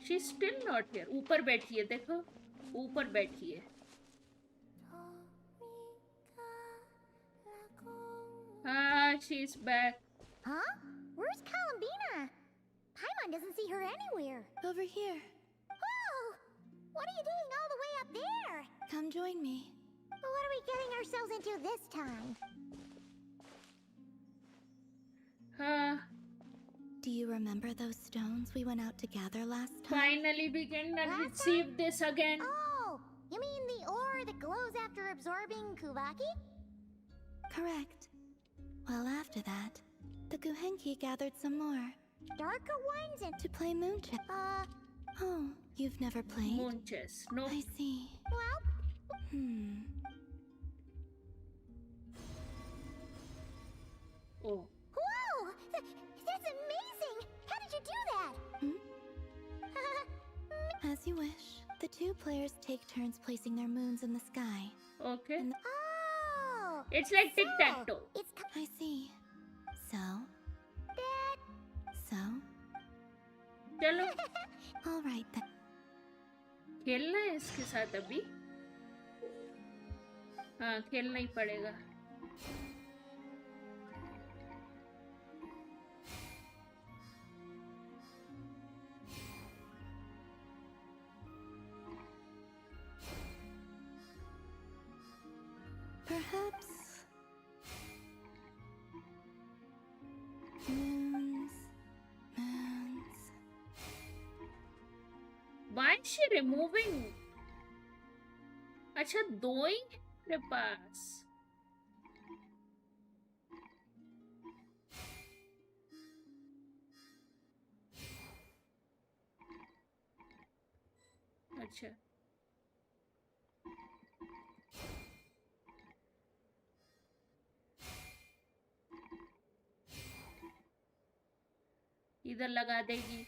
She's still not here. ऊपर बैठी है, देखो, ऊपर बैठी है. Ah, she's back. Huh? Where's Columbina? Paimon doesn't see her anywhere. Over here. Oh! What are you doing all the way up there? Come join me. What are we getting ourselves into this time? Do you remember those stones we went out to gather last time? Finally we can receive this again. Oh! You mean the ore that glows after absorbing Kuvaki? Correct. Well, after that, the Guhenki gathered some more. Darker ones and... To play moon chess. Oh, you've never played? Moon chess, no. I see. Well... Oh. Whoa! That's amazing! How did you do that? As you wish. The two players take turns placing their moons in the sky. Okay. Oh! It's like tic-tac-toe. I see. So? So? चलो. All right then. खेलना है इसके साथ अभी? हाँ, खेलना ही पड़ेगा. Perhaps... Moons... Why is she removing? अच्छा, दो ही मेरे पास. अच्छा. इधर लगा देगी.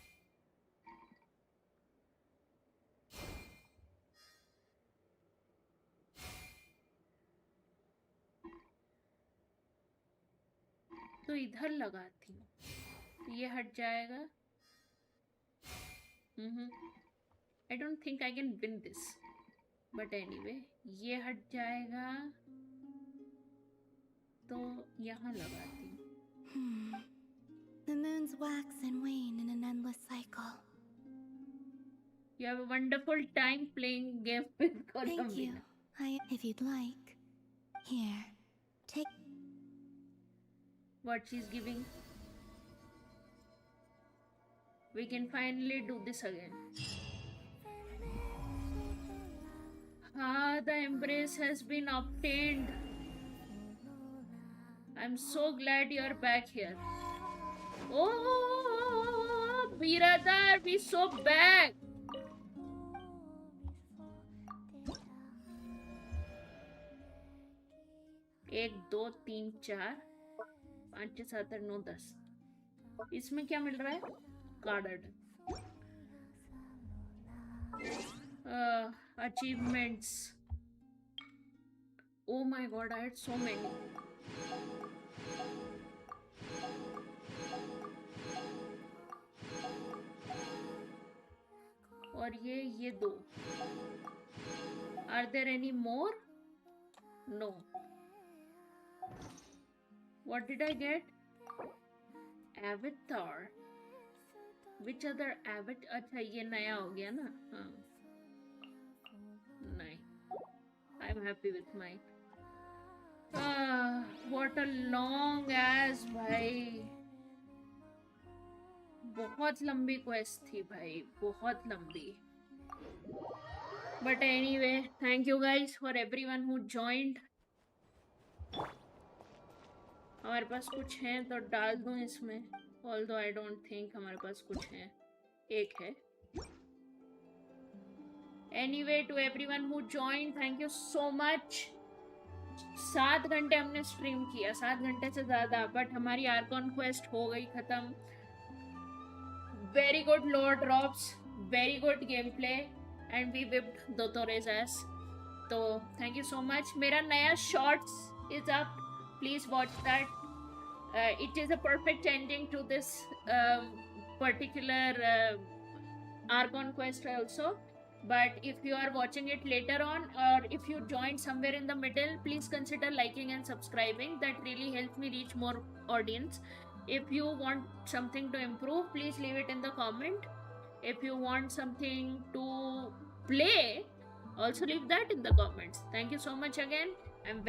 तो इधर लगाती हूँ, ये हट जाएगा. I don't think I can win this, but anyway, ये हट जाएगा, तो यहाँ लगाती हूँ. The moons wax and wane in an endless cycle. You have a wonderful time playing game with Columbina. Thank you. If you'd like. Here, take... What she's giving. We can finally do this again. Ah, the embrace has been obtained. I'm so glad you're back here. Oh, Biradar, we so back. एक, दो, तीन, चार, 5, 6, 7, 8, 9, 10. इसमें क्या मिल रहा है? Card. Achievements. Oh my god, I had so many. और ये 2. Are there any more? No. What did I get? Avatar. Which other avatar? अच्छा ये नया हो गया ना. हाँ. नहीं. I'm happy with mine. What a long ass भाई. बहुत लंबी क्वेस्ट थी भाई, बहुत लंबी. But anyway, thank you guys for everyone who joined. हमारे पास कुछ है तो डाल दूं इसमें. Although I don't think हमारे पास कुछ है. एक है. Anyway, to everyone who joined, thank you so much. 7 घंटे हमने स्ट्रीम किया, 7 घंटे से ज़्यादा, बट हमारी आर्कॉन क्वेस्ट हो गई ख़त्म. Very good lore drops, very good gameplay, and we whipped Dotore's ass. So, thank you so much. मेरा नया shorts is up. Please watch that. It is a perfect ending to this particular Archon quest also. But if you are watching it later on, or if you joined somewhere in the middle, please consider liking and subscribing. That really helps me reach more audience. If you want something to improve, please leave it in the comment. If you want something to play, also leave that in the comments. Thank you so much again. I'm very